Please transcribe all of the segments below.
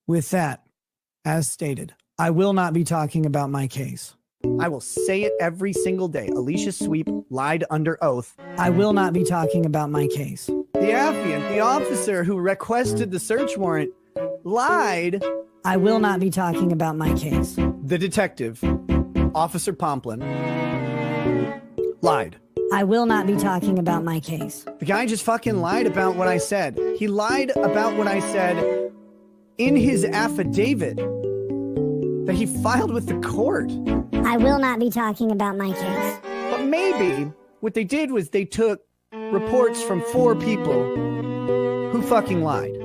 With that, as stated, I will not be talking about my case. I will say it every single day. Alicia Sweep lied under oath. I will not be talking about my case. The affiant, the officer who requested the search warrant, lied. I will not be talking about my case. The detective, Officer Pomplin, lied. I will not be talking about my case. The guy just fucking lied about what I said. He lied about what I said in his affidavit that he filed with the court. I will not be talking about my case. But maybe what they did was they took reports from 4 people who fucking lied.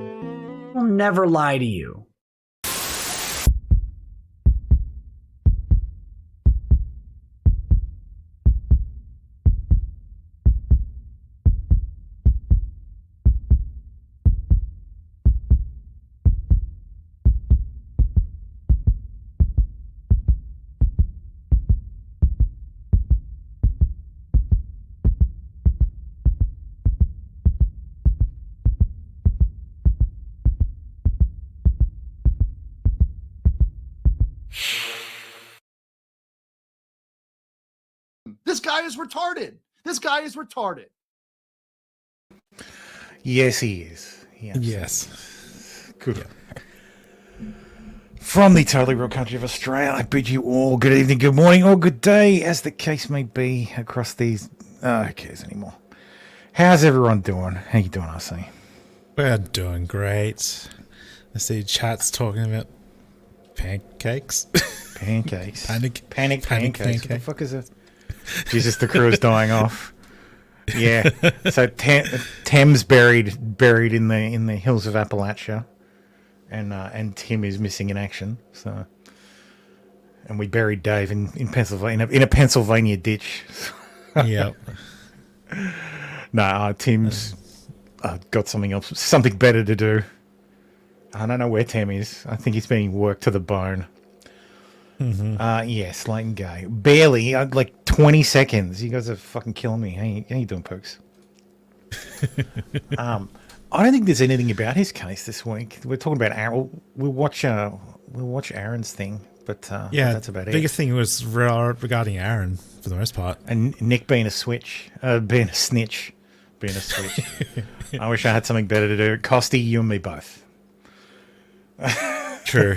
I'll never lie to you. This guy is retarded. This guy is retarded. Yes, he is. Yes. Good. Yeah. From the totally real country of Australia, I bid you all good evening, good morning, or good day, as the case may be across these... who cares anymore? How's everyone doing? How you doing, RC? We're doing great. I see chat's talking about pancakes. Pancakes. Panic Pancakes. pancake. What the fuck is it? Jesus, the crew is dying off. Yeah. So Thames buried in the hills of Appalachia, and Tim is missing in action. So, and we buried Dave in Pennsylvania in a Pennsylvania ditch. Yep. No, Tim's got something else, something better to do. I don't know where Tim is. I think he's being worked to the bone. Mm-hmm. Yes, Leighton Gay. Barely, like 20 seconds. You guys are fucking killing me. How you doing, Pooks? I don't think there's anything about his case this week. We're talking about Aaron. We'll watch Aaron's thing, but yeah, that's about it. Biggest thing was regarding Aaron for the most part, and Nick being a snitch. Being a switch. I wish I had something better to do. Costy, you and me both. True.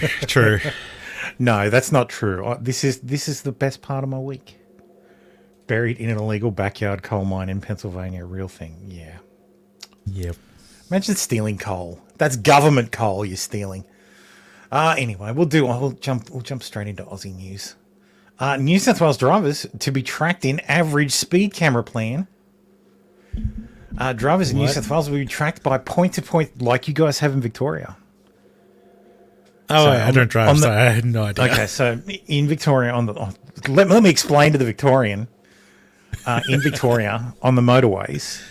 No, that's not true. This is the best part of my week. Buried in an illegal backyard coal mine in Pennsylvania. Real thing. Yeah. Yep. Imagine stealing coal. That's government coal you're stealing. Anyway, we'll jump straight into Aussie news. New South Wales drivers to be tracked in average speed camera plan. Drivers in New South Wales will be tracked by point to point like you guys have in Victoria. Oh, I don't drive, so I had no idea. Okay, so in Victoria, let me explain to the Victorian. In Victoria, on the motorways,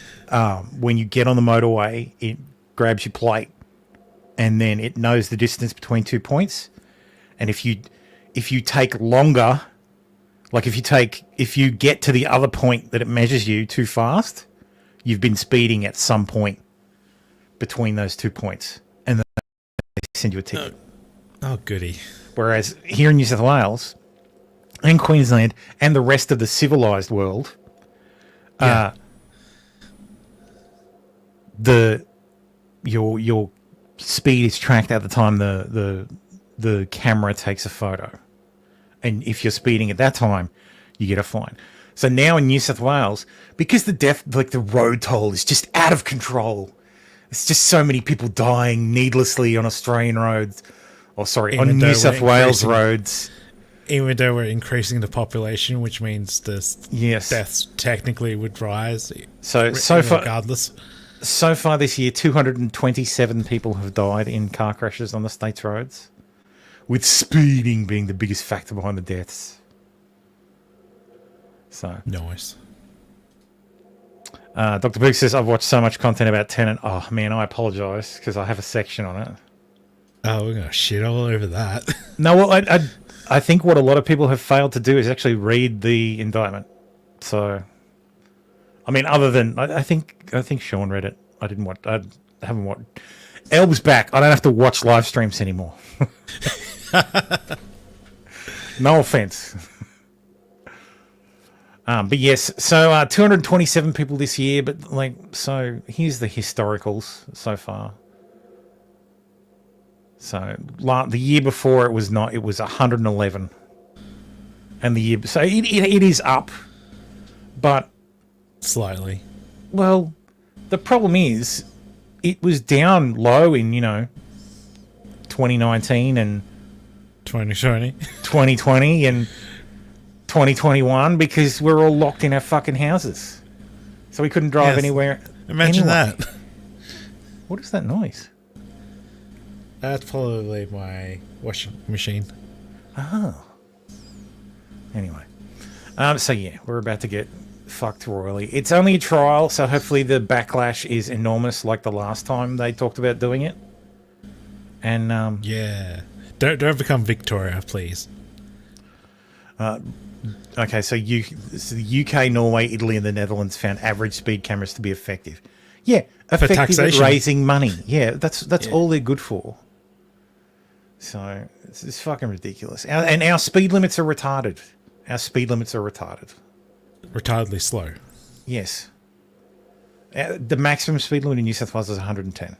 when you get on the motorway, it grabs your plate, and then it knows the distance between 2 points. And if you take longer, like if you get to the other point that it measures you too fast, you've been speeding at some point between those 2 points, and then they send you a ticket. Oh, goody. Whereas here in New South Wales and Queensland and the rest of the civilised world, your speed is tracked at the time the camera takes a photo. And if you're speeding at that time, you get a fine. So now in New South Wales, because the road toll is just out of control, it's just so many people dying needlessly on Australian roads. On New South Wales roads. Even though we're increasing the population, which means the deaths technically would rise. So regardless. So far this year, 227 people have died in car crashes on the state's roads, with speeding being the biggest factor behind the deaths. So nice. Dr. Boog says, I've watched so much content about Tenet. Oh, man, I apologise because I have a section on it. Oh, we're going to shit all over that. No, well, I think what a lot of people have failed to do is actually read the indictment. So, I mean, other than I think Sean read it. I haven't watched. Elb's back. I don't have to watch live streams anymore. No offense. But yes, so 227 people this year. But so here's the historicals so far. So the year before it was 111, and the year so it is up, but Slightly. well, the problem is it was down low in 2019 and 2020. 2020 and 2021 because we're all locked in our fucking houses, so we couldn't drive Yes. anywhere. Imagine anyway. that. What is that noise? That's probably my washing machine. Anyway, so yeah, we're about to get fucked royally. It's only a trial, so hopefully the backlash is enormous, like the last time they talked about doing it. And Yeah. Don't become Victoria, please. okay, so the UK, Norway, Italy, and the Netherlands found average speed cameras to be effective. Yeah, effective at taxation. raising money. Yeah, that's all they're good for. So it's fucking ridiculous. And our speed limits are retarded. Our speed limits are retarded. Retardedly slow. Yes. The maximum speed limit in New South Wales is 110.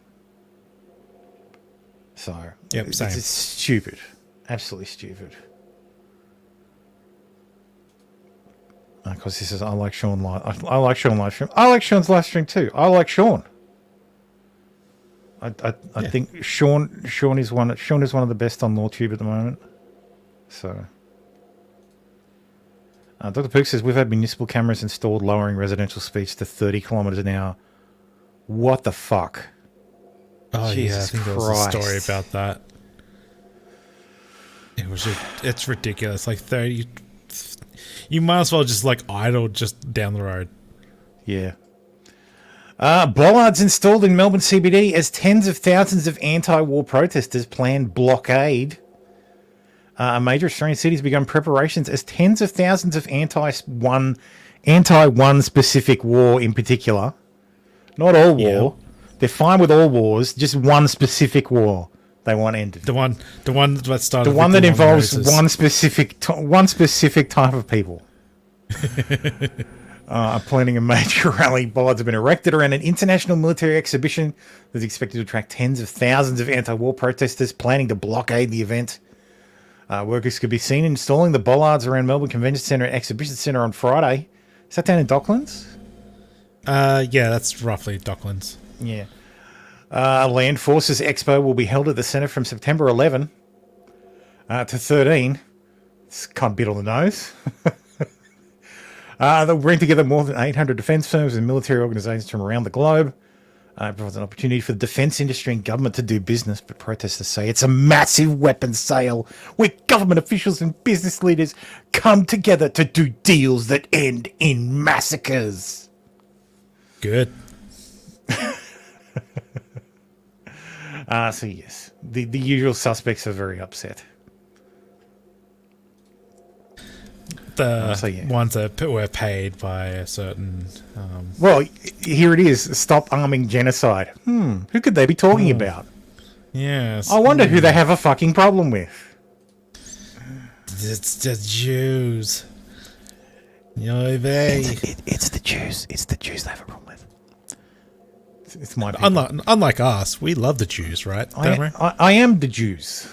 So Yep, same. it's stupid. Absolutely stupid. Because this is I like Sean live. I like Sean live stream. I like Sean's live stream too. I like Sean. I think Sean is one of the best on Lawtube at the moment. So Dr. Pook says we've had municipal cameras installed lowering residential speeds to 30 kilometers an hour. What the fuck? Oh Jesus yeah, I think there was a story Christ. about that. It's ridiculous. Like 30. You might as well just idle just down the road. Yeah. Bollards installed in Melbourne CBD as tens of thousands of anti-war protesters plan blockade. A major Australian city has begun preparations as tens of thousands of anti-one specific war in particular. Not all war. Yeah. They're fine with all wars. Just one specific war they want ended. The one that started. The one with that the long involves noses. one specific type of people. Planning a major rally. Bollards have been erected around an international military exhibition that's expected to attract tens of thousands of anti-war protesters planning to blockade the event. Workers could be seen installing the bollards around Melbourne Convention Centre and Exhibition Centre on Friday. Is that down in Docklands? Yeah, that's roughly Docklands. Yeah. Land Forces Expo will be held at the centre from September 11 to 13. It's kind of a bit on the nose. They'll bring together more than 800 defence firms and military organisations from around the globe. It provides an opportunity for the defence industry and government to do business, but protesters say it's a massive weapons sale where government officials and business leaders come together to do deals that end in massacres. Good. So yes, the usual suspects are very upset. The So, yeah. ones that were paid by a certain. Well, here it is. Stop arming genocide. Who could they be talking about? Yes. I wonder who they have a fucking problem with. It's the Jews. They. It's the Jews. It's the Jews they have a problem with. It's my people. Unlike us, we love the Jews, right? Don't we? I am the Jews.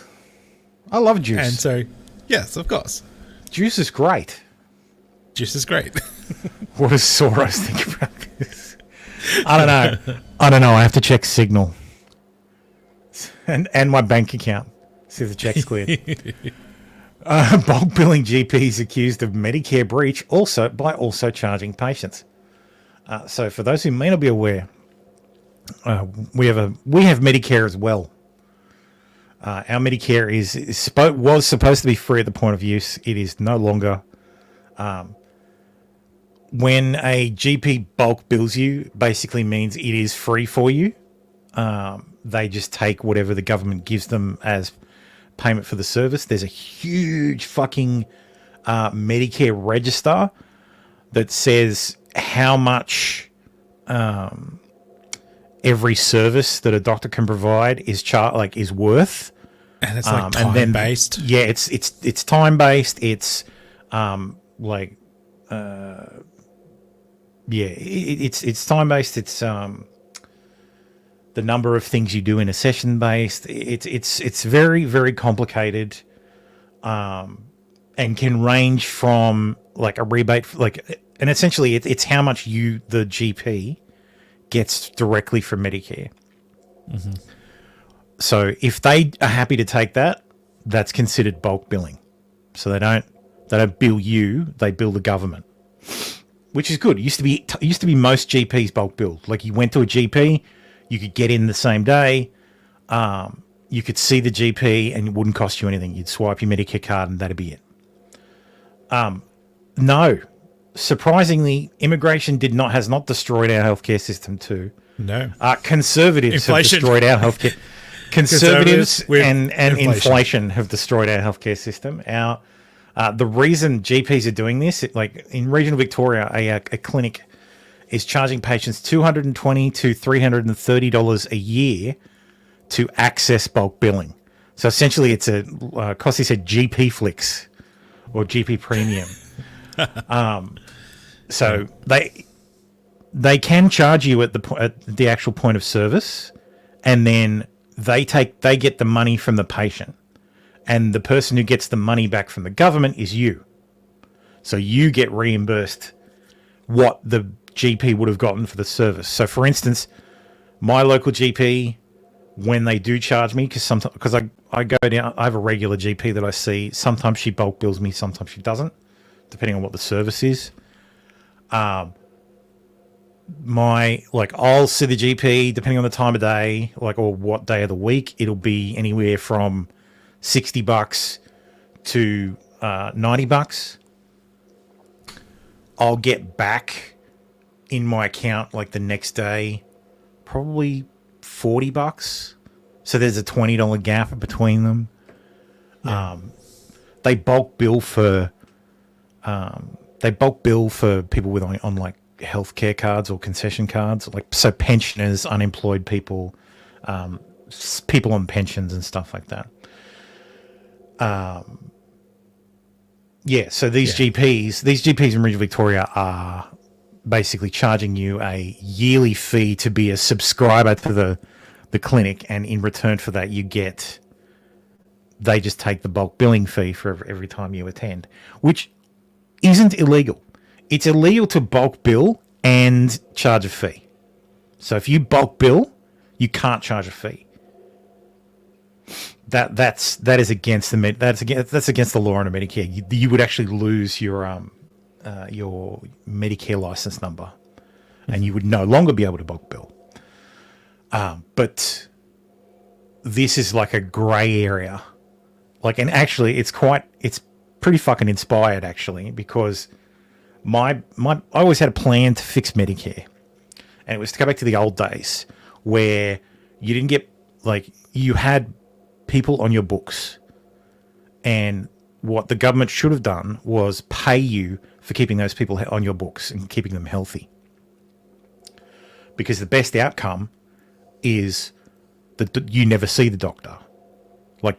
I love Jews. And so, yes, of course, Jews is great. Jews is great. What does Soros think about this? I don't know. I have to check Signal and my bank account. See if the check's cleared. Bulk billing GPs accused of Medicare breach by also charging patients. So for those who may not be aware, we have Medicare as well. Our Medicare was supposed to be free at the point of use. It is no longer. When a GP bulk bills you, basically means it is free for you. They just take whatever the government gives them as payment for the service. There's a huge fucking Medicare register that says how much every service that a doctor can provide is is worth. And it's like time based. Yeah, it's time based. It's it's time based. It's the number of things you do in a session based. It's very, very complicated, and can range from like a rebate, and essentially it's how much the GP gets directly from Medicare. Mm-hmm. So if they are happy to take that, that's considered bulk billing. So they don't bill you, they bill the government, which is good. It used to be most GPs bulk billed. Like you went to a GP, you could get in the same day, you could see the GP and it wouldn't cost you anything. You'd swipe your Medicare card and that'd be it. No, surprisingly, immigration has not destroyed our healthcare system too. No. Conservatives have destroyed our healthcare. Conservatives and inflation have destroyed our healthcare system. The reason GPs are doing this, like in regional Victoria, a clinic is charging patients $220 to $330 a year to access bulk billing. So essentially, it's Cossie said GP Flicks or GP Premium. So they can charge you at the actual point of service, and then they get the money from the patient, and the person who gets the money back from the government is you. So you get reimbursed what the GP would have gotten for the service. So for instance, my local GP, when they do charge me, because I go down, I have a regular GP that I see. Sometimes she bulk bills me, sometimes she doesn't, depending on what the service is. I'll see the GP depending on the time of day, or what day of the week. It'll be anywhere from $60 to $90. I'll get back in my account the next day, probably $40. So there's a $20 gap between them. Yeah. They bulk bill for people with on healthcare cards or concession cards, so pensioners, unemployed people, people on pensions and stuff like that. So these GPs in regional Victoria are basically charging you a yearly fee to be a subscriber to the clinic, and in return for that they just take the bulk billing fee for every time you attend, which isn't illegal. It's illegal to bulk bill and charge a fee. So if you bulk bill, you can't charge a fee. That is against that's against the law under Medicare. You would actually lose your Medicare license number, and you would no longer be able to bulk bill. But this is a grey area, and actually it's pretty fucking inspired actually, because I always had a plan to fix Medicare, and it was to go back to the old days where you didn't get you had people on your books, and what the government should have done was pay you for keeping those people on your books and keeping them healthy, because the best outcome is that you never see the doctor.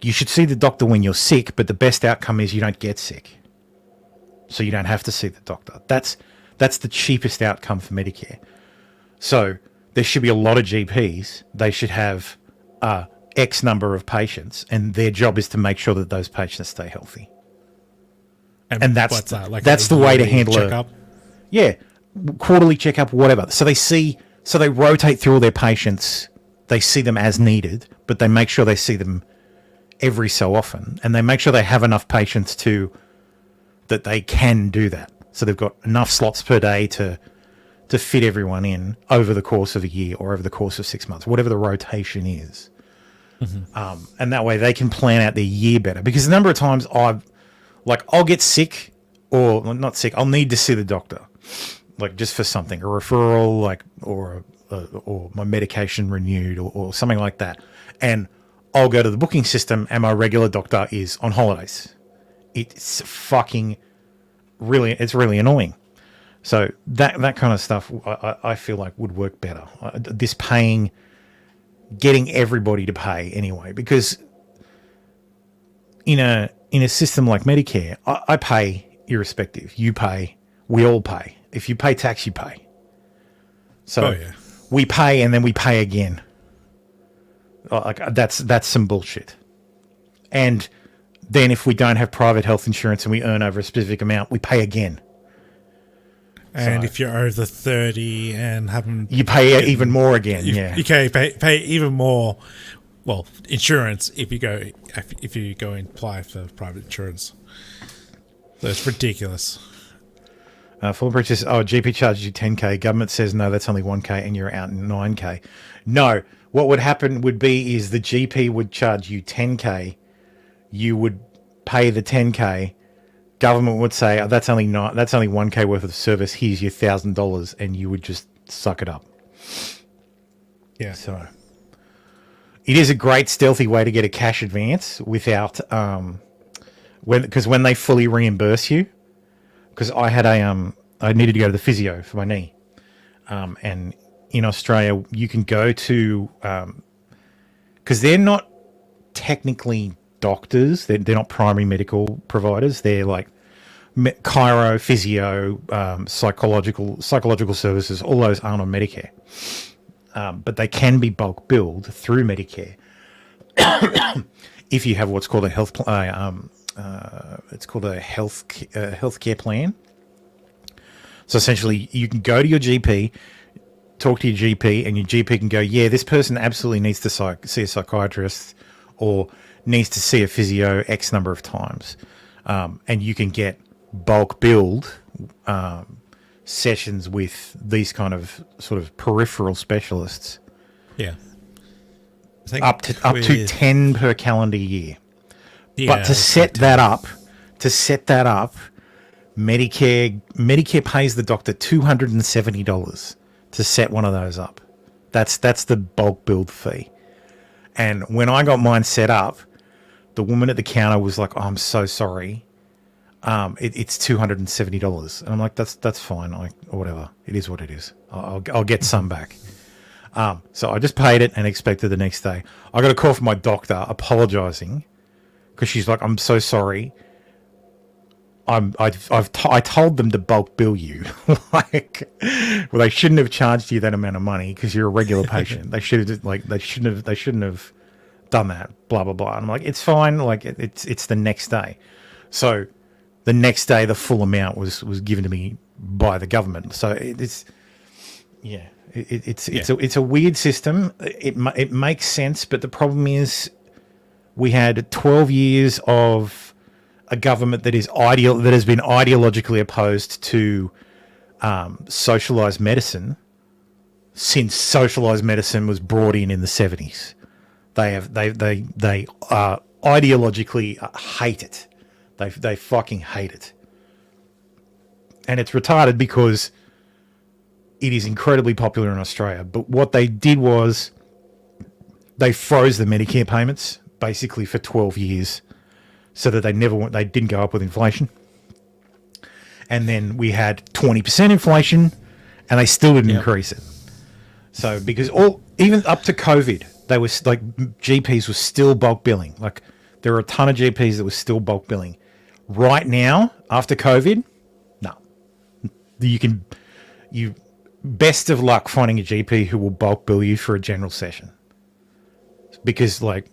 You should see the doctor when you're sick, but the best outcome is you don't get sick, so you don't have to see the doctor. That's the cheapest outcome for Medicare. So there should be a lot of GPs. They should have X number of patients, and their job is to make sure that those patients stay healthy. And that's what's that? That's the way to handle checkup? Quarterly checkup, whatever. So they rotate through all their patients. They see them as needed, but they make sure they see them every so often, and they make sure they have enough patients that they can do that. So they've got enough slots per day to fit everyone in over the course of a year or over the course of 6 months, whatever the rotation is. Mm-hmm. And that way they can plan out their year better. Because a number of times I'll get sick, or not sick, I'll need to see the doctor, just for something, a referral, or my medication renewed, or something like that. And I'll go to the booking system, and my regular doctor is on holidays. It's really annoying. So that kind of stuff, I feel like would work better. This getting everybody to pay anyway, because in a system like Medicare, I pay irrespective. You pay, we all pay. If you pay tax, you pay. So we pay and then we pay again. Like that's some bullshit. And then if we don't have private health insurance and we earn over a specific amount, we pay again. And if you're over 30 and haven't... You pay even more again, You pay even more, well, insurance if you go and apply for private insurance. So it's ridiculous. Full purchase, GP charges you 10K, government says no, that's only 1K and you're out in 9K. No, what would happen would be is the GP would charge you 10K, you would pay the 10K, government would say, that's only 1K worth of service, here's your $1,000, and you would just suck it up. Yeah. So it is a great stealthy way to get a cash advance without because when they fully reimburse you, because I had I needed to go to the physio for my knee, and in Australia you can go to because they're not technically doctors, they're not primary medical providers, they're like chiro, physio, psychological services, all those aren't on Medicare, but they can be bulk billed through Medicare if you have what's called a healthcare plan. So essentially you can go to your GP, talk to your GP, and your GP can go, yeah, this person absolutely needs to see a psychiatrist or needs to see a physio X number of times. And you can get bulk billed sessions with these kind of sort of peripheral specialists. Yeah. Up to 10 per calendar year. Yeah, but to set that up, Medicare pays the doctor $270 to set one of those up. That's the bulk billed fee. And when I got mine set up, the woman at the counter was like, "Oh, I'm so sorry. It's $270." And I'm like, "That's fine. Or whatever. It is what it is. I'll get some back." So I just paid it and expected the next day. I got a call from my doctor apologizing because she's like, "I'm so sorry. I told them to bulk bill you. Like, well, they shouldn't have charged you that amount of money because you're a regular patient. They shouldn't have done that. Blah blah blah." And I'm like, "It's fine. Like, it's the next day." So the next day, the full amount was given to me by the government. So it's a weird system. It makes sense, but the problem is we had 12 years of a government that has been ideologically opposed to socialized medicine since socialized medicine was brought in the 70s. They ideologically hate it. They fucking hate it. And it's retarded because it is incredibly popular in Australia. But what they did was they froze the Medicare payments basically for 12 years so that they didn't go up with inflation. And then we had 20% inflation and they still didn't increase it. So because even up to COVID, they were like, GPs were still bulk billing. Like, there were a ton of GPs that were still bulk billing. Right now, after COVID, no. You best of luck finding a GP who will bulk bill you for a general session. Because, like,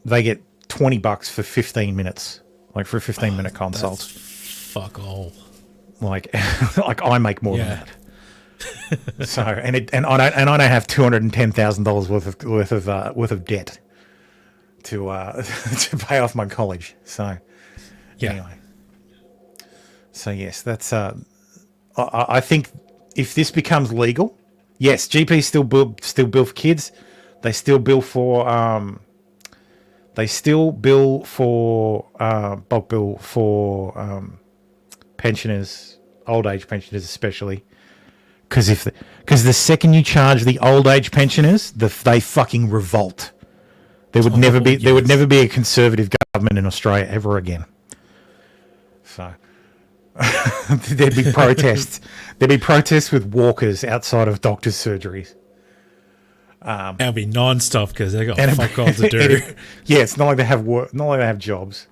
they get $20 for 15 minutes, like for a 15-minute consult. Fuck all. Like I make more than that. So and I don't have $210,000 worth of debt to pay off my college. So anyway, so yes, that's I think if this becomes legal, yes, GPs still bill for kids. They still bill for bulk bill for pensioners, old age pensioners especially, because the second you charge the old age pensioners, they fucking revolt. There would never be a conservative government in Australia ever again. So There'd be protests. There'd be protests with walkers outside of doctors' surgeries. It'll be non-stop because they got fuck all to do. Yeah, it's not like they have work, not like they have jobs.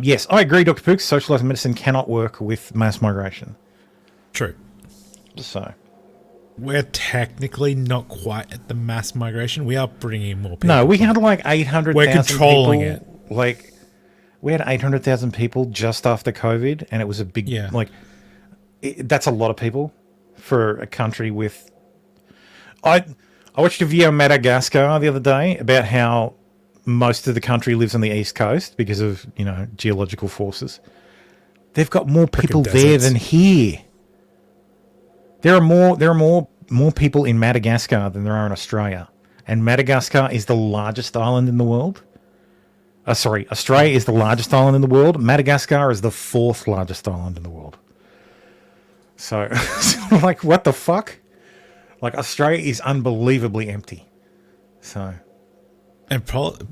Yes, I agree, Dr. Pooks. Socialized medicine cannot work with mass migration. True. So We're technically not quite at the mass migration. We are bringing in more people. no, we had like 800,000. We're controlling people. it. Like we had 800,000 people just after COVID, and it was a big that's a lot of people for a country with. I watched a video on Madagascar the other day about how most of the country lives on the east coast because of geological forces. They've got more people there than here. There are more people in Madagascar than there are in Australia, and Madagascar is the largest island in the world. Australia is the largest island in the world. Madagascar is the 4th largest island in the world. So, like, what the fuck? Like, Australia is unbelievably empty. So, And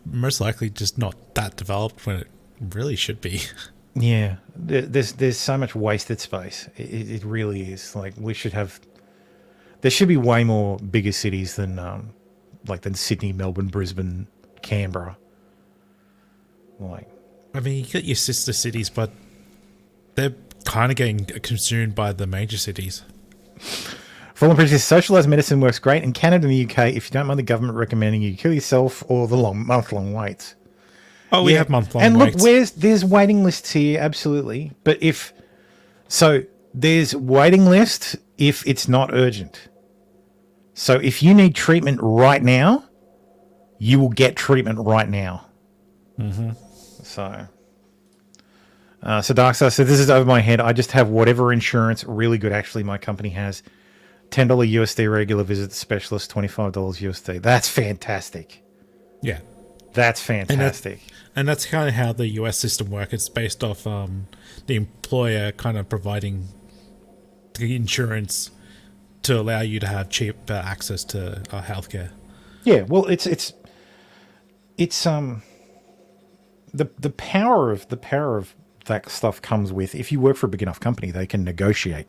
most likely just not that developed when it really should be. yeah, there's so much wasted space. It really is. Like, there should be way more bigger cities than Sydney, Melbourne, Brisbane, Canberra. Like, I mean, you got your sister cities, but they're kind of getting consumed by the major cities. Fallen Princess, socialised medicine works great in Canada and the UK if you don't mind the government recommending you kill yourself or the month-long waits. Oh, we have month-long and waits. And look, there's waiting lists here, absolutely. But there's waiting list if it's not urgent. So if you need treatment right now, you will get treatment right now. Mm-hmm. So Darkstar said, this is over my head. I just have whatever insurance, really good actually, my company has. $10 USD regular visit to specialist, $25 USD. That's fantastic. Yeah. That's fantastic. And that's kind of how the US system works. It's based off the employer kind of providing the insurance to allow you to have cheap access to healthcare. Yeah, well, it's the power of that stuff comes with, if you work for a big enough company, they can negotiate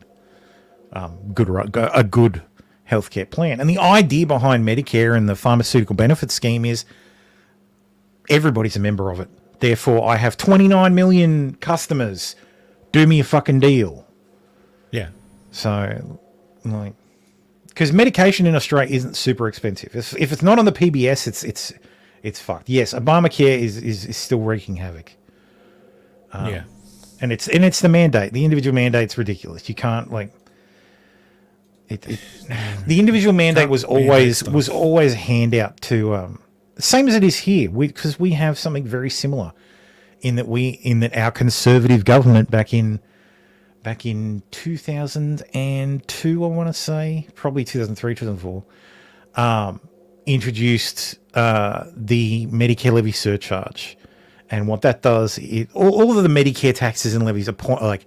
a good healthcare plan. And the idea behind Medicare and the pharmaceutical benefit scheme is everybody's a member of it. Therefore, I have 29 million customers. Do me a fucking deal. Yeah. So, like, because medication in Australia isn't super expensive. If it's not on the PBS, it's fucked. Yes, Obamacare is still wreaking havoc. Yeah. And it's the mandate. The individual mandate's ridiculous. You can't the individual mandate was always a handout to same as it is here, because we have something very similar in that our conservative government back in 2002, I want to say, probably 2003, 2004, introduced the Medicare levy surcharge. And what that does, all of the Medicare taxes and levies are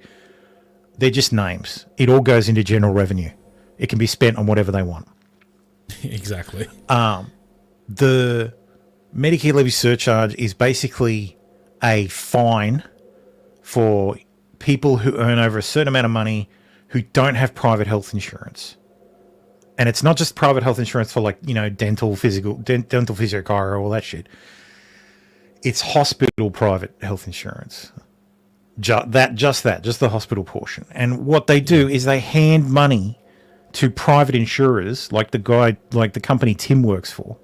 they're just names. It all goes into general revenue. It can be spent on whatever they want. Exactly. The Medicare levy surcharge is basically a fine for people who earn over a certain amount of money who don't have private health insurance. And it's not just private health insurance for dental, physio, chiro, all that shit. It's hospital private health insurance. Just the hospital portion. And what they do is they hand money to private insurers, like the company Tim works for,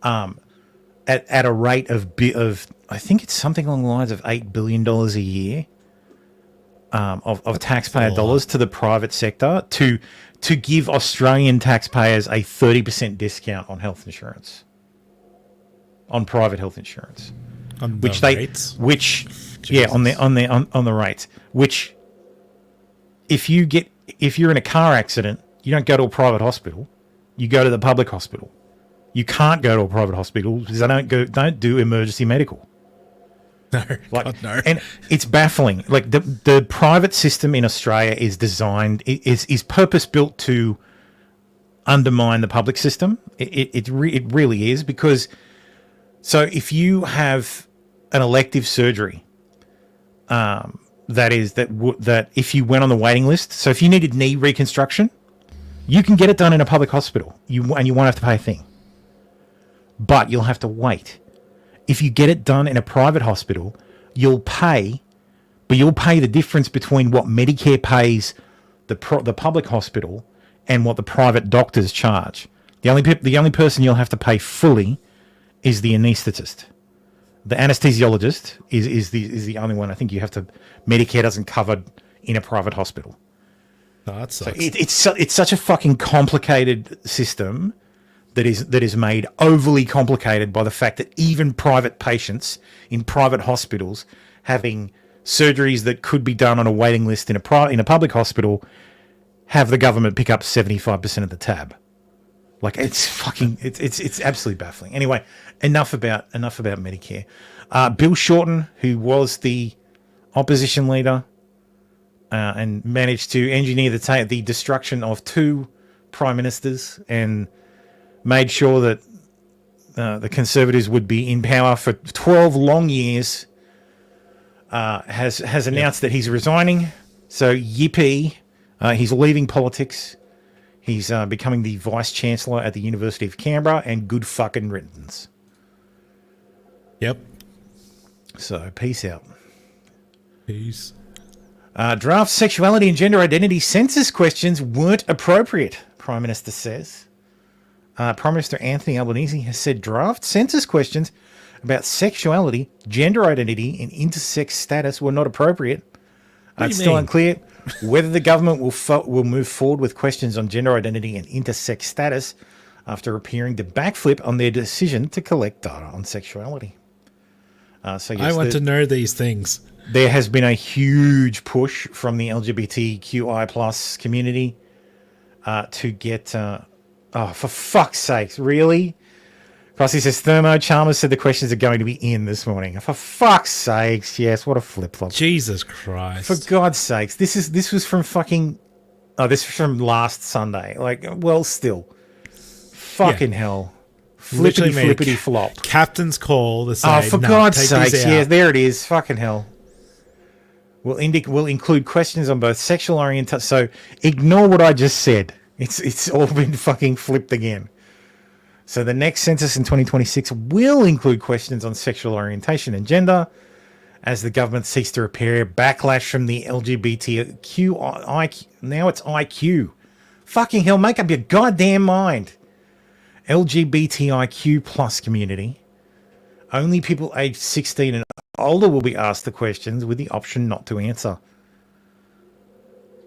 at a rate of I think it's something along the lines of $8 billion a year of taxpayer dollars to the private sector to give Australian taxpayers a 30% discount on health insurance, on private health insurance, on the rates? On the rates, which if you're in a car accident, you don't go to a private hospital, you go to the public hospital. You can't go to a private hospital because they don't do emergency medical. No, God, no. And it's baffling. Like the private system in Australia is designed, is purpose built to undermine the public system. It really is, because so if you have an elective surgery, that if you went on the waiting list, so if you needed knee reconstruction, you can get it done in a public hospital. You won't have to pay a thing, but you'll have to wait. If you get it done in a private hospital, you'll pay, but you'll pay the difference between what Medicare pays the public hospital and what the private doctors charge. The only person you'll have to pay fully is the anaesthetist. The anesthesiologist is the only one I think you have to. Medicare doesn't cover in a private hospital. Oh, that sucks. So it's such a fucking complicated system that is made overly complicated by the fact that even private patients in private hospitals having surgeries that could be done on a waiting list in a public hospital have the government pick up 75% of the tab. Like it's absolutely baffling. Anyway, enough about Medicare. Bill Shorten, who was the opposition leader and managed to engineer the destruction of 2 prime ministers and made sure that the Conservatives would be in power for 12 long years, has announced that he's resigning. So yippee, he's leaving politics. He's becoming the Vice-Chancellor at the University of Canberra, and good fucking riddance. Yep. So, peace out. Peace. Draft sexuality and gender identity census questions weren't appropriate, Prime Minister says. Prime Minister Anthony Albanese has said draft census questions about sexuality, gender identity, and intersex status were not appropriate. It's still unclear whether the government will move forward with questions on gender identity and intersex status after appearing to backflip on their decision to collect data on sexuality. So yes, I want to know these things. There has been a huge push from the LGBTQI plus community to get... for fuck's sakes, really? Crossy says, Thermo Chalmers said the questions are going to be in this morning. For fuck's sakes, yes, what a flip-flop. Jesus Christ. For God's sakes, this was from fucking... Oh, this was from last Sunday. Like, well, still. Fucking hell. Flippity flop. Captain's call to say, oh, for God's sakes, yeah, there it is. Fucking hell. We'll include questions on both sexual orientation. So ignore what I just said. It's all been fucking flipped again. So the next census in 2026 will include questions on sexual orientation and gender, as the government seeks to repair backlash from the LGBTQI. Now it's IQ. Fucking hell, make up your goddamn mind. LGBTIQ plus community. Only people aged 16 and older will be asked the questions with the option not to answer.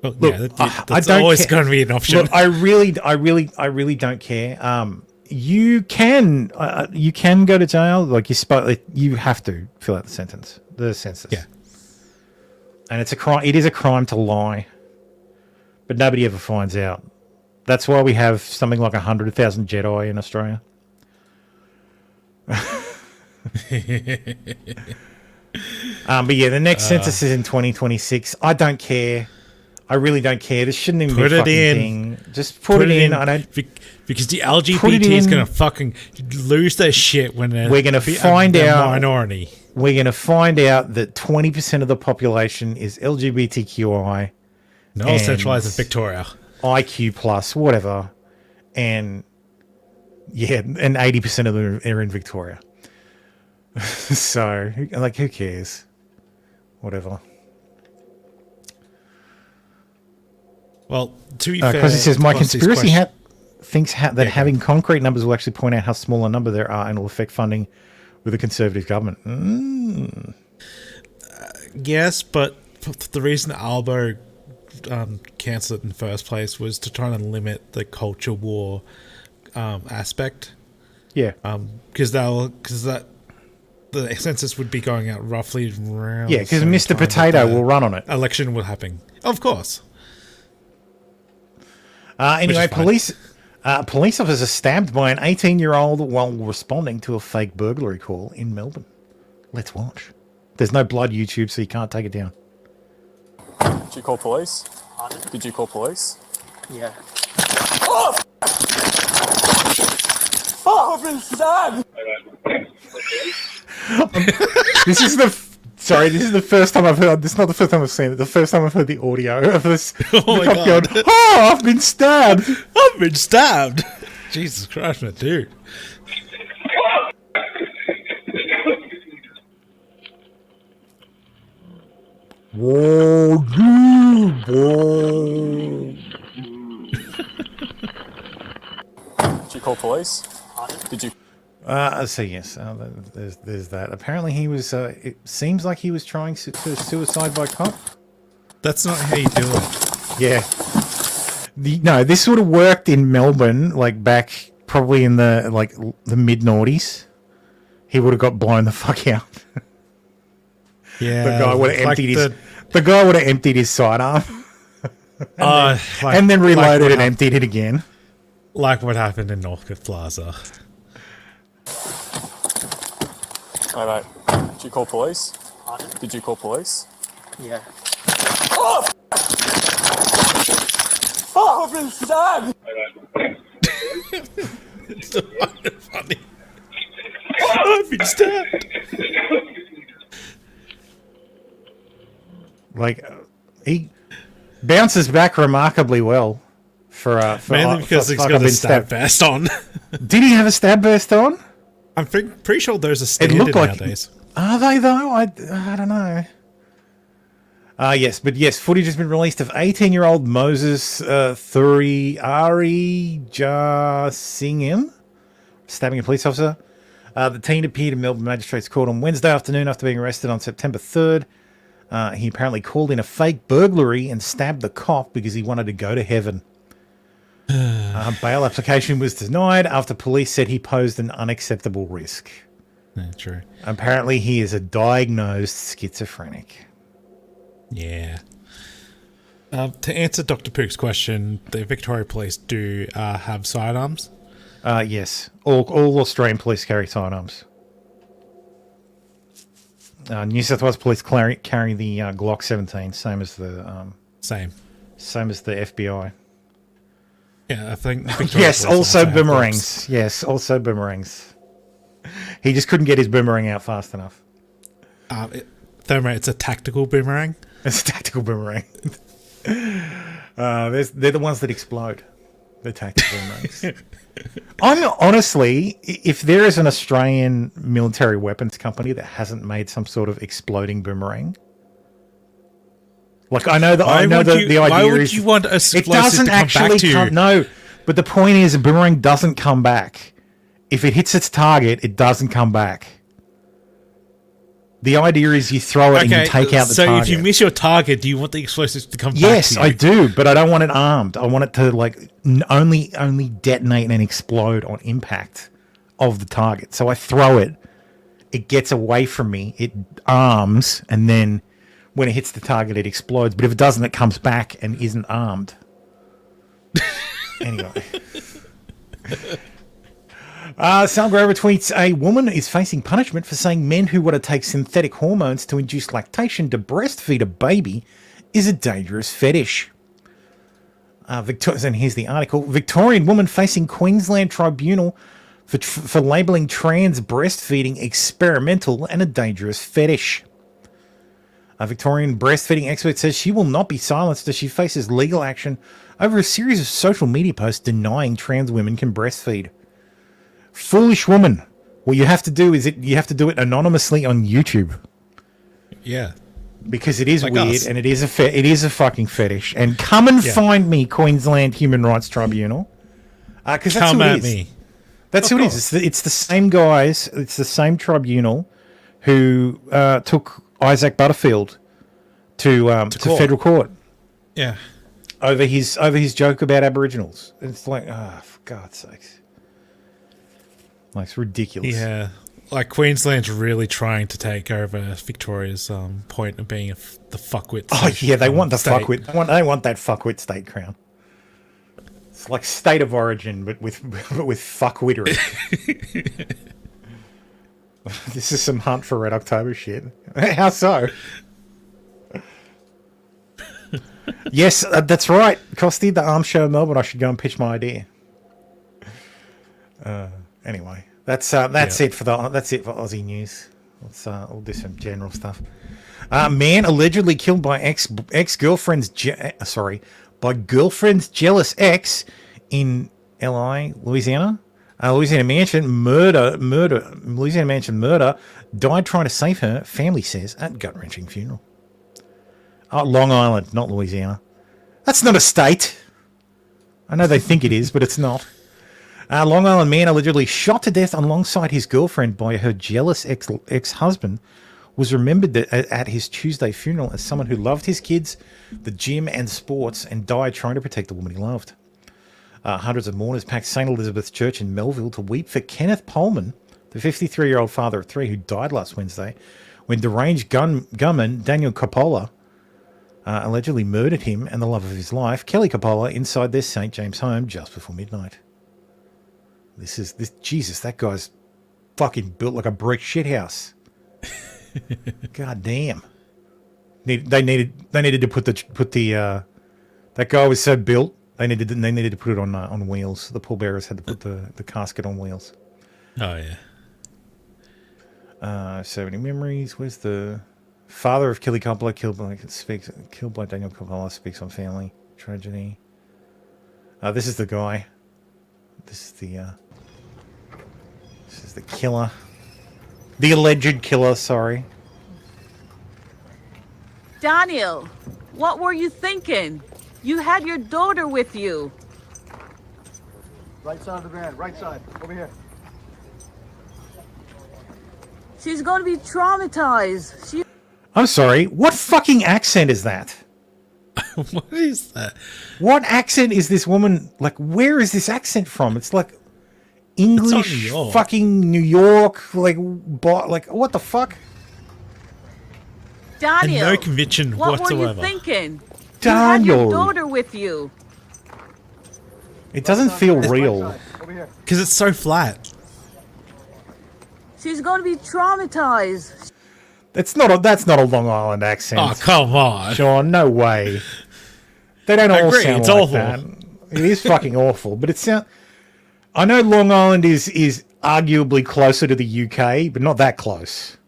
Well, look, yeah, that's always going to be an option. Look, I really don't care. You can go to jail. Like you have to fill out the census. Yeah, and it's a crime. It is a crime to lie, but nobody ever finds out. That's why we have something like 100,000 Jedi in Australia. But yeah, the next census is in 2026. I don't care. I really don't care. This shouldn't even be a fucking thing. Just put it in. I don't, because the LGBT is going to fucking lose their shit when we're going to find out minority. We're going to find out that 20% of the population is LGBTQI. No, centralized in Victoria. IQ plus, whatever. And yeah, and 80% of them are in Victoria. So, like, who cares? Whatever. Well, to be fair, because it says my conspiracy thinks that having concrete numbers will actually point out how small a number there are and will affect funding with a Conservative government. Yes, but the reason Albo cancelled it in the first place was to try and limit the culture war aspect. Yeah. Because the census would be going out roughly around. Yeah, because Mr. Potato will run on it. Election will happen, of course. Anyway, police officer stabbed by an 18-year-old while responding to a fake burglary call in Melbourne. Let's watch. There's no blood YouTube, so you can't take it down. Did you call police? Did you call police? Yeah. Oh! Oh, I've been stabbed! This is the Sorry, this is the first time I've heard. This is not the first time I've seen it. The first time I've heard the audio of this. Oh my cop God. going, oh, I've been stabbed. I've been stabbed. Jesus Christ, my dude. Did you call police? Did you? So yes, there's that. Apparently he was. It seems like he was trying to suicide by cop. That's not how you do it. Yeah. No, this would have worked in Melbourne, like back probably in the mid noughties. He would have got blown the fuck out. Yeah. The guy would have like emptied his sidearm. And then reloaded and emptied it again. Like what happened in Northcote Plaza. All right. Did you call police? Did you call police? Yeah. Oh, I've been stabbed. It's so funny. I've been stabbed. Like he bounces back remarkably well for Mainly because he's got a stab vest on. Did he have a stab vest on? I'm pretty sure those are standard nowadays. Are they though? I don't know. Yes, footage has been released of 18-year-old Moses Thuri Ari Jasingham stabbing a police officer. The teen appeared in Melbourne Magistrates Court on Wednesday afternoon after being arrested on September 3rd. He apparently called in a fake burglary and stabbed the cop because he wanted to go to heaven. Bail application was denied after police said he posed an unacceptable risk. Yeah, true. Apparently he is a diagnosed schizophrenic. Yeah. To answer Dr. Pook's question, the Victoria Police do have sidearms. Yes. All Australian police carry sidearms. New South Wales Police carry the Glock 17, same as the same as the FBI. Yeah, I think. Victoria Yes, Police also have boomerangs. Glocks. Yes, also boomerangs. He just couldn't get his boomerang out fast enough. Thermo, it's a tactical boomerang. It's a tactical boomerang. They're the ones that explode. The tactical boomerangs. I'm honestly, if there is an Australian military weapons company that hasn't made some sort of exploding boomerang, like I know the idea why would is you want a it doesn't actually come. No, but the point is, a boomerang doesn't come back. If it hits its target, it doesn't come back. The idea is you throw it and you take out the target. So if you miss your target, do you want the explosives to come back? Yes, I do, but I don't want it armed. I want it to like only detonate and explode on impact of the target. So I throw it, it gets away from me, it arms, and then when it hits the target, it explodes. But if it doesn't, it comes back and isn't armed. Anyway. Sal Grover tweets, a woman is facing punishment for saying men who want to take synthetic hormones to induce lactation to breastfeed a baby is a dangerous fetish. And here's the article. Victorian woman facing Queensland tribunal for labelling trans breastfeeding experimental and a dangerous fetish. A Victorian breastfeeding expert says she will not be silenced as she faces legal action over a series of social media posts denying trans women can breastfeed. Foolish woman. What you have to do is you have to do it anonymously on YouTube. Yeah. Because it is like weird us. and it is a fucking fetish. And come and find me, Queensland Human Rights Tribunal. Because that's come who at it is. me. That's who it is. It's the same guys. It's the same tribunal who took Isaac Butterfield to federal court. Yeah. Over his joke about Aboriginals. It's like, for God's sakes. Like, it's ridiculous. Yeah. Like, Queensland's really trying to take over Victoria's point of being the fuckwit. Oh, yeah, they want the fuckwit. They want that fuckwit state crown. It's like state of origin, but with fuckwittery. This is some Hunt for Red October shit. How so? Yes, that's right. Costy, the arms show in Melbourne. I should go and pitch my idea. Anyway, that's it for Aussie news. We'll do some general stuff. Man allegedly killed by ex-girlfriend's by girlfriend's jealous ex in Louisiana. Louisiana mansion murder. Louisiana mansion murder. Died trying to save her. Family says at gut-wrenching funeral. Oh, Long Island, not Louisiana. That's not a state. I know they think it is, but it's not. Long Island man allegedly shot to death alongside his girlfriend by her jealous ex-husband was remembered at his Tuesday funeral as someone who loved his kids, the gym and sports, and died trying to protect the woman he loved. Hundreds of mourners packed St. Elizabeth's Church in Melville to weep for Kenneth Pullman, the 53-year-old father of 3 who died last Wednesday when deranged gunman Daniel Coppola allegedly murdered him and the love of his life, Kelly Coppola, inside their St. James home just before midnight. Jesus, that guy's fucking built like a brick shithouse. God damn. They needed to put the that guy was so built. They needed to put it on wheels. The pallbearers had to put the casket on wheels. Oh yeah. So many memories. Where's the father of Kelly Coppola killed by Daniel Coppola speaks on family tragedy. This is the guy. This is the killer. The alleged killer, sorry. Daniel, what were you thinking? You had your daughter with you. Right side of the van, right side, over here. She's going to be traumatized. I'm sorry, what fucking accent is that? What is that? What accent is this woman, like, where is this accent from? It's like English, New York. fucking New York, like what the fuck? Daniel, And no conviction what whatsoever. were you thinking? Daniel. You had your daughter with you. It doesn't feel real. Right side, over here. Because it's so flat. She's going to be traumatized. That's not a Long Island accent. Oh, come on. Sean, no way. They don't I all agree, sound it's like awful. that. It is fucking awful, but it sounds. I know Long Island is arguably closer to the UK, but not that close.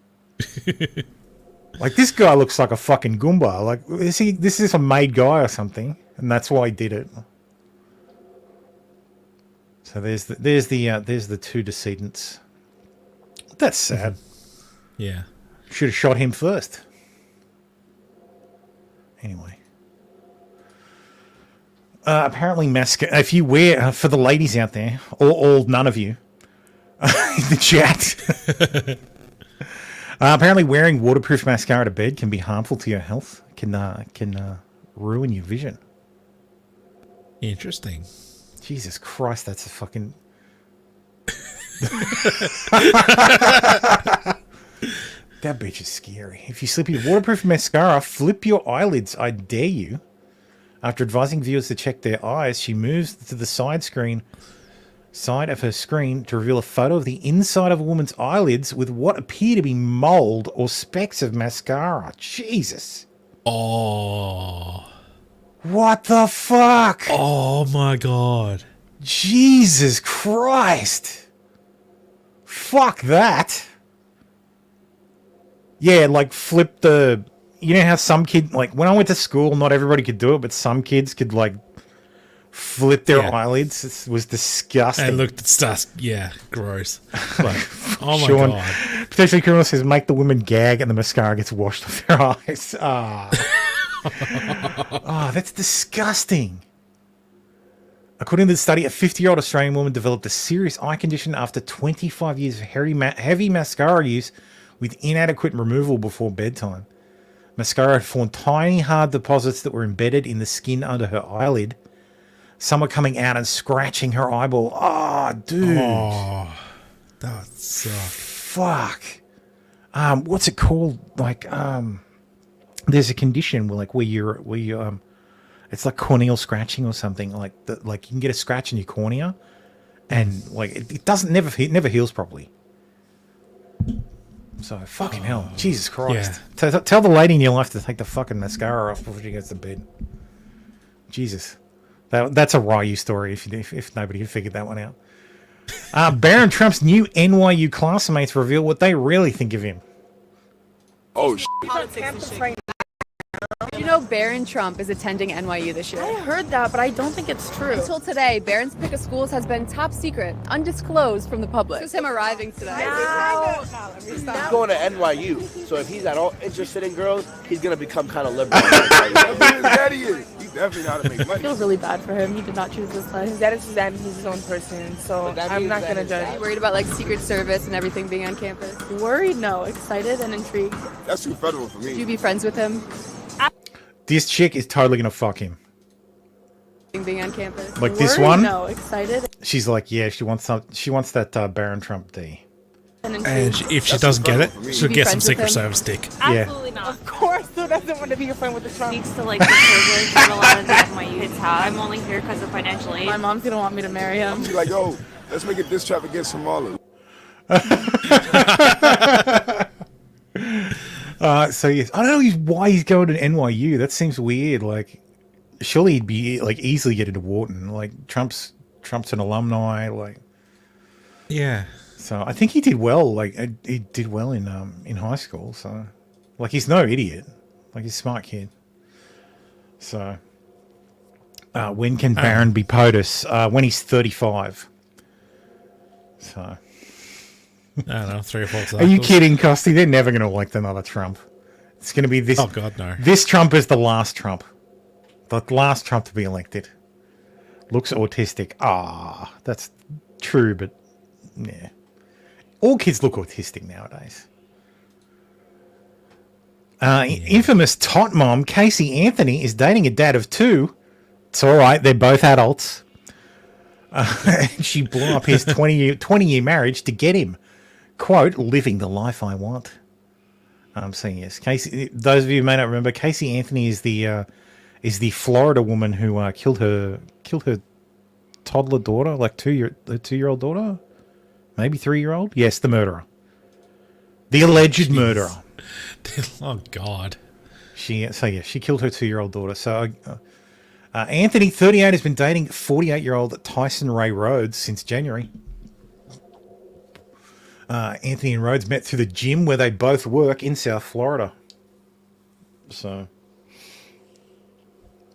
Like, this guy looks like a fucking Goomba. Like, this is a made guy or something, and that's why he did it. So there's the two decedents. That's sad. Yeah. Should have shot him first. Anyway. Apparently mascara, if you wear, for the ladies out there, or none of you, in the chat, apparently wearing waterproof mascara to bed can be harmful to your health, can ruin your vision. Interesting. Jesus Christ, that's a fucking... That bitch is scary. If you slip your waterproof mascara, flip your eyelids, I dare you. After advising viewers to check their eyes, she moves to the side of her screen to reveal a photo of the inside of a woman's eyelids with what appear to be mold or specks of mascara. Jesus. Oh. What the fuck? Oh my god. Jesus Christ. Fuck that. Yeah, like flip the... You know how some kid... Like, when I went to school, not everybody could do it, but some kids could, like, flip their eyelids. It was disgusting. And look, it's just... Yeah, gross. Like, oh my Sean, god. Potentially criminal says, make the women gag and the mascara gets washed off their eyes. Ah. Oh, that's disgusting. According to the study, a 50-year-old Australian woman developed a serious eye condition after 25 years of heavy mascara use with inadequate removal before bedtime. Mascara had formed tiny, hard deposits that were embedded in the skin under her eyelid. Some were coming out and scratching her eyeball. Oh, dude. Oh, that sucks. Fuck. What's it called? Like, there's a condition where you it's like corneal scratching or something. Like you can get a scratch in your cornea, and like it never heals properly. So fucking hell, Jesus Christ! Yeah. Tell the lady in your life to take the fucking mascara off before she gets to bed. Jesus, that's a Ryu story. If nobody had figured that one out. Barron Trump's new NYU classmates reveal what they really think of him. Oh, shit. You know Barron Trump is attending NYU this year. I heard that, but I don't think it's true. Until today, Barron's pick of schools has been top secret, undisclosed from the public. This is him arriving today. He's going to NYU, so if he's at all interested in girls, he's going to become kind of liberal. His daddy is. He's definitely not to make money. I feel really bad for him. He did not choose this life. His dad is his dad, and he's his own person, so I'm not going to judge. Are you worried about like Secret Service and everything being on campus? Worried? No. Excited and intrigued. That's too federal for me. Would you be friends with him? This chick is totally gonna fuck him. Being on campus. Like this one? No. Excited. She's like, yeah, she wants some. She wants that Barron Trump D. And if she doesn't get it, she'll get some Secret Service dick. Absolutely not. Of course, who doesn't want to be your friend with the Trump? Needs to like the privilege that a lot of the NYU kids have. I'm only here because of financial aid. My mom's gonna want me to marry him. She's like, yo, let's make a diss trap against Kamala. So yes, I don't know why he's going to NYU. That seems weird. Like, surely he'd be like easily get into Wharton. Like Trump's an alumni. Like, Yeah. so I think he did well. Like he did well in high school. So, like, he's no idiot. Like, he's a smart kid. So, when can Barron be POTUS? When he's 35. So. I don't know, 3 or 4 cycles. Are you kidding, Costy? They're never going to elect another Trump. It's going to be this. Oh, God, no. This Trump is the last Trump. The last Trump to be elected. Looks autistic. Ah, that's true, but yeah. All kids look autistic nowadays. Infamous tot mom Casey Anthony is dating a dad of 2. It's all right. They're both adults. She blew up his 20-year marriage to get him. Quote, living the life I want. I'm saying yes. Casey, those of you who may not remember, Casey Anthony is the Florida woman who killed her toddler daughter, like 2-year-old daughter, maybe 3-year-old. Yes, the murderer, the alleged murderer. Oh God. She killed her 2-year-old daughter. So Anthony, 38, has been dating 48-year-old Tyson Ray Rhodes since January. Anthony and Rhodes met through the gym where they both work in South Florida. So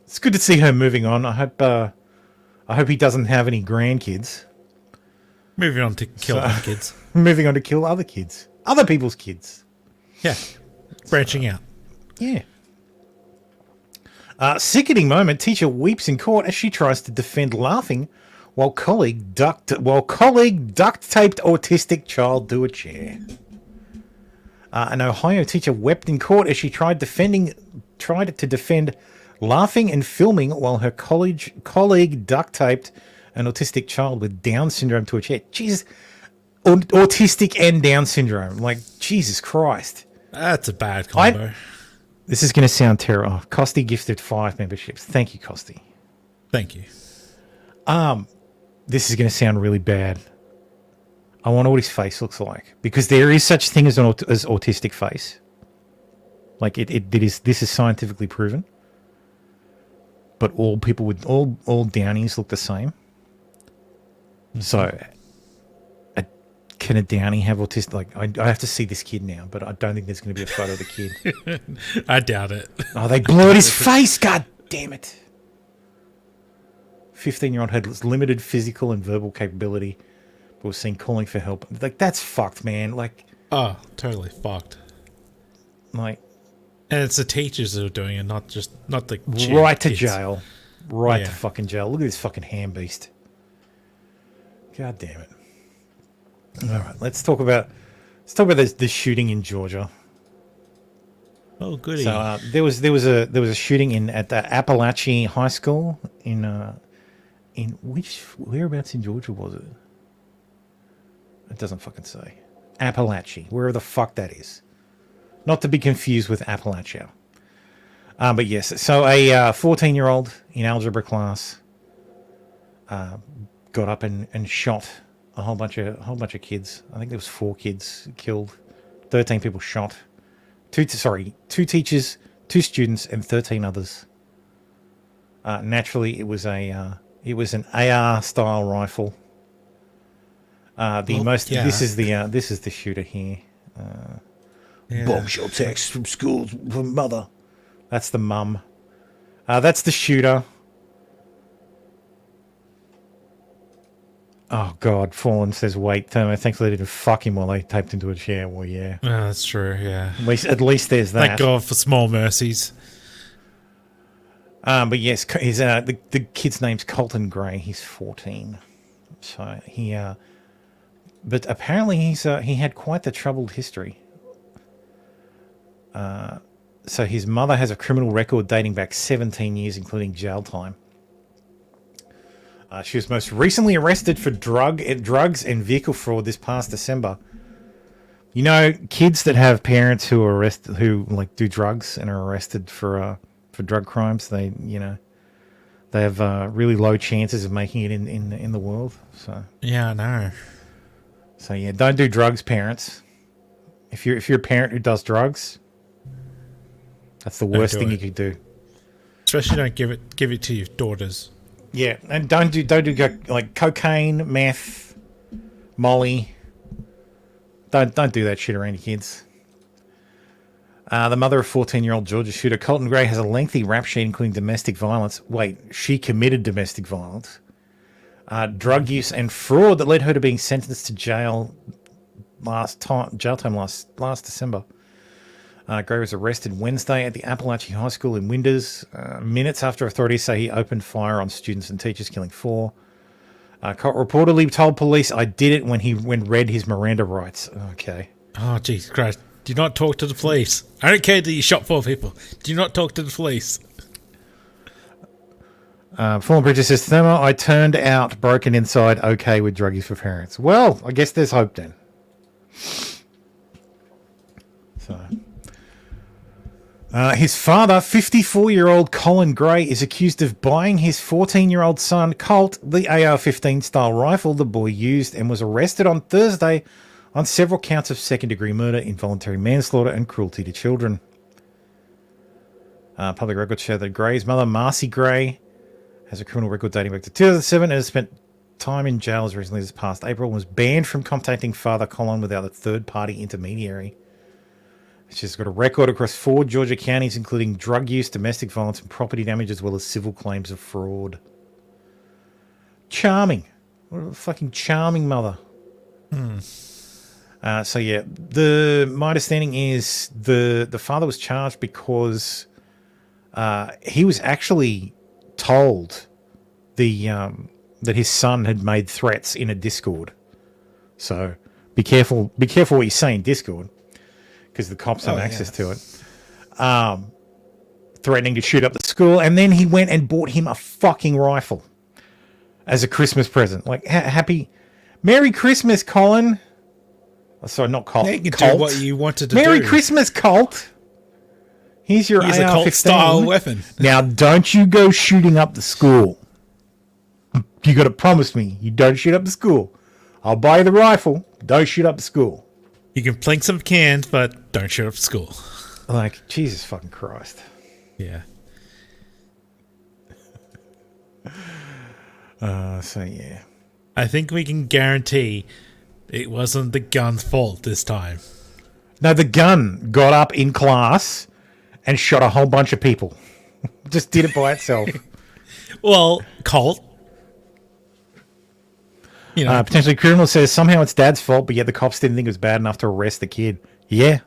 it's good to see her moving on. I hope he doesn't have any grandkids. Moving on to kill other kids. Moving on to kill other kids. Other people's kids. Yeah. Branching out. Yeah. Sickening moment. Teacher weeps in court as she tries to defend laughing while colleague duct taped autistic child to a chair. An Ohio teacher wept in court as she tried to defend laughing and filming while her colleague duct taped an autistic child with Down syndrome to a chair. Jesus, autistic and Down syndrome. Like, Jesus Christ. That's a bad combo. This is going to sound terrible. Oh, Costy gifted 5 memberships. Thank you, Costy. Thank you. This is going to sound really bad. I wonder what his face looks like, because there is such thing as as autistic face. Like this is scientifically proven. But all people with all Downies look the same. So, can a Downy have autistic? Like, I have to see this kid now, but I don't think there's going to be a photo of the kid. I doubt it. Oh, they blurred his face. God damn it. 15-year-old had limited physical and verbal capability, but was seen calling for help. Like, that's fucked, man. Like, oh, totally fucked. Like, and it's the teachers that are doing it, not the right to kids. jail, right to fucking jail. Look at this fucking ham beast. God damn it. All right, let's talk about the shooting in Georgia. Oh, goody. So there was a shooting at the Appalachia High School in whereabouts in Georgia was it? It doesn't fucking say. Appalachia, wherever the fuck that is. Not to be confused with Appalachia. But yes, so a 14-year-old in algebra class got up and shot a whole bunch of kids. I think there was 4 kids killed, 13 people shot. 2 teachers, 2 students, and 13 others. Naturally, it was an AR style rifle. This is the shooter here. Bombshell text from school from mother. That's the mum. That's the shooter. Oh, God. Fallen says, wait, Thermo, thankfully they didn't fuck him while they taped into a chair. Well, yeah. That's true, yeah. At least there's that. Thank God for small mercies. But yes, the kid's name's Colton Gray. He's 14. So but apparently he had quite the troubled history. So his mother has a criminal record dating back 17 years, including jail time. She was most recently arrested for drugs and vehicle fraud this past December. You know, kids that have parents who are arrested, who like do drugs and are arrested for drug crimes, they have really low chances of making it in the world. So yeah, I know. So yeah, don't do drugs, parents. If you're a parent who does drugs, that's the worst thing you could do. Especially don't give it to your daughters. Yeah, and don't do like cocaine, meth, Molly. Don't do that shit around your kids. The mother of 14-year-old Georgia shooter Colton Gray has a lengthy rap sheet including domestic violence. Wait, she committed domestic violence, drug use, and fraud that led her to being sentenced to jail time last December. Gray was arrested Wednesday at the Appalachian High School in Winders, minutes after authorities say he opened fire on students and teachers, killing 4. Colt reportedly told police, "I did it" when read his Miranda rights. Okay. Oh, Jesus Christ. Do not talk to the police. I don't care that you shot 4 people. Do not talk to the police. Former Bridges says, Thermo, I turned out broken inside okay with drug use for parents. Well, I guess there's hope then. So... his father, 54-year-old Colin Gray, is accused of buying his 14-year-old son, Colt, the AR-15 style rifle the boy used, and was arrested on Thursday on several counts of second-degree murder, involuntary manslaughter, and cruelty to children. Public records show that Gray's mother, Marcy Gray, has a criminal record dating back to 2007 and has spent time in jail as recently as past April and was banned from contacting Father Colin without a third-party intermediary. She's got a record across 4 Georgia counties, including drug use, domestic violence, and property damage, as well as civil claims of fraud. Charming. What a fucking charming mother. So yeah, my understanding is the father was charged because he was actually told that his son had made threats in a Discord. So be careful what you say in Discord, because the cops have access to it. Threatening to shoot up the school, and then he went and bought him a fucking rifle as a Christmas present. Like, happy Merry Christmas, Colin. Oh, sorry, not Colt. You can Colt. do what you wanted to Merry do. Christmas, Colt. Here's your Here's a AR-15 Colt-style weapon. Now, don't you go shooting up the school. You got to promise me you don't shoot up the school. I'll buy you the rifle. Don't shoot up the school. You can plink some cans, but don't shoot up school. Like, Jesus fucking Christ. Yeah. So, yeah. I think we can guarantee it wasn't the gun's fault this time. No, the gun got up in class and shot a whole bunch of people. Just did it by itself. Well, Colt. You know, potentially criminal says somehow it's dad's fault, but yet the cops didn't think it was bad enough to arrest the kid. Yeah.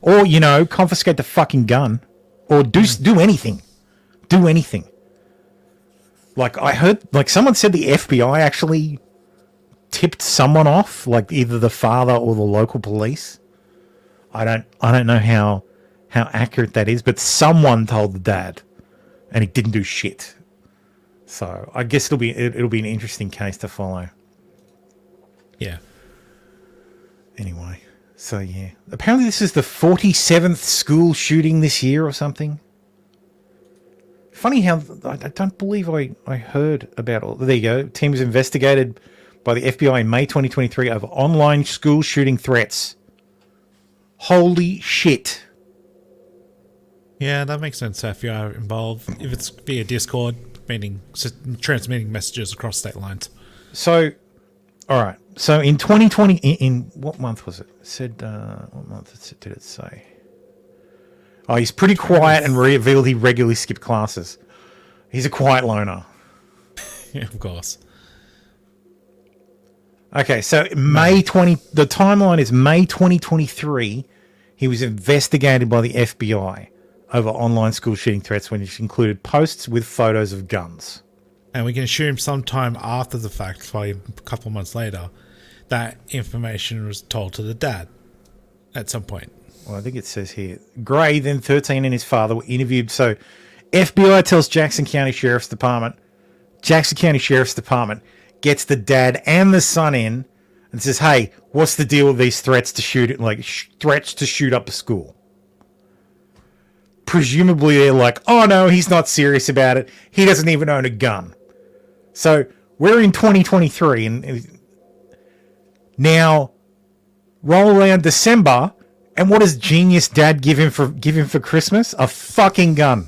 Or, confiscate the fucking gun. Or do anything. Do anything. Like, I heard, someone said the FBI actually tipped someone off, like either the father or the local police. I don't know how accurate that is, but someone told the dad, and he didn't do shit. So I guess it'll be an interesting case to follow. Yeah. Anyway, so yeah. Apparently this is the 47th school shooting this year or something. Funny how I don't believe I heard about all. There you go. Team was investigated by the FBI in May 2023 over online school shooting threats. Holy shit. Yeah, that makes sense if you are involved. If it's via Discord, meaning transmitting messages across state lines. So, All right. So in 2020, in what month was it? It said, what month did it say? Oh, he's pretty quiet and revealed he regularly skipped classes. He's a quiet loner. Yeah, of course. Okay, so the timeline is May 2023. He was investigated by the FBI over online school shooting threats, which included posts with photos of guns. And we can assume sometime after the fact, probably a couple of months later, that information was told to the dad at some point. Well, I think it says here, Gray, then 13, and his father were interviewed. So FBI tells Jackson County Sheriff's Department. Jackson County Sheriff's Department gets the dad and the son in and says, hey, what's the deal with these threats to shoot it, threats to shoot up a school? Presumably they're like, oh no, he's not serious about it. He doesn't even own a gun. So we're in 2023 and now roll around December, and what does genius dad give him for Christmas? A fucking gun.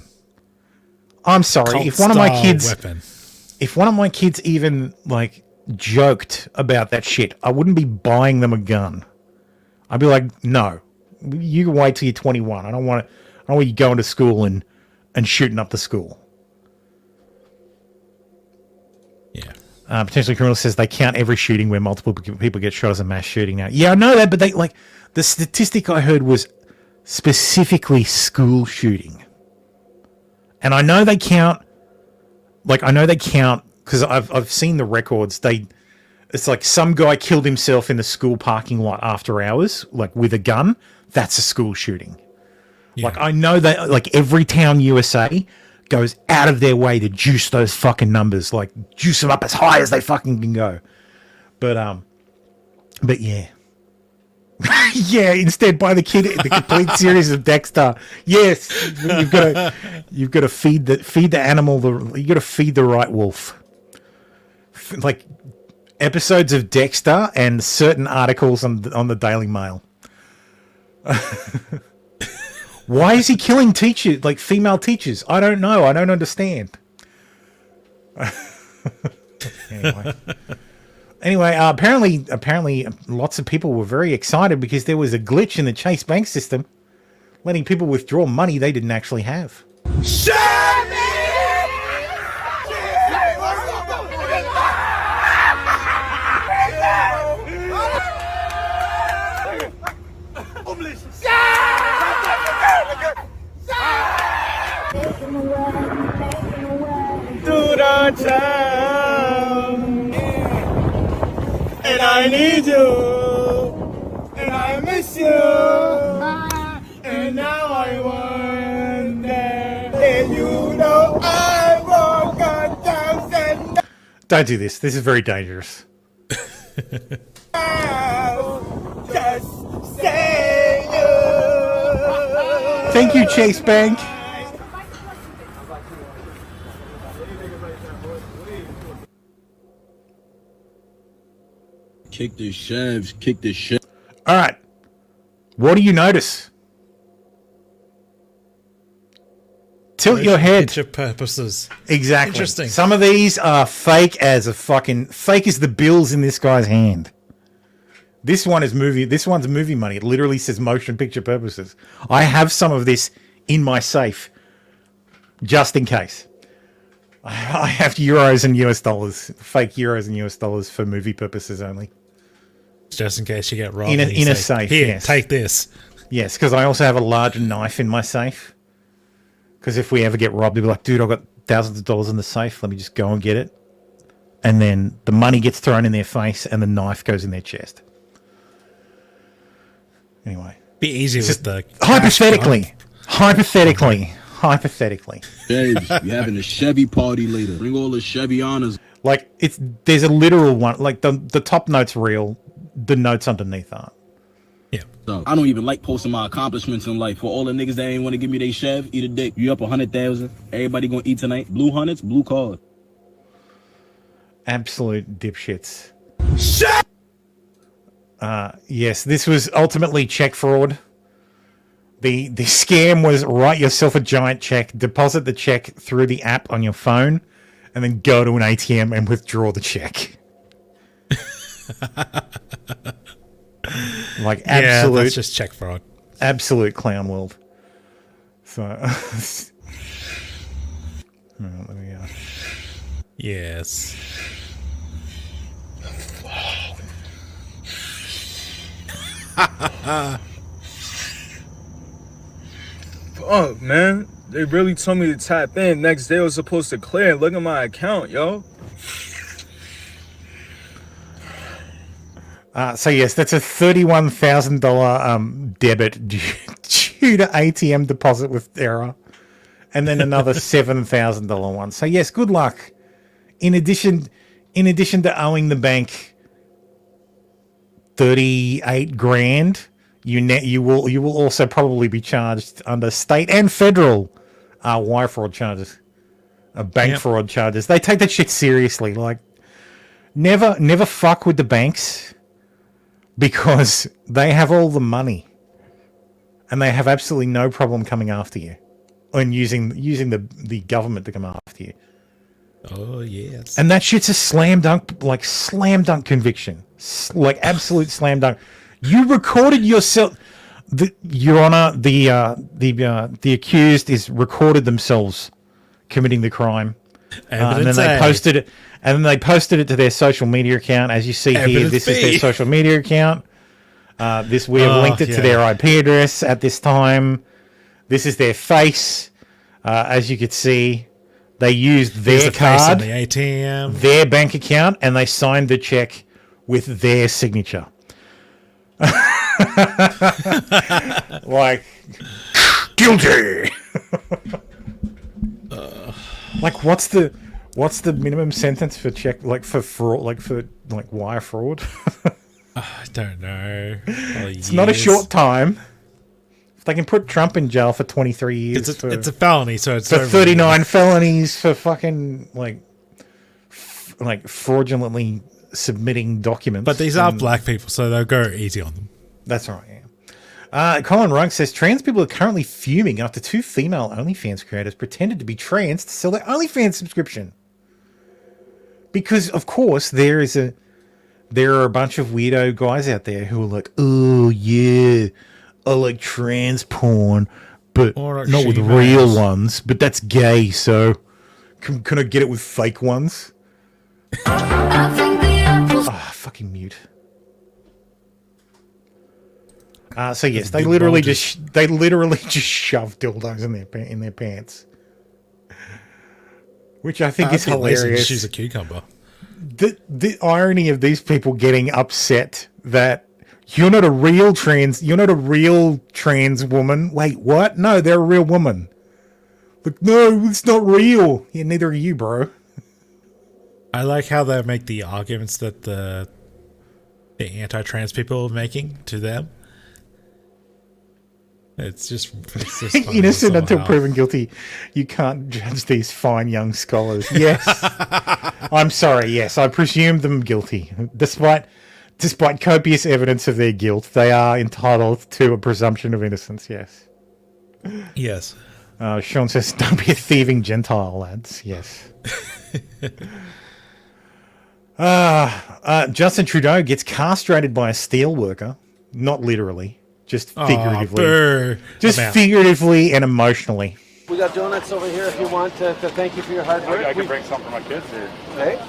I'm sorry. If one of my kids even joked about that shit, I wouldn't be buying them a gun. I'd be like, no, you can wait till you're 21. I don't want you going to school and shooting up the school. Yeah. Potentially criminal says they count every shooting where multiple people get shot as a mass shooting now. Yeah, I know that, but the statistic I heard was specifically school shooting. And I know they count, because I've seen the records. It's like some guy killed himself in the school parking lot after hours, with a gun. That's a school shooting. Yeah. I know that every town USA goes out of their way to juice those fucking numbers, juice them up as high as they fucking can go. But yeah. Yeah, instead buy the kid the complete series of Dexter. Yes, you've got to feed the animal. You got to feed the right wolf. Episodes of Dexter and certain articles on the Daily Mail. Why is he killing teachers, female teachers? I don't know. I don't understand. Anyway, apparently lots of people were very excited because there was a glitch in the Chase Bank system, letting people withdraw money they didn't actually have. And I need you, and I miss you, and now I wonder if you know I walk 1,000. Don't do this. This is very dangerous. Just say you. Thank you, Chase Bank. Kick the chefs, kick the chef. All right. What do you notice? Tilt your head. Picture purposes. Exactly. Interesting. Some of these are fake as the bills in this guy's hand. This one's movie money. It literally says motion picture purposes. I have some of this in my safe just in case. I have euros and US dollars, fake euros and US dollars for movie purposes only. Just in case you get robbed. In a safe. Here, yes. take this. Yes, because I also have a large knife in my safe. Because if we ever get robbed, they'll be like, dude, I've got thousands of dollars in the safe. Let me just go and get it. And then the money gets thrown in their face and the knife goes in their chest. Anyway. Be easy with the... Hypothetically. James, you having a Chevy party later. Bring all the Chevy honors. There's a literal one. The top note's real. The notes underneath aren't. Yeah. So I don't even like posting my accomplishments in life. For all the niggas that ain't want to give me they Chev, eat a dick. You up 100,000. Everybody gonna eat tonight. Blue hundreds, blue card. Absolute dipshits. Shit! Yes, this was ultimately check fraud. The scam was write yourself a giant check, deposit the check through the app on your phone, and then go to an ATM and withdraw the check. Like Yeah, absolute, that's just check fraud. absolute clown world. So, there we go. Yes. Fuck, man. They really told me to tap in. Next day I was supposed to clear. Look at my account, yo. So yes, that's a $31,000 debit due to ATM deposit with error, and then another $7,000 one. So yes, good luck. In addition to owing the bank 38 grand, you will also probably be charged under state and federal wire fraud charges, bank fraud charges. They take that shit seriously. Like never fuck with the banks, because they have all the money and they have absolutely no problem coming after you and using the government to come after you. Oh, yes. And that shit's a slam dunk conviction. Like absolute slam dunk. You recorded yourself. Your Honor, the accused is recorded themselves committing the crime. And then they posted it. And then they posted it to their social media account. As you see here, this is their social media account. We have linked it to their IP address at this time. This is their face. As you could see, they used their card, the ATM, their bank account, and they signed the check with their signature. Like, guilty. Like, what's the minimum sentence for check, like for fraud, like for like wire fraud? I don't know. It's not a short time. If they can put Trump in jail for 23 years, it's a felony, so it's for 39 felonies for fucking like fraudulently submitting documents. But these are black people, so they'll go easy on them. That's right. Yeah. Colin Rugg says trans people are currently fuming after 2 female OnlyFans creators pretended to be trans to sell their OnlyFans subscription. Because of course there are a bunch of weirdo guys out there who are like, oh yeah, I like trans porn, but not with real ones. But that's gay, so can I get it with fake ones? Fucking mute. So yes, they literally just shove dildos in their pants, which I think is hilarious. She's a cucumber. The irony of these people getting upset that you're not a real trans woman. Wait, what? No, they're a real woman. Like, no, it's not real. Yeah, neither are you, bro. I like how they make the arguments that the anti-trans people are making to them. It's just innocent until proven guilty. You can't judge these fine young scholars. Yes, I'm sorry. Yes, I presume them guilty, despite copious evidence of their guilt. They are entitled to a presumption of innocence. Yes. Yes. Sean says, "Don't be a thieving Gentile, lads." Yes. Justin Trudeau gets castrated by a steel worker, not literally. Just figuratively. Figuratively and emotionally. We got donuts over here if you want to thank you for your hard work. I can bring some for my kids here. Okay.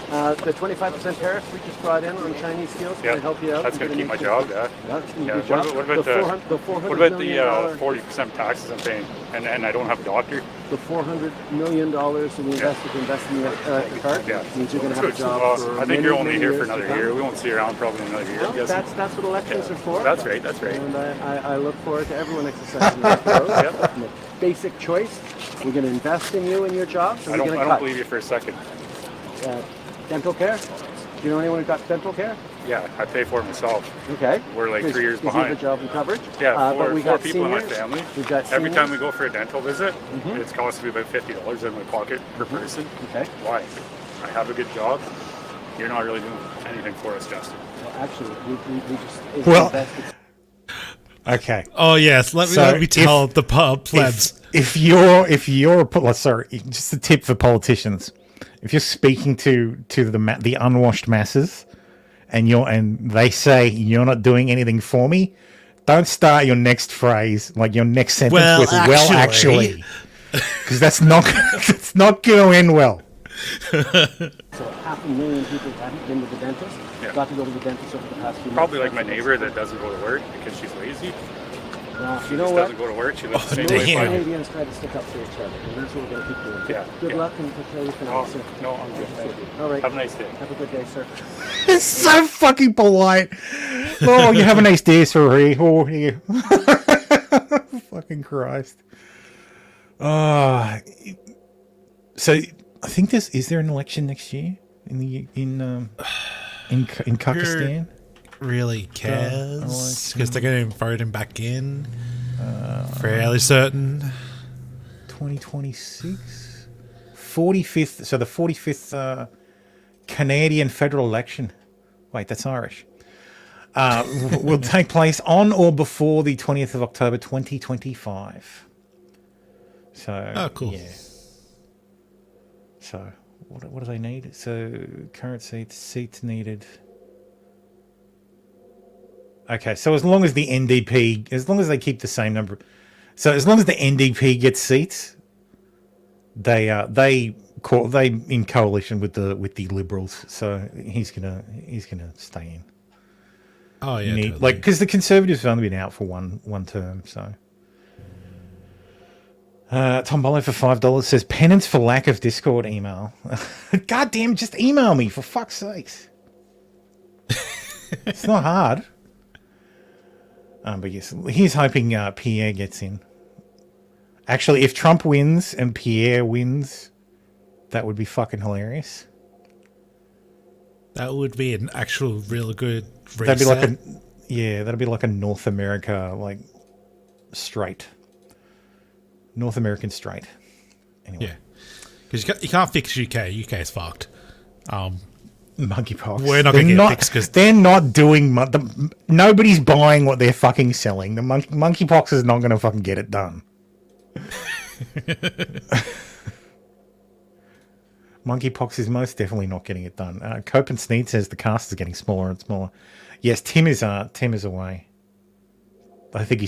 The 25% tariff we just brought in on Chinese steel is going to help you out. That's going to keep my job, yeah. What about the 40% taxes I'm paying, and I don't have a doctor? The $400 million that we invested to invest in the card means you're going to have a job for I think you're only here for another year. We won't see you around probably another year. No, that's what elections are for. That's right. And I look forward to everyone exercising their basic choice. We're going to invest in you and your job. So I don't believe you for a second. Dental care? Do you know anyone who got dental care? Yeah, I pay for it myself. Okay. We're like 3 years behind. You have a job and coverage? Yeah, but we four got people seniors. in my family. We've got Every time we go for a dental visit, it's costing me about $50 in my pocket per person. Okay. Why? I have a good job. You're not really doing anything for us, Justin. Well, actually, we just invested. Okay. Oh yes, let me tell the plebs. If you're sorry, just a tip for politicians. If you're speaking to the unwashed masses, and they say you're not doing anything for me, don't start your next phrase, like your next sentence with "well, actually," because that's not going to end well. So 500,000 people haven't been to the dentist. Got to go to the dentist over the past few months. Probably like my neighbor that doesn't go to work because she's lazy. Well, She you know just what? doesn't go to work. She lives the same Most way. Canadians try to stick up for each other, and that's what we're going to keep doing. Yeah. Good luck and prepare you for No, that, sir. no, I'm good. Thank you. All right. Have a nice day. Have a good day, sir. It's so fucking polite. Oh, you have a nice day, sir. Oh, yeah. Fucking Christ. So I think is there an election next year in Kakistan? Really cares because they're going to vote him back in. Fairly certain. 2026, 45th. So the 45th Canadian federal election. Wait, that's Irish. Will take place on or before the 20th of October, 2025. So, cool. Yeah. So, what do they need? So, current seats needed. Okay, so as long as the NDP, as long as they keep the same number, so as long as the NDP gets seats, they in coalition with the Liberals. So he's gonna stay in. Oh yeah, totally. Like because the Conservatives have only been out for one term. So Tom Bollo for $5 says penance for lack of Discord email. God damn, just email me for fuck's sakes. It's not hard. But yes, he's hoping Pierre gets in. Actually, if Trump wins and Pierre wins, that would be fucking hilarious. That would be an actual real good reset. That'd be like a North America, like straight. North American straight. Anyway. Yeah. Because you can't fix UK. UK is fucked. Monkeypox. We're not going to get fixed because they're not doing. Nobody's buying what they're fucking selling. The monkeypox is not going to fucking get it done. Monkeypox is most definitely not getting it done. Cope and Sneed says the cast is getting smaller and smaller. Yes, Tim is away. I think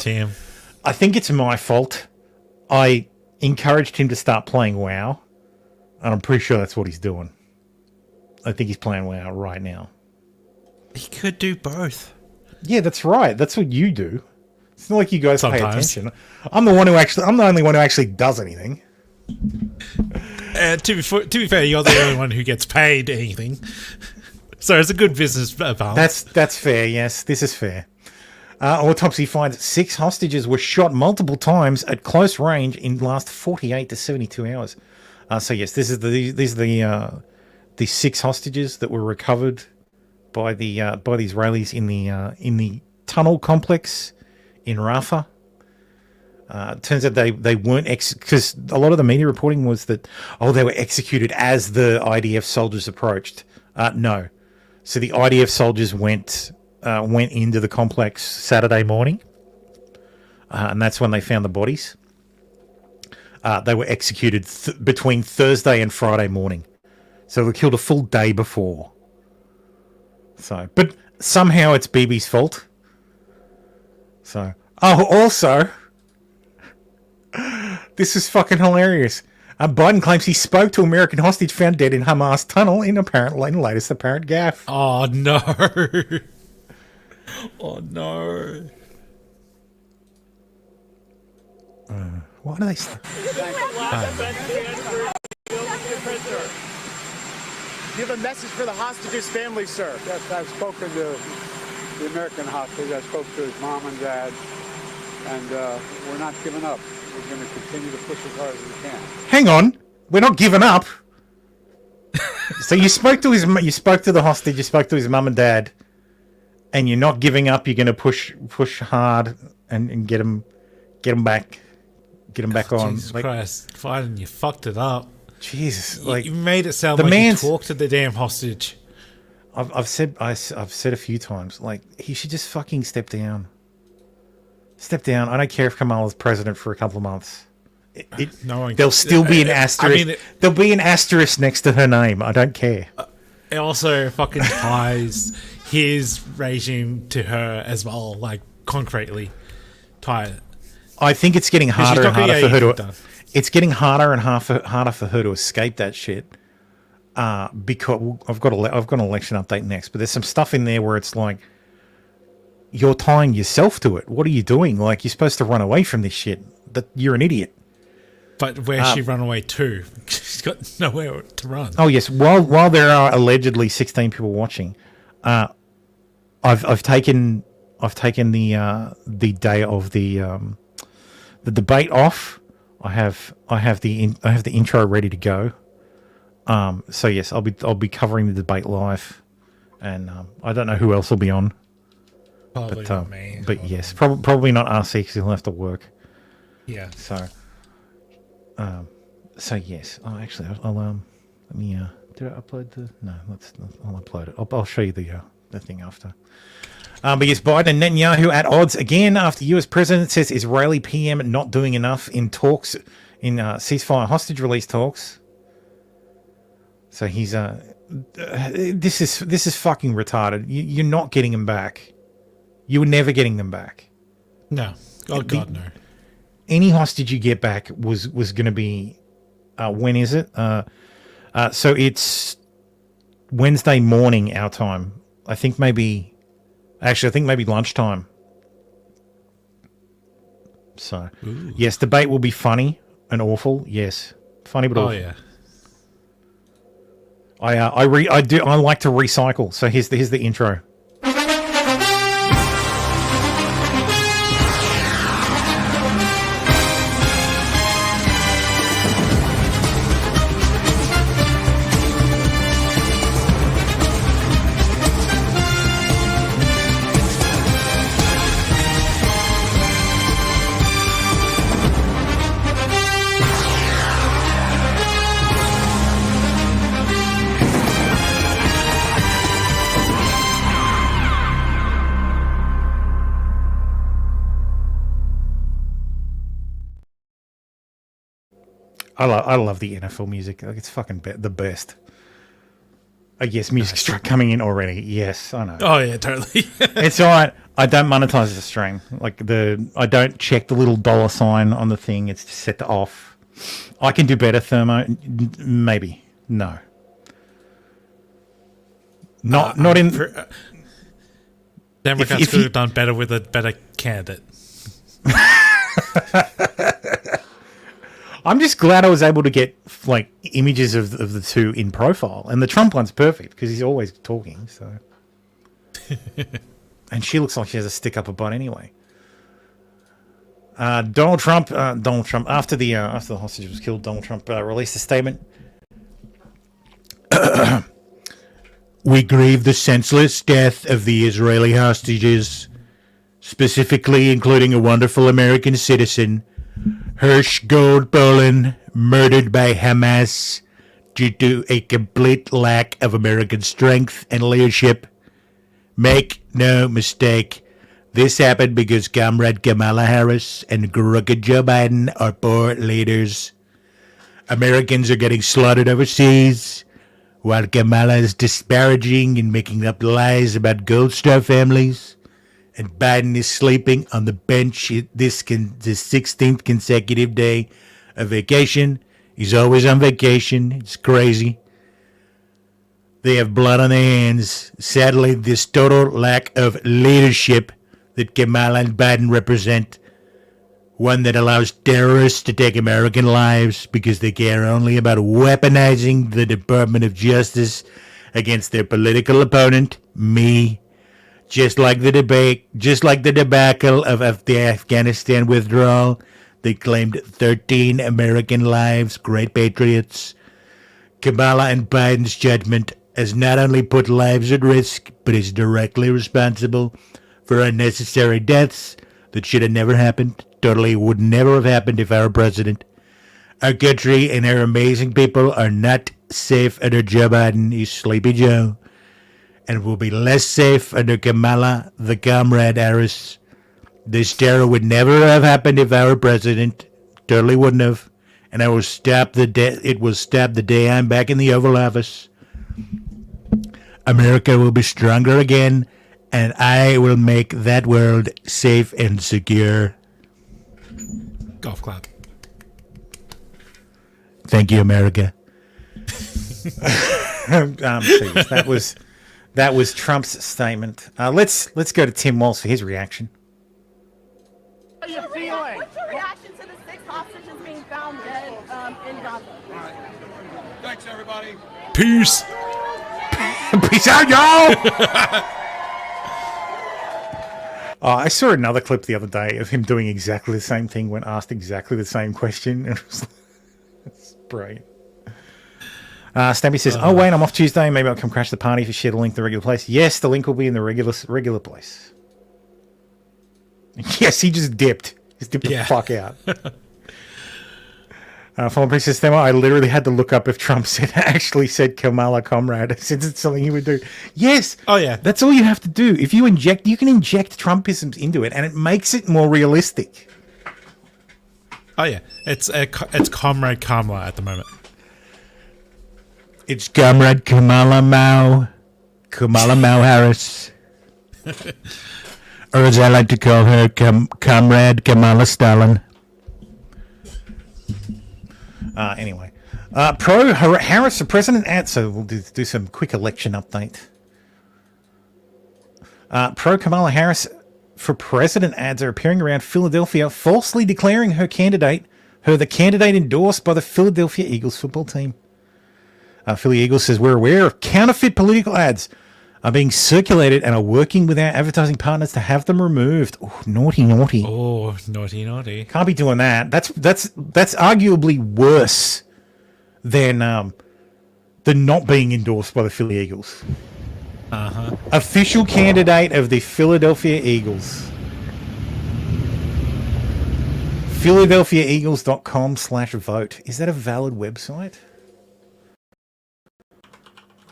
Tim. I think it's my fault. I encouraged him to start playing WoW, and I'm pretty sure that's what he's doing. I think he's playing WoW right now. He could do both. Yeah, that's right. That's what you do. It's not like you guys pay Sometimes. attention. I'm the only one who actually does anything. To be fair, you're the only one who gets paid anything. So it's a good business balance. That's fair. Yes, this is fair. Autopsy finds 6 hostages were shot multiple times at close range in the last 48 to 72 hours. So yes, these are the 6 hostages that were recovered by the Israelis in the tunnel complex in Rafah. Turns out they weren't because a lot of the media reporting was that they were executed as the IDF soldiers approached. No, so the IDF soldiers went into the complex Saturday morning, and that's when they found the bodies. They were executed between Thursday and Friday morning. So they were killed a full day before. So, but somehow it's Bibi's fault. So, also, this is fucking hilarious. Biden claims he spoke to American hostage found dead in Hamas tunnel in latest apparent gaffe. Oh no! Oh no! What are they? Do you have a message for the hostages' family, sir? Yes, I've spoken to the American hostage. I spoke to his mom and dad, and we're not giving up. We're going to continue to push as hard as we can. Hang on, we're not giving up. So you spoke to the hostage, you spoke to his mum and dad, and you're not giving up. You're going to push hard and get him back on. Jesus Christ! Fine, you fucked it up. Jesus, you made it sound like you talked to the damn hostage. I've said a few times, like, he should just fucking step down. Step down. I don't care if Kamala's president for a couple of months. There'll still be an asterisk. There'll be an asterisk next to her name. I don't care. it also fucking ties his regime to her as well, like concretely tie it. I think it's getting harder and harder for her to. Done. It's getting harder and harder for her to escape that shit. Because I've got an election update next, but there's some stuff in there where it's like you're tying yourself to it. What are you doing? Like, you're supposed to run away from this shit. That you're an idiot. But where's she run away to? She's got nowhere to run. Oh yes. While there are allegedly 16 people watching, I've taken the day of the debate off. I have the intro ready to go. So yes, I'll be covering the debate live, and I don't know who else will be on. Probably not me. But yes, probably not RC because he'll have to work. Yeah. So yes. Oh, actually, I'll let me. Did I upload the? No, I'll upload it. I'll show you the thing after. But yes, Biden and Netanyahu at odds again after U.S. president says Israeli PM not doing enough in talks in ceasefire hostage release talks. So he's this is fucking retarded. You're not getting them back. You were never getting them back. No. Oh God, no. Any hostage you get back was going to be. When is it? So it's Wednesday morning our time. I think maybe lunchtime. So yes, debate will be funny and awful. Yes, funny but awful. Oh yeah. I like to recycle. So here's the intro. I love the NFL music. Like, it's fucking the best. Yes, music start coming in already. Yes, I know. Oh yeah, totally. It's all right. I don't monetize the stream. Like I don't check the little dollar sign on the thing. It's just set to off. I can do better, Thermo. Maybe. No. Not in. Democrats could have done better with a better candidate. I'm just glad I was able to get like images of the two in profile, and the Trump one's perfect because he's always talking. So, and she looks like she has a stick up her butt anyway. Donald Trump after the hostage was killed, Donald Trump released a statement. We grieve the senseless death of the Israeli hostages, specifically including a wonderful American citizen, Hirsch Goldbolin, murdered by Hamas due to a complete lack of American strength and leadership. Make no mistake, this happened because Comrade Kamala Harris and crooked Joe Biden are poor leaders. Americans are getting slaughtered overseas, while Kamala is disparaging and making up lies about Gold Star families. And Biden is sleeping on the bench the 16th consecutive day of vacation. He's always on vacation. It's crazy. They have blood on their hands. Sadly, this total lack of leadership that Kamala and Biden represent, one that allows terrorists to take American lives because they care only about weaponizing the Department of Justice against their political opponent, me. Just like the debacle of the Afghanistan withdrawal, they claimed 13 American lives, great patriots. Kamala and Biden's judgment has not only put lives at risk, but is directly responsible for unnecessary deaths that should have never happened. Totally would never have happened if I were president. Our country and our amazing people are not safe under Joe Biden, he's Sleepy Joe, and will be less safe under Kamala, the Comrade Harris. This terror would never have happened if I were president. Totally wouldn't have. And I will stop it will stop the day I'm back in the Oval Office. America will be stronger again, and I will make that world safe and secure. Golf clap. Thank you, America. That was Trump's statement. Let's go to Tim Walsh for his reaction. How are you feeling? What's your reaction to the 6 hostages being found dead in Gaza? All right. Thanks, everybody. Peace. Peace out, y'all. I saw another clip the other day of him doing exactly the same thing when asked exactly the same question. It's brilliant. Stampy says, "Oh wait, I'm off Tuesday. Maybe I'll come crash the party if you share the link to the regular place." Yes, the link will be in the regular place. Yes, he just dipped. He's dipped the fuck out. Fallen Princess Thema, I literally had to look up if Trump actually said Kamala Comrade, since it's something he would do. Yes. Oh yeah. That's all you have to do. If you can inject Trumpisms into it, and it makes it more realistic. Oh yeah. It's Comrade Kamala at the moment. It's Comrade Kamala Mao Harris. Or as I like to call her, Comrade Kamala Stalin. Anyway, pro Harris for president ad. So we'll do some quick election update. Pro Kamala Harris for president ads are appearing around Philadelphia, falsely declaring her the candidate endorsed by the Philadelphia Eagles football team. Philly Eagles says, we're aware of counterfeit political ads are being circulated and are working with our advertising partners to have them removed. Oh, naughty. Oh, naughty. Can't be doing that. That's arguably worse than not being endorsed by the Philly Eagles. Uh-huh. Official candidate of the Philadelphia Eagles. PhiladelphiaEagles.com/vote. Is that a valid website?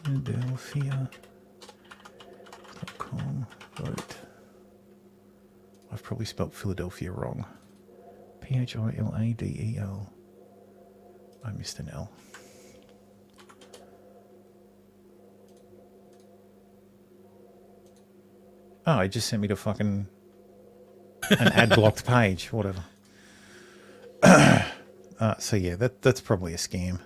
Philadelphia.com vote. I've probably spelled Philadelphia wrong. Philadel. I missed an L. Oh, it just sent me to fucking an ad blocked page, whatever. So yeah, that's probably a scam.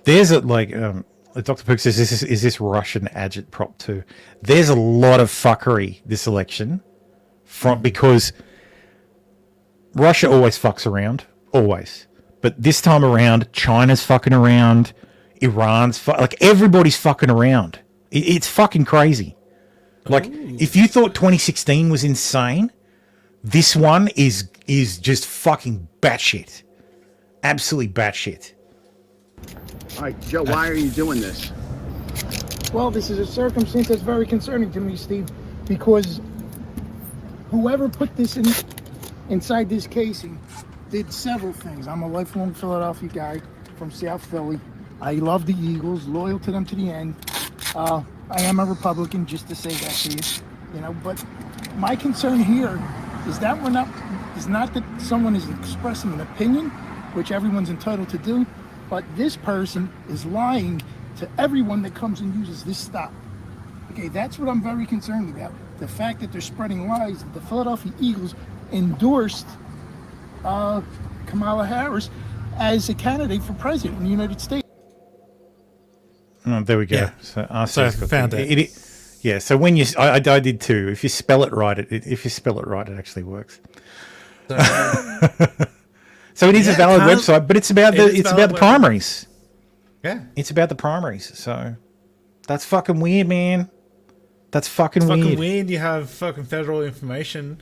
There's Dr. Pook says, is this Russian agitprop too? There's a lot of fuckery this election because Russia always fucks around, always. But this time around, China's fucking around, Iran's everybody's fucking around. It's fucking crazy. If you thought 2016 was insane, this one is just fucking batshit. Absolutely batshit. All right, Joe, why are you doing this? Well, this is a circumstance that's very concerning to me, Steve, because whoever put this inside this casing did several things. I'm a lifelong Philadelphia guy from South Philly. I love the Eagles, loyal to them to the end. I am a Republican, just to say that to you. But my concern here is that is not that someone is expressing an opinion, which everyone's entitled to do, but this person is lying to everyone that comes and uses this stop. Okay, that's what I'm very concerned about. The fact that they're spreading lies that the Philadelphia Eagles endorsed Kamala Harris as a candidate for president in the United States. Oh, there we go. Yeah. So I found it. Yeah. So when I did too. If you spell it right, it actually works. So it is a valid website, but it's about the primaries. Yeah. It's about the primaries. So that's fucking weird, man. That's fucking weird. Fucking weird. You have fucking federal information,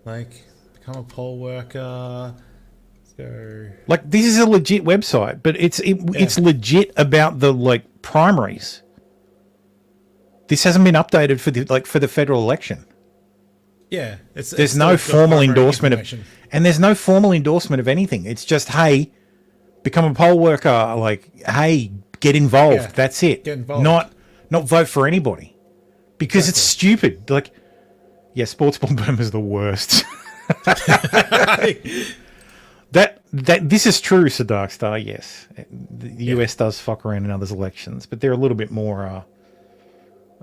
become a poll worker. So this is a legit website, but it's legit about the primaries. This hasn't been updated for the federal election. Yeah, there's no formal endorsement there's no formal endorsement of anything. It's just, hey, become a poll worker. Hey, get involved. Yeah, that's it. Get involved. Not vote for anybody. Because it's stupid. Like, yeah, sports boom is the worst. This is true, Sir Darkstar. Yes, the US does fuck around in others' elections, but they're a little bit more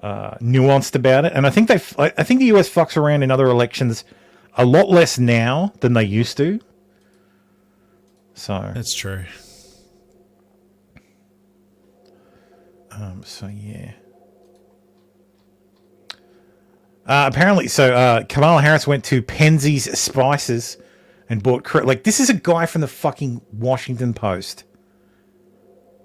nuanced about it. And I think I think the US fucks around in other elections a lot less now than they used to. So that's true. So yeah. Apparently, Kamala Harris went to Penzies Spices and bought like this is a guy from the fucking Washington Post.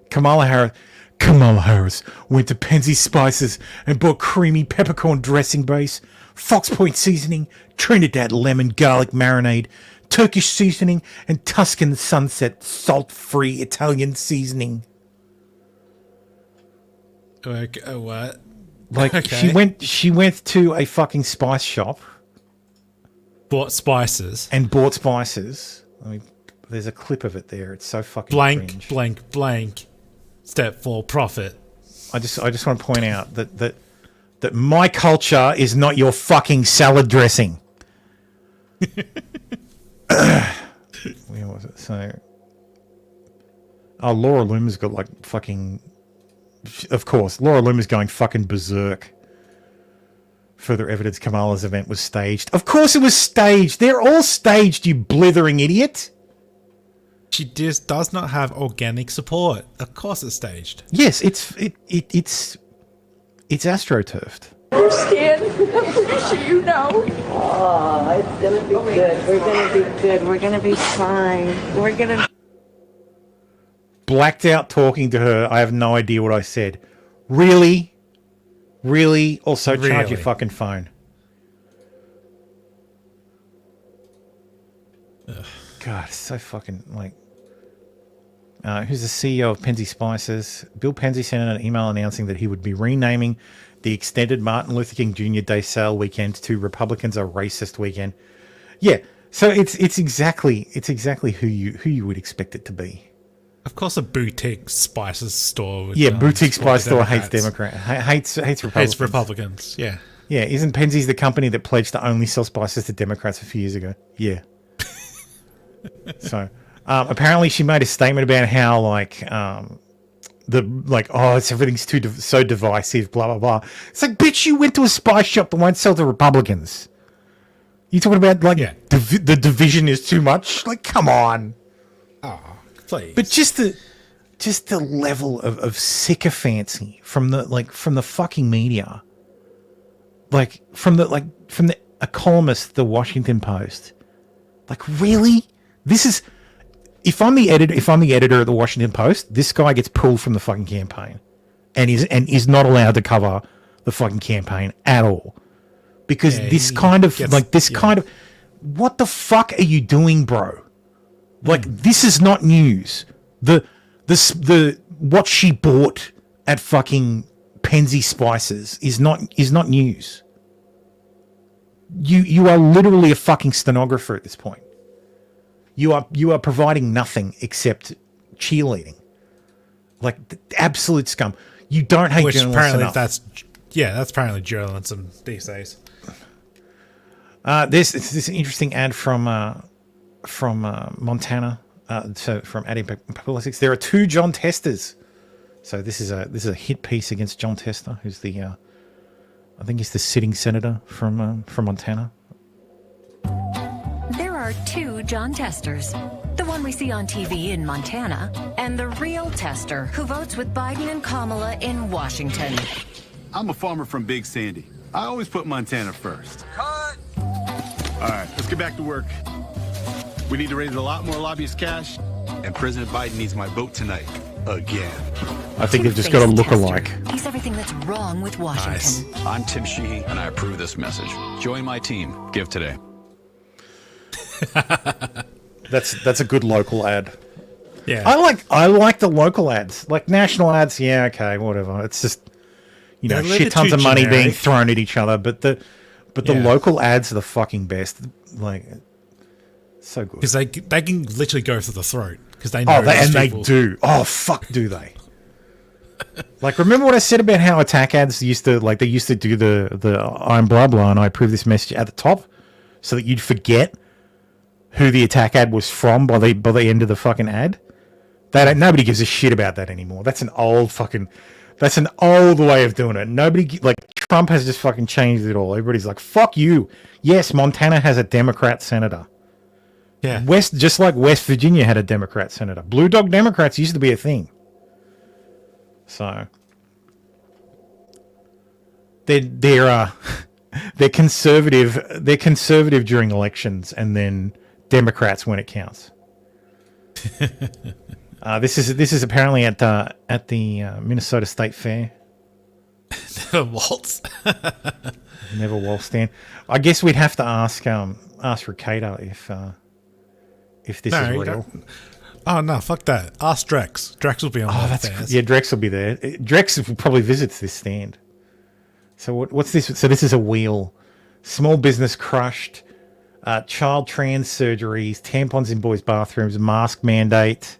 Kamala Harris went to Penzies Spices and bought creamy peppercorn dressing base, Fox Point seasoning, Trinidad lemon garlic marinade, Turkish seasoning, and Tuscan Sunset salt-free Italian seasoning. Okay, what? Like Okay. she went to a fucking spice shop, bought spices. I mean, there's a clip of it there. It's so fucking cringe. Blank. Step for profit. I just want to point out that my culture is not your fucking salad dressing. Where was it? So, Laura Loomer's got like fucking. Of course, Laura Loomer's going fucking berserk. Further evidence Kamala's event was staged. Of course it was staged. They're all staged, you blithering idiot. She just does not have organic support. Of course it's staged. Yes, it's astroturfed. We're scared. I'm pretty sure you know. Oh, it's gonna be good. We're gonna be good. We're gonna be fine. We're gonna. Blacked out talking to her. I have no idea what I said. Really? Also charge your Really? fucking phone. God, it's so fucking like. Who's the CEO of Penzies Spices? Bill Penzies sent out an email announcing that he would be renaming the extended Martin Luther King Jr. Day sale weekend to Republicans Are Racist Weekend. Yeah, so it's exactly who you would expect it to be. Of course, a boutique spices store. With, boutique spice store hates Democrats. hates Republicans. Hates Republicans. Yeah. Yeah, isn't Penzies the company that pledged to only sell spices to Democrats a few years ago? Yeah. So, apparently she made a statement about how everything's so divisive, blah blah blah. It's like, bitch, you went to a spice shop that won't sell to Republicans. You talking about the division is too much? Like, come on. Oh, please. But just the level of sycophancy from the fucking media, from a columnist, the Washington Post. Like, really? This is if I'm the editor of the Washington Post, this guy gets pulled from the fucking campaign, and is not allowed to cover the fucking campaign at all, because what the fuck are you doing, bro? Like, this is not news. The what she bought at fucking Penzies Spices is not news. You are literally a fucking stenographer at this point. You are providing nothing except cheerleading. Like, the absolute scum. You don't hate journalists apparently enough. that's apparently journalism these days. This interesting ad from Montana. So from Adding Politics, there are two John Testers. So this is a hit piece against John Tester, who's the I think he's the sitting senator from Montana. There are two John Testers. The one we see on TV in Montana, and the real Tester who votes with Biden and Kamala in Washington. I'm a farmer from Big Sandy. I always put Montana first. Cut! All right, let's get back to work. We need to raise a lot more lobbyist cash, and President Biden needs my vote tonight. Again. I think they've just got a look-alike. He's everything that's wrong with Washington. Nice. I'm Tim Sheehy, and I approve this message. Join my team. Give today. That's a good local ad. Yeah. I like the local ads. Like national ads, yeah, okay, whatever. It's just They're a little shit bit tons too of money being generic. thrown at each other, but the local ads are the fucking best. Like, so good. Because they can literally go for the throat. Because they know and they people. do. Oh, fuck, do they? Like, remember what I said about how attack ads used to, like, they used to do the I'm blah blah and I approve this message at the top so that you'd forget who the attack ad was from by the end of the fucking ad? Nobody gives a shit about that anymore. That's an old way of doing it. Nobody, like, Trump has just fucking changed it all. Everybody's like, fuck you. Yes, Montana has a Democrat senator. Yeah. Just like West Virginia had a Democrat senator. Blue Dog Democrats used to be a thing. So they're conservative. They're conservative during elections, and then Democrats when it counts. This is apparently at the Minnesota State Fair. Never waltz. Never waltz, Dan. I guess we'd have to ask Ricada if this is real. Oh no, fuck that. Ask Drex. Drex will be on. Yeah, Drex will be there. Drex probably visits this stand. So what's this? So this is a wheel. Small business crushed. Child trans surgeries. Tampons in boys' bathrooms. Mask mandate.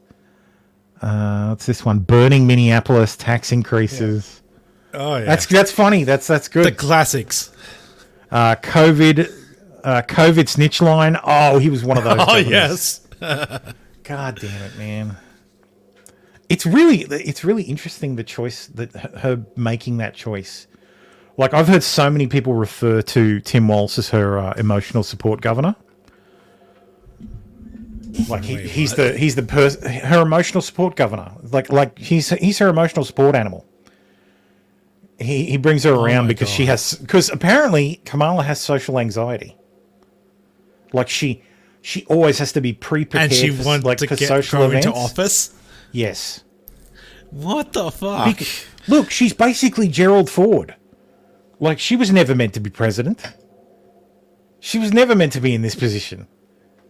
What's this one? Burning Minneapolis. Tax increases. Yeah. Oh yeah. That's funny. That's good. The classics. COVID snitch line. Oh, he was one of those. Oh governors. yes. God damn it, man! It's really interesting the choice that her making that choice. Like, I've heard so many people refer to Tim Walz as her emotional support governor. Like he's her emotional support governor. Like he's her emotional support animal. He brings her around because apparently Kamala has social anxiety. Like she always has to be pre-prepared and she wants to for get social events. into office. Yes. What the fuck? Look, she's basically Gerald Ford. Like, she was never meant to be president. She was never meant to be in this position.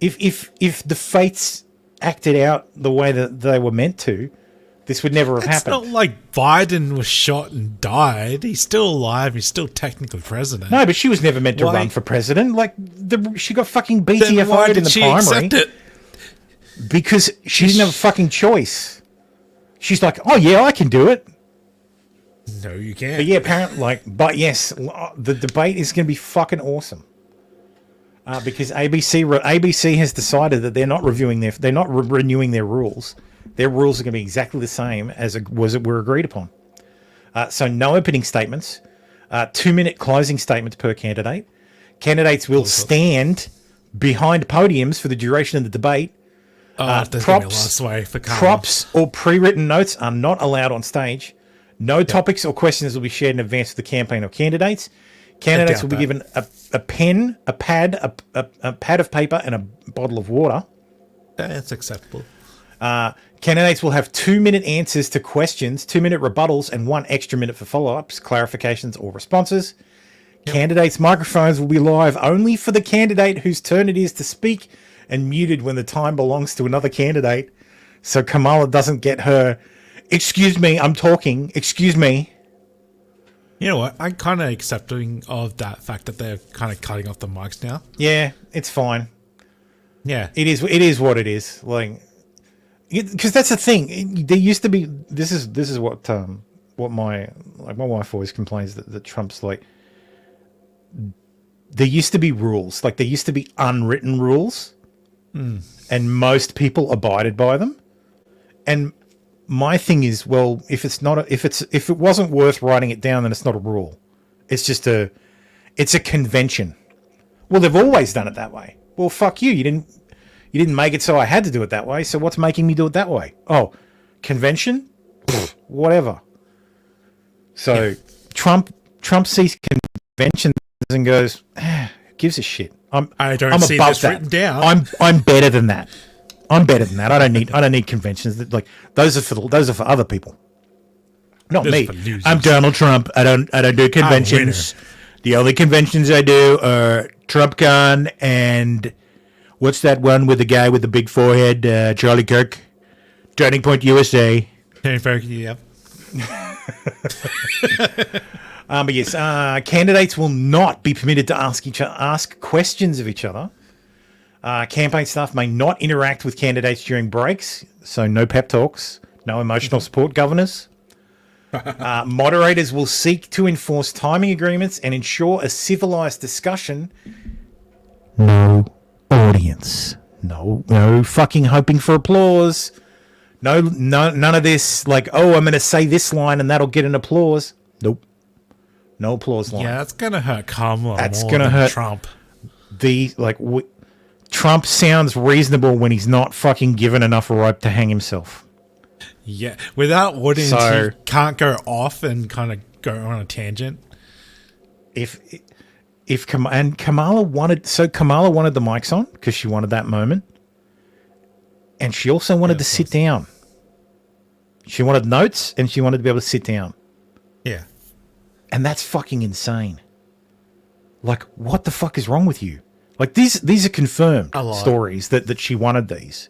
If the fates acted out the way that they were meant to, this would never have happened. It's not like Biden was shot and died. He's still alive. He's still technically president. No, but she was never meant to run for president. Like, she got fucking BTFO'd in the primary. Accept it? Because she didn't have a fucking choice. She's like, oh yeah, I can do it. No, you can't. But yeah, apparently, but yes, the debate is going to be fucking awesome. Because ABC has decided that they're not renewing their rules. Their rules are going to be exactly the same as were agreed upon. So no opening statements, 2-minute closing statements per candidate. Candidates will stand behind podiums for the duration of the debate. Props or pre-written notes are not allowed on stage. No topics or questions will be shared in advance of the campaign or candidates. Candidates will be given a pen, a pad of paper, and a bottle of water. That's acceptable. Candidates will have 2-minute answers to questions, 2-minute rebuttals, and 1 extra minute for follow-ups, clarifications, or responses. Yep. Candidates' microphones will be live only for the candidate whose turn it is to speak, and muted when the time belongs to another candidate, so Kamala doesn't get her, excuse me, I'm talking, excuse me. You know what? I'm kind of accepting of that fact that they're kind of cutting off the mics now. Yeah, it's fine. Yeah. It is what it is. Like, because that's the thing. There used to be, this is what my wife always complains that Trump's like, there used to be rules. Like, there used to be unwritten rules. And most people abided by them. And my thing is, well, if it wasn't worth writing it down, then it's not a rule. It's just it's a convention. Well, they've always done it that way. Well, fuck you. You didn't make it so I had to do it that way. So what's making me do it that way? Oh, convention? Pfft, whatever. So Trump sees conventions and goes, gives a shit. I don't see this written down. I'm better than that. I'm better than that. I don't need conventions. Like, those are for other people. Not me. I'm Donald Trump. I don't do conventions. The only conventions I do are TrumpCon and what's that one with the guy with the big forehead, Charlie Kirk, Turning Point USA. Turning Point, yeah. But yes, candidates will not be permitted to ask questions of each other. Campaign staff may not interact with candidates during breaks, so no pep talks, no emotional support governors. Moderators will seek to enforce timing agreements and ensure a civilized discussion. No audience. No fucking hoping for applause. No, none of this like, oh, I'm going to say this line and that'll get an applause. Nope. No applause line. Yeah, that's going to hurt Kamala That's more going to than hurt Trump. Trump sounds reasonable when he's not fucking given enough rope to hang himself. Yeah, without audience, So- he can't go off and kind of go on a tangent. Kamala wanted the mics on because she wanted that moment, and she also wanted to sit down. She wanted notes, and she wanted to be able to sit down. Yeah, and that's fucking insane. Like, what the fuck is wrong with you? Like, these are confirmed stories that she wanted these,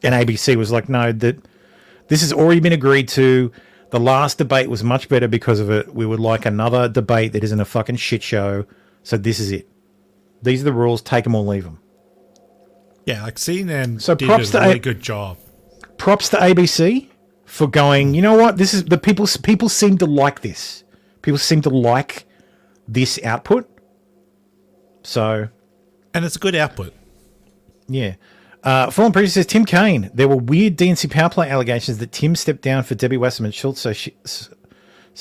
and ABC was like, no, that this has already been agreed to. The last debate was much better because of it. We would like another debate that isn't a fucking shit show. So this is it. These are the rules. Take them or leave them. yeah, like CNN So did props a to really good job. Props to ABC for going, you know what? This is the people seem to like this. People seem to like this output. So, and it's a good output. Yeah. Fallen Preacher says, Tim Kaine, there were weird DNC power play allegations that Tim stepped down for Debbie Wasserman Schultz so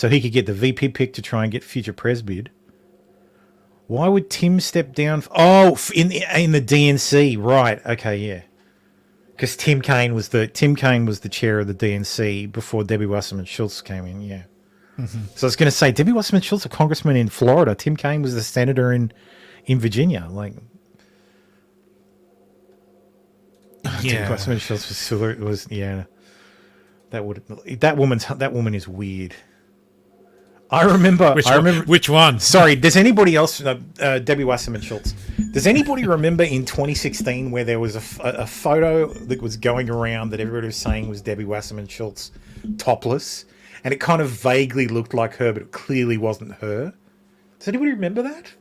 he could get the VP pick to try and get future pres bid. Why would Tim step down? In the DNC, right? Okay, yeah. Because Tim Kaine was the chair of the DNC before Debbie Wasserman Schultz came in. Yeah. Mm-hmm. So I was going to say, Debbie Wasserman Schultz, a congressman in Florida. Tim Kaine was the senator in Virginia. Like, yeah. Debbie Wasserman Schultz was yeah. That woman is weird. I remember. Which one? Sorry. Does anybody else? Debbie Wasserman Schultz. Does anybody remember in 2016 where there was a photo that was going around that everybody was saying was Debbie Wasserman Schultz topless, and it kind of vaguely looked like her, but it clearly wasn't her. Does anybody remember that?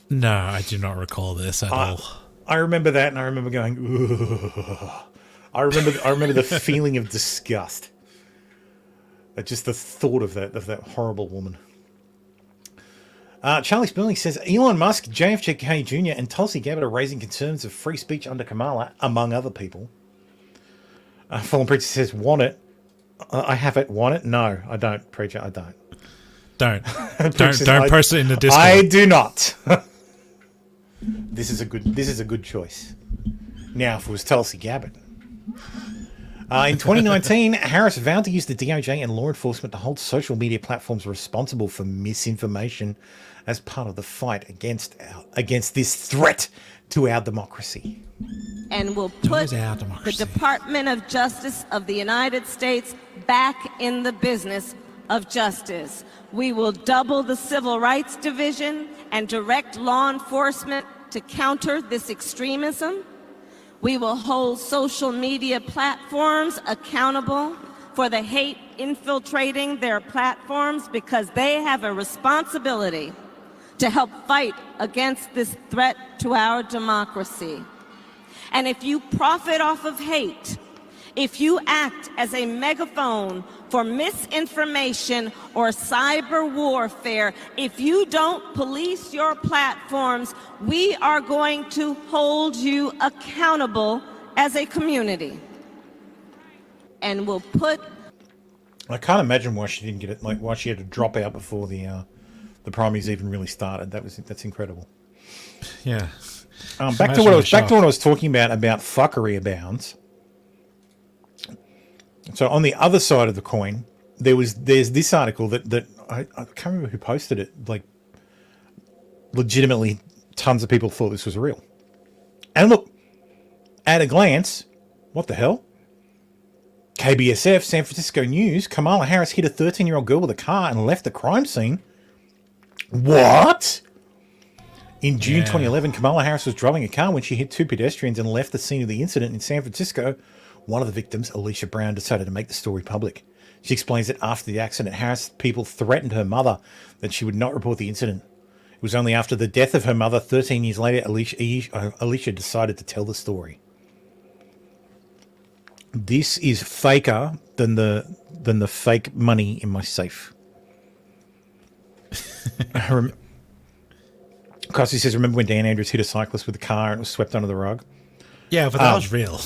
No, I do not recall this at all. I remember that, and I remember going, ugh. I remember the feeling of disgust. Just the thought of that horrible woman. Charlie Spilling says, Elon Musk, JFK Jr. and Tulsi Gabbard are raising concerns of free speech under Kamala, among other people. Fallen Preacher says, want it. I have it. Want it? No, I don't, Preacher. I don't. Don't post it in the Discord. I do not. This is a good choice. Now, if it was Tulsi Gabbard. In 2019, Harris vowed to use the DOJ and law enforcement to hold social media platforms responsible for misinformation as part of the fight against this threat to our democracy. And will put the Department of Justice of the United States back in the business of justice. We will double the Civil Rights Division and direct law enforcement to counter this extremism. We will hold social media platforms accountable for the hate infiltrating their platforms because they have a responsibility to help fight against this threat to our democracy. And if you profit off of hate, if you act as a megaphone for misinformation or cyber warfare, if you don't police your platforms, we are going to hold you accountable as a community. And we'll put... I can't imagine why she didn't get it, like why she had to drop out before the primaries even really started. That's incredible. Yeah. Back to what I was talking about fuckery abounds. So on the other side of the coin, there's this article that I can't remember who posted it. Like, legitimately, tons of people thought this was real. And look, at a glance, what the hell? KBSF, San Francisco News, Kamala Harris hit a 13-year-old girl with a car and left the crime scene. What? In June 2011, Kamala Harris was driving a car when she hit two pedestrians and left the scene of the incident in San Francisco. One of the victims, Alicia Brown, decided to make the story public. She explains that after the accident, Harris people threatened her mother that she would not report the incident. It was only after the death of her mother, 13 years later, Alicia decided to tell the story. This is faker than the fake money in my safe. Costy says, remember when Dan Andrews hit a cyclist with a car and it was swept under the rug? Yeah, but that was real.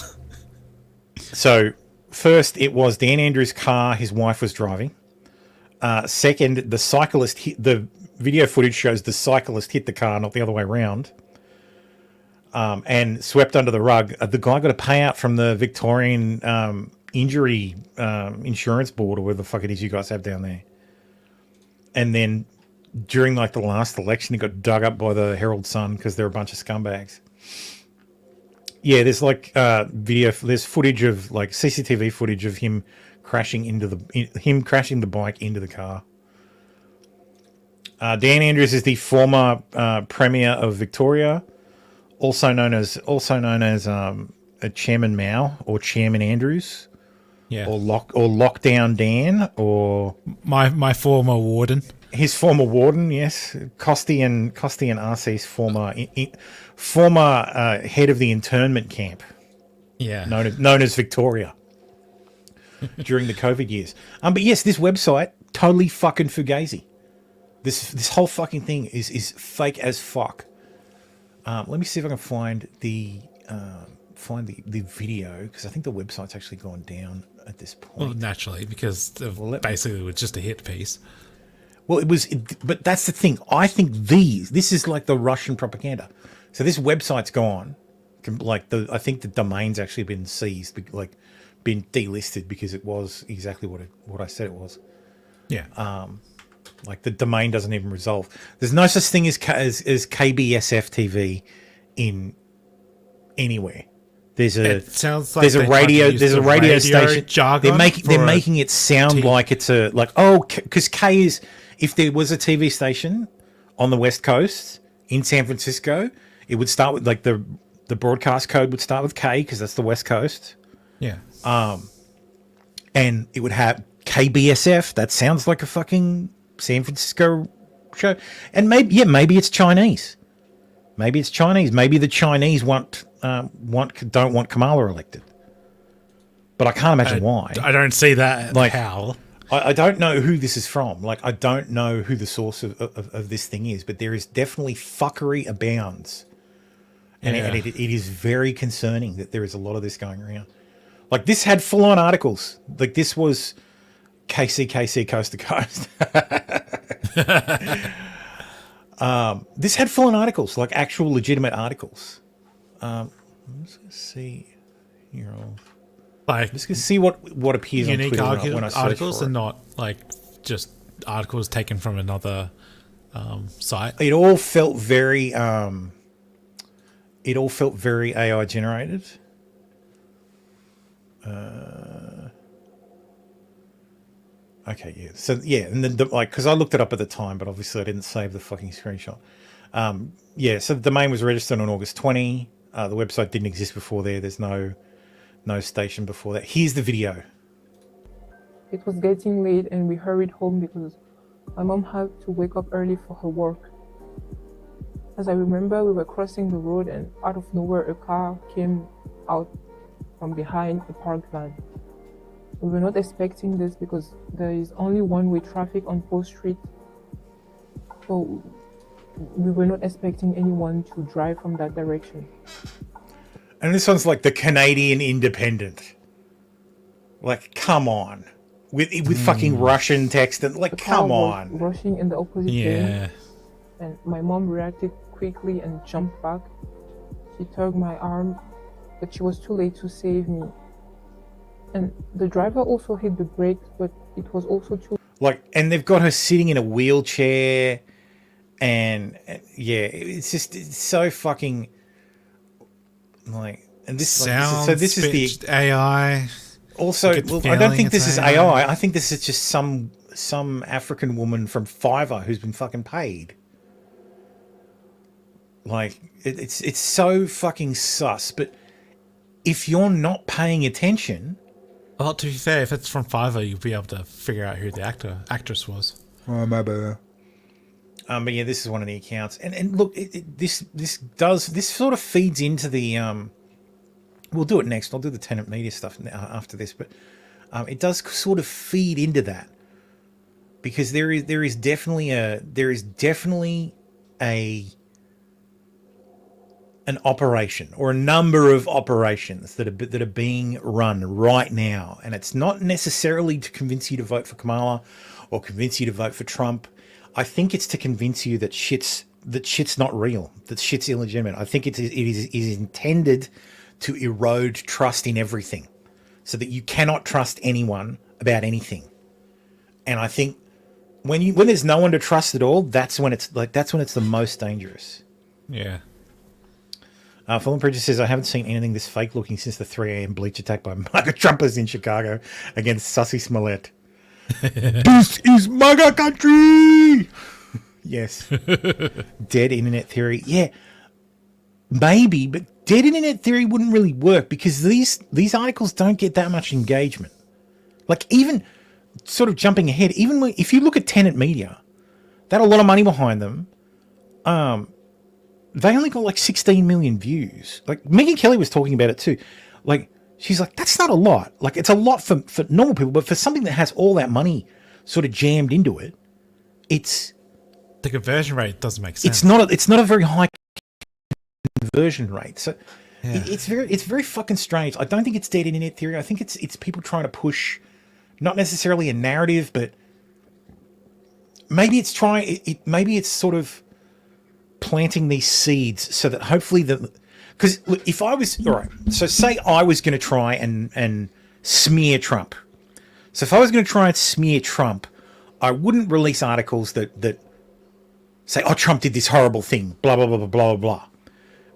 So, first, it was Dan Andrews' car his wife was driving. Second, the cyclist hit, the video footage shows the cyclist hit the car, not the other way around, and swept under the rug. The guy got a payout from the Victorian injury insurance board, or whatever the fuck it is you guys have down there. And then during like the last election, he got dug up by the Herald Sun because they're a bunch of scumbags. Yeah, there's like video. There's footage of like CCTV footage of him crashing the bike into the car. Dan Andrews is the former Premier of Victoria, also known as Chairman Mao or Chairman Andrews, or Lockdown Dan, or my former warden. His former warden, yes, Costy and RC's former head of the internment camp, known as Victoria, during the COVID years. But yes, this website totally fucking fugazi. This whole fucking thing is fake as fuck. Let me see if I can find the video, because I think the website's actually gone down at this point. Well, naturally, because basically it was just a hit piece. Well, but that's the thing. I think this is like the Russian propaganda. So this website's gone. I think the domain's actually been seized, like been delisted, because it was exactly what I said it was. Yeah. Like the domain doesn't even resolve. There's no such thing as KBSF TV in anywhere. There's a radio station. Jargon they're making it sound like it's because K is, if there was a TV station on the West Coast in San Francisco, it would start with like the broadcast code would start with K, because that's the West Coast. Yeah. And it would have KBSF. That sounds like a fucking San Francisco show. And maybe it's Chinese. Maybe it's Chinese. Maybe the Chinese don't want Kamala elected. But I can't imagine why. I don't see that. Like how. I don't know who this is from. Like, I don't know who the source of this thing is, but there is definitely fuckery abounds. And it is very concerning that there is a lot of this going around. Like, this had full-on articles. Like, this was KC Coast to Coast. This had full-on articles, like actual legitimate articles. I'm just going to see here. I'm just going to see what appears on Twitter when I search articles for and it. not like just articles taken from another site. It all felt very AI generated. Okay, yeah. So yeah, and then because I looked it up at the time, but obviously I didn't save the fucking screenshot. So the domain was registered on August 20. The website didn't exist before there. There's no station before that. Here's the video. It was getting late and we hurried home because my mom had to wake up early for her work. As I remember, we were crossing the road and out of nowhere a car came out from behind a parked van. We were not expecting this because there is only one-way traffic on Post Street. So we were not expecting anyone to drive from that direction. And this one's like the Canadian Independent. Like, come on. With fucking Russian text and like, come on. Rushing in the opposite lane. And my mom reacted quickly and jumped back. She tugged my arm, but she was too late to save me. And the driver also hit the brakes, but it was also too... And they've got her sitting in a wheelchair, and it's so fucking... and this sounds so this is the AI. Also, I don't think this is AI. I think this is just some African woman from Fiverr who's been fucking paid. It's so fucking sus. But if you're not paying attention... Well, to be fair, if it's from Fiverr, you'll be able to figure out who the actress was. Oh, my bad. But yeah, this is one of the accounts, and look, this sort of feeds into the we'll do it next. I'll do the tenant media stuff after this, but it does sort of feed into that, because there is definitely an operation or a number of operations that are being run right now, and it's not necessarily to convince you to vote for Kamala or convince you to vote for Trump. I think it's to convince you that shit's not real, that shit's illegitimate. I think it is intended to erode trust in everything, so that you cannot trust anyone about anything. And I think when there's no one to trust at all, that's when it's the most dangerous. Yeah. Fallen Preacher says, I haven't seen anything this fake looking since the 3 a.m. bleach attack by MAGA Trumpers in Chicago against Sussy Smollett. This is MAGA country! Yes. Dead internet theory. Yeah, maybe, but dead internet theory wouldn't really work, because these articles don't get that much engagement. Like, even sort of jumping ahead, even if you look at tenant media, that had a lot of money behind them. They only got like 16 million views. Like, Megyn Kelly was talking about it too. Like, she's like, that's not a lot. Like, it's a lot for normal people, but for something that has all that money sort of jammed into it, it's... The conversion rate doesn't make sense. It's not a very high conversion rate. So it's very fucking strange. I don't think it's dead internet theory. I think it's people trying to push, not necessarily a narrative, but maybe it's sort of planting these seeds so that hopefully because if I was, all right, so say I was going to try and smear Trump. So if I was going to try and smear Trump, I wouldn't release articles that say, oh, Trump did this horrible thing, blah, blah, blah, blah, blah, blah.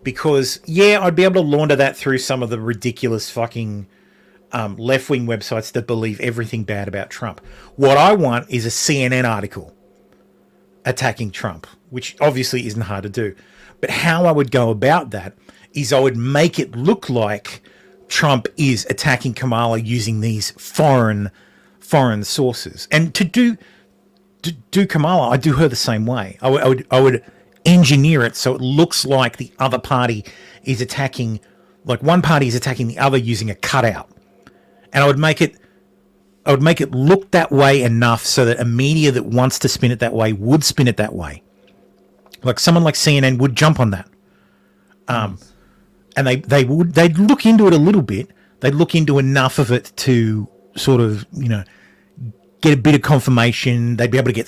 Because, yeah, I'd be able to launder that through some of the ridiculous fucking left-wing websites that believe everything bad about Trump. What I want is a CNN article attacking Trump, which obviously isn't hard to do. But how I would go about that is I would make it look like Trump is attacking Kamala using these foreign sources. And to do Kamala, I do her the same way. I would engineer it so it looks like the other party is attacking, like one party is attacking the other using a cutout. And I would make it look that way enough so that a media that wants to spin it that way would spin it that way. Like someone like CNN would jump on that. And they'd look into it a little bit. They'd look into enough of it to sort of, get a bit of confirmation. They'd be able to get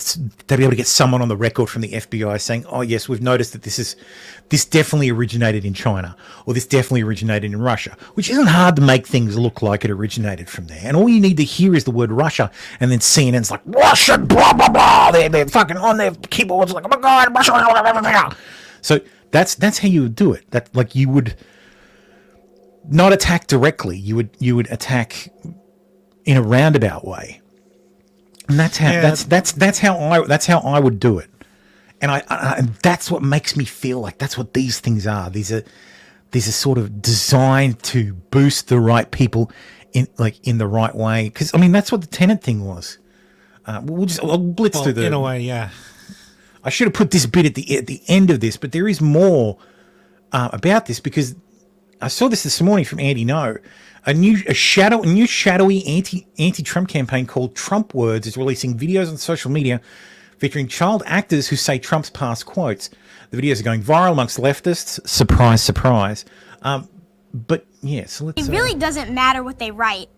someone on the record from the FBI saying, oh yes, we've noticed that this definitely originated in China, or this definitely originated in Russia, which isn't hard to make things look like it originated from there. And all you need to hear is the word Russia, and then CNN's like, Russia, blah, blah, blah. They're fucking on their keyboards like, oh my God, Russia, blah, blah, blah, blah. So that's how you would do it. That, like, you would not attack directly. You would attack in a roundabout way. And that's how I would do it, and and that's what makes me feel like that's what these things are. These are sort of designed to boost the right people in the right way. Because I mean that's what the tenant thing was. I'll blitz through the. In a way, yeah. I should have put this bit at the end of this, but there is more about this, because I saw this morning from Andy No. A new shadowy anti-Trump campaign called Trump Words is releasing videos on social media featuring child actors who say Trump's past quotes. The videos are going viral amongst leftists. Surprise, surprise. But yeah, so let's. It really doesn't matter what they write,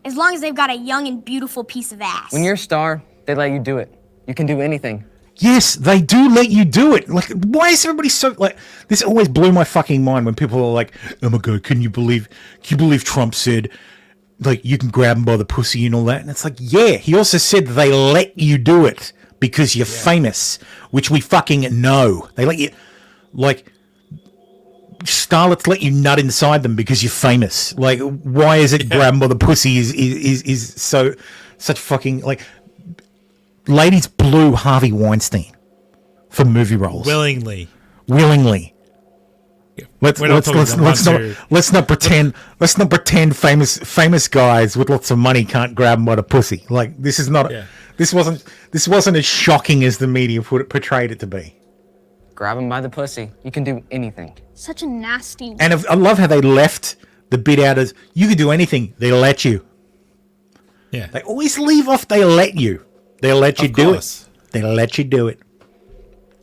as long as they've got a young and beautiful piece of ass. When you're a star, they let you do it. You can do anything. Yes, they do let you do it. Like, why is everybody so like? This always blew my fucking mind when people are like, "Oh my God, can you believe Trump said, like, you can grab him by the pussy and all that?" And it's like, yeah, he also said they let you do it because you're famous, which we fucking know. They let you, like, starlets let you nut inside them because you're famous. Like, why is it grab him by the pussy is such fucking like? Ladies blew Harvey Weinstein for movie roles willingly. Let's not pretend famous guys with lots of money can't grab them by the pussy. Like, this is not. Yeah. This wasn't as shocking as the media portrayed it to be. Grab him by the pussy. You can do anything. Such a nasty. And I love how they left the bit out is, you can do anything. They let you. Yeah. They always leave off, they let you. They let you do it. They let you do it.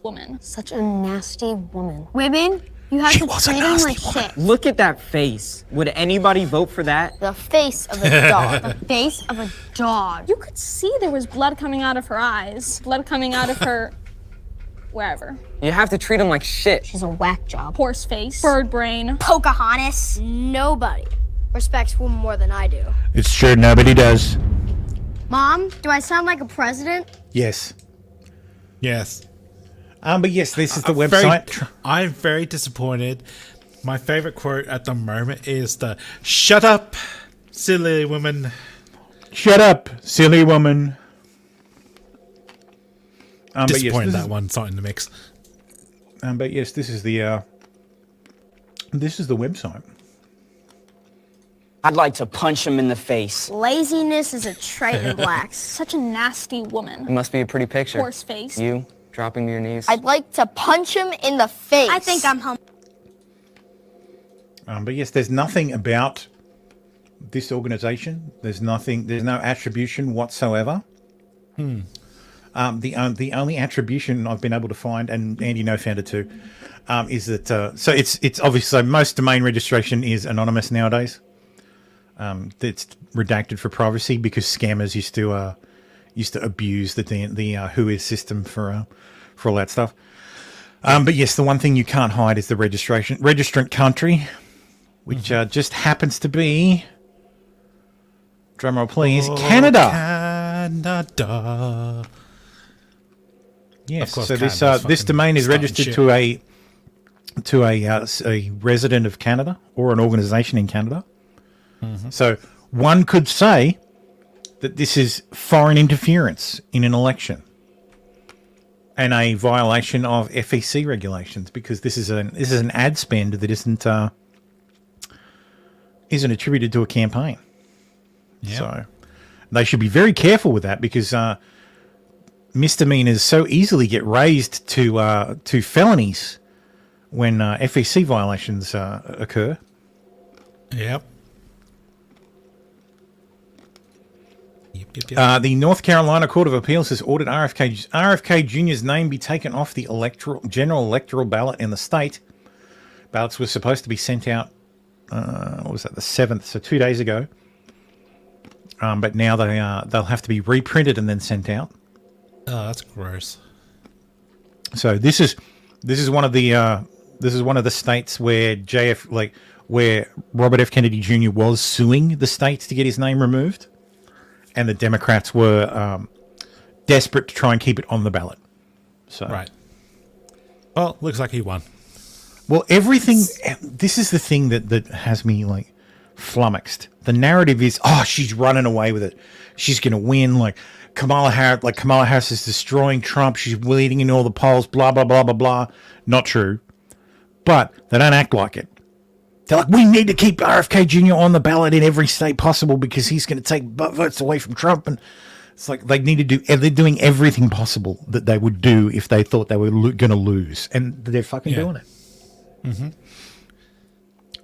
Woman. Such a nasty woman. Women, you have to treat them like shit. Look at that face. Would anybody vote for that? The face of a dog. The face of a dog. You could see there was blood coming out of her eyes. Blood coming out of her... wherever. You have to treat them like shit. She's a whack job. Horse face. Bird brain. Pocahontas. Nobody respects women more than I do. It's true, nobody does. Mom, do I sound like a president? Yes. Yes. But yes, this is the website. I'm very disappointed. My favorite quote at the moment is the "Shut up, silly woman." Shut up, silly woman. Disappointed that one's not in the mix. But yes, this is the website. I'd like to punch him in the face. Laziness is a trait in blacks. Such a nasty woman. It must be a pretty picture. Horse face. You dropping to your knees. I'd like to punch him in the face. I think I'm home. But yes, there's nothing about this organization. There's no attribution whatsoever. The only attribution I've been able to find, and Andy No found it too, is that so it's obviously most domain registration is anonymous nowadays. It's redacted for privacy because scammers used to abuse the Whois system for all that stuff. But yes, the one thing you can't hide is the registrant country, which just happens to be, drumroll please, Canada. Canada. Yes, Of course, so this domain is registered shit. to a resident of Canada or an organization in Canada. So one could say that this is foreign interference in an election and a violation of FEC regulations because this is an ad spend that isn't attributed to a campaign. Yep. So they should be very careful with that because misdemeanors so easily get raised to felonies when FEC violations occur. Yep. The North Carolina Court of Appeals has ordered RFK Jr.'s name be taken off the general electoral ballot in the state. Ballots were supposed to be sent out, what was that, the 7th, so 2 days ago. But now they'll have to be reprinted and then sent out. Oh, that's gross. So this is one of the states where where Robert F. Kennedy Jr. was suing the states to get his name removed. And the Democrats were desperate to try and keep it on the ballot. So Right. Well, looks like he won. Well, everything. This is the thing that has me like flummoxed. The narrative is, oh, she's running away with it. She's going to win. Like Kamala Harris is destroying Trump. She's leading in all the polls. Blah blah blah blah blah. Not true. But they don't act like it. They're like, we need to keep RFK Jr. on the ballot in every state possible because he's going to take votes away from Trump. And it's like they need to do. They're doing everything possible that they would do if they thought they were going to lose, and they're fucking doing it. Mm-hmm.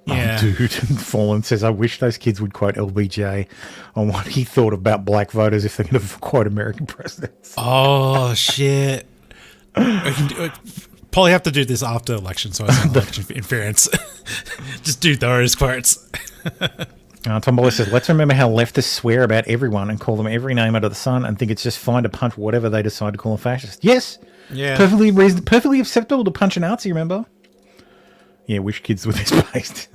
Yeah. Oh, dude, Fallen says, I wish those kids would quote LBJ on what he thought about black voters if they're going to quote American presidents. Oh, shit. Probably have to do this after election, so it's not election interference. Just do those quotes. Tom Boyle says, let's remember how leftists swear about everyone and call them every name under the sun and think it's just fine to punch whatever they decide to call a fascist. Yes. Yeah. Perfectly acceptable to punch a Nazi, remember? Yeah, wish kids were this based.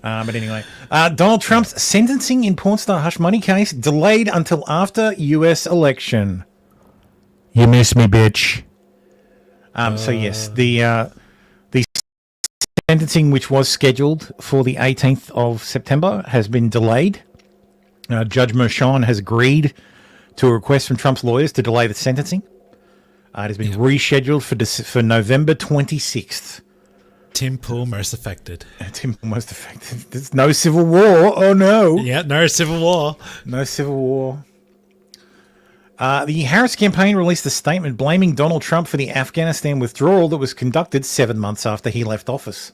But anyway, Donald Trump's sentencing in porn star hush money case delayed until after U.S. election. You miss me, bitch. So yes, the sentencing, which was scheduled for the 18th of September, has been delayed. Judge Mershon has agreed to a request from Trump's lawyers to delay the sentencing. It has been rescheduled for November 26th. Tim Pool most affected. Tim Pool most affected. There's no civil war. Oh, no. Yeah, no civil war. No civil war. The Harris campaign released a statement blaming Donald Trump for the Afghanistan withdrawal that was conducted 7 months after he left office.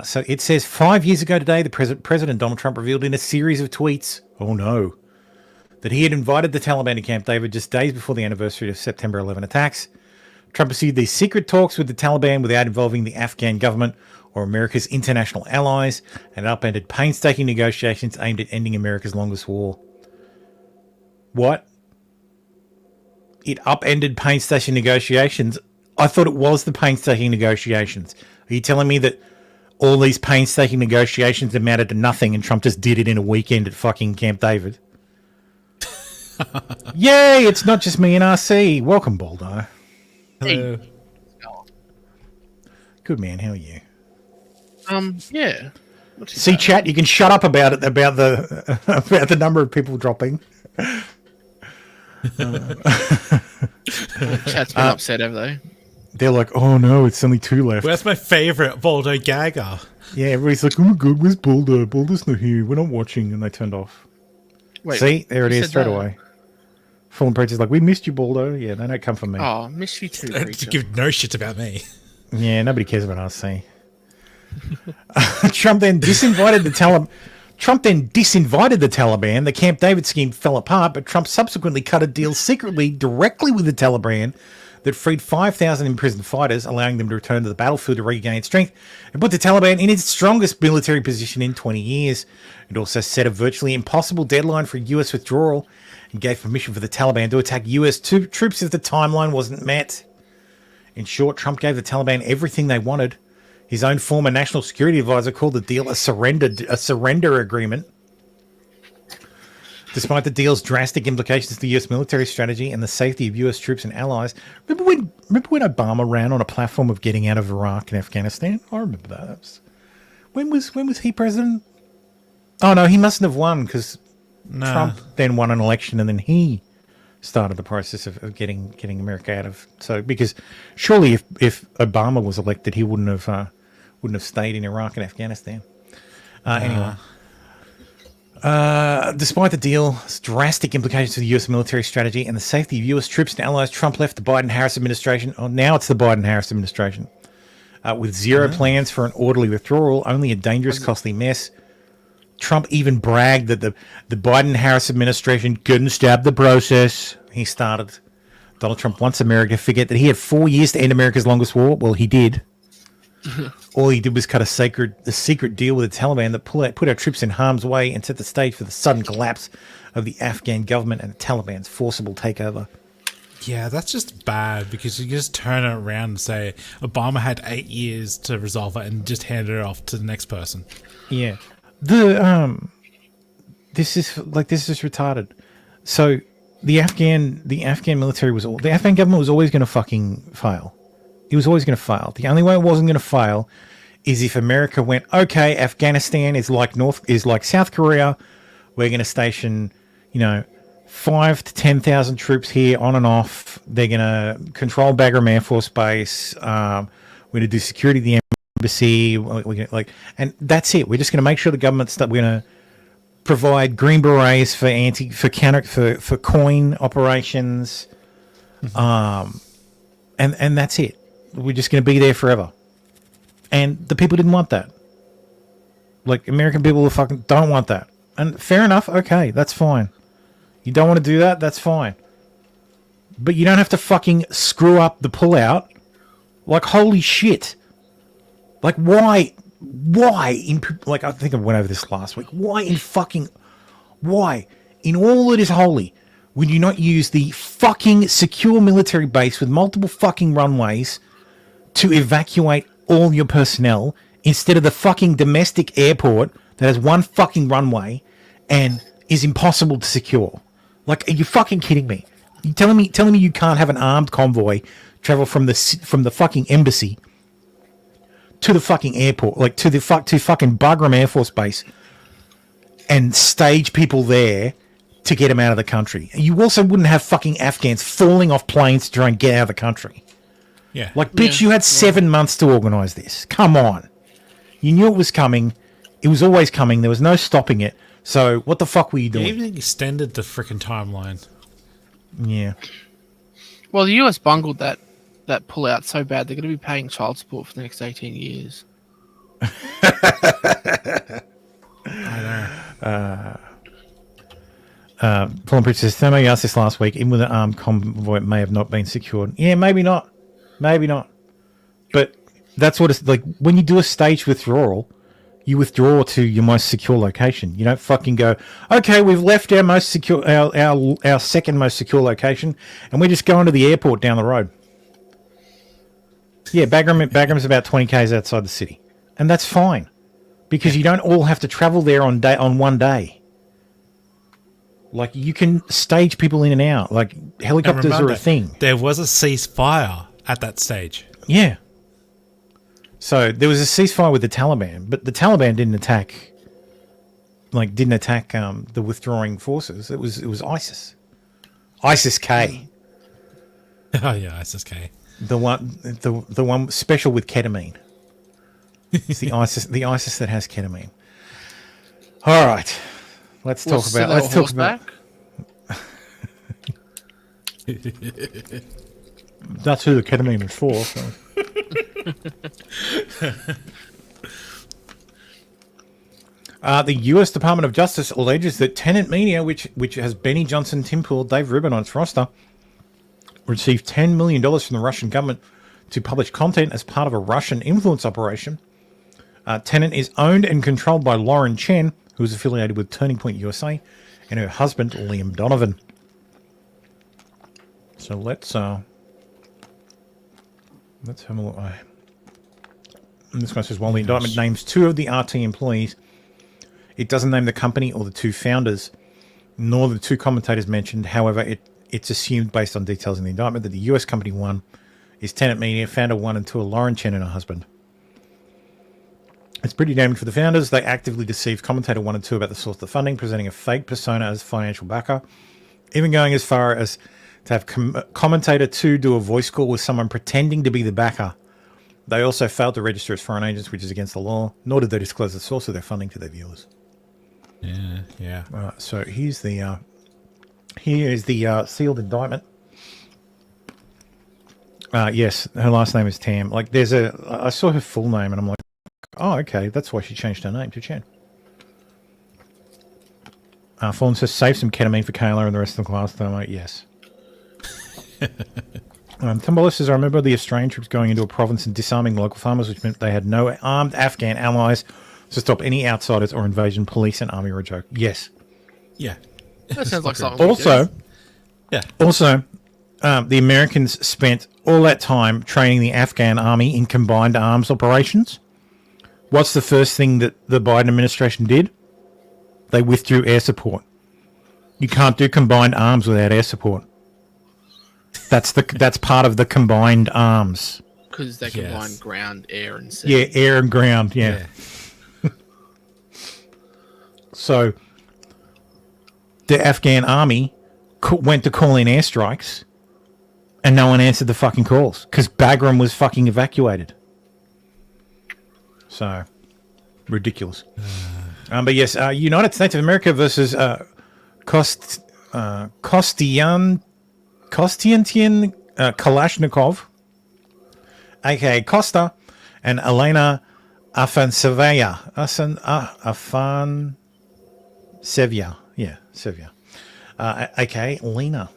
So it says 5 years ago today, the President Donald Trump revealed in a series of tweets, oh no, that he had invited the Taliban to Camp David just days before the anniversary of September 11 attacks. Trump pursued these secret talks with the Taliban without involving the Afghan government or America's international allies, and upended painstaking negotiations aimed at ending America's longest war. What? It upended painstaking negotiations? I thought it was the painstaking negotiations. Are you telling me that all these painstaking negotiations amounted to nothing and Trump just did it in a weekend at fucking Camp David? Yay, it's not just me and RC. Welcome, Baldo. Hello. Good man, how are you? Yeah. See, chat, you can shut up about it, about the number of people dropping. Chat's been upset, have they? They're like, oh no, it's only 2 left. Where's my favourite Baldo Gagger? Yeah, everybody's like, oh my god, where's Baldo? Baldo's not here. We're not watching. And they turned off. Wait, see, there it who is said straight that? away. Fallen Preacher's like, we missed you, Baldo. Yeah, they don't come from me. Oh, miss you too, To Preacher. give no shit about me. Yeah, nobody cares about us, see. Trump then disinvited the Taliban. The Camp David scheme fell apart, but Trump subsequently cut a deal secretly directly with the Taliban that freed 5,000 imprisoned fighters, allowing them to return to the battlefield to regain strength and put the Taliban in its strongest military position in 20 years. It also set a virtually impossible deadline for U.S. withdrawal and gave permission for the Taliban to attack U.S. troops if the timeline wasn't met. In short, Trump gave the Taliban everything they wanted. His own former national security advisor called the deal a surrender agreement. Despite the deal's drastic implications to the U.S. military strategy and the safety of U.S. troops and allies, remember when Obama ran on a platform of getting out of Iraq and Afghanistan? I remember that. When was he president? Oh no, he mustn't have won because Trump then won an election and then he started the process of getting America out of. So because surely if Obama was elected, he wouldn't have stayed in Iraq and Afghanistan. Anyway. Despite the deal's drastic implications for the U.S. military strategy and the safety of U.S. troops and allies, Trump left the Biden-Harris administration. Oh, now it's the Biden-Harris administration. With zero plans for an orderly withdrawal, only a dangerous, costly mess. Trump even bragged that the Biden-Harris administration couldn't stop the process. He started. Donald Trump wants America to forget that he had 4 years to end America's longest war. Well, he did. All he did was cut a secret deal with the Taliban that put our troops in harm's way and set the stage for the sudden collapse of the Afghan government and the Taliban's forcible takeover. Yeah, that's just bad because you just turn it around and say Obama had 8 years to resolve it and just hand it off to the next person. Yeah. This is retarded. So the Afghan military the Afghan government was always going to fucking fail. It was always going to fail. The only way it wasn't going to fail is if America went, okay, Afghanistan is like South Korea. We're going to station, 5,000 to 10,000 troops here on and off. They're going to control Bagram Air Force Base. We're going to do security of the embassy. And that's it. We're just going to make sure the government's we're going to provide Green Berets for coin operations. And that's it. We're just going to be there forever. And the people didn't want that. Like, American people fucking don't want that. And fair enough. Okay, that's fine. You don't want to do that? That's fine. But you don't have to fucking screw up the pullout. Like, holy shit. Like, why? I think I went over this last week. Why in all that is holy would you not use the fucking secure military base with multiple fucking runways to evacuate all your personnel instead of the fucking domestic airport that has one fucking runway and is impossible to secure? Like, are you fucking kidding me? You telling me you can't have an armed convoy travel from the fucking embassy to the fucking airport, like to fucking Bagram Air Force Base, and stage people there to get them out of the country? You also wouldn't have fucking Afghans falling off planes to try and get out of the country. Yeah. Like, bitch, you had 7 months to organise this. Come on. You knew it was coming. It was always coming. There was no stopping it. So what the fuck were you doing? They even extended the frickin' timeline. Yeah. Well, the US bungled that pullout so bad they're going to be paying child support for the next 18 years. Fallen Prince says, Thermo, you asked this last week. Even with an armed convoy, it may have not been secured. Yeah, maybe not. Maybe not. But that's what it's like. When you do a staged withdrawal, you withdraw to your most secure location. You don't fucking go, okay, we've left our most secure, our second most secure location, and we're just going to the airport down the road. Yeah, Bagram's about 20 k's outside the city, and that's fine because you don't all have to travel there on one day. Like, you can stage people in and out. Like, helicopters are a thing. There was a ceasefire at that stage. Yeah. So there was a ceasefire with the Taliban, but the Taliban didn't attack the withdrawing forces. It was ISIS. ISIS-K. Oh yeah, ISIS-K. The one special with ketamine. It's the ISIS that has ketamine. All right. Let's talk about. That's who the ketamine is for. So. The U.S. Department of Justice alleges that Tenant Media, which has Benny Johnson, Tim Pool, Dave Rubin on its roster, received $10 million from the Russian government to publish content as part of a Russian influence operation. Tenant is owned and controlled by Lauren Chen, who is affiliated with Turning Point USA, and her husband, Liam Donovan. So let's have a look. And this one says, while the indictment names 2 of the RT employees, it doesn't name the company or the 2 founders, nor the 2 commentators mentioned. However, it's assumed based on details in the indictment that the US company 1 is Tenant Media, founder 1 and 2 are Lauren Chen and her husband. It's pretty damning for the founders. They actively deceived commentator 1 and 2 about the source of the funding, presenting a fake persona as financial backer, even going as far as to have commentator 2 do a voice call with someone pretending to be the backer. They also failed to register as foreign agents, which is against the law, nor did they disclose the source of their funding to their viewers. Yeah. All right, so here's the sealed indictment. Yes, her last name is Tam. Like, I saw her full name, and I'm like, oh, okay, that's why she changed her name to Chen. Fawn says, save some ketamine for Kayla and the rest of the class. Though, yes. Tumble says, I remember the Australian troops going into a province and disarming local farmers, which meant they had no armed Afghan allies to stop any outsiders or invasion. Police and army were a joke. Yes. Yeah. That sounds like something. Also, yeah. Also, the Americans spent all that time training the Afghan army in combined arms operations. What's the first thing that the Biden administration did? They withdrew air support. You can't do combined arms without air support. That's part of the combined arms. Because they combine ground, air, and sea. Yeah, air and ground. Yeah. So the Afghan army went to call in airstrikes, and no one answered the fucking calls because Bagram was fucking evacuated. So ridiculous. But yes, United States of America versus Kostiantian Kalashnikov, aka Costa, and Elena Afansevya. Sevya. Aka Lena.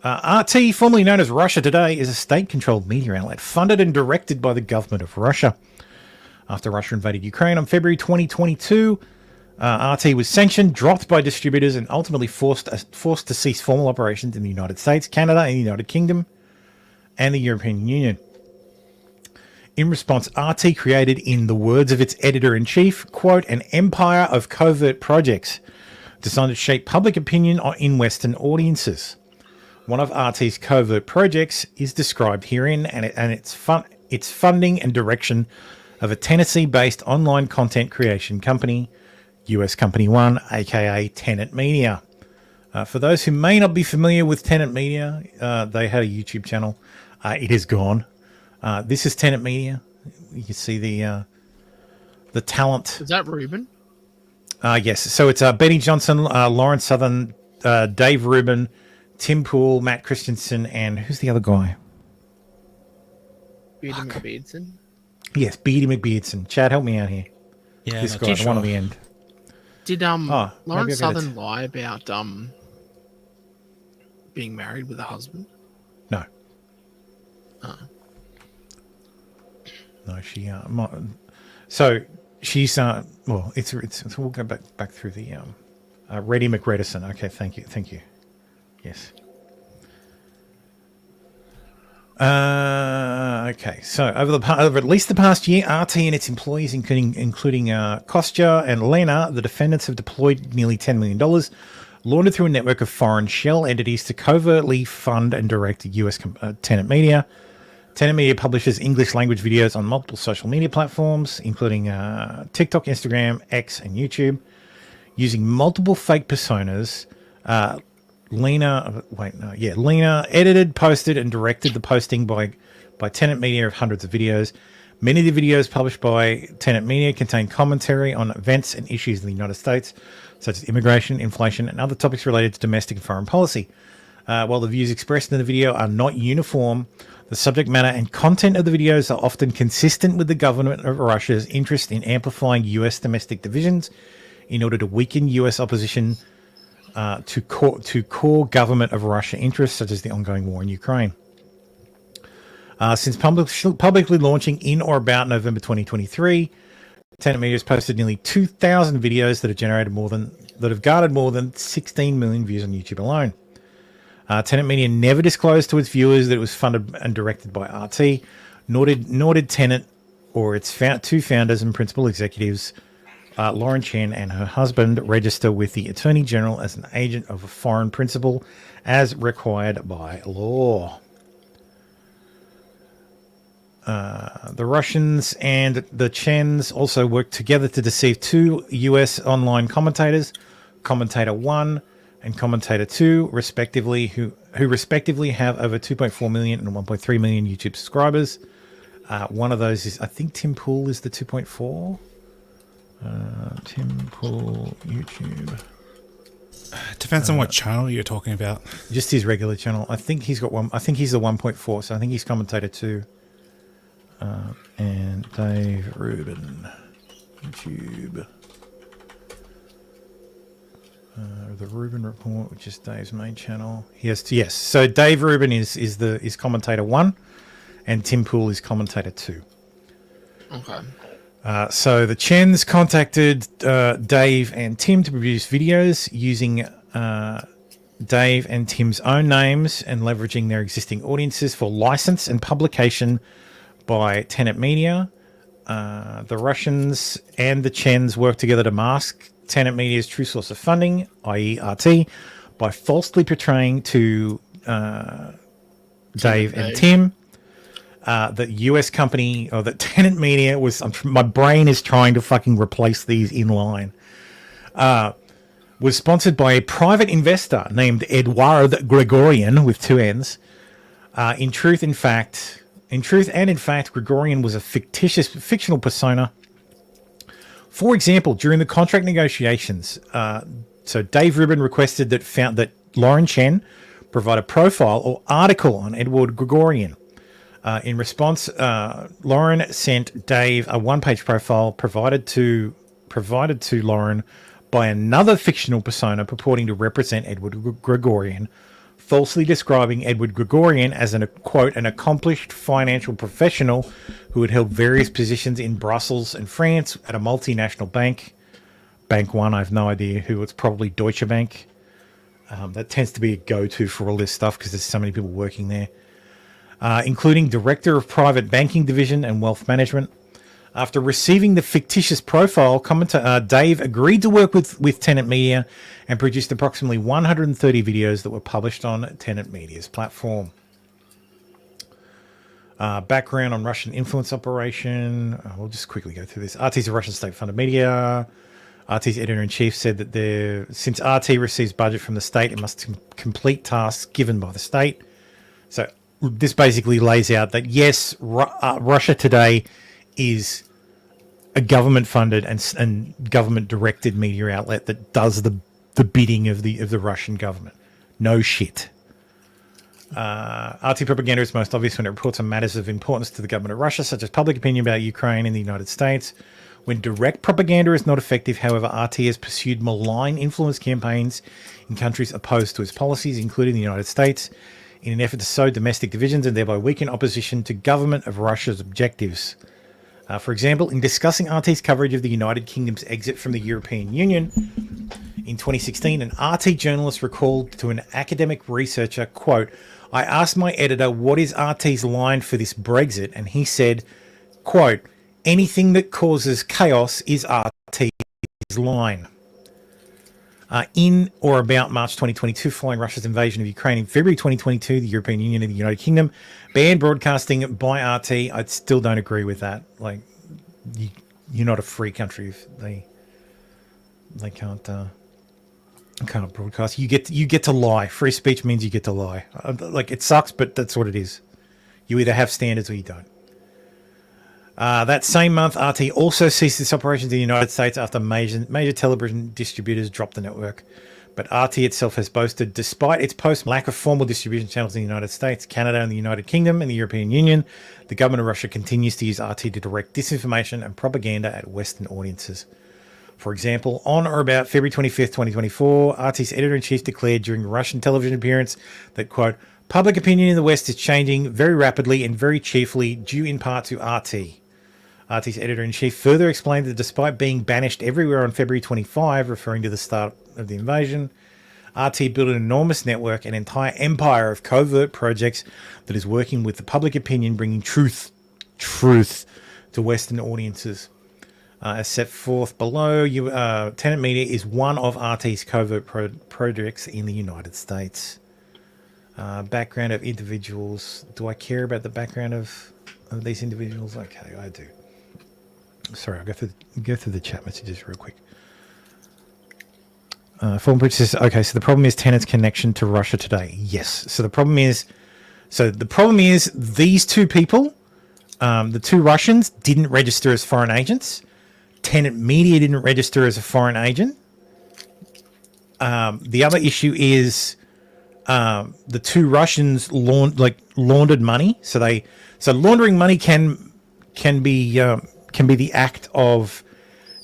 RT, formerly known as Russia Today, is a state-controlled media outlet funded and directed by the government of Russia. After Russia invaded Ukraine on February 2022, RT was sanctioned, dropped by distributors, and ultimately forced to cease formal operations in the United States, Canada, and the United Kingdom, and the European Union. In response, RT created, in the words of its editor-in-chief, quote, an empire of covert projects designed to shape public opinion in Western audiences. One of RT's covert projects is described herein, and its funding and direction of a Tennessee-based online content creation company, US Company 1, aka Tenant Media. For those who may not be familiar with Tenant Media, they had a YouTube channel. It is gone. This is Tenant Media. You can see the talent. Is that Ruben? Yes. So it's Benny Johnson, Lawrence Southern, Dave Rubin, Tim Pool, Matt Christensen, and who's the other guy? Beardson. Yes, Beardy McBeardson. Chad, help me out here. Yeah, this not guy, too the one on sure. the end. Did maybe I Lawrence got it. Southern lie about being married with a husband? No. Oh. No, she so she's well, it's we'll go back through the Reddy McRedison. Okay, thank you. Yes. Okay, so over at least the past year, RT and its employees, including Kostya and Lena, the defendants have deployed nearly $10 million, laundered through a network of foreign shell entities to covertly fund and direct U.S. Tenet Media. Tenet Media publishes English language videos on multiple social media platforms, including TikTok, Instagram, X, and YouTube, using multiple fake personas. Lena edited, posted, and directed the posting by Tenet Media of hundreds of videos. Many of the videos published by Tenet Media contain commentary on events and issues in the United States, such as immigration, inflation, and other topics related to domestic and foreign policy. While the views expressed in the video are not uniform, the subject matter and content of the videos are often consistent with the government of Russia's interest in amplifying U.S. domestic divisions in order to weaken U.S. opposition to core government of Russia interests, such as the ongoing war in Ukraine. Since publicly launching in or about November 2023, Tenet Media has posted nearly 2,000 videos that have garnered more than 16 million views on YouTube alone. Tenet Media never disclosed to its viewers that it was funded and directed by RT, nor did Tenet or its two founders and principal executives, Lauren Chen and her husband, register with the Attorney General as an agent of a foreign principal as required by law. The Russians and the Chens also worked together to deceive two U.S. online commentators, Commentator 1 and Commentator 2, respectively, who respectively have over 2.4 million and 1.3 million YouTube subscribers. One of those is, I think Tim Pool is the 2.4. Tim Pool YouTube. Depends on what channel you're talking about. Just his regular channel. I think he's got one. I think he's the 1.4. So I think he's Commentator 2. And Dave Rubin YouTube. The Rubin Report, which is Dave's main channel. Yes. So Dave Rubin is Commentator 1, and Tim Pool is Commentator 2. Okay. So the Chens contacted Dave and Tim to produce videos using Dave and Tim's own names and leveraging their existing audiences for license and publication by Tenet Media. The Russians and the Chens worked together to mask Tenet Media's true source of funding, i.e. RT, by falsely portraying to Dave and Tim that US company, or that Tenet Media was, my brain is trying to fucking replace these in line, was sponsored by a private investor named Eduard Gregorian with two N's. In truth, in fact, Gregorian was a fictional persona. For example, during the contract negotiations, so Dave Rubin requested that Lauren Chen provide a profile or article on Eduard Gregorian. In response, Lauren sent Dave a one-page profile provided to Lauren by another fictional persona purporting to represent Eduard Gregorian, falsely describing Eduard Gregorian as an accomplished financial professional who had held various positions in Brussels and France at a multinational bank. Bank One, I have no idea who. It's probably Deutsche Bank. That tends to be a go-to for all this stuff because there's so many people working there. Including Director of Private Banking Division and Wealth Management. After receiving the fictitious profile, Dave agreed to work with Tenet Media and produced approximately 130 videos that were published on Tenet Media's platform. Background on Russian influence operation. We'll just quickly go through this. RT is a Russian state-funded media. RT's editor-in-chief said that since RT receives budget from the state, it must complete tasks given by the state. So this basically lays out that, yes, Russia Today is a government-funded and government-directed media outlet that does the bidding of the Russian government. No shit. RT propaganda is most obvious when it reports on matters of importance to the government of Russia, such as public opinion about Ukraine and the United States. When direct propaganda is not effective, however, RT has pursued malign influence campaigns in countries opposed to its policies, including the United States, in an effort to sow domestic divisions and thereby weaken opposition to government of Russia's objectives. For example, in discussing RT's coverage of the United Kingdom's exit from the European Union in 2016, an RT journalist recalled to an academic researcher, quote, "I asked my editor, what is RT's line for this Brexit? And he said, quote, anything that causes chaos is RT's line." In or about March 2022, following Russia's invasion of Ukraine in February 2022, the European Union and the United Kingdom banned broadcasting by RT. I still don't agree with that. Like, you're not a free country if they can't broadcast. You get to lie. Free speech means you get to lie. Like, it sucks, but that's what it is. You either have standards or you don't. That same month, RT also ceased its operations in the United States after major television distributors dropped the network. But RT itself has boasted, despite its lack of formal distribution channels in the United States, Canada and the United Kingdom and the European Union, the government of Russia continues to use RT to direct disinformation and propaganda at Western audiences. For example, on or about February 25th, 2024, RT's editor-in-chief declared during a Russian television appearance that, quote, public opinion in the West is changing very rapidly and very chiefly due in part to RT. RT's editor-in-chief further explained that despite being banished everywhere on February 25, referring to the start of the invasion, RT built an enormous network, an entire empire of covert projects that is working with the public opinion, bringing truth to Western audiences. As set forth below, Tenet Media is one of RT's covert projects in the United States. Background of individuals. Do I care about the background of these individuals? Okay, I do. Sorry, I'll go through the chat messages real quick. Forbes says, okay, so the problem is Tenet's connection to Russia today. Yes. So the problem is these two people, the two Russians, didn't register as foreign agents. Tenet Media didn't register as a foreign agent. The other issue is the two Russians laundered money. So laundering money can be the act of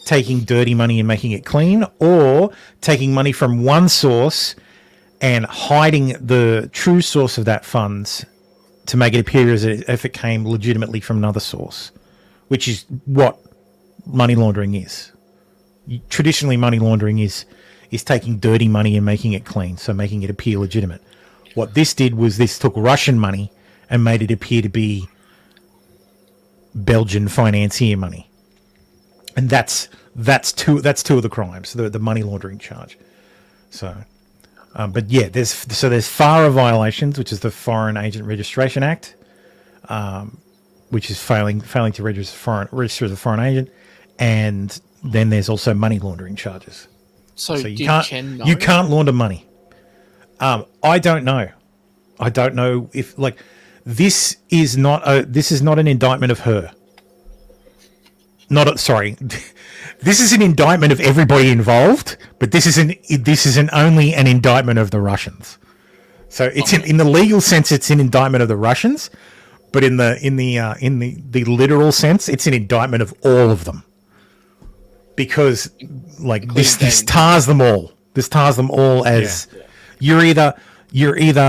taking dirty money and making it clean, or taking money from one source and hiding the true source of that funds to make it appear as if it came legitimately from another source, which is what money laundering is. Traditionally, money laundering is taking dirty money and making it clean, so making it appear legitimate. What this did was this took Russian money and made it appear to be Belgian financier money, and that's two of the crimes, the money laundering charge. So, but yeah, there's FARA violations, which is the Foreign Agent Registration Act, which is failing to register as a foreign agent, and then there's also money laundering charges. So you can't launder money. I don't know. I don't know if this is not an indictment of her. This is an indictment of everybody involved, but this isn't only an indictment of the Russians. So it's in the legal sense, it's an indictment of the Russians, but in the literal sense, it's an indictment of all of them, because this tars them all. This tars them all as you're either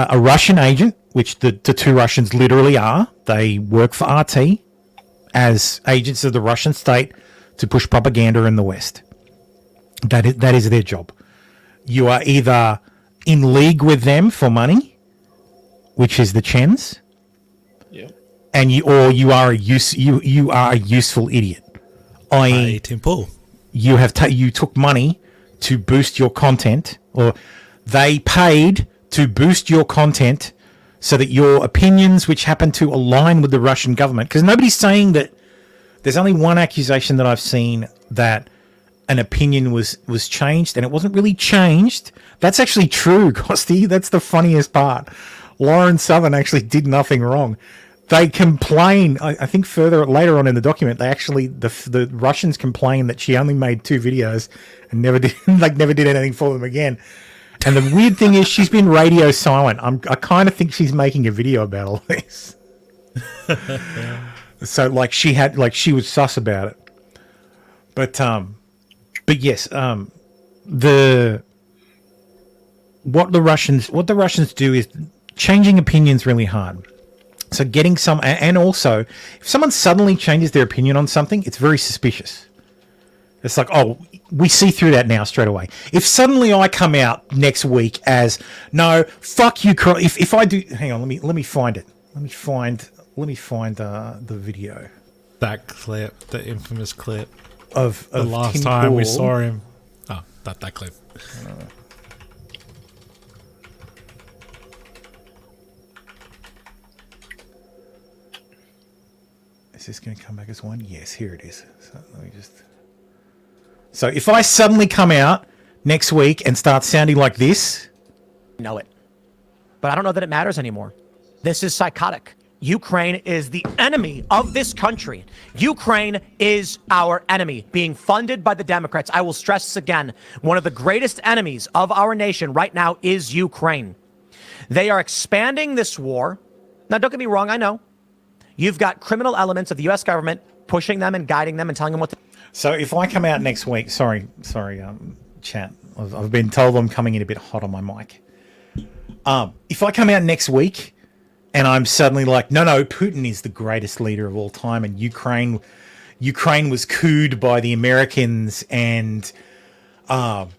a Russian agent, which the two Russians literally are. They work for RT as agents of the Russian state to push propaganda in the West. That is their job. You are either in league with them for money, which is the Chens, and you are a useful idiot. I.e., Tim Paul. You took money to boost your content, or they paid to boost your content so that your opinions, which happen to align with the Russian government, because nobody's saying that. There's only one accusation that I've seen that an opinion was changed, and it wasn't really changed. That's actually true, Costi. That's the funniest part. Lauren Southern actually did nothing wrong. They complain. I think later on in the document, they actually the Russians complain that she only made 2 videos and never did anything for them again. And the weird thing is, she's been radio silent. I kind of think she's making a video about all this. So, like, she was sus about it. But yes, what the Russians do is changing opinions really hard. So getting some, and also, if someone suddenly changes their opinion on something, it's very suspicious. It's like, oh, we see through that now straight away. If suddenly I come out next week as, no, fuck you, if I do, hang on, let me find it. Let me find the video. That clip, the infamous clip of the last Tim time we Pool. saw him. Oh, that clip. Is this going to come back as one? Yes, here it is. So let me just. So if I suddenly come out next week and start sounding like this, know it. But I don't know that it matters anymore. This is psychotic. Ukraine is the enemy of this country. Ukraine is our enemy, being funded by the Democrats. I will stress this again. One of the greatest enemies of our nation right now is Ukraine. They are expanding this war. Now, don't get me wrong, I know. You've got criminal elements of the U.S. government pushing them and guiding them and telling them what to do. So if I come out next week, sorry, chat. I've been told I'm coming in a bit hot on my mic. If I come out next week and I'm suddenly like, no, Putin is the greatest leader of all time, and Ukraine was couped by the Americans, and Russia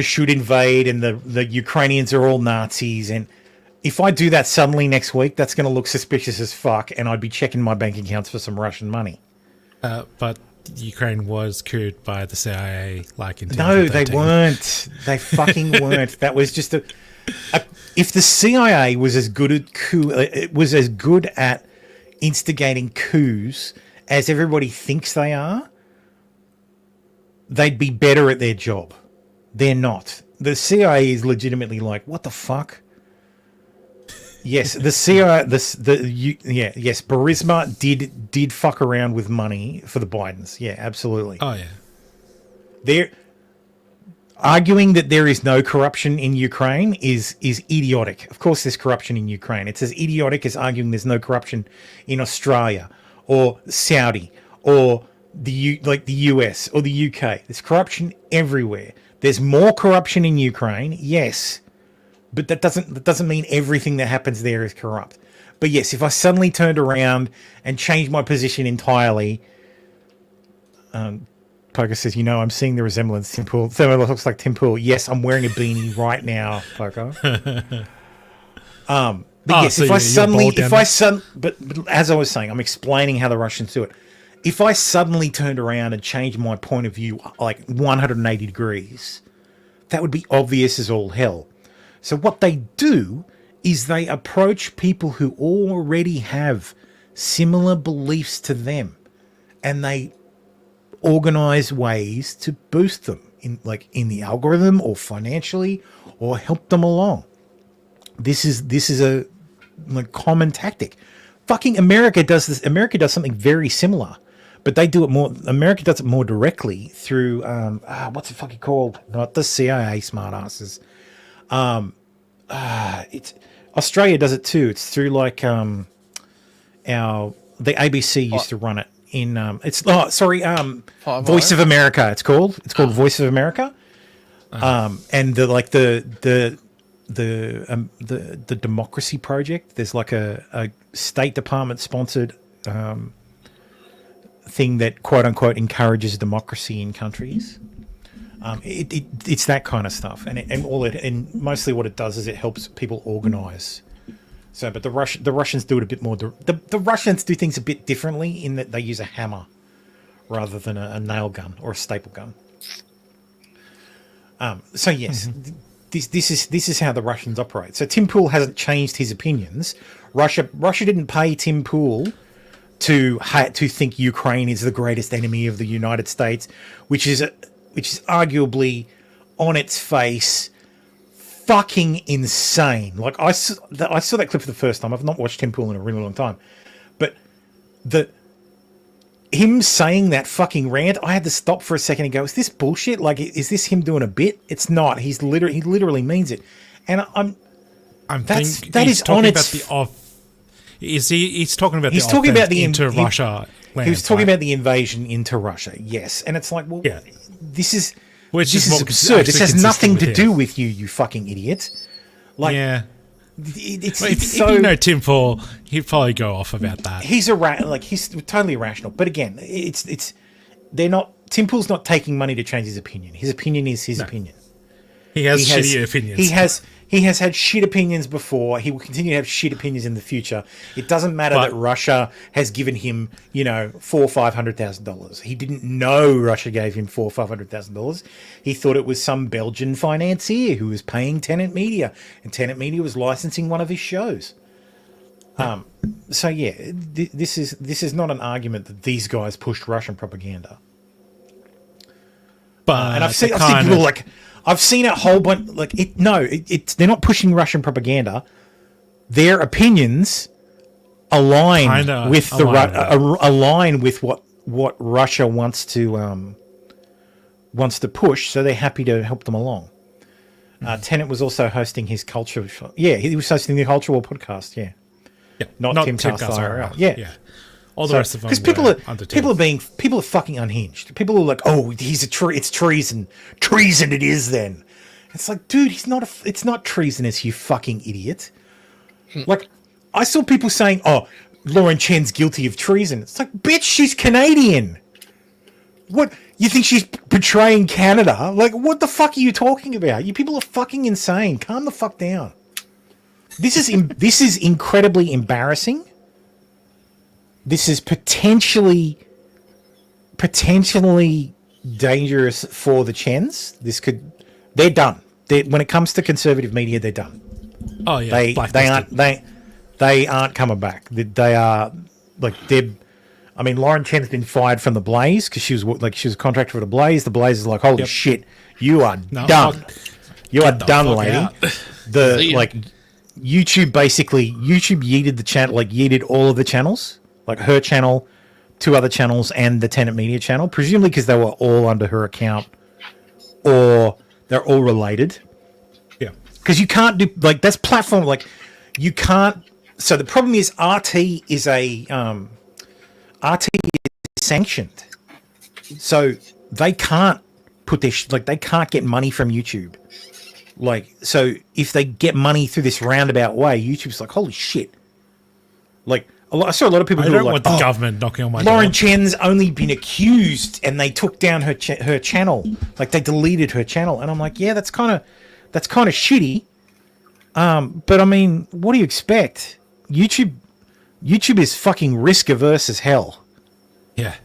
should invade, and the Ukrainians are all Nazis, and if I do that suddenly next week, that's going to look suspicious as fuck, and I'd be checking my bank accounts for some Russian money. But Ukraine was couped by the CIA, like in 2013. No, they weren't. They fucking weren't. That was just if the CIA was as good at instigating coups as everybody thinks they are, they'd be better at their job. They're not. The CIA is legitimately like, what the fuck? Yes, the CIA, yes, Burisma did fuck around with money for the Bidens. Yeah, absolutely. Oh yeah. They're arguing that there is no corruption in Ukraine is idiotic. Of course, there's corruption in Ukraine. It's as idiotic as arguing there's no corruption in Australia or Saudi or the US or the UK. There's corruption everywhere. There's more corruption in Ukraine, yes. But that doesn't mean everything that happens there is corrupt. But yes, if I suddenly turned around and changed my position entirely, Poker says, I'm seeing the resemblance. Tim Pool. So it looks like Tim Pool. Yes, I'm wearing a beanie right now, Poker. But yes, so but as I was saying, I'm explaining how the Russians do it. If I suddenly turned around and changed my point of view like 180 degrees, that would be obvious as all hell. So what they do is they approach people who already have similar beliefs to them, and they organize ways to boost them in the algorithm or financially or help them along. This is a common tactic. Fucking America does this. America does something very similar, but they do it more. America does it more directly through what's it fucking called? Not the CIA smartasses. It's Australia does it too. It's through the ABC used to run it in Voice of America. It's called Voice of America. And the Democracy Project. There's like a State Department sponsored thing that quote unquote encourages democracy in countries. It's that kind of stuff, and mostly what it does is it helps people organize. So, but the Russians do it a bit more. The Russians do things a bit differently in that they use a hammer rather than a nail gun or a staple gun. So yes, this is how the Russians operate. So Tim Pool hasn't changed his opinions. Russia didn't pay Tim Pool to think Ukraine is the greatest enemy of the United States, which is arguably on its face fucking insane. Like I saw that clip for the first time. I've not watched Tim Pool in a really long time, but him saying that fucking rant, I had to stop for a second and go, is this bullshit? Like, is this him doing a bit? It's not. He literally means it. And that is on its... He's talking about he's talking about the into Russia. He was talking about the invasion into Russia, yes. And it's like, well, this is absurd. This has nothing to do with you, you fucking idiot. Like, if you know Tim Paul, he'd probably go off about that. He's totally irrational. But again, they're not. Tim Pool's not taking money to change his opinion. His opinion is his opinion. He has shitty opinions. He has had shit opinions before. He will continue to have shit opinions in the future. It doesn't matter that Russia has given him, $400,000 or $500,000. He didn't know Russia gave him $400,000 or $500,000. He thought it was some Belgian financier who was paying Tenet Media, and Tenet Media was licensing one of his shows. This is not an argument that these guys pushed Russian propaganda. But and I've seen people like. I've seen a whole bunch they're not pushing Russian propaganda. Their opinions align with what Russia wants to push, so they're happy to help them along. Tenet was also hosting his culture. Yeah, he was hosting the Culture War podcast. Yeah, not Tim Cast IRL. Yeah. All the rest of them, because people are fucking unhinged. People are like, "Oh, it's treason. Treason it is." Then it's like, dude, it's not treasonous, you fucking idiot. Like, I saw people saying, "Oh, Lauren Chen's guilty of treason." It's like, bitch, she's Canadian. What, you think she's betraying Canada? Like, what the fuck are you talking about? You people are fucking insane. Calm the fuck down. This is incredibly embarrassing. This is potentially dangerous for the Chens. They're done. When it comes to conservative media, they're done. Oh yeah, they aren't coming back. They are like they're. I mean, Lauren Chen's been fired from the Blaze because she was a contractor for the Blaze. The Blaze is like, holy shit, you are done. You are done, lady. YouTube yeeted the channel, yeeted all of the channels. Like her channel, 2 other channels, and the Tenet Media channel, presumably because they were all under her account, or they're all related. Yeah, because you can't do that's platform you can't. So the problem is RT is sanctioned, so they can't put their they can't get money from YouTube. So if they get money through this roundabout way, YouTube's like, holy shit, I saw a lot of people who don't were want the government knocking on my Lauren door. Chen's only been accused, and they took down her channel. They deleted her channel, and I'm like, yeah, that's kind of shitty. But I mean, what do you expect? YouTube is fucking risk averse as hell. Yeah.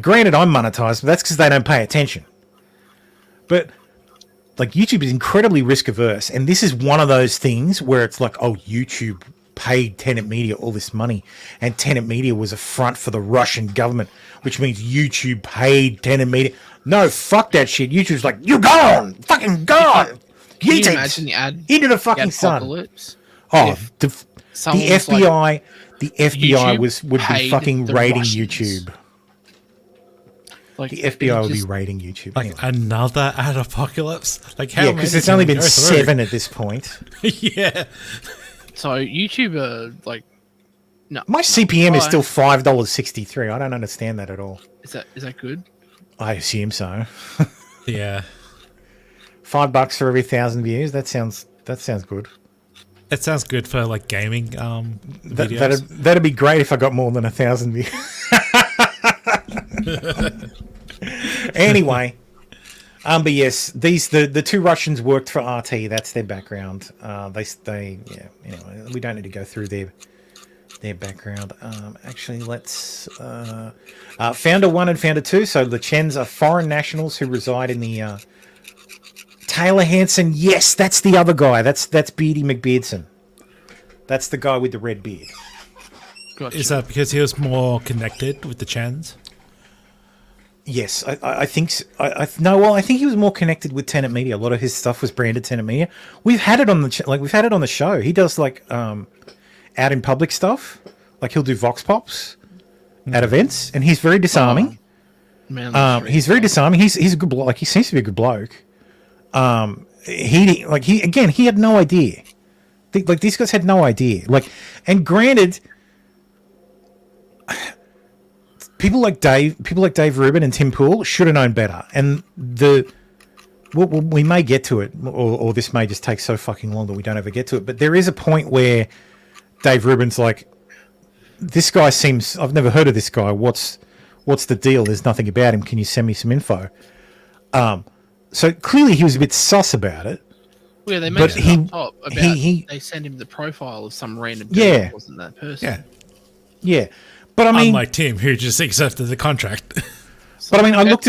Granted, I'm monetized, but that's because they don't pay attention. But YouTube is incredibly risk averse, and this is one of those things where it's like, oh, YouTube paid Tenet Media all this money, and Tenet Media was a front for the Russian government, which means YouTube paid Tenet Media. No, fuck that shit. YouTube's like, you're gone, fucking gone. Can you imagine the ad into the fucking sun? Oh, the FBI, the FBI would be fucking raiding YouTube. The FBI would be raiding YouTube. Another ad apocalypse? How yeah, because it's only been 7 at this point. Yeah. So YouTube, no. My CPM is still $5.63. I don't understand that at all. Is that good? I assume so. Yeah. $5 for every 1,000 views. That sounds good. It sounds good for gaming videos. That'd be great if I got more than 1,000 views. Anyway. But yes, the 2 Russians worked for RT. That's their background. Anyway, we don't need to go through their background. Actually, let's Founder 1 and Founder 2. So the Chens are foreign nationals who reside in the Taylor Hanson. Yes, that's the other guy. That's Beardy McBeardson. That's the guy with the red beard. Gotcha. Is that because he was more connected with the Chens? Yes, I think so. I think he was more connected with Tenet Media. A lot of his stuff was branded Tenet Media. We've had it on the show. He does out in public stuff. He'll do Vox Pops. at events, and he's very disarming. He's very disarming. He's a good bloke. Like, he seems to be a good bloke. He had no idea. Like, these guys had no idea. Like, and granted, people like Dave Rubin and Tim Pool should have known better. And we may get to it, or this may just take so fucking long that we don't ever get to it. But there is a point where Dave Rubin's like, this guy seems, I've never heard of this guy. What's the deal? There's nothing about him. Can you send me some info? So clearly he was a bit sus about it. Well, yeah, they mentioned up top about they sent him the profile of some random dude that wasn't that person. Yeah. But I mean, unlike Tim, who just accepted the contract. But I mean, I looked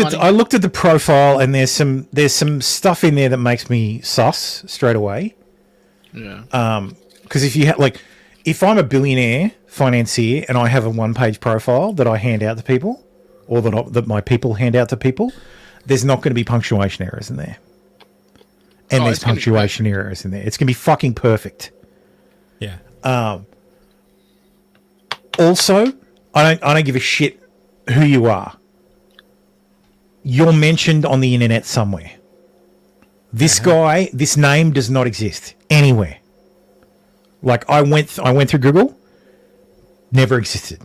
at the profile, and there's some stuff in there that makes me sus straight away. Yeah. Because if I'm a billionaire financier and I have a one-page profile that I hand out to people, or that my people hand out to people, there's not going to be punctuation errors in there. And there's punctuation errors in there. It's going to be fucking perfect. Yeah. Also, I don't give a shit who you are. You're mentioned on the internet somewhere. This guy, this name does not exist anywhere. Like, I went through Google, never existed.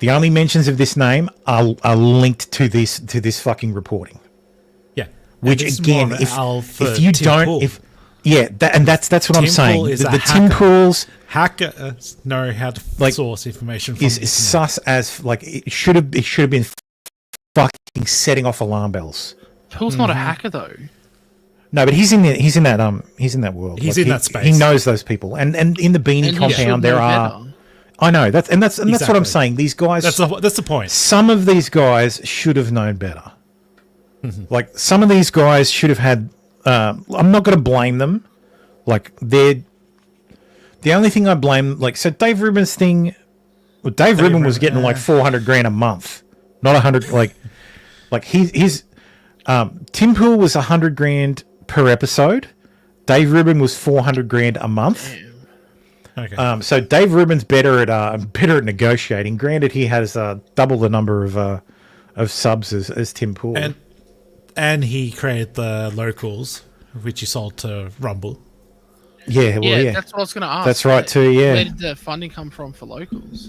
The only mentions of this name are linked to this fucking reporting. Yeah. Which again, if you don't, that's what I'm saying. The Tim Pools hackers know how to source information from is sus as like it should have been fucking setting off alarm bells. Pool's not a hacker though. No, but he's in that world. He's in that space. He knows those people, and in the Beanie compound there are. Better. I know that's what I'm saying. These guys. That's the point. Some of these guys should have known better. Like, some of these guys should have had. I'm not going to blame them. Like, the only thing I blame, so Dave Rubin's thing. Well, Dave Rubin was getting like $400,000 a month, not 100. His Tim Pool was $100,000 per episode. Dave Rubin was $400,000 a month. Okay. So Dave Rubin's better at negotiating. Granted, he has double the number of subs as Tim Pool. And he created the Locals, which he sold to Rumble. Yeah, that's what I was going to ask. That's right too. Yeah. Where did the funding come from for Locals?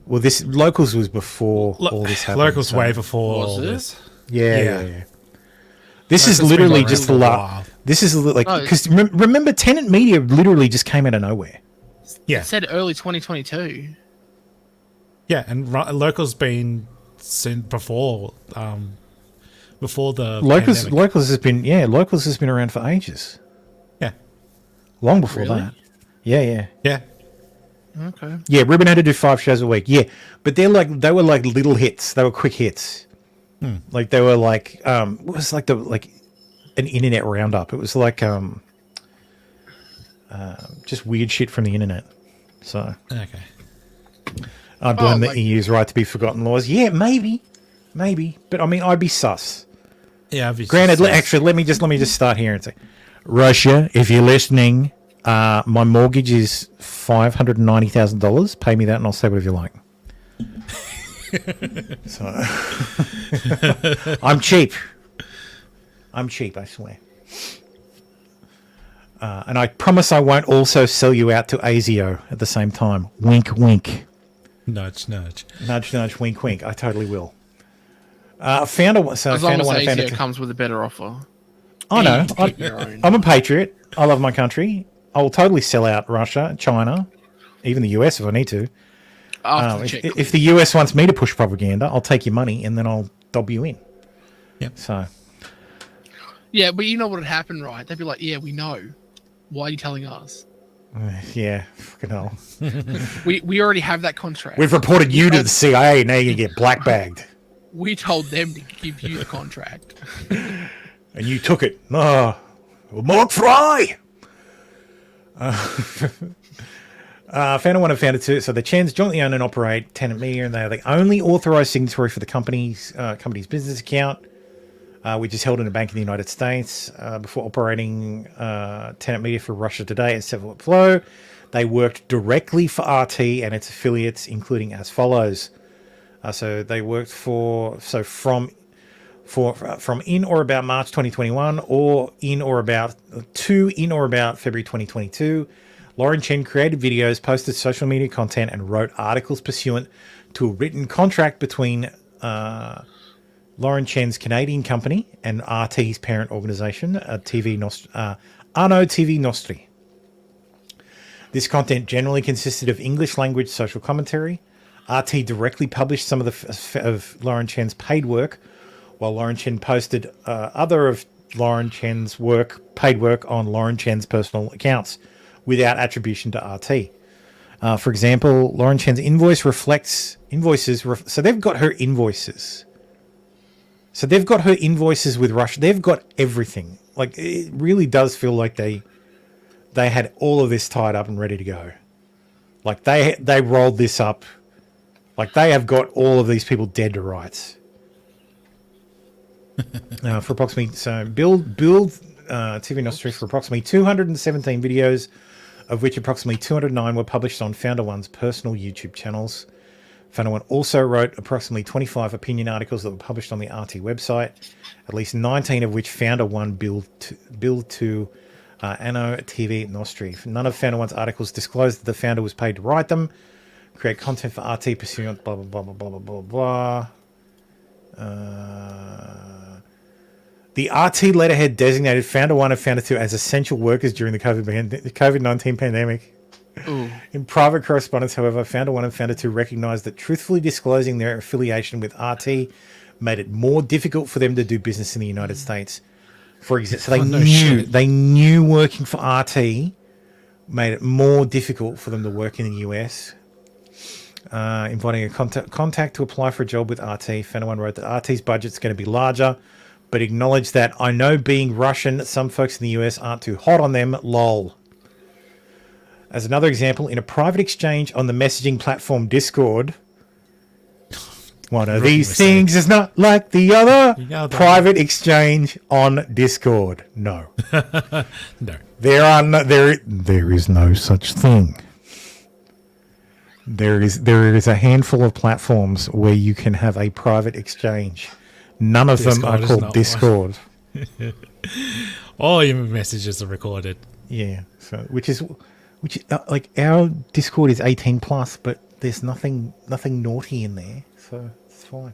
Well, this Locals was before all this happened. Locals way before all this. Yeah. This is literally just the last. This is because remember, Tenant Media literally just came out of nowhere. Yeah, it said early 2022. Yeah, and Locals been since before the Locals. pandemic. Locals has been around for ages. Yeah, long before that. Yeah. Okay. Yeah, Rubin had to do 5 shows a week. Yeah, but they were like little hits. They were quick hits. Like, they were like it was like an internet roundup. It was like just weird shit from the internet. So okay. I blame the EU's right to be forgotten laws. Yeah, maybe, but I mean, I'd be sus. Yeah, I'd be granted. sus. Actually, let me just start here and say, Russia, if you're listening, my mortgage is $590,000. Pay me that, and I'll say whatever you like. So I'm cheap, I swear. And I promise I won't also sell you out to ASIO at the same time. Wink, wink. Nudge, nudge. Nudge, nudge, wink, wink. I totally will. Found a, so as long as found ASIO comes with a better offer. I know. I'm a patriot. I love my country. I will totally sell out Russia, China, even the US if I need to. If the US wants me to push propaganda, I'll take your money and then I'll dob you in. Yep. So. Yeah, but you know what would happen, right? They'd be like, "Yeah, we know. Why are you telling us?" Yeah, fucking hell. we already have that contract. We've reported you to the CIA. Now you get black bagged. We told them to give you the contract, and you took it. No, Mark Fry. Found one and found it too. So the Chans jointly own and operate Tenant Media, and they are the only authorized signatory for the company's business account, which is held in a bank in the United States. Before operating Tenant Media for Russia Today and Several Flow, They worked directly for RT and its affiliates, including as follows. So they worked from in or about March 2021 or in or about February 2022. Lauren Chen created videos, posted social media content, and wrote articles pursuant to a written contract between Lauren Chen's Canadian company and RT's parent organisation, Anno TV Nostri. This content generally consisted of English language social commentary. RT directly published some of Lauren Chen's paid work, while Lauren Chen posted other of Lauren Chen's paid work on Lauren Chen's personal accounts without attribution to RT. For example, Lauren Chen's so they've got her invoices. So they've got her invoices with Russia. They've got everything. Like, it really does feel like they had all of this tied up and ready to go. Like, they rolled this up. Like, they have got all of these people dead to rights. For approximately, so build TV Nostri for approximately 217 videos, of which approximately 209 were published on Founder One's personal YouTube channels. Founder One also wrote approximately 25 opinion articles that were published on the RT website, at least 19 of which Founder One billed to Anno TV Nostri. None of Founder One's articles disclosed that the founder was paid to write them, create content for RT pursuant blah blah blah blah blah blah blah blah. The RT letterhead designated Founder 1 and Founder 2 as essential workers during the COVID-19 pandemic. Ooh. In private correspondence, however, Founder 1 and Founder 2 recognized that truthfully disclosing their affiliation with RT made it more difficult for them to do business in the United States. For example, so they knew working for RT made it more difficult for them to work in the US. Inviting a contact to apply for a job with RT, Founder 1 wrote that RT's budget's going to be larger, but acknowledged that I know being Russian, some folks in the US aren't too hot on them, lol. As another example, in a private exchange on the messaging platform Discord, one of these things is not like the other. Private exchange on Discord. No. No. There is no such thing. There is a handful of platforms where you can have a private exchange. None of them are called Discord. All your messages are recorded. Yeah, so which like our Discord is 18 plus, but there's nothing naughty in there, so it's fine.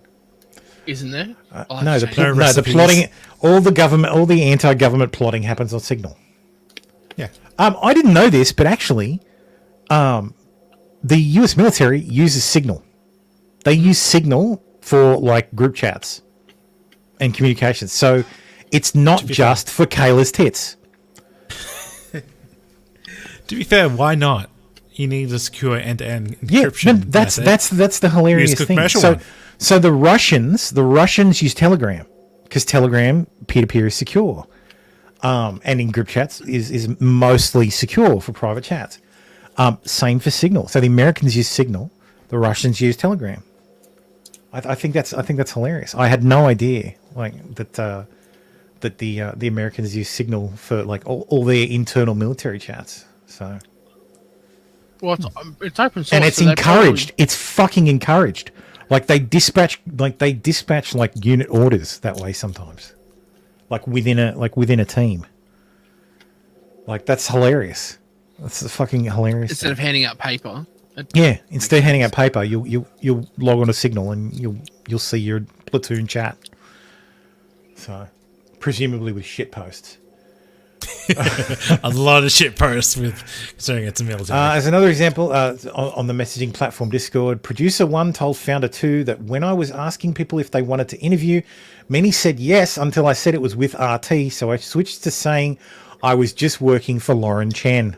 Isn't there? The plotting, all the anti-government plotting happens on Signal. Yeah. I didn't know this, but actually, the US military uses Signal. They use Signal for like group chats and communications. So it's not just for Kayla's tits. To be fair, why not? You need a secure end-to-end encryption. That's the hilarious thing. So the Russians use Telegram because Telegram peer-to-peer is secure, and in group chats is mostly secure for private chats. Same for Signal. So the Americans use Signal, the Russians use Telegram. I think that's hilarious. I had no idea that the Americans use Signal for like all their internal military chats. So, well, it's open source, and it's encouraged. It's fucking encouraged. Like they dispatch like unit orders that way sometimes, like within a team. Like that's hilarious. That's fucking hilarious. Instead of handing out paper. Instead of handing out paper, you'll log on to Signal and you'll see your platoon chat. So, presumably with shit posts. A lot of shit posts considering it's a military. As another example, on the messaging platform Discord, Producer 1 told Founder 2 that when I was asking people if they wanted to interview, many said yes until I said it was with RT, so I switched to saying I was just working for Lauren Chen.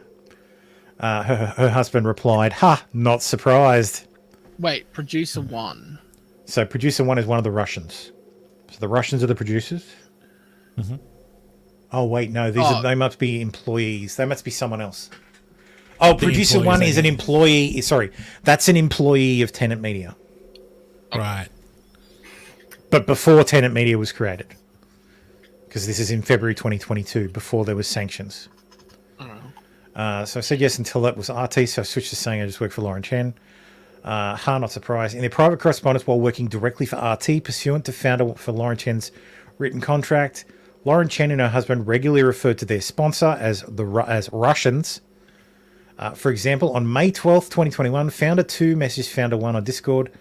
Her husband replied, "Ha, not surprised." Wait, Producer 1. So Producer 1 is one of the Russians. So the Russians are the producers? Mm-hmm. Oh, wait, no. They must be employees. They must be someone else. Oh, Producer 1 is an employee. Sorry, that's an employee of Tenet Media. Right. But before Tenet Media was created. Because this is in February 2022, before there was sanctions. So I said yes until that was RT, so I switched to saying I just work for Lauren Chen. Not surprised. In their private correspondence while working directly for RT, pursuant to founder for Lauren Chen's written contract, Lauren Chen and her husband regularly referred to their sponsor as Russians. For example, on May 12th, 2021, Founder 2 messaged Founder 1 on Discord,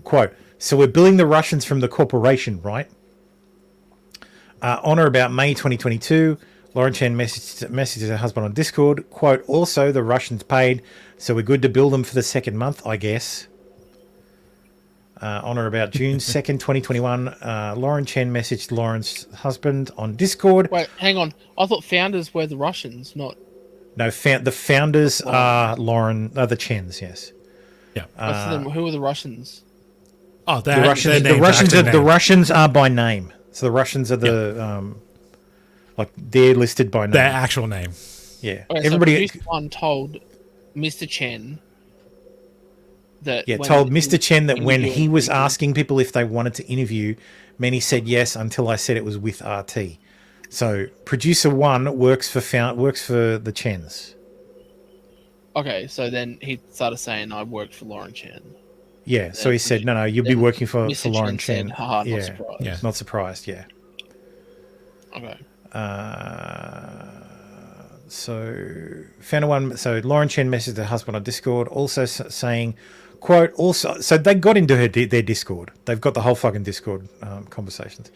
quote, "So we're billing the Russians from the corporation, right?" On or about May 2022, Lauren Chen messaged her husband on Discord, quote, "Also, the Russians paid, so we're good to bill them for the second month, I guess." On or about June 2nd, 2021, Lauren Chen messaged Lauren's husband on Discord. Wait, hang on. I thought founders were the Russians, not... No, the founders are the Chens, yes. Yeah. Who are the Russians? Oh, the Russians are by name. So the Russians are the they're listed by name. Their actual name. Yeah. Okay, Everybody. So one told Mr. Chen that. Yeah, told Mr. Chen that when he was asking people if they wanted to interview, many said yes until I said it was with RT. So producer 1 works for the Chens. Okay, so then he started saying I worked for Lauren Chen. Yeah, so he said, no, you'll be working for Lauren Chen. Said, haha, yeah, not surprised. Yeah, not surprised, yeah. Okay. So Founder 1, so Lauren Chen messaged her husband on Discord, also saying, quote, so they got into their Discord. They've got the whole fucking Discord conversations.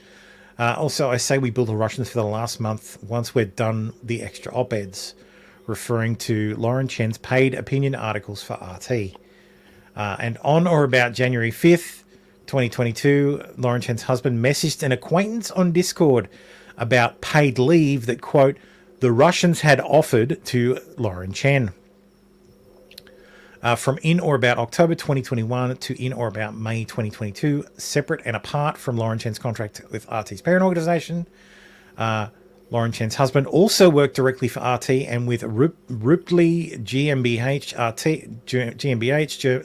Also, I say we built the Russians for the last month once we're done the extra op-eds, referring to Lauren Chen's paid opinion articles for RT. And on or about January 5th, 2022, Lauren Chen's husband messaged an acquaintance on Discord about paid leave that, quote, the Russians had offered to Lauren Chen. From in or about October 2021 to in or about May 2022, separate and apart from Lauren Chen's contract with RT's parent organization, Lauren Chen's husband also worked directly for RT and with Rupli GmbH,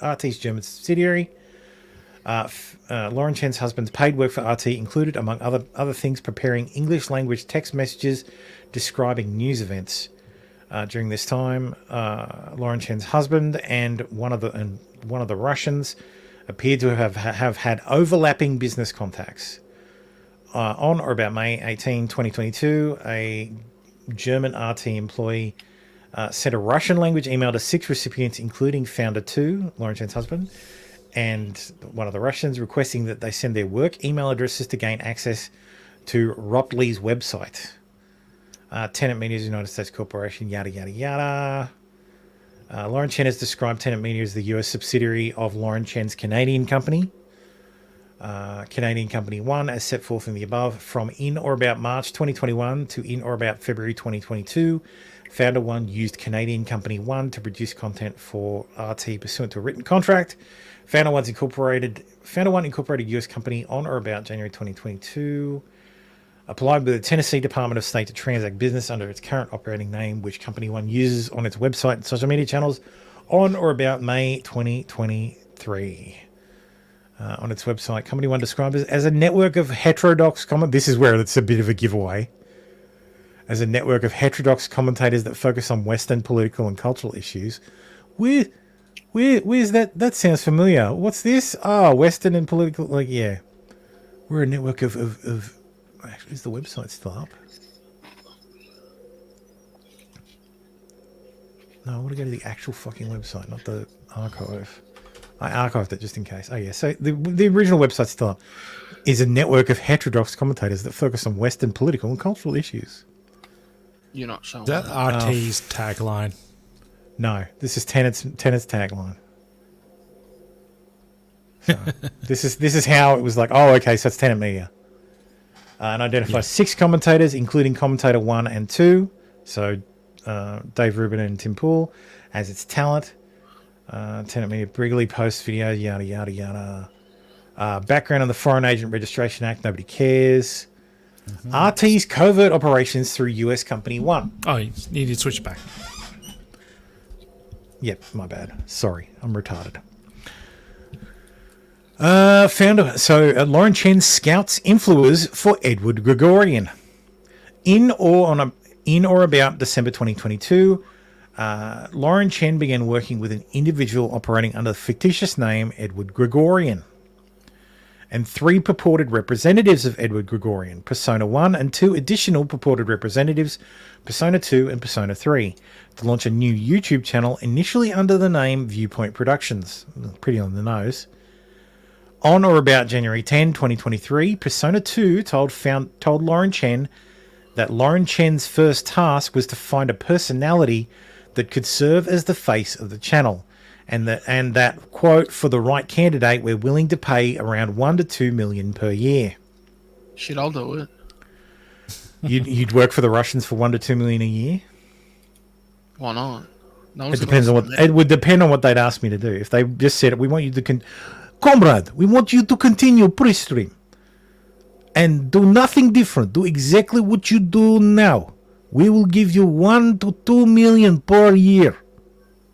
RT's German subsidiary. Lauren Chen's husband's paid work for RT included, among other things, preparing English language text messages describing news events. During this time, Lauren Chen's husband and one of the Russians appeared to have had overlapping business contacts. On or about May 18, 2022, a German RT employee sent a Russian language email to 6 recipients, including Founder 2, Lauren Chen's husband, and one of the Russians, requesting that they send their work email addresses to gain access to Ropli's website. Tenant Media is a United States corporation, yada, yada, yada. Lauren Chen has described Tenant Media as the US subsidiary of Lauren Chen's Canadian company. Canadian Company 1, as set forth in the above, from in or about March 2021 to in or about February 2022. Founder 1 used Canadian Company 1 to produce content for RT pursuant to a written contract. Founder 1 incorporated US company on or about January 2022. Applied with the Tennessee Department of State to transact business under its current operating name, which Company 1 uses on its website and social media channels on or about May 2023. On its website, Company 1 described it as a network of heterodox this is where it's a bit of a giveaway. As a network of heterodox commentators that focus on Western political and cultural issues. Where's that? That sounds familiar. What's this? Western and political, yeah. We're a network of actually, is the website still up? No, I want to go to the actual fucking website, not the archive. I archived it just in case. Oh yeah, so the original website's still up. Is a network of heterodox commentators that focus on Western political and cultural issues. You're not showing that RT's tagline. No, this is Tenet's tagline. So, this is how it was like. Oh, okay, so it's Tenant Media. And identifies 6 commentators, including commentator 1 and 2. So Dave Rubin and Tim Poole as its talent. Tenant Media regularly posts videos, yada, yada, yada. Background on the Foreign Agent Registration Act, nobody cares. RT's covert operations through US Company 1. Oh, you need to switch back. Yep, my bad. Sorry, I'm retarded. Lauren Chen scouts influencers for Edward Gregorian. In or about December 2022, Lauren Chen began working with an individual operating under the fictitious name Edward Gregorian, and 3 purported representatives of Edward Gregorian, Persona 1, and 2 additional purported representatives, Persona 2 and Persona 3, to launch a new YouTube channel initially under the name Viewpoint Productions. Pretty on the nose. On or about January 10, 2023, Persona 2 told Lauren Chen that Lauren Chen's first task was to find a personality that could serve as the face of the channel, and that quote, for the right candidate, we're willing to pay around $1 to $2 million per year. Shit, I'll do it. You'd work for the Russians for $1 to $2 million a year? Why not? No, It depends on what it would depend on what they'd ask me to do. If they just said, "We want you to comrade, we want you to continue pre-stream and do nothing different. Do exactly what you do now. We will give you $1 to $2 million per year."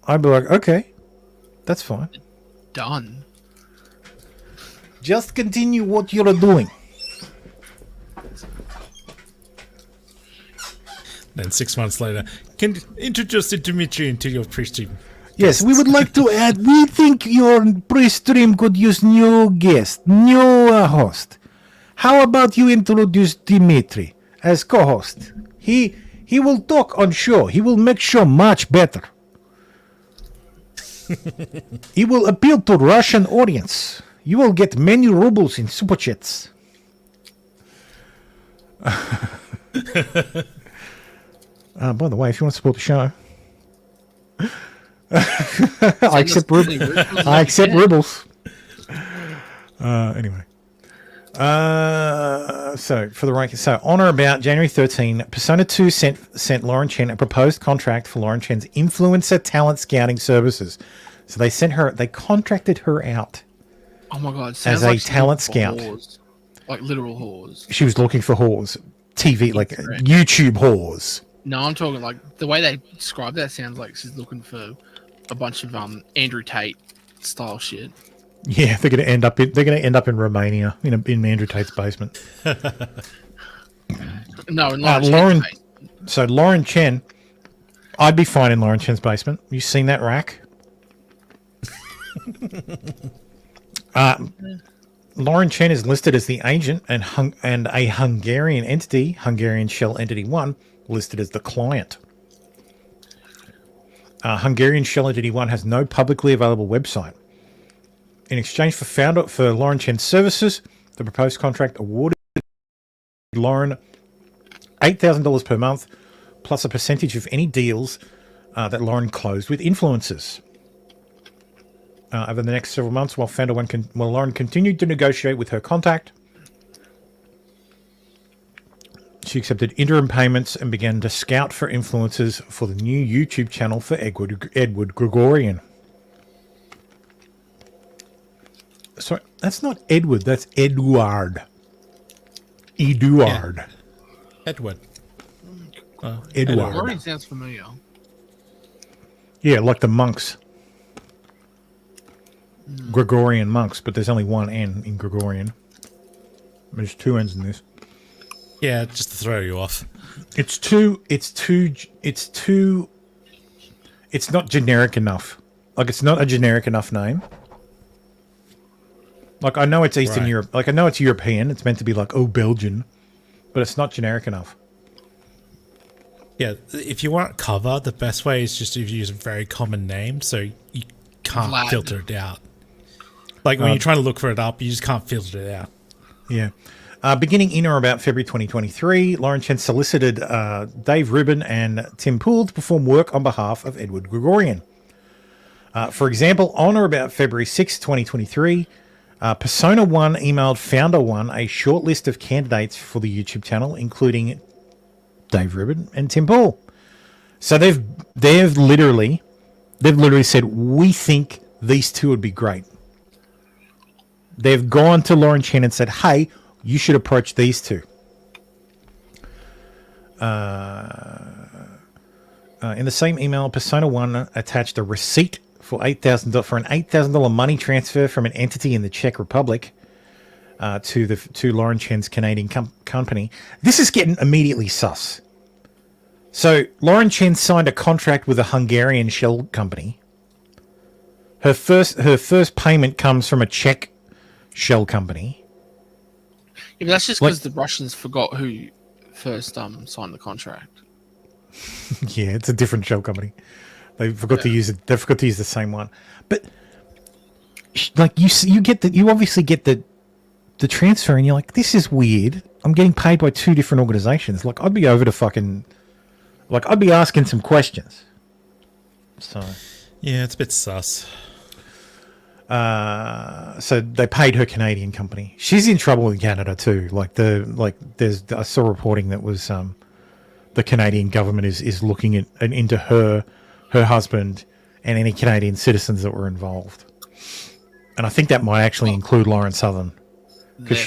I'd be like, okay, that's fine. Done. Just continue what you're doing. Then 6 months later, can you introduce Dimitri into your pre-stream? Yes, we would like to add, we think your pre-stream could use new guest, new host. How about you introduce Dimitri as co-host? He will talk on show. He will make show much better. He will appeal to Russian audience. You will get many rubles in super chats. By the way, if you want to support the show, I accept rubles. Anyway. So for the ranking, so on or about January 13, Persona 2 sent Lauren Chen a proposed contract for Lauren Chen's influencer talent scouting services. So they contracted her out. Oh my god! As a talent scout, whores. Like literal whores. She was looking for whores, TV like YouTube whores. No, I'm talking like the way they describe that sounds like she's looking for a bunch of Andrew Tate style shit. Yeah, they're going to end up in Romania in Andrew Tate's basement. No, in Lauren Chen, I'd be fine in Lauren Chen's basement. You seen that rack? Lauren Chen is listed as the agent and a Hungarian entity, Hungarian Shell Entity 1, listed as the client. Hungarian Shell Entity 1 has no publicly available website. In exchange for Lauren Chen's services, the proposed contract awarded Lauren $8,000 per month, plus a percentage of any deals that Lauren closed with influencers. Over the next several months, while Lauren continued to negotiate with her contact, she accepted interim payments and began to scout for influencers for the new YouTube channel for Edward Gregorian. Sorry, that's not Edward, that's Eduard. Eduard. Yeah. Edward. Eduard. Gregorian sounds familiar. Yeah, like the monks. Gregorian monks, but there's only one N in Gregorian. There's 2 N's in this. Yeah, just to throw you off. It's not generic enough. Like, it's not a generic enough name. Like, I know it's Eastern Europe. Like, I know it's European. It's meant to be like, Belgian. But it's not generic enough. Yeah, if you want cover, the best way is just to use a very common name so you can't filter it out. Like, when you're trying to look for it up, you just can't filter it out. Yeah. Beginning in or about February 2023, Lauren Chen solicited Dave Rubin and Tim Poole to perform work on behalf of Edward Gregorian. For example, on or about February 6, 2023, Persona 1 emailed Founder 1 a short list of candidates for the YouTube channel, including Dave Rubin and Tim Poole. So they've literally said, we think these two would be great. They've gone to Lauren Chen and said, hey, you should approach these two. In the same email, Persona 1 attached a receipt for an $8,000 money transfer from an entity in the Czech Republic to Lauren Chen's Canadian company. This is getting immediately sus. So Lauren Chen signed a contract with a Hungarian shell company. Her first payment comes from a Czech shell company. Yeah, but that's just because the Russians forgot who first signed the contract. Yeah, it's a different shell company. They forgot to use it. They forgot to use the same one. But like you obviously get the transfer, and you're like, this is weird. I'm getting paid by two different organizations. Like, I'd be over to fucking, like, I'd be asking some questions. So yeah, it's a bit sus. So they paid her Canadian company. She's in trouble in Canada too. I saw reporting that was the Canadian government is looking into her husband and any Canadian citizens that were involved. And I think that might actually include Lauren Southern because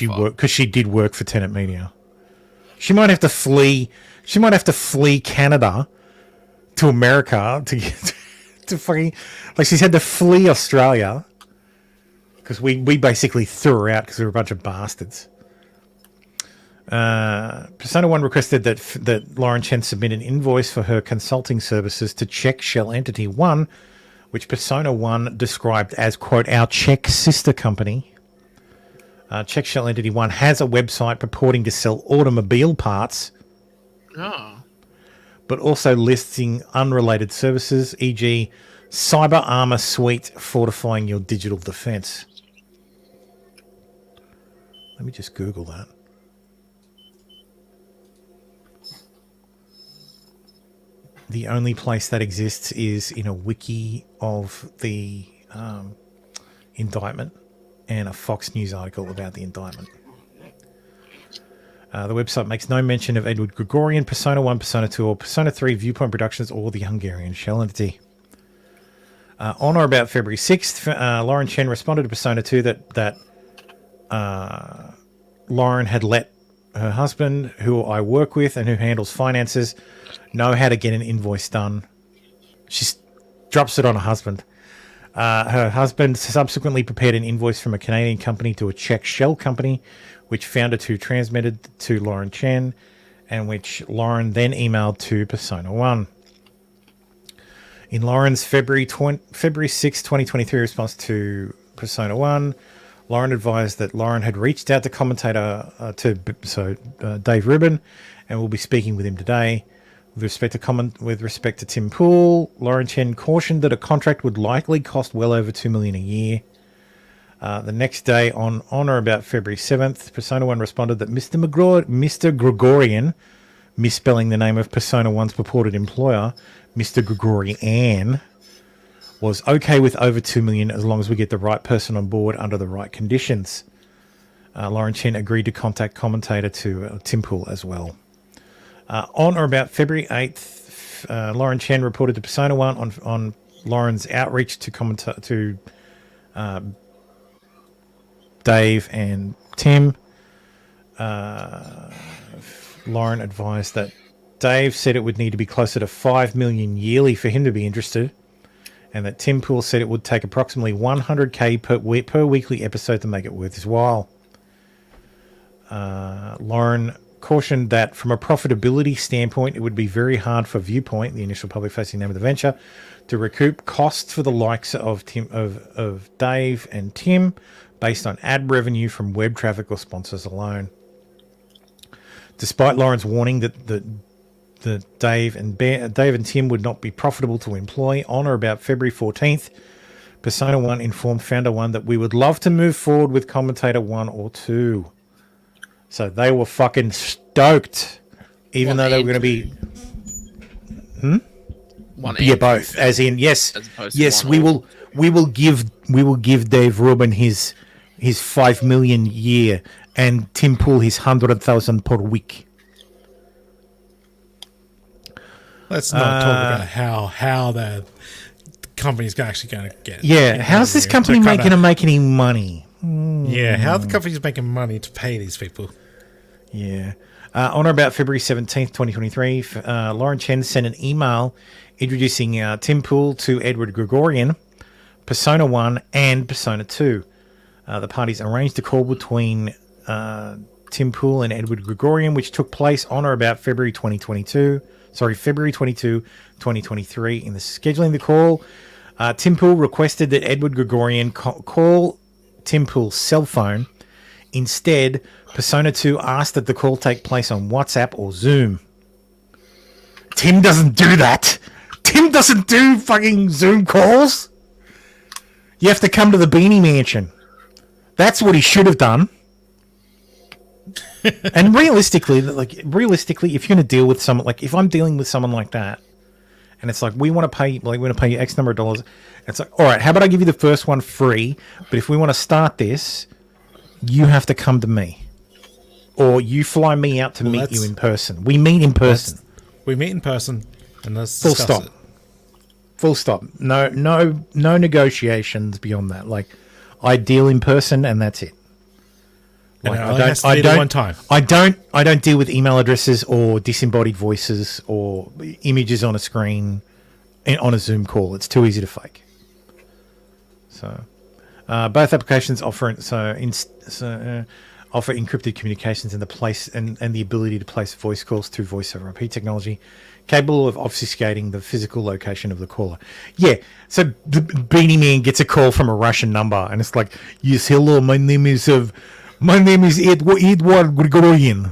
she did work for Tenet Media. She might have to flee. She might have to flee Canada to America to get to fucking, like, she's had to flee Australia because we basically threw her out because we were a bunch of bastards. Persona 1 requested that Lauren Chen submit an invoice for her consulting services to Czech shell entity 1, which Persona 1 described as, quote, our Czech sister company. Czech shell entity 1 has a website purporting to sell automobile parts, but also listing unrelated services, e.g. cyber armor suite fortifying your digital defense. Let me just Google that. The only place that exists is in a wiki of the indictment and a Fox News article about the indictment. The website makes no mention of Edward Gregorian, Persona 1, Persona 2, or Persona 3 Viewpoint Productions, or the Hungarian shell entity. On or about February 6th, Lauren Chen responded to Persona 2 that Lauren had let her husband, who I work with and who handles finances, know how to get an invoice done. She drops it on her husband. Her husband subsequently prepared an invoice from a Canadian company to a Czech shell company, which Founder 2 transmitted to Lauren Chen, and which Lauren then emailed to Persona 1. In Lauren's February 6, 2023 response to Persona 1, Lauren advised that Lauren had reached out to commentator Dave Rubin and will be speaking with him today. With respect to Tim Pool, Lauren Chen cautioned that a contract would likely cost well over $2 million a year. The next day, on or about February 7th, Persona 1 responded that Mr. Gregorian, misspelling the name of Persona 1's purported employer, Mr. Gregorian, was okay with over $2 million as long as we get the right person on board under the right conditions. Lauren Chen agreed to contact commentator to Tim Pool as well. On or about February 8th, Lauren Chen reported to Persona 1 on Lauren's outreach to Dave and Tim. Lauren advised that Dave said it would need to be closer to $5 million yearly for him to be interested, and that Tim Pool said it would take approximately $100K per weekly episode to make it worth his while. Lauren cautioned that from a profitability standpoint, it would be very hard for Viewpoint, the initial public-facing name of the venture, to recoup costs for the likes of Dave and Tim based on ad revenue from web traffic or sponsors alone. Despite Lauren's warning that Dave and Tim would not be profitable to employ, on or about February 14th, Persona 1 informed Founder 1 that we would love to move forward with Commentator 1 or 2. So they were fucking stoked, even though they were going to be... Yeah, both. As in, yes, we will give Dave Rubin his $5 million a year, and Tim Pool his $100,000 per week. Let's not talk about how the company's actually going to get. Yeah, how's this company going to make any money? Yeah, how the company's making money to pay these people? Yeah. On or about February 17th, 2023, Lauren Chen sent an email introducing Tim Pool to Edward Gregorian, Persona 1, and Persona 2. The parties arranged a call between Tim Pool and Edward Gregorian, which took place on or about February 2022. February 22, 2023. In the scheduling the call, Tim Pool requested that Edward Gregorian call Tim Pool's cell phone. Instead, Persona 2 asked that the call take place on WhatsApp or Zoom. Tim doesn't do that. Tim doesn't do fucking Zoom calls. You have to come to the Beanie Mansion. That's what he should have done. And realistically, if you're going to deal with someone, like if I'm dealing with someone like that, and it's like we want to pay you X number of dollars, it's like, all right, how about I give you the first one free, but if we want to start this, you have to come to me, or you fly me out to meet you in person. We meet in person. We meet in person, and let's Full discuss stop. it. Full stop. No negotiations beyond that. Like, I deal in person, and that's it. And Like, it only has to be the one time. I don't deal with email addresses or disembodied voices or images on a screen on a Zoom call. It's too easy to fake. So, both applications offer offer encrypted communications in the place and the ability to place voice calls through voice over IP technology, capable of obfuscating the physical location of the caller. Yeah, so the Beanie Man gets a call from a Russian number, and it's like, yes, hello, my name is Edward Gregorian.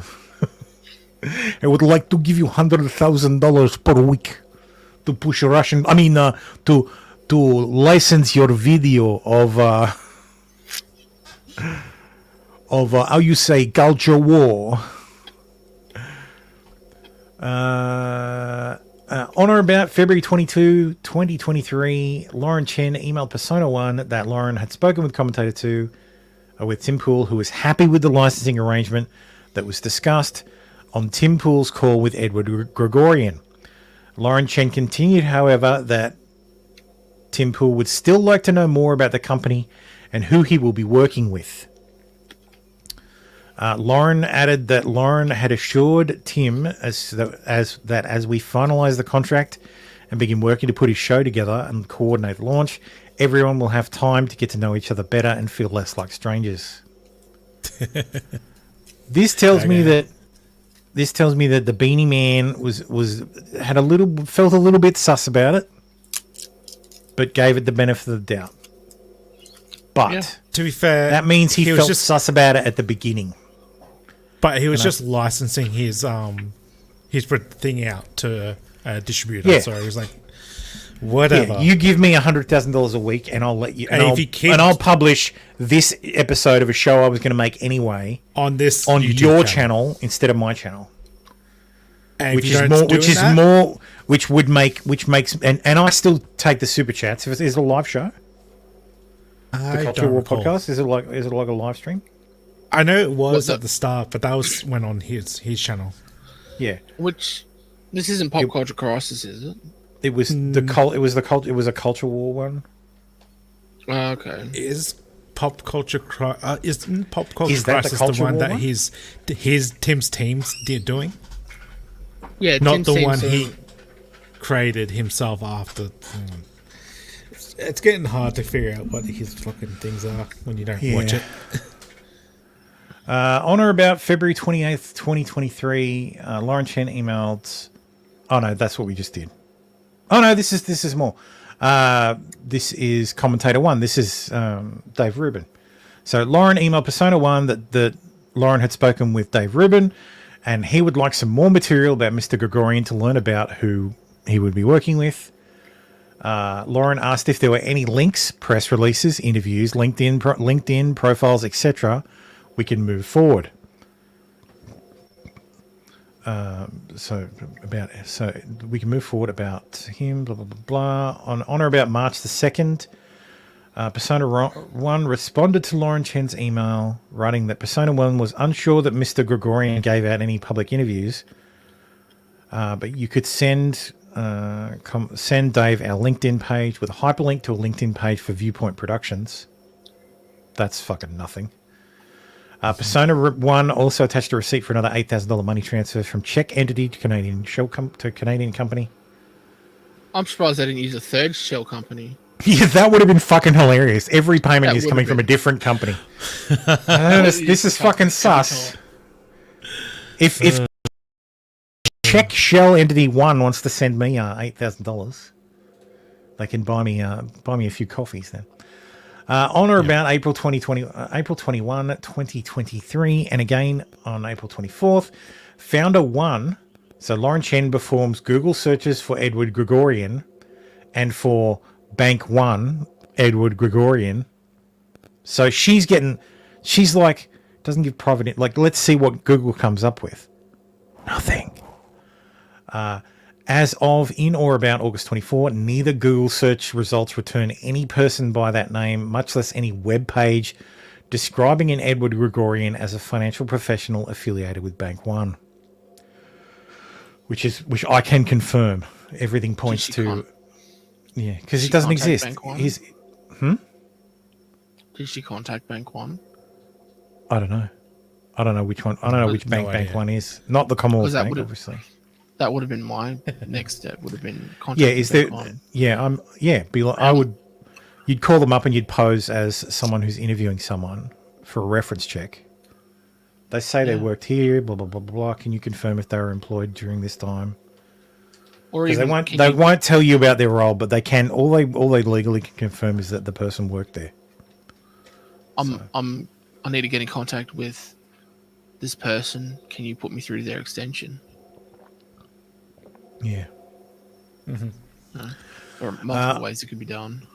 I would like to give you $100,000 per week to push a Russian. To license your video of how you say culture war. On or about February 22, 2023, Lauren Chen emailed Persona 1 that Lauren had spoken with Commentator 2 with Tim Pool, who was happy with the licensing arrangement that was discussed on Tim Pool's call with Edward Gregorian. Lauren Chen continued, however, that Tim Pool would still like to know more about the company and who he will be working with. Lauren added that Lauren had assured Tim as we finalize the contract and begin working to put his show together and coordinate the launch, everyone will have time to get to know each other better and feel less like strangers. This tells me that the Beanie Man felt a little bit sus about it, but gave it the benefit of the doubt. But to be fair, that means he felt sus about it at the beginning. But he was just licensing his thing out to a distributor. Yeah. So he was like, whatever. Yeah, you give me $100,000 a week, and I'll let you. And I'll publish this episode of a show I was going to make anyway on YouTube your channel instead of my channel. And which makes and I still take the super chats. Is it a live show? The Culture War podcast? Is it like a live stream? I know it was at the start, but that went on his channel. Yeah. This isn't Pop Culture Crisis, is it? It was it was a Culture War one. Okay. Is Pop Culture Crisis the the one that Tim's team's doing? Yeah, not the one he created himself after. It's getting hard to figure out what his fucking things are when you don't watch it. On or about February 28th, 2023, Lauren Chen emailed... Oh, no, that's what we just did. Oh, no, this is more. This is Commentator 1. This is Dave Rubin. So Lauren emailed Persona 1 that Lauren had spoken with Dave Rubin, and he would like some more material about Mr. Gregorian to learn about who he would be working with. Lauren asked if there were any links, press releases, interviews, LinkedIn profiles, etc. we can move forward. So we can move forward about him, blah, blah, blah, blah. On or about March the 2nd, Persona 1 responded to Lauren Chen's email, writing that Persona 1 was unsure that Mr. Gregorian gave out any public interviews, but you could send Dave our LinkedIn page with a hyperlink to a LinkedIn page for Viewpoint Productions. That's fucking nothing. Persona 1 also attached a receipt for another $8,000 money transfer from Czech entity to Canadian company. I'm surprised they didn't use a third shell company. Yeah, that would have been fucking hilarious. Every payment is coming from a different company. This is fucking sus. If Check Shell Entity 1 wants to send me $8,000. They can buy me a few coffees then. On or about April 21, 2023, and again on April 24th, Founder 1, so Lauren Chen performs Google searches for Edward Gregorian and for Bank 1, Edward Gregorian. So she's like, doesn't give private, like, let's see what Google comes up with. Nothing. As of in or about August 24, neither Google search results return any person by that name, much less any web page describing an Edward Gregorian as a financial professional affiliated with Bank One. Which I can confirm. Everything points to, because he doesn't exist. He's, Did she contact Bank One? I don't know. I don't know which one. I don't know which bank Bank One is. Not the Commonwealth Bank, obviously. That would have been my next step. Would have been contacting is there? Bank One. Be like, I would. You'd call them up and you'd pose as someone who's interviewing someone for a reference check. They say they worked here. Blah blah blah blah. Can you confirm if they were employed during this time? Or even they won't tell you about their role, but they can. All they legally can confirm is that the person worked there. I need to get in contact with this person. Can you put me through to their extension? Yeah. There are multiple ways it could be done.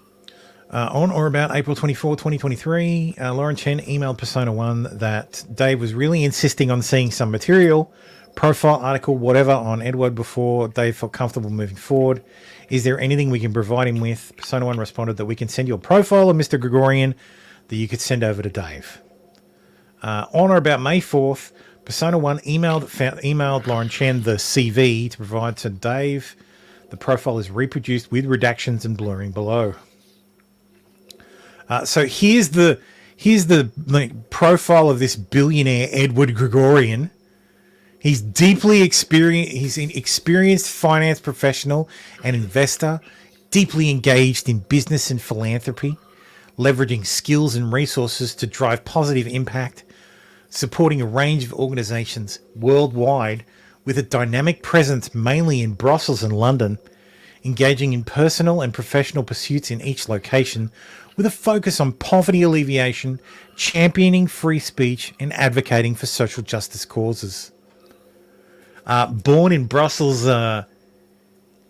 On or about April 24, 2023, Lauren Chen emailed Persona 1 that Dave was really insisting on seeing some material, profile, article, whatever, on Edward before Dave felt comfortable moving forward. Is there anything we can provide him with? Persona 1 responded that we can send you a profile of Mr. Gregorian that you could send over to Dave. On or about May 4th, Persona 1 emailed Lauren Chen the CV to provide to Dave. The profile is reproduced with redactions and blurring below. So here's the profile of this billionaire Edward Gregorian. He's deeply experienced. He's an experienced finance professional and investor, deeply engaged in business and philanthropy, leveraging skills and resources to drive positive impact, supporting a range of organizations worldwide with a dynamic presence mainly in Brussels and London, engaging in personal and professional pursuits in each location with a focus on poverty alleviation, championing free speech, and advocating for social justice causes. Born in Brussels'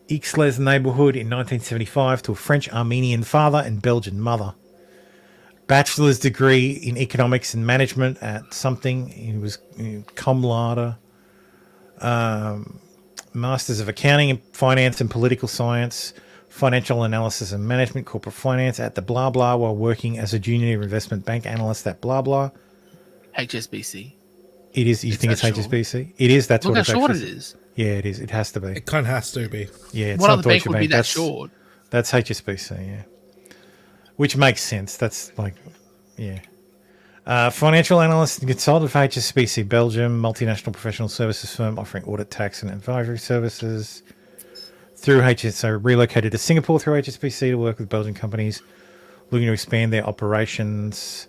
Ixelles neighborhood in 1975 to a French-Armenian father and Belgian mother. Bachelor's degree in economics and management at something. He was cum laude. Masters of accounting and finance and political science, financial analysis and management, corporate finance at the blah blah, while working as a junior investment bank analyst at blah blah. HSBC. It is. You think it's HSBC? It is. That's Look what it's how short actually. it is. Yeah, it is. It has to be. It kind of has to be. Yeah. It's what not other bank Deutsche would be Bank. that That's short? That's HSBC. Yeah. Which makes sense. That's like, yeah. Financial analyst and consultant for HSBC Belgium, multinational professional services firm offering audit, tax, and advisory services. Through HSBC, relocated to Singapore through HSBC to work with Belgian companies looking to expand their operations.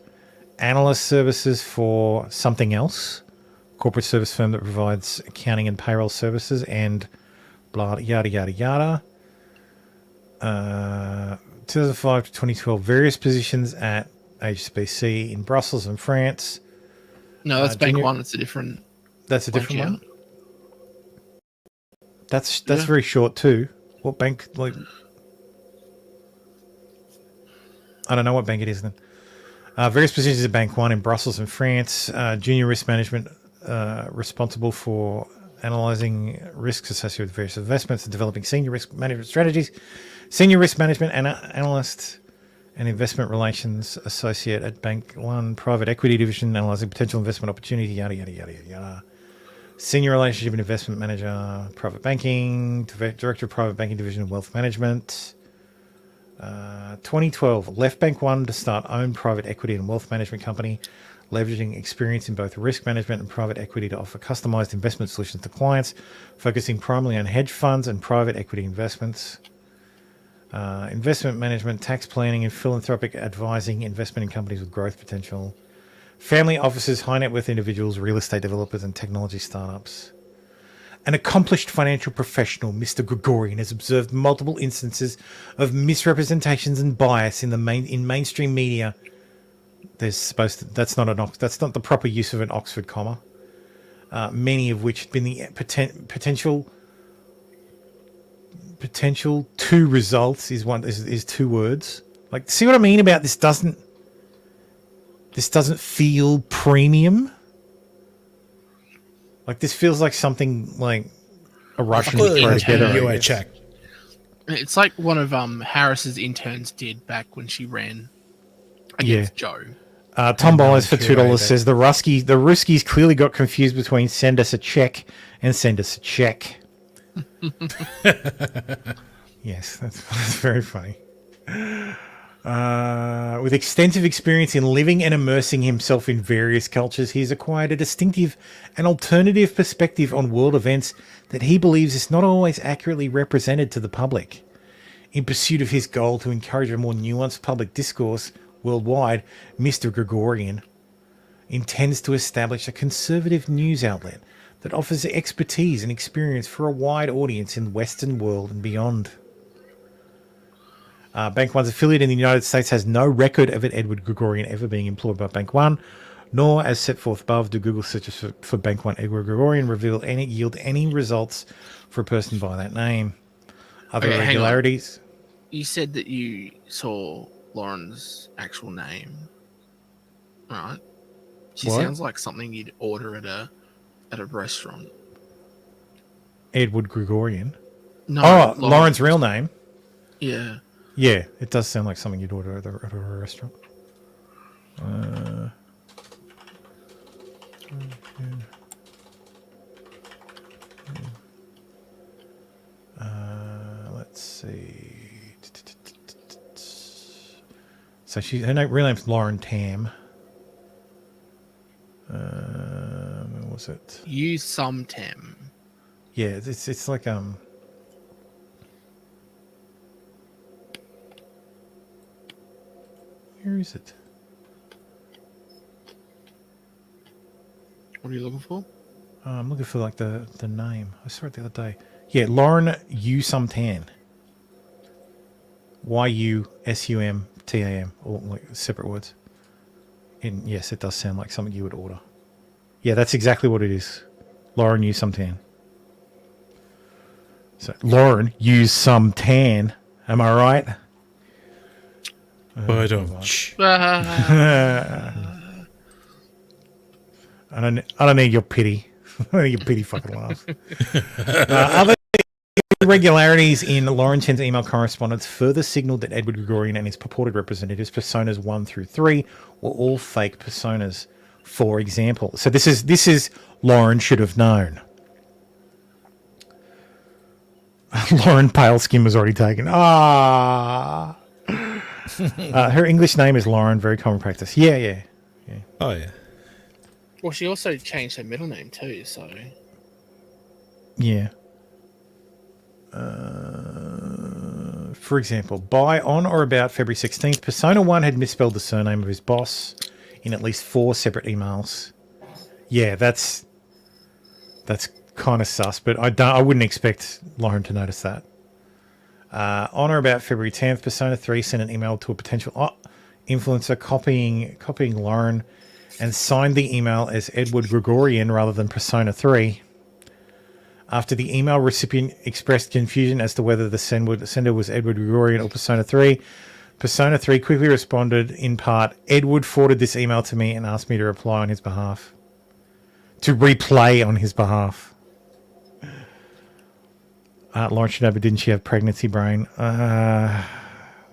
Analyst services for something else, corporate service firm that provides accounting and payroll services, and blah yada yada yada. 2005 to 2012, various positions at HSBC in Brussels and France. No, that's Bank One. It's a different. That's a different one. That's very short too. What bank? Like, I don't know what bank it is then. Various positions at Bank One in Brussels and France. Junior risk management, responsible for analysing risks associated with various investments and developing senior risk management strategies. Senior risk management analyst and investment relations associate at Bank One private equity division, analysing potential investment opportunity. Yada yada yada yada. Senior relationship and investment manager, private banking, director of private banking division of wealth management. 2012, left Bank One to start own private equity and wealth management company, leveraging experience in both risk management and private equity to offer customized investment solutions to clients, focusing primarily on hedge funds and private equity investments. Investment management, tax planning, and philanthropic advising, investment in companies with growth potential. Family offices, high net worth individuals, real estate developers, and technology startups. An accomplished financial professional, Mr. Gregorian has observed multiple instances of misrepresentations and bias in mainstream media. That's not the proper use of an Oxford comma. Many of which have been the potential two results is two words. Like, see what I mean about this? Doesn't feel premium. Like, this feels like something like a Russian would throw together. Check. It's like one of Harris's interns did back when she ran against Joe. Tom Bollers for $2 says the Ruskies clearly got confused between send us a check and send us a check. Yes, that's very funny. With extensive experience in living and immersing himself in various cultures, he's acquired a distinctive and alternative perspective on world events that he believes is not always accurately represented to the public. In pursuit of his goal to encourage a more nuanced public discourse worldwide, Mr. Gregorian intends to establish a conservative news outlet that offers expertise and experience for a wide audience in the Western world and beyond. Bank One's affiliate in the United States has no record of Edward Gregorian ever being employed by Bank One, nor, as set forth above, do Google searches for Bank One Edward Gregorian yield any results for a person by that name. Other irregularities? You said that you saw Lauren's actual name, right? She sounds like something you'd order at a restaurant. Edward Gregorian? No, Lauren's real name? Yeah. Yeah, it does sound like something you'd order at a restaurant. Let's see. So her real name's Lauren Tam. What was it? You some Tam. Yeah, it's like where is it? What are you looking for? I'm looking for like the name. I saw it the other day. Yeah, Lauren Yusumtan. YUSUMTAM, all like separate words. And yes, it does sound like something you would order. Yeah, that's exactly what it is. Lauren Yusumtan. So Lauren Yusumtan. Am I right? But I don't need your pity. I don't need your pity fucking laugh. Other irregularities in Lauren Chen's email correspondence further signaled that Edward Gregorian and his purported representatives, personas 1 through 3, were all fake personas. For example, so this is Lauren should have known. Lauren pale skin was already taken. Her English name is Lauren, very common practice. Yeah. Oh, yeah. Well, she also changed her middle name too, so... Yeah. For example, on or about February 16th, Persona 1 had misspelled the surname of his boss in at least 4 separate emails. Yeah, that's kind of sus, but I wouldn't expect Lauren to notice that. On or about February 10th, Persona 3 sent an email to a potential influencer copying Lauren and signed the email as Edward Gregorian rather than Persona 3. After the email recipient expressed confusion as to whether the sender was Edward Gregorian or Persona 3, Persona 3 quickly responded in part, Edward forwarded this email to me and asked me to reply on his behalf. To replay on his behalf. Lauren should have, but didn't she have pregnancy brain?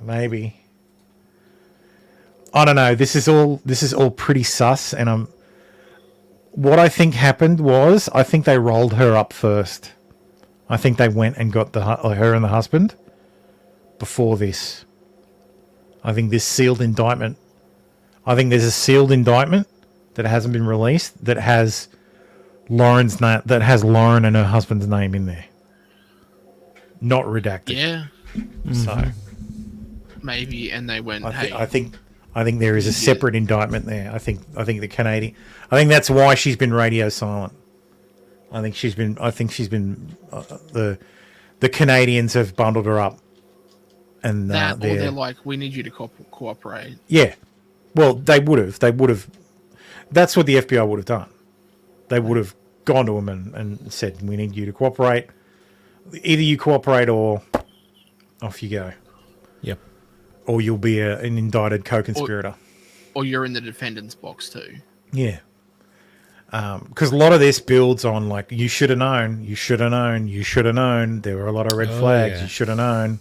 Maybe. I don't know. This is all pretty sus, and what I think happened was I think they rolled her up first. I think they went and got her and the husband before this. I think this sealed indictment. I think there's a sealed indictment that hasn't been released that has Lauren and her husband's name in there. Not redacted. Yeah. So maybe, and they went. I think there is a separate indictment there. I think the Canadian. I think that's why she's been radio silent. I think she's been. The Canadians have bundled her up, and Or they're like, we need you to cooperate. Yeah, well, they would have. That's what the FBI would have done. They would have gone to him and said, "We need you to cooperate. Either you cooperate, or off you go." Yep. Or you'll be an indicted co-conspirator. Or you're in the defendant's box too. Yeah. Because a lot of this builds on like, you should have known, you should have known, you should have known. There were a lot of red flags. Yeah. You should have known.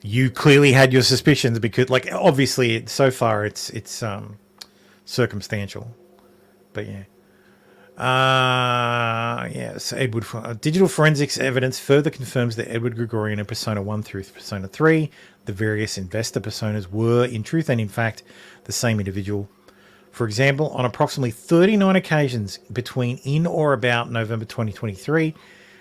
You clearly had your suspicions because, like, obviously, so far it's circumstantial. But yeah. Yes, digital forensics evidence further confirms that Edward Gregorian in Persona 1 through Persona 3, the various investor personas, were in truth and in fact the same individual. For example, on approximately 39 occasions between in or about November 2023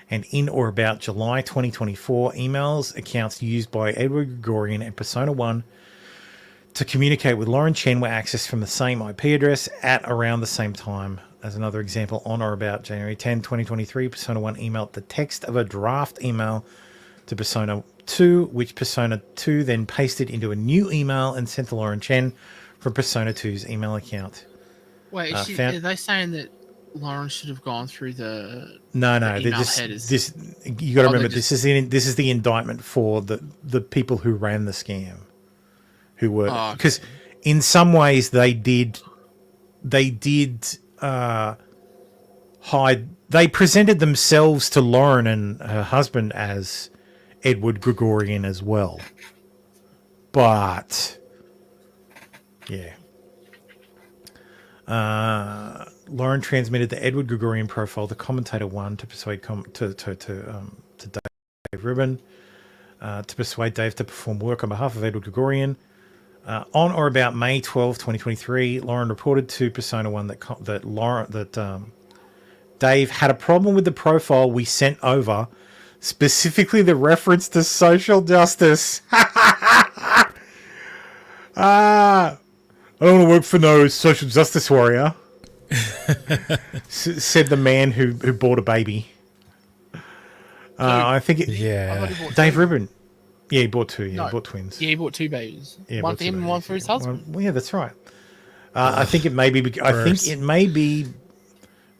and in or about July 2024, emails accounts used by Edward Gregorian and Persona 1 to communicate with Lauren Chen were accessed from the same IP address at around the same time. As another example, on or about January 10, 2023, Persona 1 emailed the text of a draft email to Persona 2, which Persona 2 then pasted into a new email and sent to Lauren Chen from Persona 2's email account. Wait, are they saying that Lauren should have gone through the No, the email this headers? you got to remember this is the indictment for the people who ran the scam, who were because in some ways they did hide. They presented themselves to Lauren and her husband as Edward Gregorian as well, but yeah. Lauren transmitted the Edward Gregorian profile to Commentator 1 to persuade to Dave Rubin to persuade Dave to perform work on behalf of Edward Gregorian. On or about May 12, 2023, Lauren reported to Persona 1 that Dave had a problem with the profile we sent over, specifically the reference to social justice. I don't want to work for no social justice warrior, said the man who bought a baby. I think Dave Rubin. Yeah, he bought two. Yeah, he bought twins. Yeah, he bought two babies. Yeah, one for him and one for his husband. Well, yeah, that's right. I think it may be.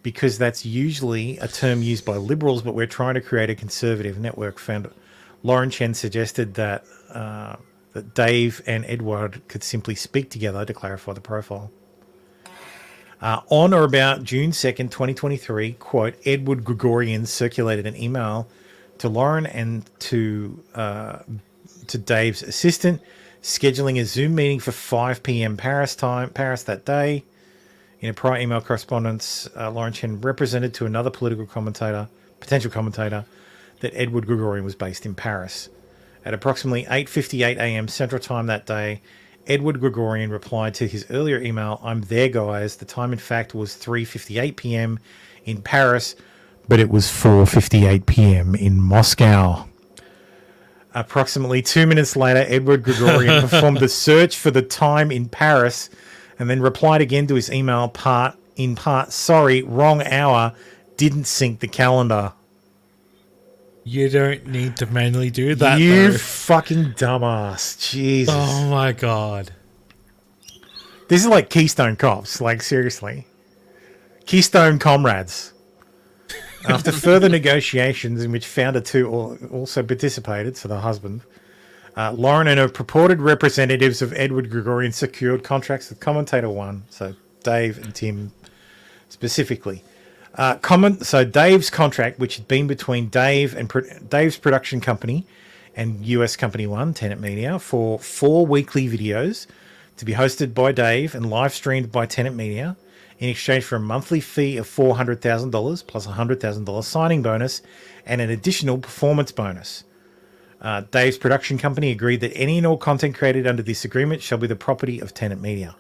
Because that's usually a term used by liberals, but we're trying to create a conservative network. Found Lauren Chen suggested that that Dave and Edward could simply speak together to clarify the profile. On or about June 2nd, 2023, quote, Edward Gregorian circulated an email to Lauren and to Dave's assistant, scheduling a Zoom meeting for 5 p.m. Paris that day. In a prior email correspondence, Lauren Chen represented to another potential commentator, that Edward Gregorian was based in Paris. At approximately 8:58 a.m. Central Time that day, Edward Gregorian replied to his earlier email, "I'm there, guys. The time, in fact, was 3:58 p.m. in Paris, but it was 4:58 p.m. in Moscow." Approximately 2 minutes later, Edward Gregorian performed a search for the time in Paris and then replied again to his email in part, "Sorry, wrong hour, didn't sync the calendar." You don't need to manually do that, You fucking dumbass. Jesus. Oh my god. This is like Keystone Cops, like seriously. Keystone Comrades. After further negotiations in which founder 2 also participated, so the husband, Lauren and her purported representatives of Edward Gregorian secured contracts with Commentator 1, so Dave and Tim specifically. So Dave's contract, which had been between Dave and Dave's production company and US Company 1, Tenet Media, for 4 weekly videos to be hosted by Dave and live streamed by Tenet Media in exchange for a monthly fee of $400,000 plus a $100,000 signing bonus and an additional performance bonus. Dave's production company agreed that any and all content created under this agreement shall be the property of Tenet Media.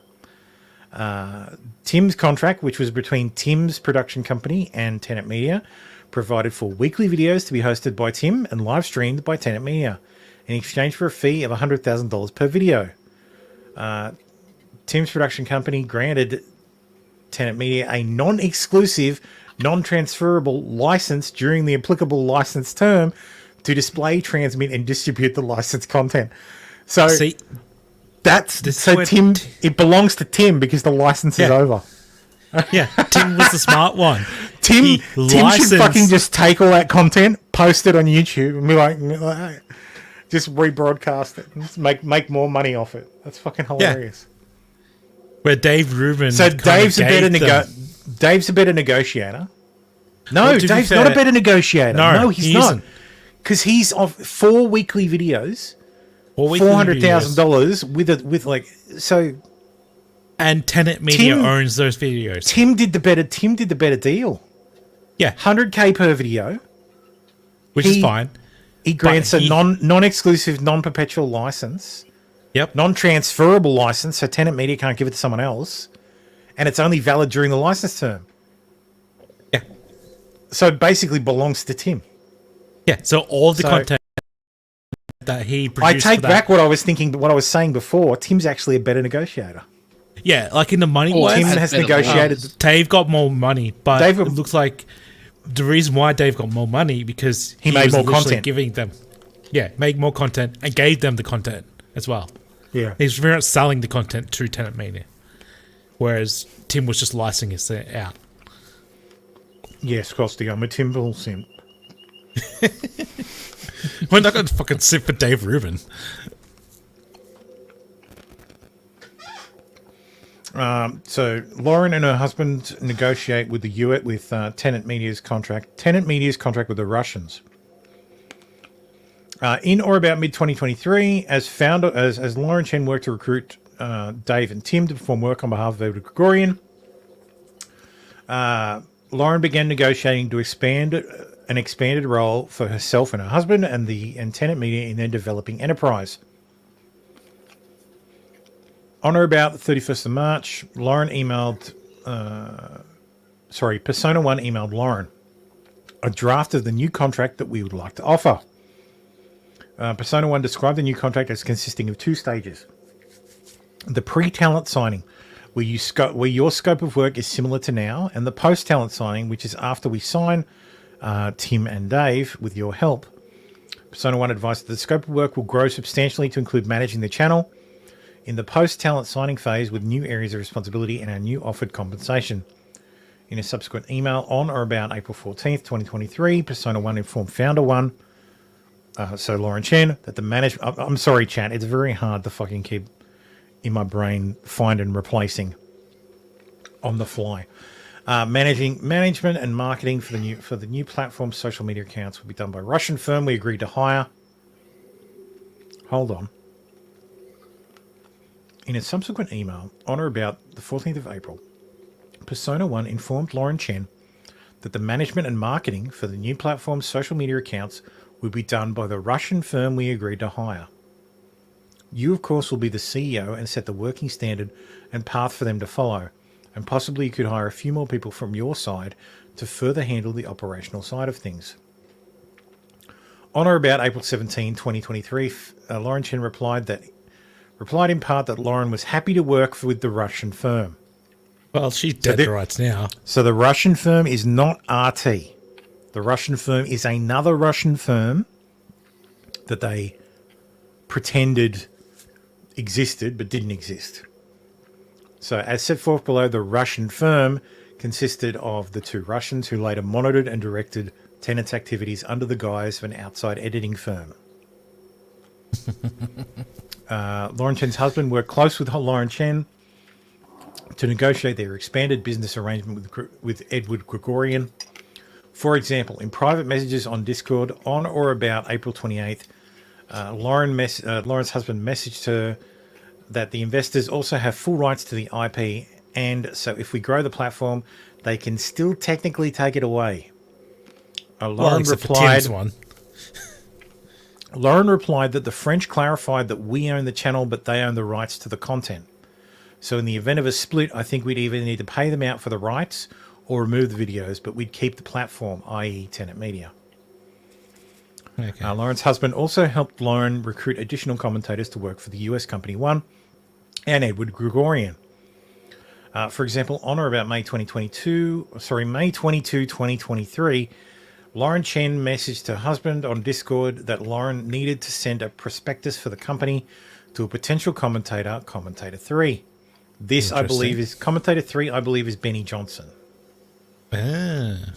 Tim's contract, which was between Tim's production company and Tenet Media, provided for weekly videos to be hosted by Tim and live streamed by Tenet Media in exchange for a fee of $100,000 per video. Tim's production company granted Tenet Media a non-exclusive non-transferable license during the applicable license term to display, transmit, and distribute the licensed content. So See, Tim. It belongs to Tim because the license is over. Yeah, Tim was the smart one. Tim should fucking just take all that content, post it on YouTube, and be like, just rebroadcast it, and just make more money off it. That's fucking hilarious. Where Dave Rubin. So Dave's a better negotiator. No, Dave's not a better negotiator. No, he's not. Because he's off 4 weekly videos, $400,000 with like so. And Tenet Media owns those videos. Tim did the better deal. Yeah, 100K per video, which is fine. He grants a non-exclusive, non-perpetual license. Yep. Non-transferable license, so Tenet Media can't give it to someone else, and it's only valid during the license term. Yeah. So it basically belongs to Tim. Yeah. So all the content that he produced. I take back what I was thinking. What I was saying before. Tim's actually a better negotiator. Yeah, like in the money wise, Tim has negotiated. Dave got more money, but it looks like the reason why Dave got more money because he made was more content, giving them, made more content and gave them the content as well. Yeah, he's very much selling the content to Tenet Media, whereas Tim was just licensing it out. Yes, Costi, I'm a Tim Bull simp. We're not going to fucking simp for Dave Rubin. So Lauren and her husband negotiate with Tenet Media's contract. Tenet Media's contract with the Russians. In or about mid-2023, as Lauren Chen worked to recruit Dave and Tim to perform work on behalf of Edward Gregorian, Lauren began negotiating to expand an expanded role for herself and her husband and Tenet Media in their developing enterprise. On or about the 31st of March, Persona 1 emailed Lauren a draft of the new contract that we would like to offer. Persona 1 described the new contract as consisting of 2 stages. The pre-talent signing, where your scope of work is similar to now, and the post-talent signing, which is after we sign Tim and Dave with your help. Persona 1 advised that the scope of work will grow substantially to include managing the channel in the post-talent signing phase with new areas of responsibility and our new offered compensation. In a subsequent email on or about April 14th, 2023, Persona 1 informed Founder 1, so Lauren Chen, that the management... I'm sorry, chat, it's very hard to fucking keep in my brain find and replacing on the fly. Management and marketing for the new platform's social media accounts will be done by a Russian firm we agreed to hire. Hold on. In a subsequent email on or about the 14th of April, Persona 1 informed Lauren Chen that the management and marketing for the new platform's social media accounts would be done by the Russian firm we agreed to hire. You, of course, will be the CEO and set the working standard and path for them to follow, and possibly you could hire a few more people from your side to further handle the operational side of things. On or about April 17, 2023, Lauren Chen replied in part that Lauren was happy to work with the Russian firm. Well, she's dead to rights now. So the Russian firm is not RT. The Russian firm is another Russian firm that they pretended existed but didn't exist. So as set forth below, the Russian firm consisted of the 2 Russians who later monitored and directed Tenet's activities under the guise of an outside editing firm. Lauren Chen's husband worked close with Lauren Chen to negotiate their expanded business arrangement with Edward Gregorian. For example, in private messages on Discord on or about April 28th, Lauren's husband messaged her that the investors also have full rights to the IP, and so if we grow the platform, they can still technically take it away. Lauren replied that the French clarified that we own the channel, but they own the rights to the content. So in the event of a split, I think we'd either need to pay them out for the rights or remove the videos, but we'd keep the platform, i.e. Tenet Media. Okay. Lauren's husband also helped Lauren recruit additional commentators to work for the US Company 1 and Edward Gregorian. For example, on or about May 22, 2023, Lauren Chen messaged her husband on Discord that Lauren needed to send a prospectus for the company to a potential commentator, Commentator 3. This, I believe, is Commentator 3, I believe, is Benny Johnson. Noted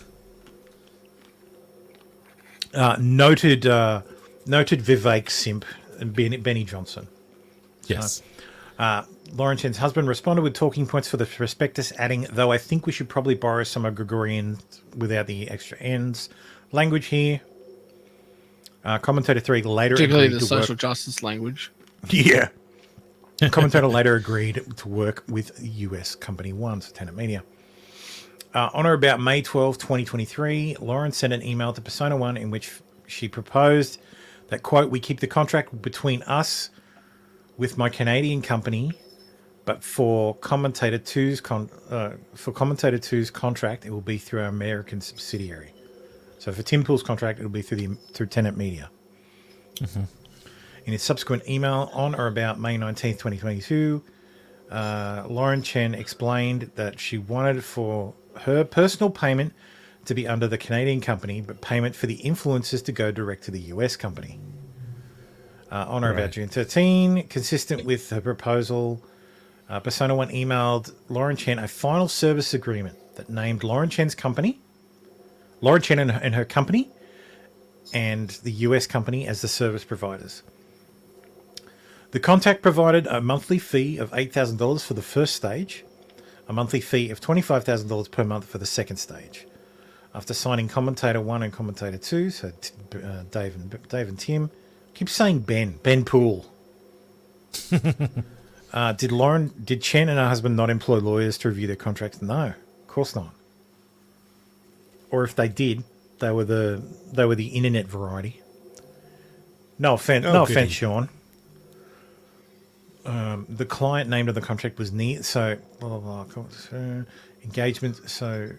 Vivek simp, Benny Johnson. Yes. Lauren Chen's husband responded with talking points for the prospectus, adding, though I think we should probably borrow some of Gregorian without the extra ends language here. Commentator 3 later particularly agreed the to social work. justice language. Yeah. Commentator later agreed to work with US Company 1, so Tenet Media. On or about May 12, 2023, Lauren sent an email to Persona 1 in which she proposed that, quote, we keep the contract between us with my Canadian company, but for Commentator 2's contract, it will be through our American subsidiary. So for Tim Pool's contract, it will be through Tenet Media. Mm-hmm. In his subsequent email on or about May 19th, 2022, Lauren Chen explained that she wanted for her personal payment to be under the Canadian company, but payment for the influencers to go direct to the US company. On or about June 13, consistent with her proposal, Persona 1 emailed Lauren Chen a final service agreement that named Lauren Chen and her company, and the US company as the service providers. The contract provided a monthly fee of $8,000 for the first stage, a monthly fee of $25,000 per month for the second stage. After signing Commentator 1 and Commentator 2, so Dave and Tim, keep saying Ben Poole. Did Chen and her husband not employ lawyers to review their contracts? No, of course not. Or if they did, they were the internet variety. No offense, Sean. The client named on the contract was engagement. So,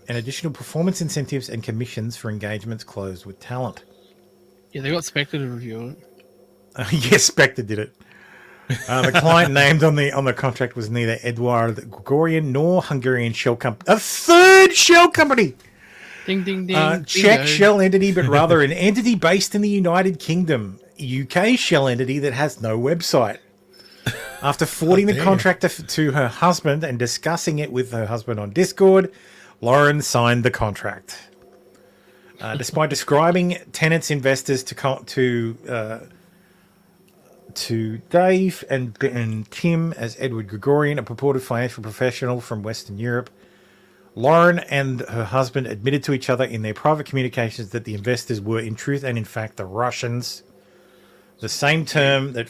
and additional performance incentives and commissions for engagements closed with talent. Yeah, they got Spectre to review it. Yes, Spectre did it. The client named on the contract was neither Eduard Gregorian nor Hungarian shell company. A third shell company. Ding, ding, ding. Czech bingo. shell entity, but rather an entity based in the United Kingdom. UK shell entity that has no website. After forwarding the contract to her husband and discussing it with her husband on Discord, Lauren signed the contract. Despite describing Tenet's investors to Dave and Tim as Edward Gregorian, a purported financial professional from Western Europe, Lauren and her husband admitted to each other in their private communications that the investors were in truth and in fact the Russians. The same term that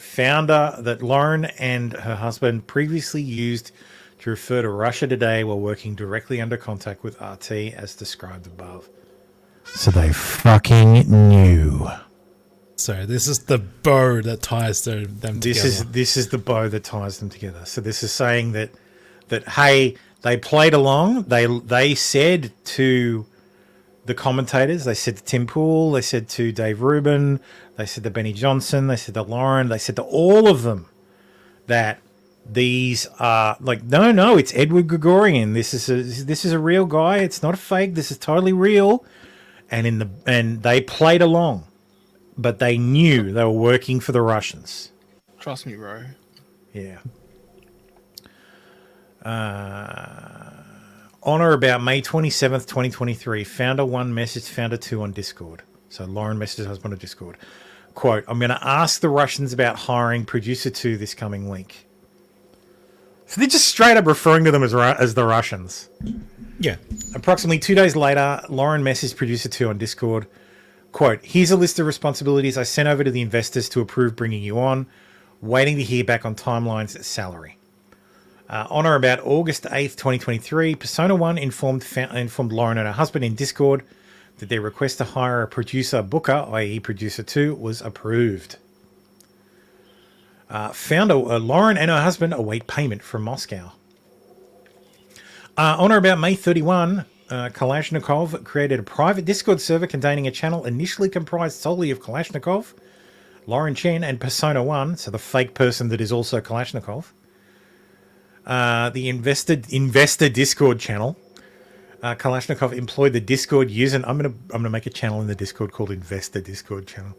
Lauren and her husband previously used to refer to Russia today while working directly under contact with RT as described above. So they fucking knew. So this is the bow that ties them together. This is the bow that ties them together. So this is saying that hey, they played along. They said to the commentators, they said to Tim Pool, they said to Dave Rubin, they said to Benny Johnson, they said to Lauren, they said to all of them that these are like, no, it's Edward Gregorian. This is a real guy. It's not a fake. This is totally real. And they played along, but they knew they were working for the Russians. Trust me, bro. Yeah. On or about May 27th, 2023, Founder 1 messaged Founder 2 on Discord. So Lauren messaged her husband on Discord. Quote, I'm going to ask the Russians about hiring Producer 2 this coming week. So they're just straight up referring to them as the Russians. Yeah. Approximately 2 days later, Lauren messaged Producer 2 on Discord. Quote, here's a list of responsibilities I sent over to the investors to approve bringing you on. Waiting to hear back on timelines, salary. On or about August 8th, 2023, Persona 1 informed Lauren and her husband in Discord that their request to hire a producer booker, i.e. Producer 2, was approved. Lauren and her husband await payment from Moscow. On or about May 31, Kalashnikov created a private Discord server containing a channel initially comprised solely of Kalashnikov, Lauren Chen, and Persona 1, so the fake person that is also Kalashnikov. The investor Discord channel. Kalashnikov employed the Discord user. I'm gonna make a channel in the Discord called Investor Discord channel.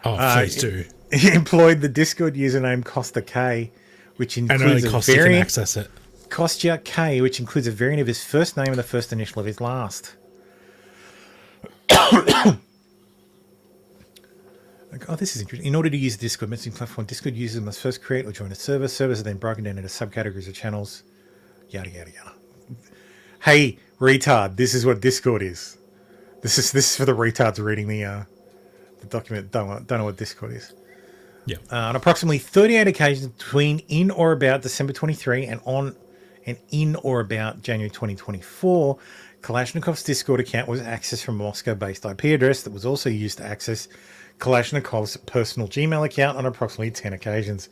Oh, please do. He employed the Discord username Costa K, which includes and only Costa can access it. Kostya K, which includes a variant of his first name and the first initial of his last. Oh, this is interesting. In order to use the Discord messaging platform, Discord users must first create or join a server. Servers are then broken down into subcategories of channels. Yada yada yada. Hey, retard! This is what Discord is. This is for the retards reading the document. Don't know what Discord is. Yeah. On approximately 38 occasions between in or about December 23 and in or about January 2024, Kalashnikov's Discord account was accessed from a Moscow-based IP address that was also used to access Kalashnikov's personal Gmail account on approximately 10 occasions.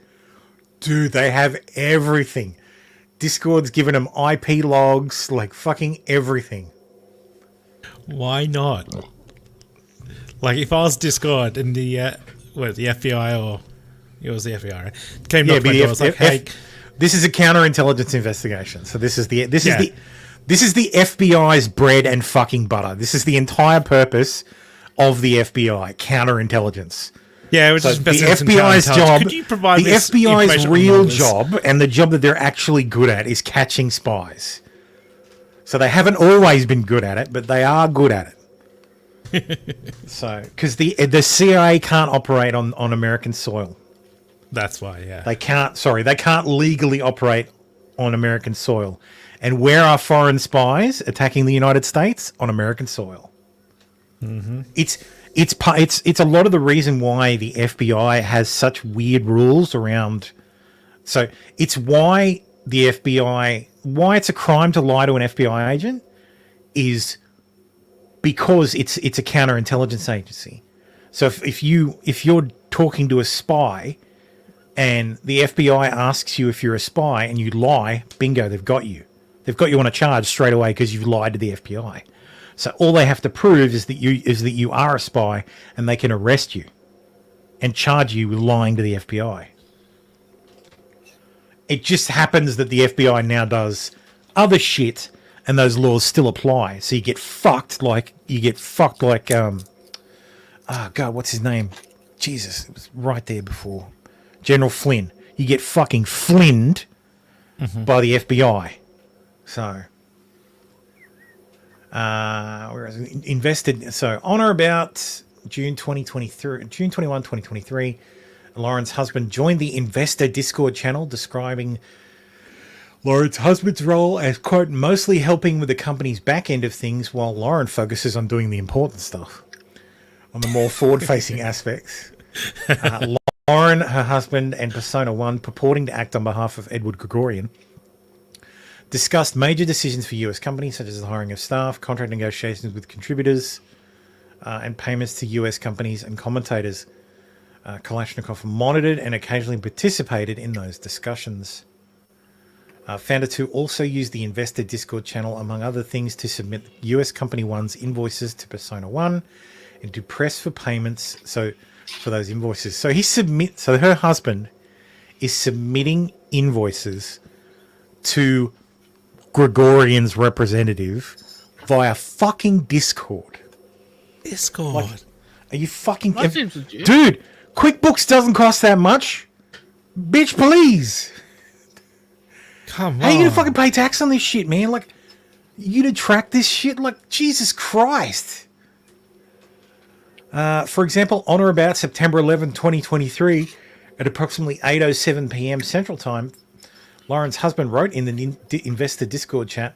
Dude, they have everything. Discord's given them IP logs, like fucking everything. Why not? Like, if I was Discord and the FBI, or it was the FBI, right? Came to my door, I was like, hey, this is a counterintelligence investigation. So this is the FBI's bread and fucking butter. This is the entire purpose of the FBI, counterintelligence. Yeah, which so is the FBI's job. Could you provide the FBI's real job and the job that they're actually good at is catching spies. So they haven't always been good at it, but they are good at it. So, because the CIA can't operate on American soil. That's why, yeah. They can't legally operate on American soil. And where are foreign spies attacking the United States? On American soil. Mm-hmm. It's a lot of the reason why the FBI has such weird rules around. So it's why the FBI, why it's a crime to lie to an FBI agent, is because it's a counterintelligence agency. So if you're talking to a spy, and the FBI asks you if you're a spy and you lie, bingo, they've got you. They've got you on a charge straight away because you've lied to the FBI. So all they have to prove is that you are a spy, and they can arrest you and charge you with lying to the FBI. It just happens that the FBI now does other shit, and those laws still apply. So you get fucked like oh God, what's his name? Jesus, it was right there before. General Flynn. You get fucking flinned by the FBI. So whereas invested, so on or about June 21, 2023, Lauren's husband joined the Investor Discord channel, describing Lauren's husband's role as, quote, mostly helping with the company's back end of things, while Lauren focuses on doing the important stuff, on the more forward-facing aspects. Lauren, her husband, and Persona 1, purporting to act on behalf of Edward Gregorian, discussed major decisions for US companies, such as the hiring of staff, contract negotiations with contributors, and payments to US companies and commentators. Kalashnikov monitored and occasionally participated in those discussions. Founder 2 also used the Investor Discord channel, among other things, to submit US Company 1's invoices to Persona 1 and to press for payments for those invoices. So her husband is submitting invoices to Gregorian's representative via fucking Discord. Discord. Are you fucking... That seems legit. Dude, QuickBooks doesn't cost that much. Bitch, please. Come on. How are you gonna fucking pay tax on this shit, man? Like, you gonna track this shit? Like, Jesus Christ. For example, on or about September 11, 2023, at approximately 8:07 p.m. Central Time, Lauren's husband wrote in the Investor Discord chat,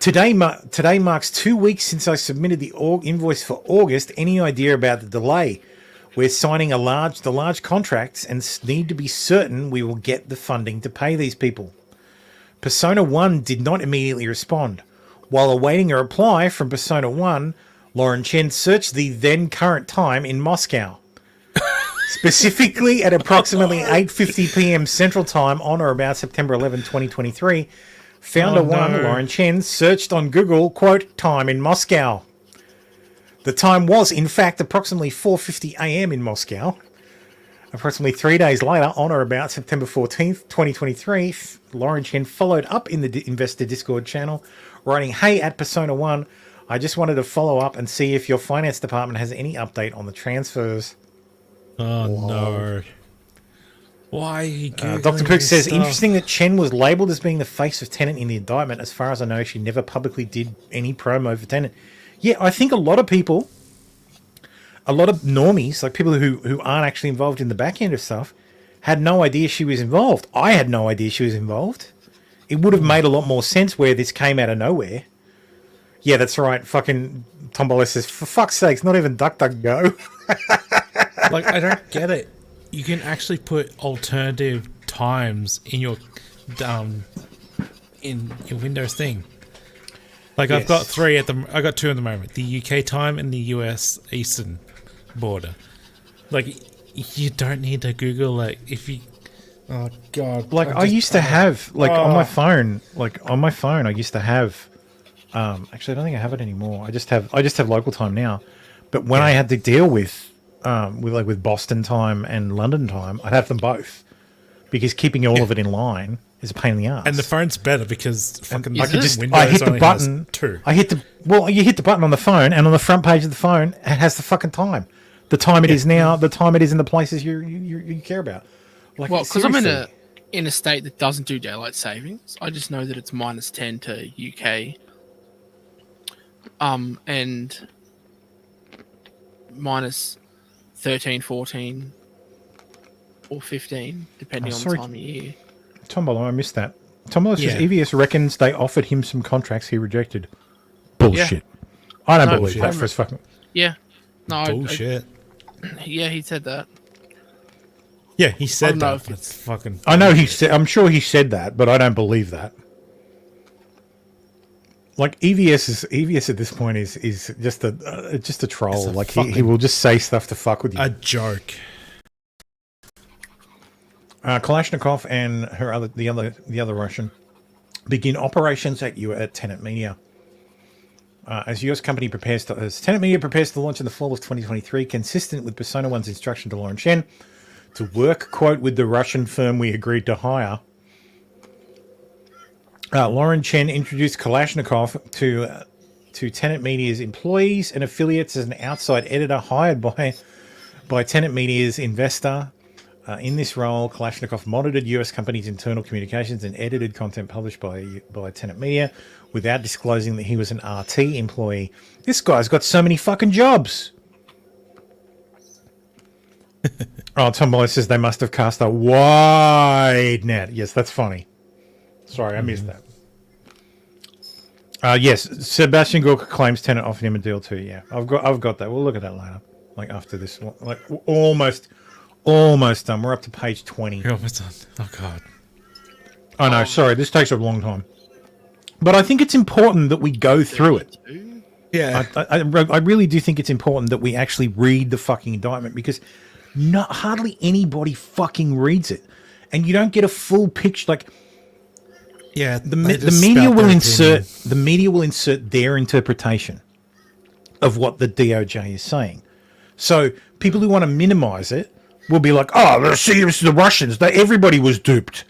Today marks 2 weeks since I submitted the invoice for August. Any idea about the delay? We're signing the large contracts and need to be certain we will get the funding to pay these people. Persona 1 did not immediately respond. While awaiting a reply from Persona 1, Lauren Chen searched the then current time in Moscow. Specifically at approximately 8:50 p.m. Central Time on or about September 11, 2023, Founder 1, Lauren Chen, searched on Google, quote, time in Moscow. The time was, in fact, approximately 4:50 a.m. in Moscow. Approximately 3 days later, on or about September 14th, 2023, Lauren Chen followed up in the investor Discord channel, writing, "Hey, at Persona 1, I just wanted to follow up and see if your finance department has any update on the transfers." Oh, no. Why are you Dr. Pook says, "Interesting that Chen was labelled as being the face of Tenet in the indictment. As far as I know, she never publicly did any promo for Tenet." Yeah, I think a lot of people, a lot of normies, like people who aren't actually involved in the back end of stuff, had no idea she was involved. I had no idea she was involved. It would have made a lot more sense where this came out of nowhere. Yeah, that's right. Fucking Tombola says, "For fuck's sakes, not even DuckDuckGo." Like, I don't get it. You can actually put alternative times in your Windows thing. Like, Yes. I've got three I got two at the moment: the UK time and the US Eastern border. Like, you don't need to Google it if you. Oh God! Like, I used to have, like, on my phone, I used to have. Actually, I don't think I have it anymore. I just have local time now. But when I had to deal with Boston time and London time, I'd have them both, because keeping all of it in line is a pain in the ass. And the phone's better because fucking I hit Windows the only button. has two. You hit the button on the phone, and on the front page of the phone, it has the fucking time, the time it is now, the time it is in the places you care about. Like, well, because I'm seriously. in a state that doesn't do daylight savings, I just know that it's -10 to UK, and -13, 14, or 15, depending on the time of year. Tombolo, I missed that. Tombolo says Yeah. EVS reckons they offered him some contracts he rejected. Bullshit. I don't believe that for his fucking. Yeah. No. Bullshit. Yeah, he said that. Yeah, he said I don't know that. if But it's fucking. I know he said. I'm sure he said that, but I don't believe that. Like, EVS at this point is just a troll. Like, he will just say stuff to fuck with you. A joke. Kalashnikov and the other Russian begin operations at Tenet Media. As US company as Tenet Media prepares to launch in the fall of 2023, consistent with Persona 1's instruction to Lauren Chen to work, quote, with the Russian firm we agreed to hire. Lauren Chen introduced Kalashnikov to Tenet Media's employees and affiliates as an outside editor hired by Tenet Media's investor. In this role, Kalashnikov monitored US companies' internal communications and edited content published by Tenet Media without disclosing that he was an RT employee. This guy's got so many fucking jobs. Tom Boy says they must have cast a wide net. Yes, that's funny. Sorry, I missed that. Yes, Sebastian Gorka claims Tenet offered him a deal too. Yeah, I've got that. We'll look at that later. Like, after this, like, almost done. We're up to page 20. You're almost done. Oh God. Oh no, sorry. This takes a long time. But I think it's important that we go through it. Yeah. I really do think it's important that we actually read the fucking indictment, because hardly anybody fucking reads it, and you don't get a full picture. Like, yeah, the media will insert their interpretation of what the DOJ is saying. So people who want to minimize it will be like, "Oh, see, it's the Russians. Everybody was duped."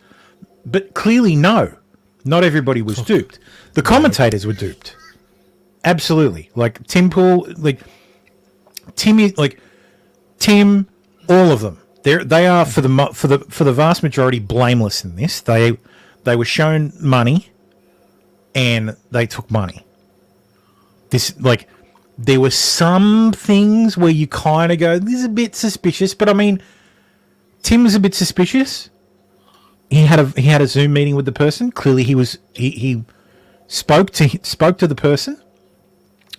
But clearly, no, not everybody was duped. The commentators were duped. Absolutely. Like Tim Pool, Tim, all of them. They are for the vast majority blameless in this. They were shown money, and they took money. There were some things where you kind of go, "This is a bit suspicious," but I mean, Tim was a bit suspicious. He had a Zoom meeting with the person. Clearly, he spoke to the person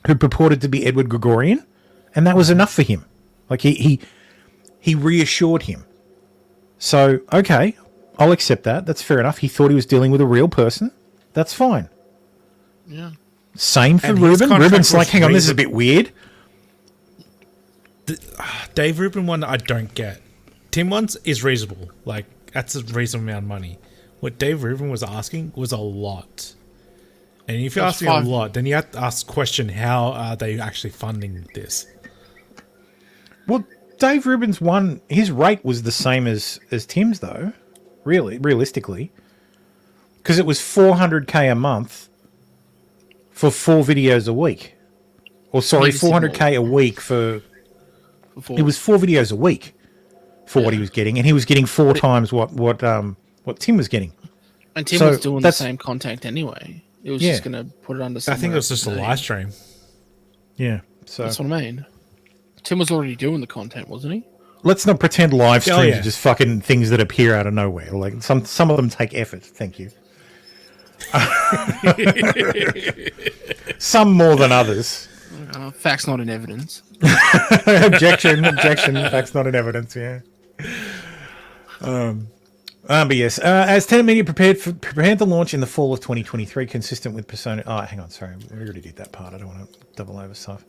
who purported to be Edward Gregorian, and that was enough for him. Like, he reassured him. So, okay, I'll accept that. That's fair enough. He thought he was dealing with a real person. That's fine. Yeah. Same for Ruben. Ruben's like, hang on, this is a bit weird. The Dave Rubin one I don't get. Tim one's is reasonable. Like, that's a reasonable amount of money. What Dave Rubin was asking was a lot. And if you're asking a lot, then you have to ask the question, how are they actually funding this? Well, Dave Rubin's one, his rate was the same as Tim's though, realistically, because it was $400K a month for 4 videos a week, or sorry, $400K a week for. It was 4 videos a week for what he was getting, and he was getting 4 times what Tim was getting. And Tim was doing the same content anyway. It was just going to put it under. I think it was just a live stream. Yeah, so that's what I mean. Tim was already doing the content, wasn't he? Let's not pretend live streams are just fucking things that appear out of nowhere. Like some of them take effort. Thank you. Some more than others. Facts not in evidence. Objection. Facts not in evidence. Yeah. But yes, as Tenet Media prepared to launch in the fall of 2023, consistent with Persona. Oh, hang on, sorry, we already did that part. I don't want to double over stuff.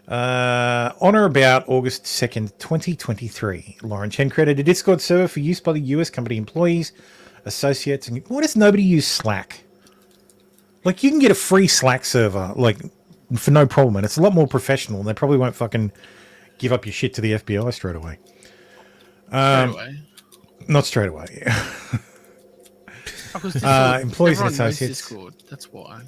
On or about August 2nd, 2023, Lauren Chen created a Discord server for use by the US company employees, associates, and why does nobody use Slack? Like, you can get a free Slack server, like, for no problem, and it's a lot more professional, and they probably won't fucking give up your shit to the FBI straight away. Not straight away, yeah. Employees and associates. Discord, that's why.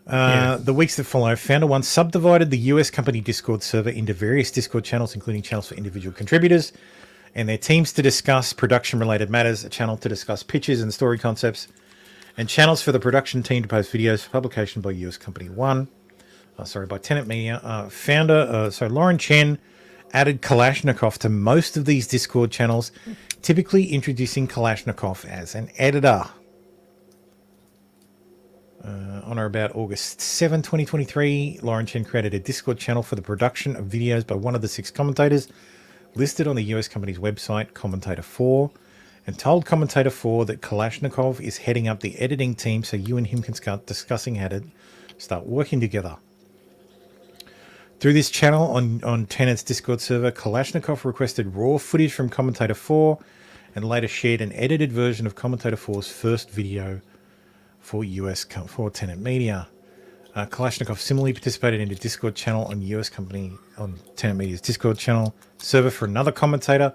The weeks that follow, Founder One subdivided the US company Discord server into various Discord channels, including channels for individual contributors and their teams to discuss production-related matters, a channel to discuss pitches and story concepts, and channels for the production team to post videos for publication by US Company One. By Tenet Media. Lauren Chen added Kalashnikov to most of these Discord channels, typically introducing Kalashnikov as an editor. On or about August 7, 2023, Lauren Chen created a Discord channel for the production of videos by one of the 6 commentators listed on the US company's website, Commentator 4, and told Commentator 4 that Kalashnikov is heading up the editing team so you and him can start discussing how to start working together. Through this channel on Tenet's Discord server, Kalashnikov requested raw footage from Commentator 4 and later shared an edited version of Commentator 4's first video for Tenet Media. Kalashnikov similarly participated in a Discord channel on Tenet Media's Discord channel server for another commentator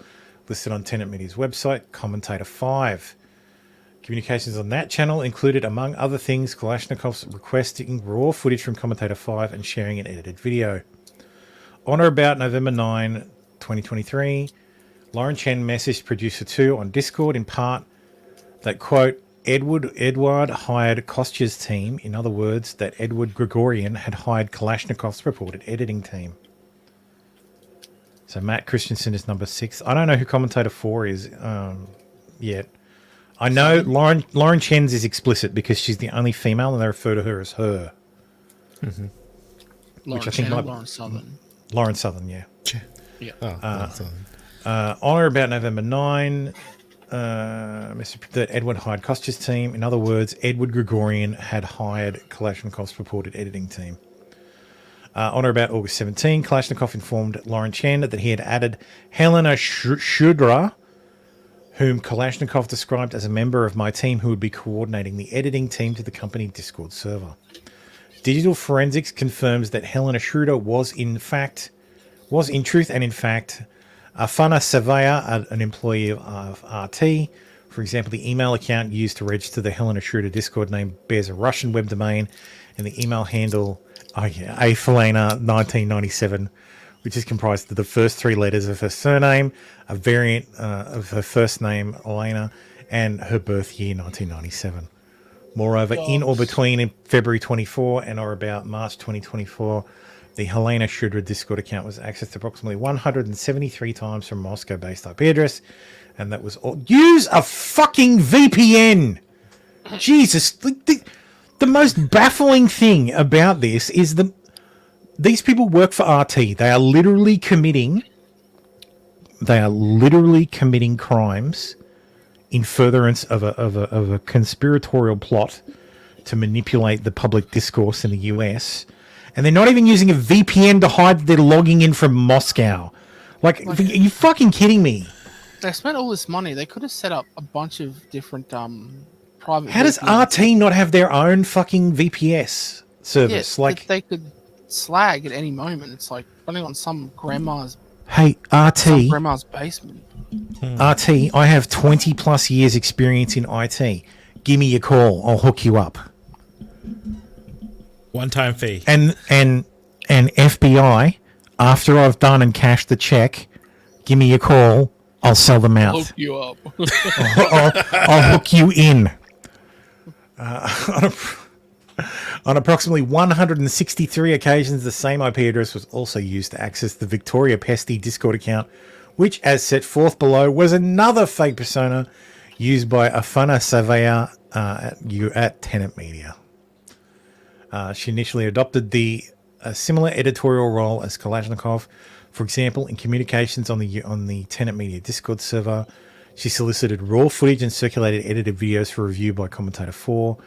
listed on Tenet Media's website, Commentator 5. Communications on that channel included, among other things, Kalashnikov's requesting raw footage from Commentator 5 and sharing an edited video. On or about November 9, 2023, Lauren Chen messaged Producer 2 on Discord in part that, quote, Edward hired Kostya's team. In other words, that Edward Gregorian had hired Kalashnikov's purported editing team. So Matt Christensen is number 6. I don't know who Commentator 4 is yet. I know Lauren Chen's is explicit because she's the only female and they refer to her as her. Mm-hmm. Lauren Chen or Lauren Southern? Lauren Southern, yeah. Yeah. Lauren Southern. On or about November 9, that Edward hired Kostya's team. In other words, Edward Gregorian had hired Kalashnikov's purported editing team. On or about August 17, Kalashnikov informed Lauren Chen that he had added Helena Shudra, whom Kalashnikov described as a member of my team who would be coordinating the editing team to the company Discord server. Digital Forensics confirms that Helena Schroeder was in truth Afana Savaya, an employee of RT. For example, the email account used to register the Helena Schroeder Discord name bears a Russian web domain, and the email handle, Afelena 1997, which is comprised of the first 3 letters of her surname, a variant of her first name, Elena, and her birth year, 1997. Moreover, in or between February 24 and or about March 2024, the Helena Schroeder Discord account was accessed approximately 173 times from Moscow-based IP address, and that was all. Use a fucking VPN! Jesus, the most baffling thing about this is these people work for RT. They are literally committing crimes in furtherance of a conspiratorial plot to manipulate the public discourse in the US. And they're not even using a VPN to hide that they're logging in from Moscow. Like, are you fucking kidding me? They spent all this money. They could have set up a bunch of different private. How does RT not have their own fucking VPS service? Yeah, like they could slag at any moment. It's like running on some grandma's Hey, RT. Grandma's basement. RT, I have 20 plus years experience in IT. Give me a call. I'll hook you up. One-time fee. And FBI, after I've done and cashed the check, give me a call. I'll sell them out. Hook you up. I'll hook you in. On approximately 163 occasions, the same IP address was also used to access the Victoria Pesty Discord account, which, as set forth below, was another fake persona used by Afana Savea at Tenet Media. She initially adopted a similar editorial role as Kalashnikov. For example, in communications on the Tenet Media Discord server, she solicited raw footage and circulated edited videos for review by Commentator 4.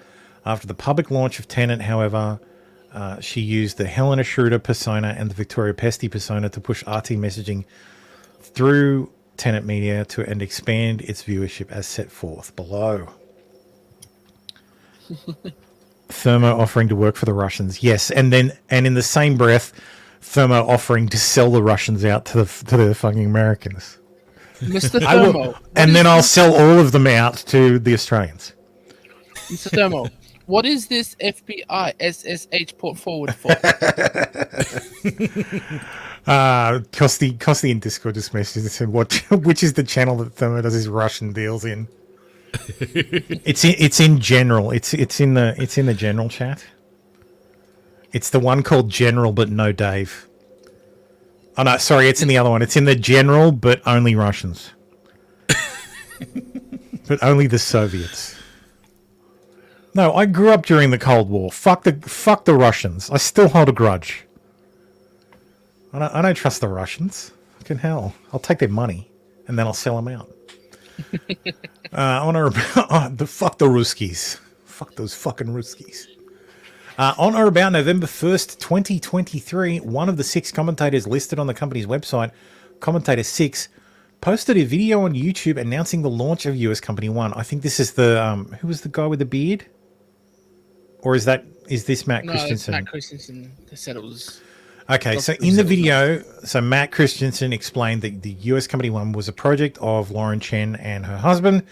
After the public launch of Tenet, however, she used the Helena Schroeder persona and the Victoria Pesty persona to push RT messaging through Tenet Media and expand its viewership as set forth below. Thermo offering to work for the Russians, yes, and in the same breath, Thermo offering to sell the Russians out to the fucking Americans. Mr. Thermo, and then I'll sell all of them out to the Australians. Mr. Thermo, what is this FBI SSH port forward for? Costi in Discord just messaged and said, which is the channel that Thermo does his Russian deals in? It's in general. It's in the general chat. It's the one called General but no Dave. Oh no, sorry, it's in the other one. It's in the General but only Russians. But only the Soviets. No, I grew up during the Cold War. Fuck the Russians. I still hold a grudge. I don't trust the Russians. Fucking hell. I'll take their money and then I'll sell them out. Fuck the Ruskies. Fuck those fucking Ruskies. On or about November 1st, 2023, one of the 6 commentators listed on the company's website, Commentator 6, posted a video on YouTube announcing the launch of US Company 1. I think this is the who was the guy with the beard? Or is this Matt Christensen? No, Matt Christensen. They said it was. Okay, so in the video, Matt Christensen explained that the US Company 1 was a project of Lauren Chen and her husband,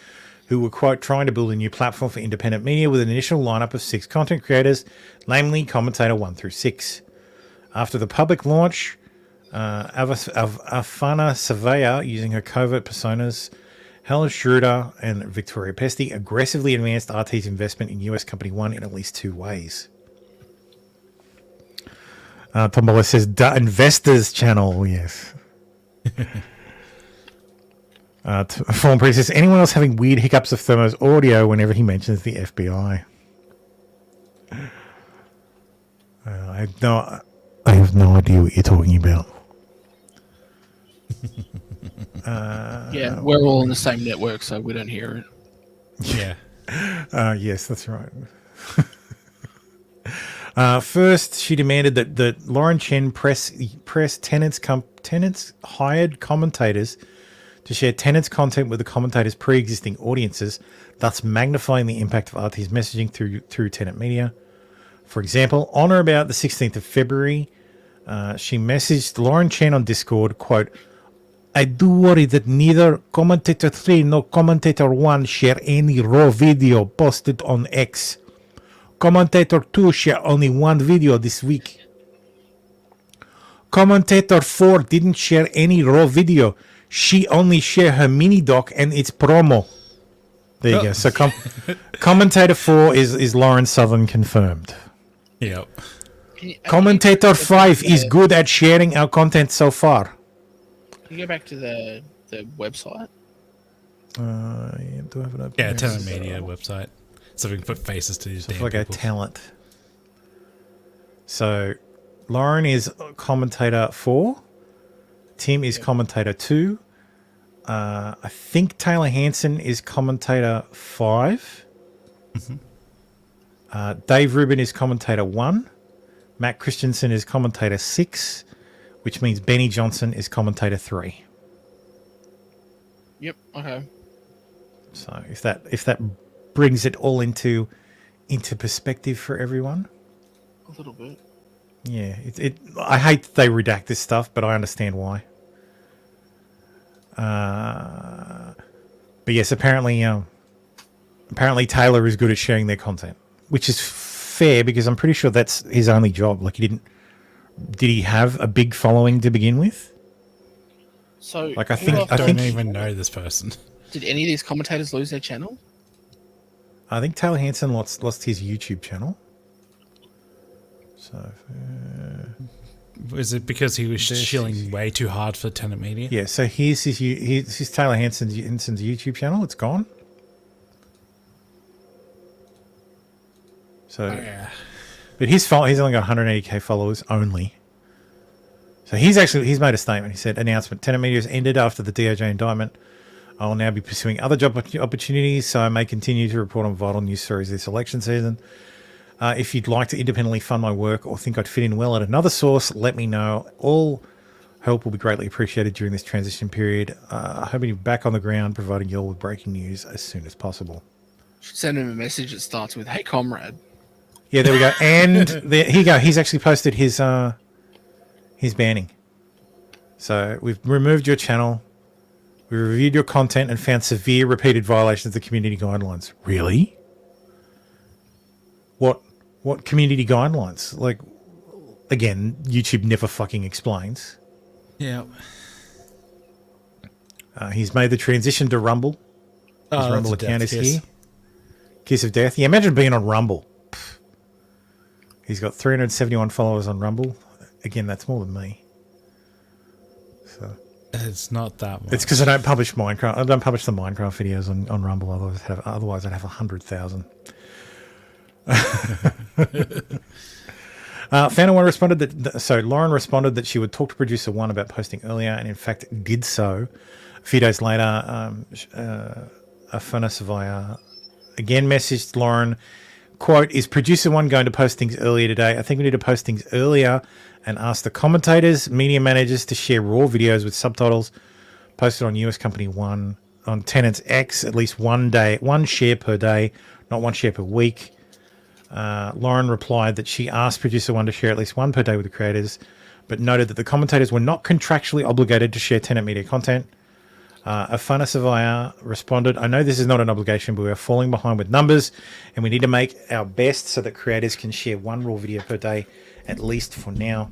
who were, quote, trying to build a new platform for independent media with an initial lineup of 6 content creators, namely Commentator 1 through 6. After the public launch, Afana Savea, using her covert personas, Helen Schroeder and Victoria Pesty, aggressively advanced RT's investment in US Company 1 in at least 2 ways. Tombola says, Investors Channel, yes. Fallen Priest says, anyone else having weird hiccups of Thermo's audio whenever he mentions the FBI? I have no idea what you're talking about. Yeah, we're all on the same network, so we don't hear it. Yeah. Yes, that's right. First, she demanded that Lauren Chen press Tenet's hired commentators to share Tenet's content with the commentators' pre-existing audiences, thus magnifying the impact of RT's messaging through Tenet Media. For example, on or about the 16th of February, she messaged Lauren Chen on Discord, quote, I do worry that neither Commentator 3 nor Commentator 1 share any raw video posted on X. Commentator 2 share only one video this week. Commentator 4 didn't share any raw video. She only shared her mini doc and its promo. There you go. So Commentator 4 is Lauren Southern confirmed. Yep. Commentator 5 is good at sharing our content so far. Can you go back to the website? Yeah, do I have it open? Yeah, Tenet Media website. So we can put faces to these if I go talent. So Lauren is commentator 4. Tim is commentator 2. I think Taylor Hansen is commentator 5. Mm-hmm. Dave Rubin is commentator 1. Matt Christensen is commentator 6, which means Benny Johnson is commentator 3. Yep. Okay. So if that brings it all into perspective for everyone. A little bit. Yeah, I hate that they redact this stuff, but I understand why. But yes, apparently Taylor is good at sharing their content, which is fair because I'm pretty sure that's his only job. Like did he have a big following to begin with? So I don't even know this person. Did any of these commentators lose their channel? I think Taylor Hanson lost his YouTube channel. So is it because he was shilling way too hard for Tenet Media? yeah, so here's his Taylor Hanson's YouTube channel. It's gone. So, but he's only got 180k followers only. So he's made a statement. He said, "Announcement: Tenet Media has ended after the DOJ indictment. I will now be pursuing other job opportunities, so I may continue to report on vital news stories this election season. If you'd like to independently fund my work or think I'd fit in well at another source, let me know. All help will be greatly appreciated during this transition period. I hope to be back on the ground, providing you all with breaking news as soon as possible." Should send him a message that starts with, "Hey, comrade." Yeah, there we go. And here you go. He's actually posted his banning. So we've removed your channel. We reviewed your content and found severe repeated violations of the community guidelines. Really? What community guidelines? Like, again, YouTube never fucking explains. Yeah. He's made the transition to Rumble. His Rumble account is here. Kiss of Death. Yeah, imagine being on Rumble. Pfft. He's got 371 followers on Rumble. Again, that's more than me. So it's not that much. It's because I don't publish Minecraft. I don't publish the Minecraft videos on Rumble. Otherwise, I'd have 100,000. Fan One responded that. Lauren responded that she would talk to producer one about posting earlier, and in fact did so. A few days later, Afanasovaya again messaged Lauren, quote, "Is producer one going to post things earlier today? I think we need to post things earlier and ask the commentators, media managers to share raw videos with subtitles posted on US Company One on Tenet's X at least one share per day, not one share per week." Lauren replied that she asked producer one to share at least one per day with the creators, but noted that the commentators were not contractually obligated to share Tenet Media content. Afanasovaya responded, "I know this is not an obligation, but we are falling behind with numbers, and we need to make our best so that creators can share one raw video per day, at least for now."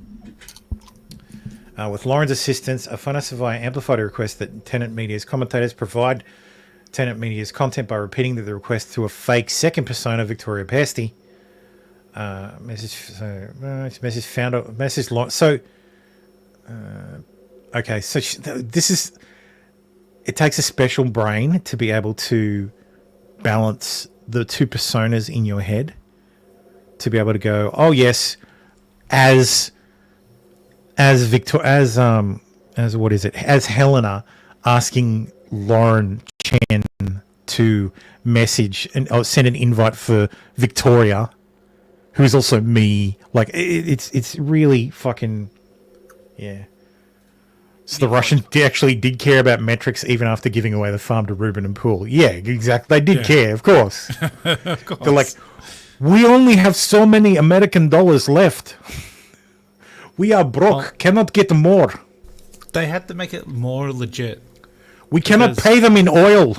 With Lauren's assistance, Afanasovaya amplified a request that Tenet Media's commentators provide Tenet Media's content by repeating the request through a fake second persona, Victoria Pesty. Okay, so this is. It takes a special brain to be able to balance the two personas in your head. To be able to go, oh yes, as Helena asking Lauren Chen to message and send an invite for Victoria, who is also me. Like it's really fucking, yeah. So the Russians actually did care about metrics even after giving away the farm to Ruben and Poole. Yeah, exactly. They did care, of course. Of course. They're like, we only have so many American dollars left. We are broke, cannot get more. They had to make it more legit. We cannot pay them in oil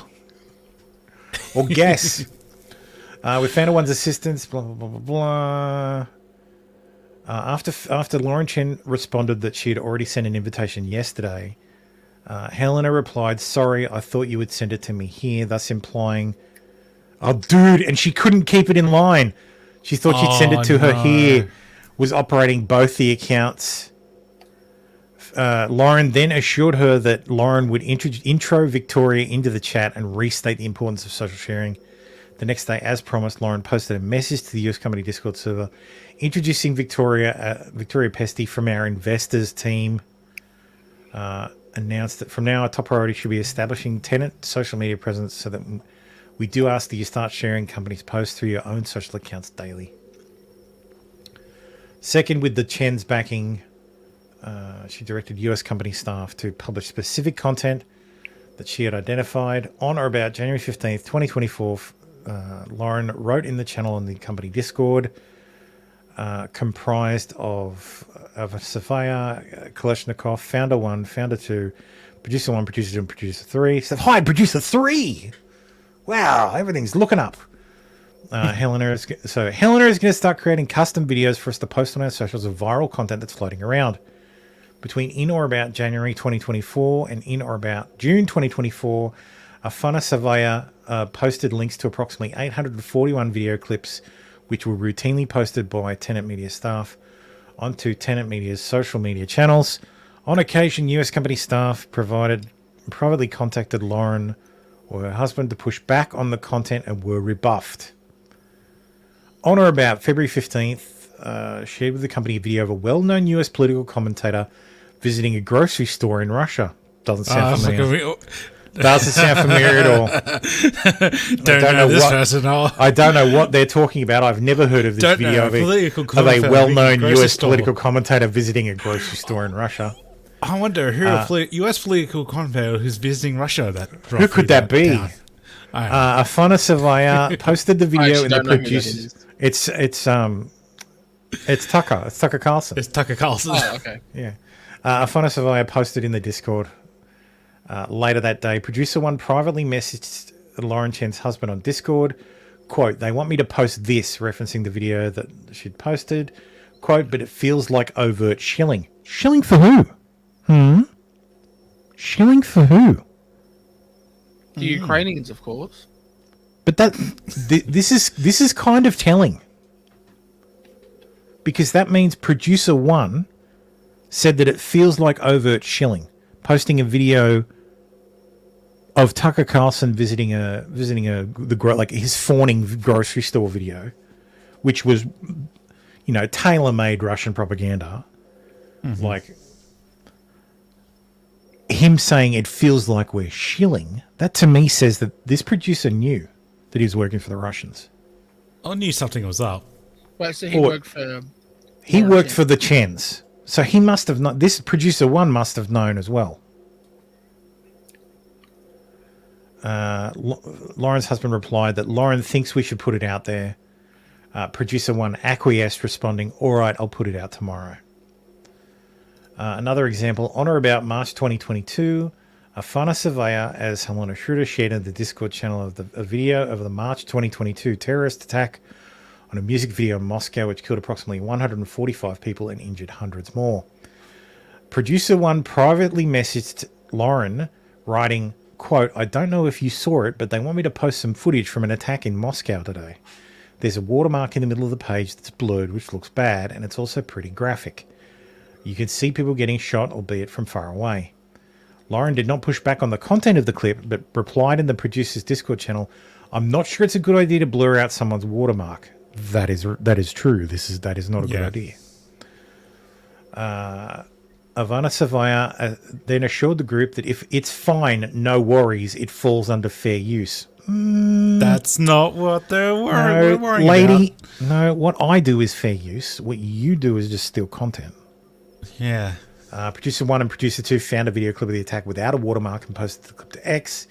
or gas. We found one's assistance, blah, blah, blah, blah, blah. After Lauren Chen responded that she had already sent an invitation yesterday, Helena replied, "Sorry, I thought you would send it to me here," thus implying, oh, dude, and she couldn't keep it in line. She thought she'd send it to her here, was operating both the accounts. Lauren then assured her that Lauren would intro Victoria into the chat and restate the importance of social sharing. The next day, as promised, Lauren posted a message to the US Company Discord server introducing Victoria Pesty from our investors team. Announced that from now, our top priority should be establishing Tenet social media presence so that we do ask that you start sharing companies' posts through your own social accounts daily. Second, with the Chen's backing, she directed US company staff to publish specific content that she had identified on or about January 15th, 2024. Lauren wrote in the channel on the company Discord, comprised of Sofia Kalashnikov, Founder 1, Founder 2, Producer 1, Producer 2, and Producer 3. So, hi, Producer 3! Wow, everything's looking up. Helena is going to start creating custom videos for us to post on our socials of viral content that's floating around. Between in or about January 2024 and in or about June 2024, Afana Savaya posted links to approximately 841 video clips, which were routinely posted by Tenet Media staff onto Tenet Media's social media channels. On occasion, US company staff privately contacted Lauren or her husband to push back on the content and were rebuffed. On or about February 15th, shared with the company a video of a well-known US political commentator visiting a grocery store in Russia. Doesn't sound familiar. Doesn't sound familiar at all. Don't know this person at all. I don't know what they're talking about. I've never heard of this video of a well-known US political commentator visiting a grocery store in Russia. I wonder who a US political commentator who's visiting Russia. Who could that be? Afana Savaya posted the video in the producer. It's Tucker. It's Tucker Carlson. It's Tucker Carlson. Oh, okay. Yeah. Afana Savaya posted in the Discord later that day. Producer 1 privately messaged Lauren Chen's husband on Discord. Quote, they want me to post this, referencing the video that she'd posted. Quote, but it feels like overt shilling. Shilling for who? Shilling for who? The Ukrainians, of course. But this is kind of telling. Because that means Producer 1 said that it feels like overt shilling, posting a video of Tucker Carlson visiting his fawning grocery store video, which was, tailor-made Russian propaganda. Mm-hmm. Like him saying it feels like we're shilling. That to me says that this producer knew that he was working for the Russians. I knew something was up. Wait, so he worked for... He worked for the Chens. So he must have known... This Producer 1 must have known as well. Lauren's husband replied that Lauren thinks we should put it out there. Producer 1 acquiesced, responding, all right, I'll put it out tomorrow. Another example, on or about March 2022, Afana Savaya, as Helena Schroeder shared in the Discord channel of a video of the March 2022 terrorist attack on a music video in Moscow, which killed approximately 145 people and injured hundreds more. Producer 1 privately messaged Lauren, writing, quote, I don't know if you saw it, but they want me to post some footage from an attack in Moscow today. There's a watermark in the middle of the page that's blurred, which looks bad, and it's also pretty graphic. You can see people getting shot, albeit from far away. Lauren did not push back on the content of the clip, but replied in the producer's Discord channel, I'm not sure it's a good idea to blur out someone's watermark. That is true. That is not a good idea. Avana Savaya then assured the group that if it's fine, no worries, it falls under fair use. That's not what they're worrying lady, about. No, what I do is fair use. What you do is just steal content. Yeah. Producer 1 and Producer 2 found a video clip of the attack without a watermark and posted the clip to X,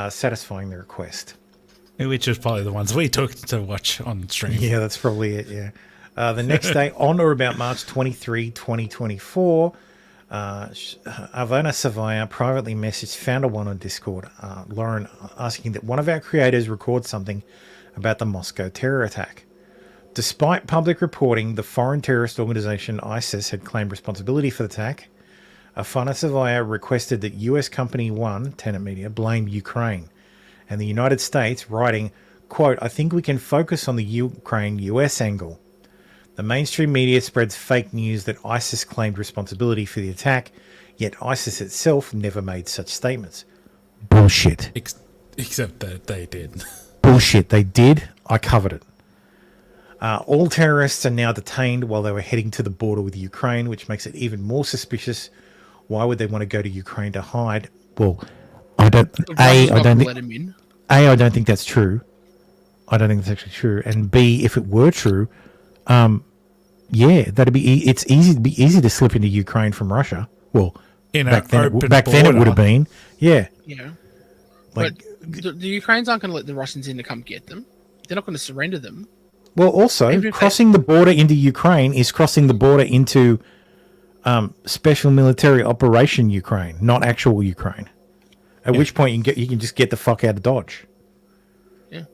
satisfying the request. Which was probably the ones we took to watch on stream. Yeah, that's probably it, yeah. The next day, on or about March 23, 2024, Avana Savaya privately messaged Founder 1 on Discord, Lauren, asking that one of our creators record something about the Moscow terror attack. Despite public reporting, the foreign terrorist organization ISIS had claimed responsibility for the attack. Afana Savaya requested that US Company 1, Tenet Media, blame Ukraine and the United States, writing, quote, I think we can focus on the Ukraine-US angle. The mainstream media spreads fake news that ISIS claimed responsibility for the attack, yet ISIS itself never made such statements. Bullshit. Except that they did. Bullshit. They did. I covered it. All terrorists are now detained while they were heading to the border with Ukraine, which makes it even more suspicious. Why would they want to go to Ukraine to hide? Well, I don't think that's true. I don't think that's actually true. And B, if it were true, that'd be. It's easy to slip into Ukraine from Russia. Well, back then it would have been. Yeah. Yeah. But the Ukrainians aren't going to let the Russians in to come get them. They're not going to surrender them. Well, also, crossing the border into Ukraine is crossing the border into Special Military Operation Ukraine, not actual Ukraine. At which point you can just get the fuck out of Dodge. Yeah.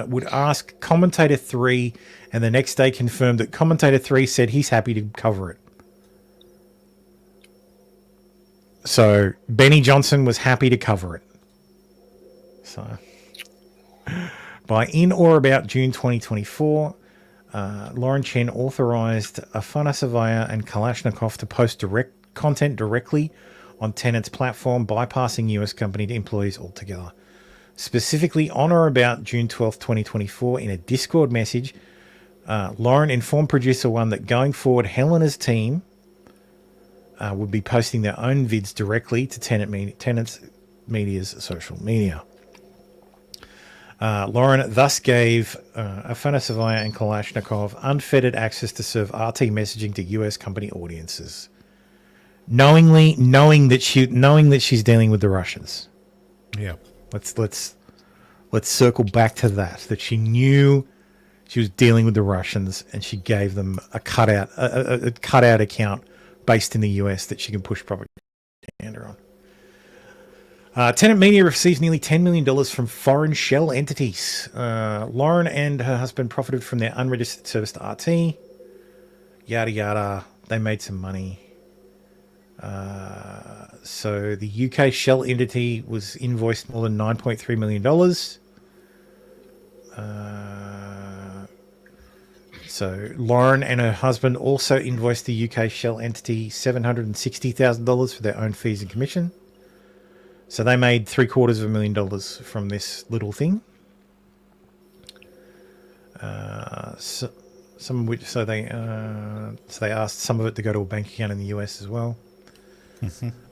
Would ask Commentator 3, and the next day confirmed that Commentator 3 said he's happy to cover it. So Benny Johnson was happy to cover it. So by in or about June 2024, Lauren Chen authorized Afanasovaya and Kalashnikov to post direct content directly on Tenet's platform, bypassing US company employees altogether. Specifically, on or about June 12th, 2024, in a Discord message, Lauren informed Producer One that going forward, Helena's team would be posting their own vids directly to Tenet's Media's social media. Lauren thus gave Afanasovaya and Kalashnikov unfettered access to serve RT messaging to US company audiences, knowing that she's dealing with the Russians. Yeah. Let's circle back to that she knew she was dealing with the Russians, and she gave them a cutout account based in the US that she can push propaganda on. Tenet Media receives nearly $10 million from foreign shell entities. Lauren and her husband profited from their unregistered service to RT. Yada yada. They made some money. So the UK shell entity was invoiced more than $9.3 million. So Lauren and her husband also invoiced the UK shell entity $760,000 for their own fees and commission. So they made $750,000 from this little thing. So they asked some of it to go to a bank account in the US as well.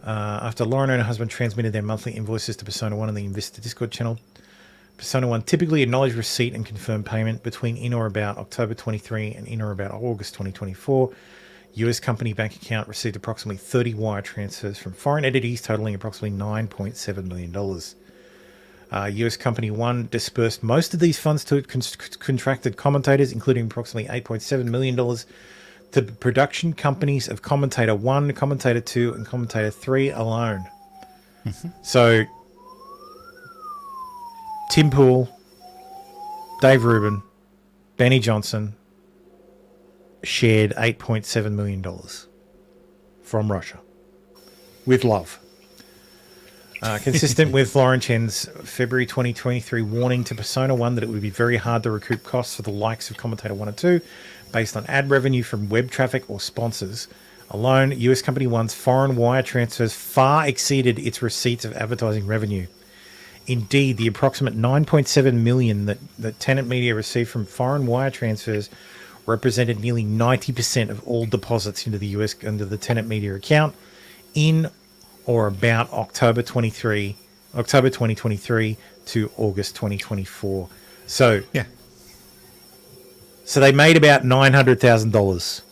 After Lauren and her husband transmitted their monthly invoices to Persona 1 on the Investor Discord channel, Persona 1 typically acknowledged receipt and confirmed payment between in or about October 23 and in or about August 2024. US company bank account received approximately 30 wire transfers from foreign entities totaling approximately $9.7 million. US company 1 dispersed most of these funds to contracted commentators, including approximately $8.7 million to production companies of Commentator 1, Commentator 2, and Commentator 3 alone. So, Tim Pool, Dave Rubin, Benny Johnson shared $8.7 million from Russia. With love. Consistent with Lauren Chen's February 2023 warning to Persona 1 that it would be very hard to recoup costs for the likes of Commentator 1 and 2 based on ad revenue from web traffic or sponsors alone, US Company 1's foreign wire transfers far exceeded its receipts of advertising revenue. Indeed, the approximate $9.7 million that Tenet Media received from foreign wire transfers represented nearly 90% of all deposits into the US under the Tenet Media account in or about October 2023 to August 2024. So they made about $900,000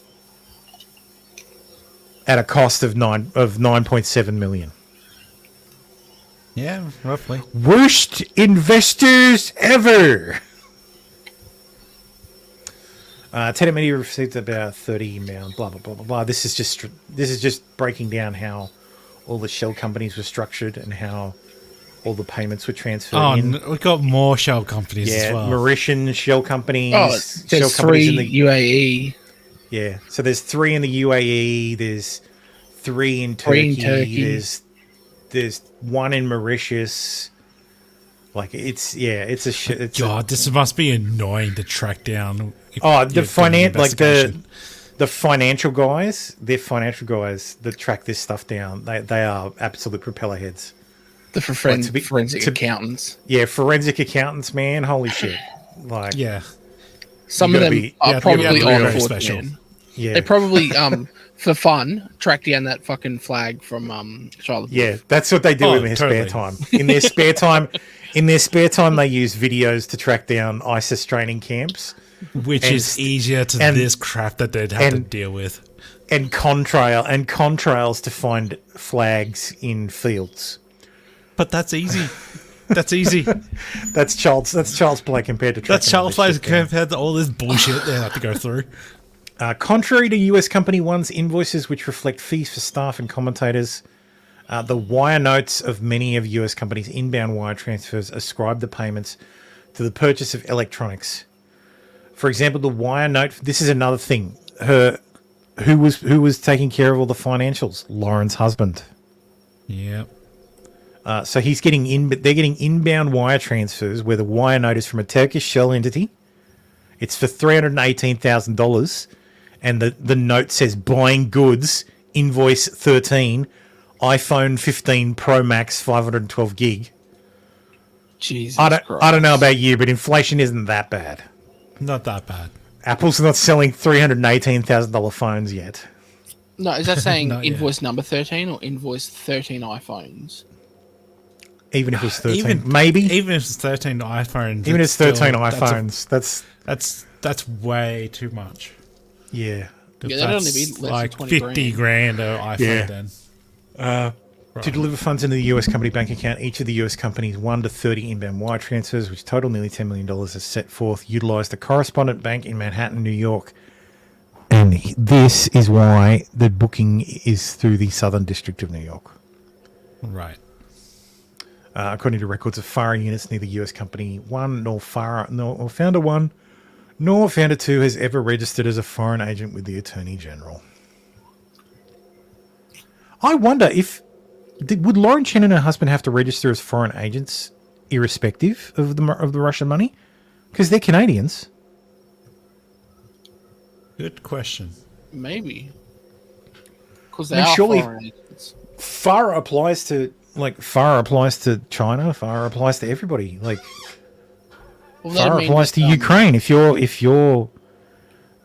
at a cost of $9.7 million. Yeah, roughly. Worst investors ever. Tenet Media received about 30 million. Blah blah blah blah blah. This is just breaking down how all the shell companies were structured and how all the payments were transferred in. We've got more shell companies as well. Mauritian shell companies. There's shell companies three UAE. Yeah, so there's 3 in the UAE. There's 3 in Turkey. There's 1 in Mauritius. Like it's a shit. God, this must be annoying to track down. The financial guys, they're financial guys that track this stuff down. They are absolute propeller heads. The forensic accountants. Yeah, forensic accountants, man. Holy shit. Like some of them are probably on special. Yeah, they probably for fun track down that fucking flag from Charlotte. Yeah, that's what they do in their spare time. In their spare time, they use videos to track down ISIS training camps, which is easier to this crap that they'd have to deal with, and contrails to find flags in fields. But that's easy. That's easy. That's child's play compared to That's tracking child's all play this shit down. compared to all this bullshit they have to go through. Contrary to US Company One's invoices, which reflect fees for staff and commentators, the wire notes of many of US companies' inbound wire transfers ascribe the payments to the purchase of electronics. For example, the wire note. This is another thing. Who was taking care of all the financials? Lauren's husband. Yep. So he's getting they're getting inbound wire transfers where the wire note is from a Turkish shell entity. It's for $318,000, and the note says buying goods, invoice 13, iPhone 15 Pro Max 512 gig. Jesus I Christ. don't know about you, but inflation isn't that bad. Not that bad. Apple's not selling $318,000 phones yet. No, is that saying Not invoice number 13 or invoice 13 iPhones? Even if it was 13, maybe. Even if it's 13 iPhones. Even if it's 13 still- iPhones, that's way too much. Yeah. Yeah, that'd only be less like than 20 50 grand an iPhone then. To deliver funds into the US company bank account, each of the US companies' 1 to 30 inbound wire transfers, which total nearly $10 million, as set forth, utilized a correspondent bank in Manhattan, New York. And this is why the booking is through the Southern District of New York. Right. According to records of FARA units, neither US company 1 nor FARA nor founder 1 nor founder 2 has ever registered as a foreign agent with the Attorney General. I wonder if would Lauren Chen and her husband have to register as foreign agents, irrespective of the Russian money, because they're Canadians. Good question. Maybe. Because I they mean, are surely foreign agents. FARA applies to China. FARA applies to everybody. Like Well, that'd FARA mean applies to that, Ukraine. If you're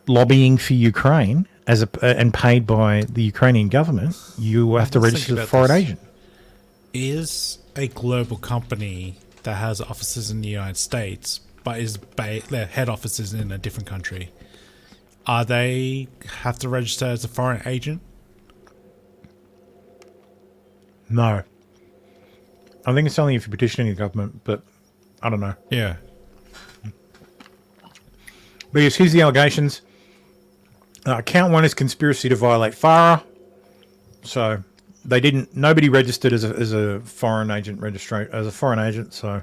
lobbying for Ukraine and paid by the Ukrainian government, you have to Let's register think as a about foreign this. agent. Is a global company that has offices in the United States, but their head office is in a different country, are they have to register as a foreign agent? No. I think it's only if you're petitioning the government, but I don't know. Yeah. But yes, here's the allegations. Count 1 is conspiracy to violate FARA. So nobody registered as a foreign agent so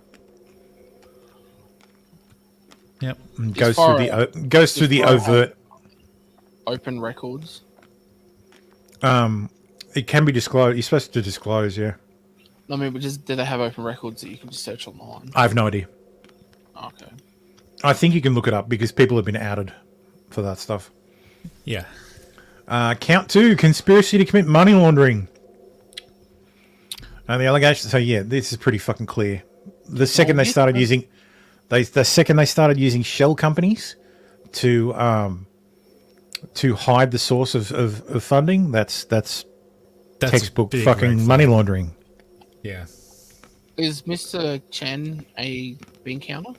yep. Goes through the overt open records. It can be disclosed. You're supposed to disclose, yeah. I mean, but do they have open records that you can just search online? I have no idea. Okay. I think you can look it up because people have been outed for that stuff. Yeah. Count 2, conspiracy to commit money laundering. The allegations. So yeah, this is pretty fucking clear. The second they started using, shell companies to hide the source of funding, that's textbook fucking money laundering. Yeah. Is Mr. Chen a bean counter?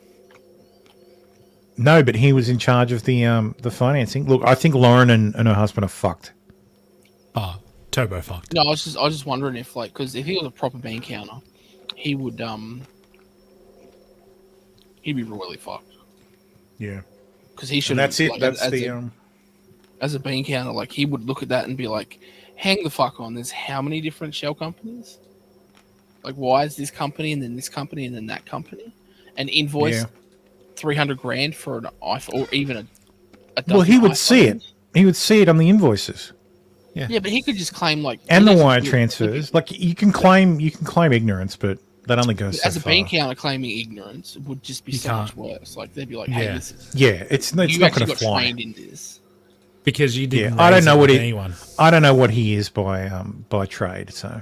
No, but he was in charge of the financing. Look, I think Lauren and her husband are fucked. Oh, turbo fucked. No, I was just wondering if because if he was a proper bean counter, he would he'd be really fucked. Yeah. Because he should. That's it. As a bean counter, he would look at that and be like, "Hang the fuck on! There's how many different shell companies? Why is this company and then this company and then that company, and invoice $300,000 for an iPhone or even a well, he would iPhones? see it. He would see it on the invoices. Yeah, but he could just claim and the wire transfers. You can claim ignorance, but that only goes so as a far. bean counter claiming ignorance would just be so much worse. They'd be like, "Hey, this is it's not going to fly." Trained in this. Because you didn't. I don't know what anyone. I don't know what he is by trade. So.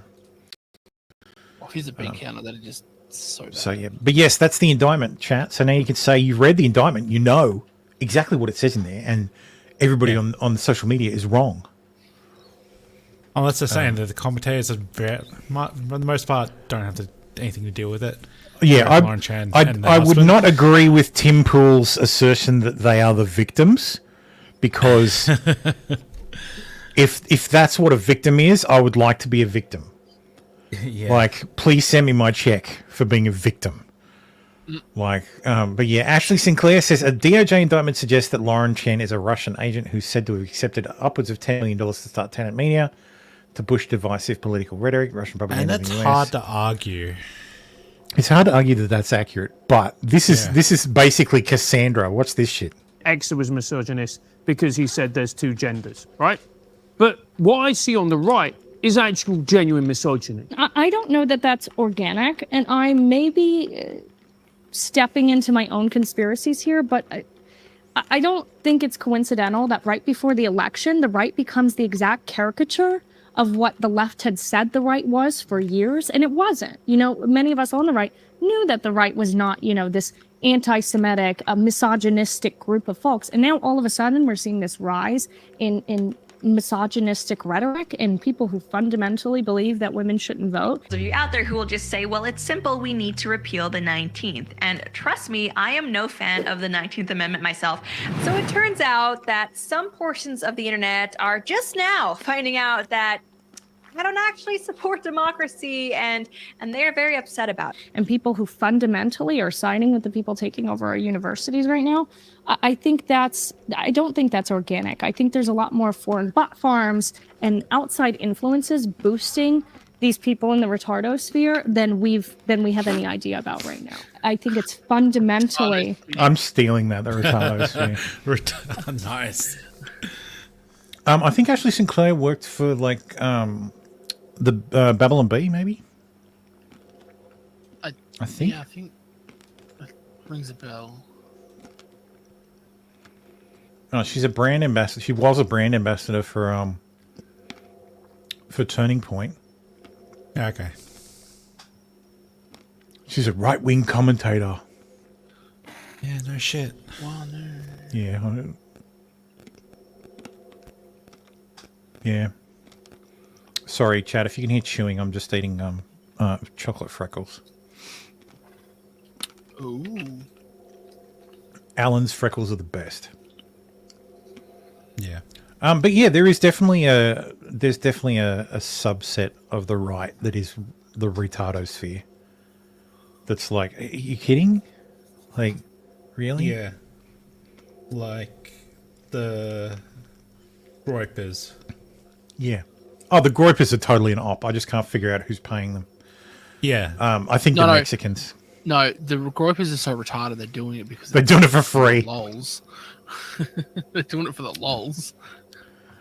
If he's a bean counter, that'd just so bad. So yeah, but yes, that's the indictment, chat. So now you can say you've read the indictment, you know exactly what it says in there, and everybody on social media is wrong. Unless they're saying that the commentators are for the most part don't have anything to deal with it. Yeah, I would not agree with Tim Pool's assertion that they are the victims, because if that's what a victim is, I would like to be a victim. Yeah. Like, please send me my check for being a victim. Like, but yeah, Ashley Sinclair says a DOJ indictment suggests that Lauren Chen is a Russian agent who's said to have accepted upwards of $10 million to start Tenet Media to push divisive political rhetoric, Russian propaganda. And in it's the US. hard to argue. It's hard to argue that that's accurate, but this is basically Cassandra. Watch this shit. Exeter was misogynist because he said there's two genders, right? But what I see on the right is actual genuine misogyny. I don't know that that's organic, and I may be stepping into my own conspiracies here, but I don't think it's coincidental that right before the election, the right becomes the exact caricature of what the left had said the right was for years, and it wasn't. You know, many of us on the right knew that the right was not, you know, this anti-Semitic, misogynistic group of folks, and now all of a sudden we're seeing this rise in misogynistic rhetoric and people who fundamentally believe that women shouldn't vote. Those of you out there who will just say, well, it's simple, we need to repeal the 19th. And trust me, I am no fan of the 19th Amendment myself. So it turns out that some portions of the internet are just now finding out that I don't actually support democracy, and they're very upset about it. And people who fundamentally are siding with the people taking over our universities right now, I don't think that's organic. I think there's a lot more foreign bot farms and outside influences boosting these people in the retardosphere than we have any idea about right now. I think it's fundamentally... I'm stealing that, the retardosphere. Nice. I think Ashley Sinclair worked for, like, the Babylon Bee, maybe? I think. Yeah, I think that rings a bell. Oh, she's a brand ambassador. She was a brand ambassador for Turning Point. Okay. She's a right-wing commentator. Yeah, no shit. Wow, no. Yeah. Yeah. Sorry, Chad, if you can hear chewing, I'm just eating chocolate freckles. Ooh. Alan's freckles are the best. Yeah. But yeah, there's definitely a subset of the right that is the retardosphere. That's like, are you kidding? Like, really? Yeah. Like the Groypers. Yeah. Oh, the Groypers are totally an op. I just can't figure out who's paying them. Yeah. I think the Mexicans. No, the Groypers are so retarded. They're doing it because they're doing it for free. Lols. They're doing it for the lols.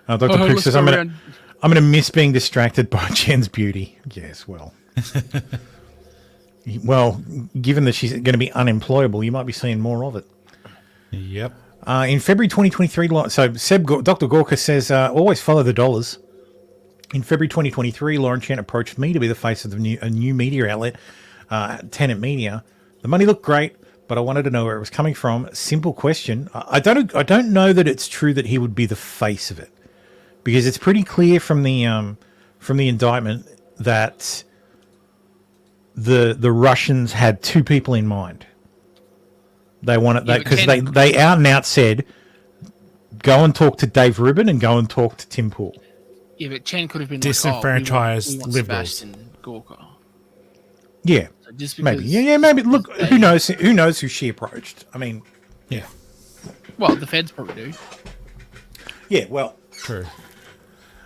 Dr. Pook says, I'm gonna miss being distracted by Jen's beauty. Yes, well. Well, given that she's going to be unemployable, you might be seeing more of it. Yep. In February 2023, so Dr. Gorka says, always follow the dollars. In February 2023, Lauren Chen approached me to be the face of a new media outlet, Tenet Media. The money looked great, but I wanted to know where it was coming from. Simple question. I don't know that it's true that he would be the face of it, because it's pretty clear from the indictment that the Russians had two people in mind. They wanted that because they out and out said, go and talk to Dave Rubin and go and talk to Tim Pool. Yeah, but Chen could have been disenfranchised we want liberals. Sebastian Gorka. Yeah, So just maybe. because Yeah, maybe. Look, who knows? Who knows who she approached? I mean, yeah. Well, the feds probably do. Yeah, well, true.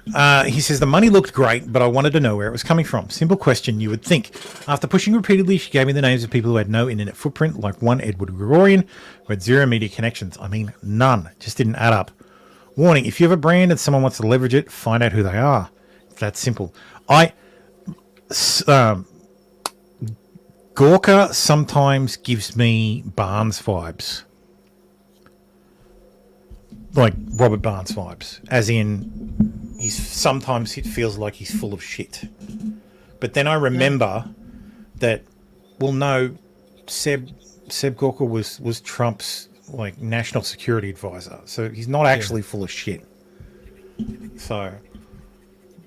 He says the money looked great, but I wanted to know where it was coming from. Simple question, you would think. After pushing repeatedly, she gave me the names of people who had no internet footprint, like one Edward Gregorian, who had zero media connections. I mean, none. Just didn't add up. Warning, if you have a brand and someone wants to leverage it, find out who they are. It's that simple. Gorka sometimes gives me Barnes vibes. Like Robert Barnes vibes. As in, sometimes it feels like he's full of shit. But then I remember that, well, no, Seb Gorka was Trump's like national security advisor, so he's not actually full of shit. So,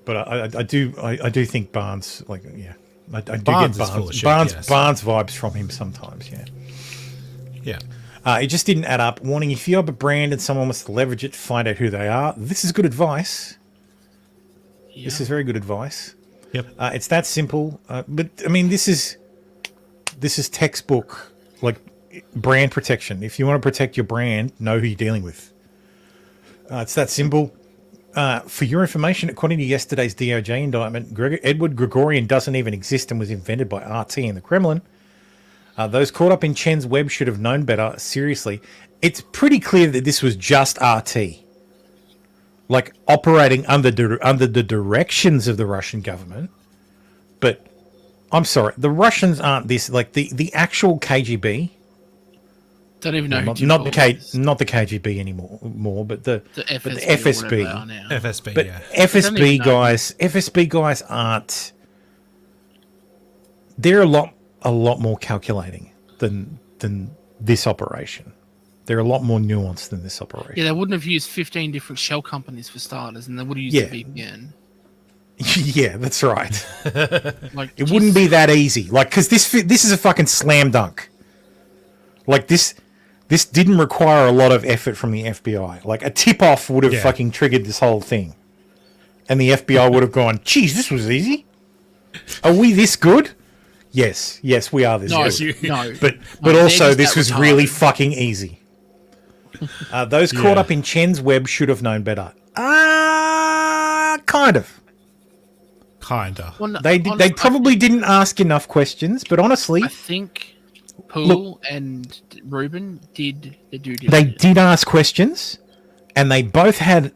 but I do think Barnes, like, yeah, I do Barnes get is full of shit, Barnes yes. Barnes vibes from him sometimes. Yeah, yeah. It just didn't add up. Warning: if you have a brand and someone wants to leverage it, find out who they are. This is good advice. Yeah. This is very good advice. Yep. It's that simple. But I mean, this is textbook like brand protection. If you want to protect your brand, know who you're dealing with. It's that simple. For your information, according to yesterday's DOJ indictment, Edward Gregorian doesn't even exist and was invented by RT in the Kremlin. Those caught up in Chen's web should have known better. Seriously, it's pretty clear that this was just RT, like operating under the directions of the Russian government. But I'm sorry, the Russians aren't this. Like the actual KGB. Don't even know not the KGB anymore, but the FSB. FSB, but yeah. FSB guys aren't. They're a lot more calculating than this operation. They're a lot more nuanced than this operation. Yeah, they wouldn't have used 15 different shell companies for starters, and they would have used the VPN. Yeah, that's right. Like, it wouldn't be that easy. Like, because this is a fucking slam dunk. Like this didn't require a lot of effort from the FBI. Like a tip off would have fucking triggered this whole thing, and the FBI would have gone, "Geez, this was easy. Are we this good?" Yes, we are this good. No, but also this was really fucking easy. Those caught up in Chen's web should have known better. Kind of. Well, no, They probably didn't ask enough questions, but honestly, I think Poole and Ruben did the due diligence. they did ask questions, and they both had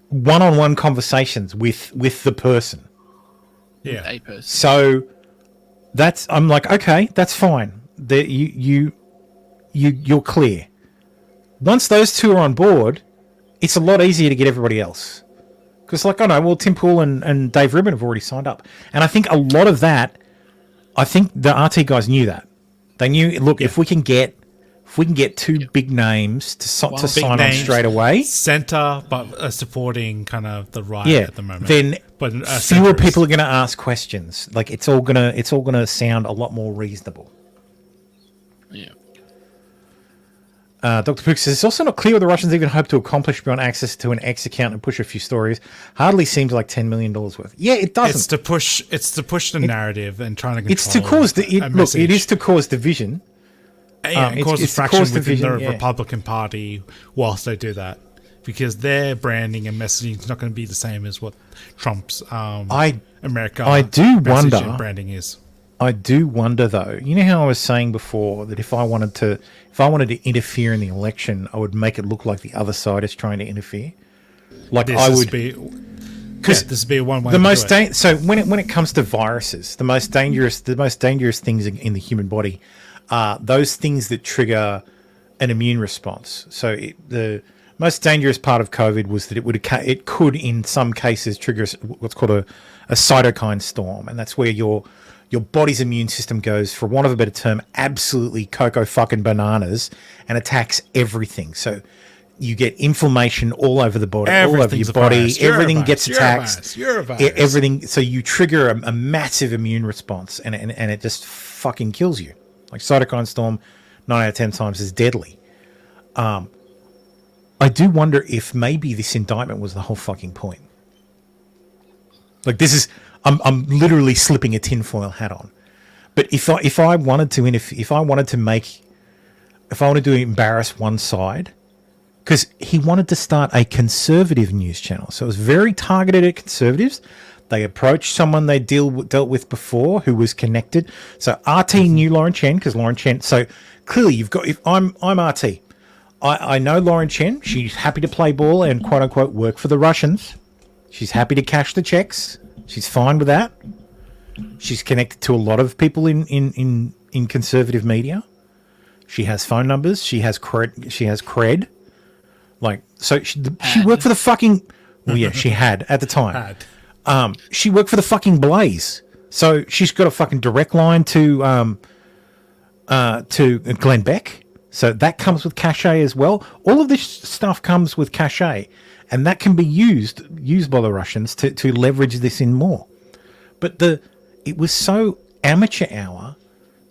one-on-one conversations with the person. Yeah, a person. So I'm like, okay, that's fine. You're clear. Once those two are on board, it's a lot easier to get everybody else. Because, like, I know, well, Tim Poole and Dave Rubin have already signed up. And I think a lot of that, I think the RT guys knew that. They knew, look, if we can get two big names to sign on straight away. Center, but supporting kind of the right at the moment. Then but fewer people are going to ask questions. Like, it's all gonna sound a lot more reasonable. Yeah. Dr. Pook says, it's also not clear what the Russians even hope to accomplish beyond access to an X account and push a few stories. Hardly seems like $10 million worth. Yeah, it doesn't. It's to push the narrative and trying to control. It's to cause it is to cause division. Yeah, it causes fraction within the Republican Party whilst they do that, because their branding and messaging is not going to be the same as what Trump's America. I do wonder branding is. I do wonder though. You know how I was saying before that if I wanted to interfere in the election, I would make it look like the other side is trying to interfere. Like this I would be because this would be one way. The most so when it comes to viruses, the most dangerous things in the human body are those things that trigger an immune response. So the most dangerous part of COVID was that it could in some cases trigger what's called a cytokine storm, and that's where your body's immune system goes, for want of a better term, absolutely cocoa fucking bananas and attacks everything. So you get inflammation all over the body, all over your body. Everything gets attacked. Everything. So you trigger a massive immune response, and it just fucking kills you. Like cytokine storm, 9 out of 10 times is deadly. I do wonder if maybe this indictment was the whole fucking point. Like this is. I'm literally slipping a tinfoil hat on, but if I wanted to embarrass one side, because he wanted to start a conservative news channel, so it was very targeted at conservatives. They approached someone they dealt with before who was connected. So RT knew Lauren Chen because Lauren Chen. So clearly you've got. If I'm RT, I know Lauren Chen. She's happy to play ball and quote unquote work for the Russians. She's happy to cash the checks. She's fine with that. She's connected to a lot of people in conservative media. She has phone numbers. She has cred. Like, so she worked for the fucking. Well, yeah, she had at the time. She worked for the fucking Blaze. So she's got a fucking direct line to Glenn Beck. So that comes with cachet as well. All of this stuff comes with cachet. And that can be used by the Russians to leverage this in more. But it was so amateur hour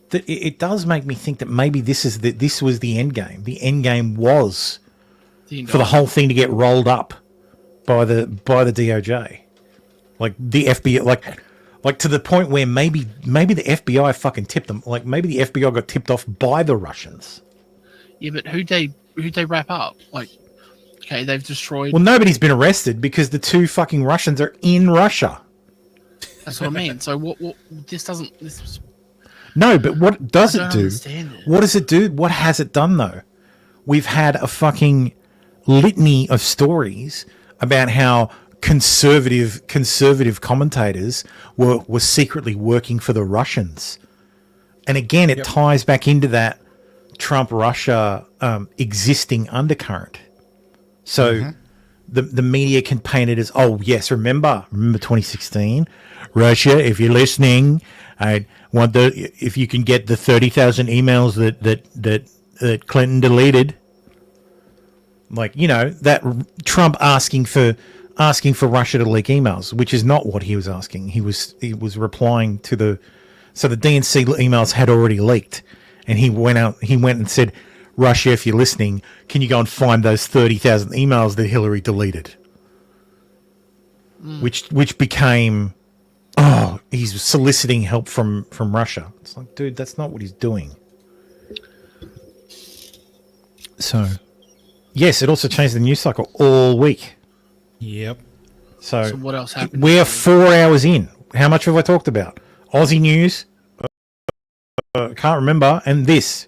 that it does make me think that maybe this was the end game. The end game was for the whole thing to get rolled up by the DOJ, like the FBI. Like to the point where maybe the FBI fucking tipped them. Like maybe the FBI got tipped off by the Russians. Yeah, but who'd they wrap up? Like, okay, they've destroyed. Well, nobody's been arrested because the 2 fucking Russians are in Russia. That's what I mean. So what? This doesn't. This. No, but what does it do? Understand it. What does it do? What has it done though? We've had a fucking litany of stories about how conservative commentators were secretly working for the Russians. And again, it ties back into that Trump-Russia existing undercurrent. So the media can paint it as, oh yes, remember 2016, Russia, if you're listening, I want if you can get the 30,000 emails that Clinton deleted. Like, you know, that Trump asking for Russia to leak emails, which is not what he was asking. He was replying to the DNC emails had already leaked, and he went and said, Russia, if you're listening, can you go and find those 30,000 emails that Hillary deleted? Which became, he's soliciting help from Russia. It's like, dude, that's not what he's doing. So, yes, it also changed the news cycle all week. Yep. So what else happened? We're 4 hours in. How much have I talked about? Aussie news. Can't remember. And this.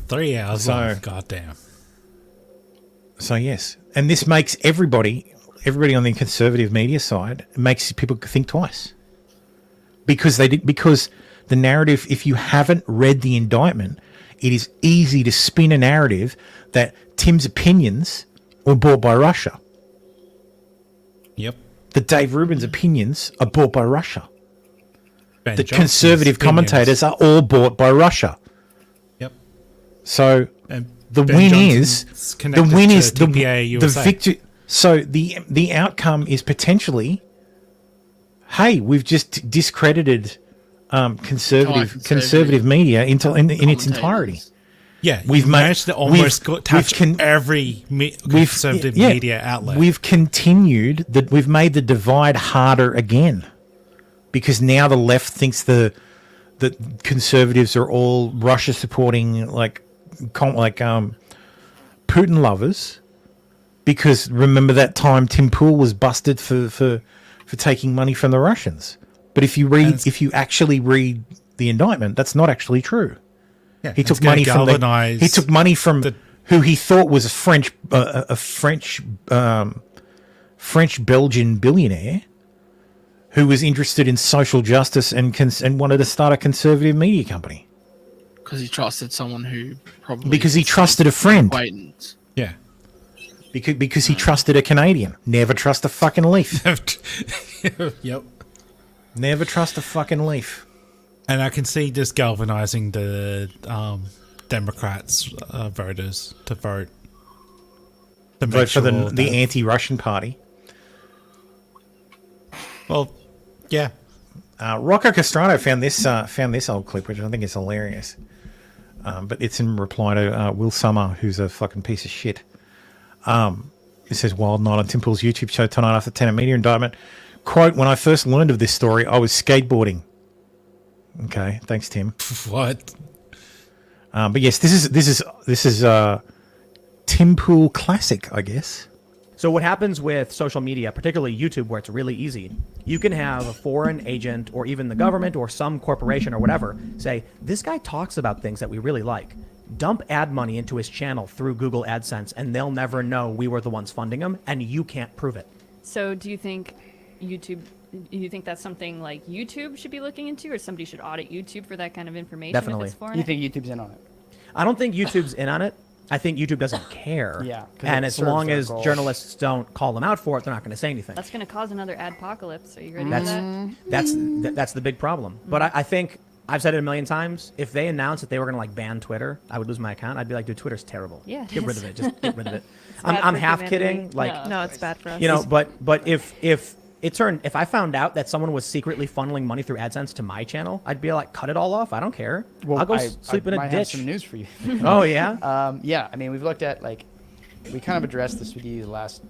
3 hours. So, goddamn. So yes, and this makes everybody on the conservative media side, it makes people think twice. Because the narrative, if you haven't read the indictment, it is easy to spin a narrative that Tim's opinions were bought by Russia. Yep. That Dave Rubin's opinions are bought by Russia. Ben The Johnson's conservative commentators are all bought by Russia. Yep. So And the Ben win Johnson's is connected the win to is the TPA USA. victory. So the outcome is potentially, hey, we've just discredited conservative media in its entirety. Yeah, we've managed to almost touch every conservative media outlet. We've continued that. We've made the divide harder again, because now the left thinks that conservatives are all Russia supporting, like Putin lovers. Because remember that time Tim Pool was busted for taking money from the Russians. But if you actually read the indictment, that's not actually true. Yeah, he took money from who he thought was a French Belgian billionaire who was interested in social justice and wanted to start a conservative media company. Because he trusted someone who probably... Because he trusted a friend. Acquaintance. Yeah. Because he trusted a Canadian. Never trust a fucking leaf. Yep. Never trust a fucking leaf. And I can see this galvanizing the Democrats voters to vote. To Vote for the anti-Russian party. Well, yeah. Rocco Castrano found this old clip, which I think is hilarious. But it's in reply to Will Summer, who's a fucking piece of shit. It says, Wild Night on Tim Pool's YouTube show tonight after Tenet media indictment. Quote, when I first learned of this story, I was skateboarding. Okay, thanks, Tim. What? But yes, this is Tim Pool classic, I guess. So what happens with social media, particularly YouTube, where it's really easy, you can have a foreign agent or even the government or some corporation or whatever say, this guy talks about things that we really like. Dump ad money into his channel through Google AdSense, and they'll never know we were the ones funding him, and you can't prove it. So do you think you think that's something like YouTube should be looking into, or somebody should audit YouTube for that kind of information? Definitely. If it's foreign? You think YouTube's in on it? I don't think YouTube's in on it. I think YouTube doesn't care. Yeah, 'cause and it as serves long their as goals. journalists don't call them out for it, they're not going to say anything. That's going to cause another adpocalypse. Are you ready for that? That's the big problem. But I think I've said it a million times. If they announced that they were going to like ban Twitter, I would lose my account. I'd be like, dude, Twitter's terrible. Yeah, it get rid is. of it. Just get rid of it. bad I'm for half humanity. kidding. Like, No, it's bad for us. you know, but if I found out that someone was secretly funneling money through AdSense to my channel, I'd be like, cut it all off. I don't care. Well, I'll go I sleep in a might have ditch. some news for you. Oh yeah. Yeah. I mean, we've looked at we kind of addressed this with you the last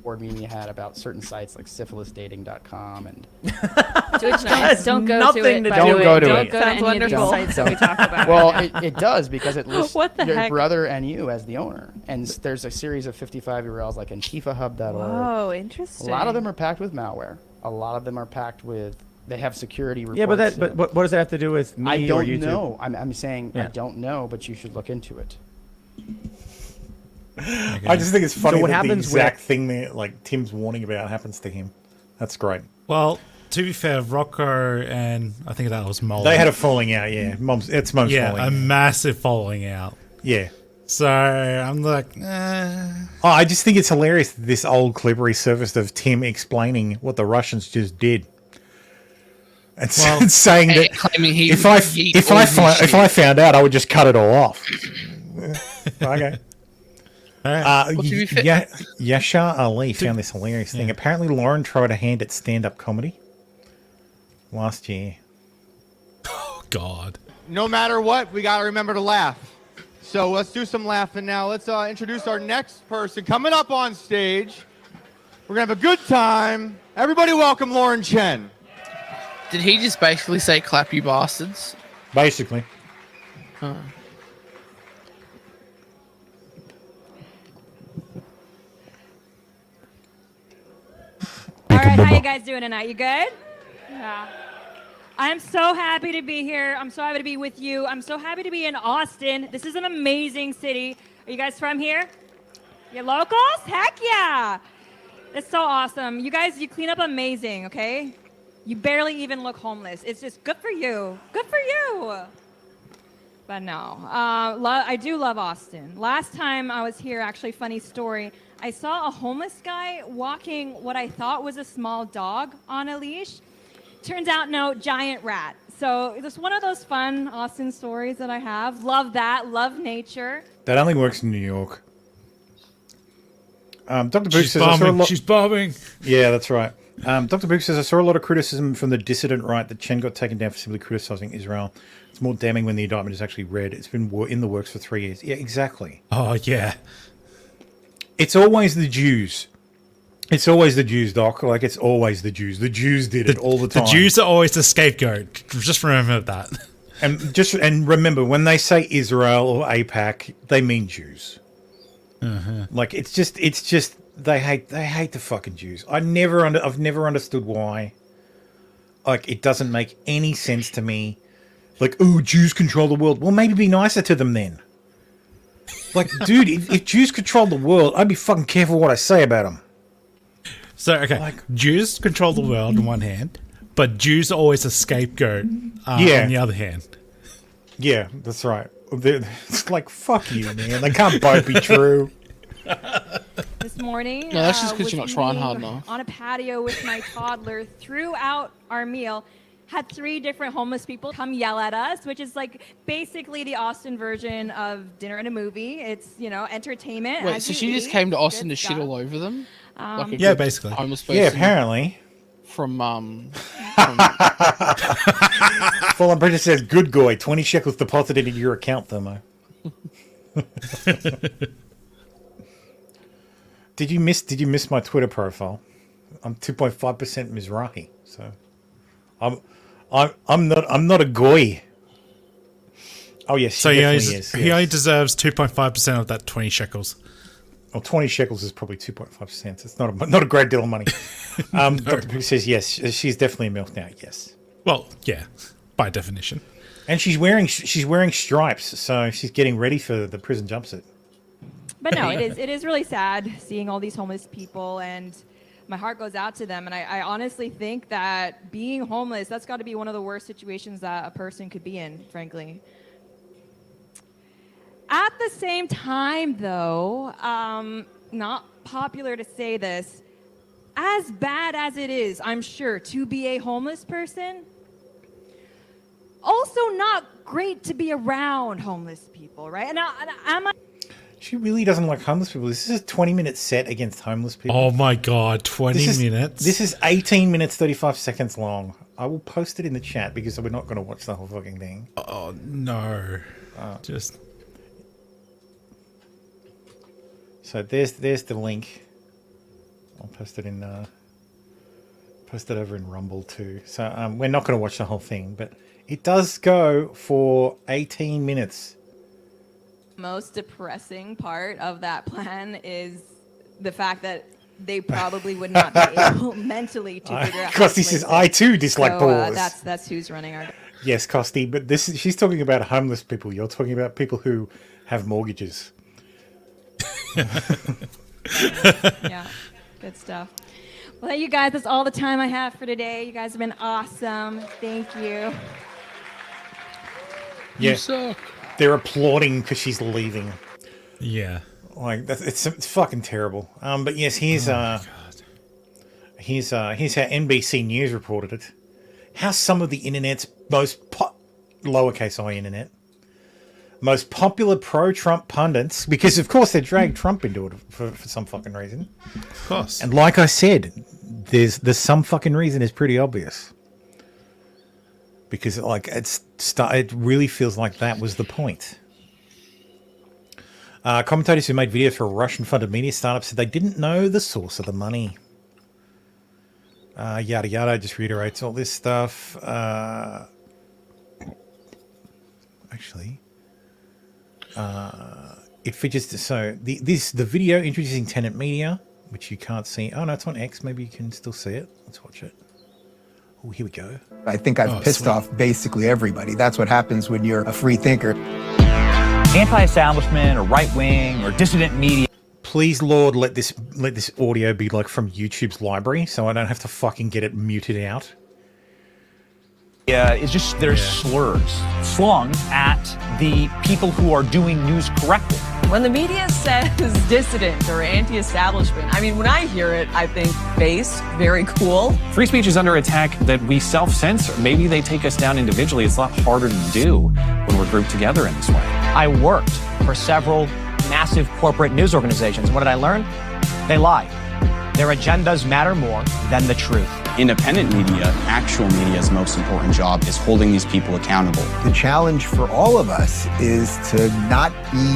board meeting you had about certain sites like syphilisdating.com and Which don't go to it. Don't go to it. Don't go to any of these sites that we talk about. Well, it does because it lists What the your heck? brother and you as the owner. And there's a series of 55 URLs like antifahub.org. Whoa, interesting. A lot of them are packed with malware. A lot of them are packed with. They have security reports. Yeah, but what does that have to do with me I or don't YouTube? know. I'm saying I Yeah. don't know, but you should look into it. I just think it's funny So what that the happens exact thing that like Tim's warning about happens to him. That's great. Well, to be fair, Rocco and I think that was Molly. They had a falling out, yeah. It's Mom's yeah, falling a out. massive falling out. Yeah. So I'm like, Oh, I just think it's hilarious that this old clip resurfaced of Tim explaining what the Russians just did. And saying that claiming he if I found out, I would just cut it all off. Okay. Yashar Ali found this hilarious thing. Apparently, Lauren tried a hand at stand-up comedy last year. Oh God! No matter what, we gotta remember to laugh. So let's do some laughing now. Let's introduce our next person coming up on stage. We're gonna have a good time. Everybody, welcome Lauren Chen. Did he just basically say "clap you bastards"? Basically. Huh. All right, how you guys doing tonight? You good? Yeah. I'm so happy to be here. I'm so happy to be with you. I'm so happy to be in Austin. This is an amazing city. Are you guys from here? You locals? Heck yeah. It's so awesome. You guys, you clean up amazing, okay? You barely even look homeless. It's just good for you. Good for you. But no, I do love Austin. Last time I was here, actually, funny story, I saw a homeless guy walking what I thought was a small dog on a leash. Turns out, no, giant rat. So it's one of those fun Austin stories that I have. Love that. Love nature. That only works in New York. Dr. Book says I saw a lot. She's bombing. Yeah, that's right. Dr. Book says I saw a lot of criticism from the dissident right that Chen got taken down for simply criticizing Israel. It's more damning when the indictment is actually read. It's been in the works for 3 years. Yeah, exactly. Oh yeah. It's always the Jews. It's always the Jews, Doc. Like, it's always the Jews. The Jews did it all the time. The Jews are always the scapegoat. Just remember that. And remember, when they say Israel or AIPAC, they mean Jews. Like, it's just they hate the fucking Jews. I've never understood why. Like, it doesn't make any sense to me. Like, oh, Jews control the world. Well, maybe be nicer to them then. Like, dude, if Jews control the world, I'd be fucking careful what I say about them. So, okay, Jews control the world on one hand, but Jews are always a scapegoat on the other hand. Yeah, that's right. It's like, fuck you, man. They can't both be true. This morning, No, that's just 'cause was you're not trying hard eating enough. on a patio with my toddler throughout our meal. Had 3 different homeless people come yell at us, which is like basically the Austin version of dinner and a movie. It's, entertainment. Wait, as so you she just eat. came to Austin Good to shit stuff. all over them? Like a Yeah, good basically. Homeless Yeah, person apparently. From Fallen Bridget says, good guy, 20 shekels deposited in your account, Thermo. Did you miss my Twitter profile? I'm 2.5% Mizrahi, so I'm not a goy. Oh yes, So he he only, definitely is. he only deserves 2.5% of that 20 shekels. Well, 20 shekels is probably 2.5%. It's not a great deal of money. Dr. Pooh says yes, she's definitely a MILF now. Yes. Well, yeah, by definition. And she's wearing stripes, so she's getting ready for the prison jumpsuit. But no, it is really sad seeing all these homeless people, and my heart goes out to them. And I honestly think that being homeless, that's got to be one of the worst situations that a person could be in, frankly. At the same time, though, not popular to say this, as bad as it is, I'm sure, to be a homeless person, also not great to be around homeless people, right? She really doesn't like homeless people. This is a 20-minute set against homeless people. Oh my god, 20 minutes? This is 18 minutes, 35 seconds long. I will post it in the chat because we're not going to watch the whole fucking thing. Oh, no. So there's the link. I'll post it in post it over in Rumble too. So we're not going to watch the whole thing, but it does go for 18 minutes. Most depressing part of that plan is the fact that they probably would not be able mentally to figure out. Costy says, I too dislike pause. That's who's running our. Yes, Costy, but she's talking about homeless people. You're talking about people who have mortgages. Yeah, good stuff. Well, you guys, that's all the time I have for today. You guys have been awesome. Thank you. Yeah, You suck. they're applauding because she's leaving. Yeah. Like it's fucking terrible. But yes, here's how NBC News reported it. How some of the internet's most lowercase I internet most popular pro-Trump pundits, because of course they dragged Trump into it for some fucking reason. Of course. And like I said, there's some fucking reason is pretty obvious. Because like it really feels like that was the point. Commentators who made videos for a Russian-funded media startup said they didn't know the source of the money. Yada yada just reiterates all this stuff. Actually, it features the video introducing Tenet Media, which you can't see. Oh no, it's on X. Maybe you can still see it. Let's watch it. Oh, here we go. I think I've pissed off basically everybody. That's what happens when you're a free thinker. Anti-establishment or right-wing or dissident media. Please, Lord, let this audio be like from YouTube's library, so I don't have to fucking get it muted out. It's just there's slurs slung at the people who are doing news correctly. When the media says dissident or anti-establishment, I mean, when I hear it, I think base, very cool. Free speech is under attack that we self-censor. Maybe they take us down individually. It's a lot harder to do when we're grouped together in this way. I worked for several massive corporate news organizations. What did I learn? They lie. Their agendas matter more than the truth. Independent media, actual media's most important job is holding these people accountable. The challenge for all of us is to not be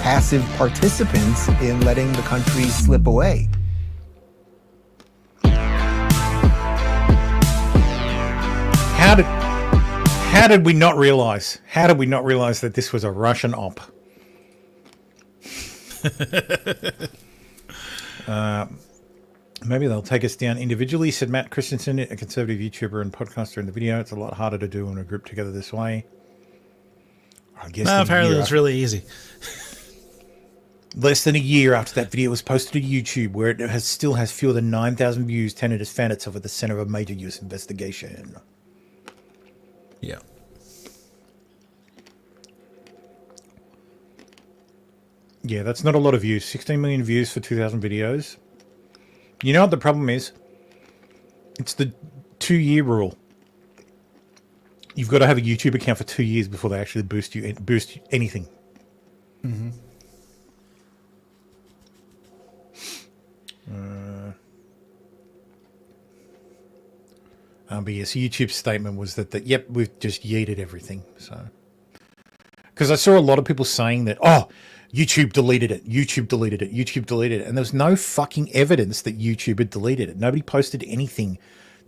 passive participants in letting the country slip away. How did we not realize? How did we not realize that this was a Russian op? Maybe they'll take us down individually, said Matt Christensen, a conservative YouTuber and podcaster in the video. It's a lot harder to do when we're grouped together this way. I guess apparently it's really easy. Less than a year after that video was posted to YouTube, where it still has fewer than 9,000 views, Tenet has found itself at the center of a major US investigation. Yeah. Yeah, that's not a lot of views. 16 million views for 2,000 videos. You know what the problem is? It's the 2-year rule. You've got to have a YouTube account for 2 years before they actually boost anything. Mm-hmm. But yes, YouTube's statement was that yep, we've just yeeted everything. So, because I saw a lot of people saying that, oh, YouTube deleted it, YouTube deleted it, YouTube deleted it, and there was no fucking evidence that YouTube had deleted it. Nobody posted anything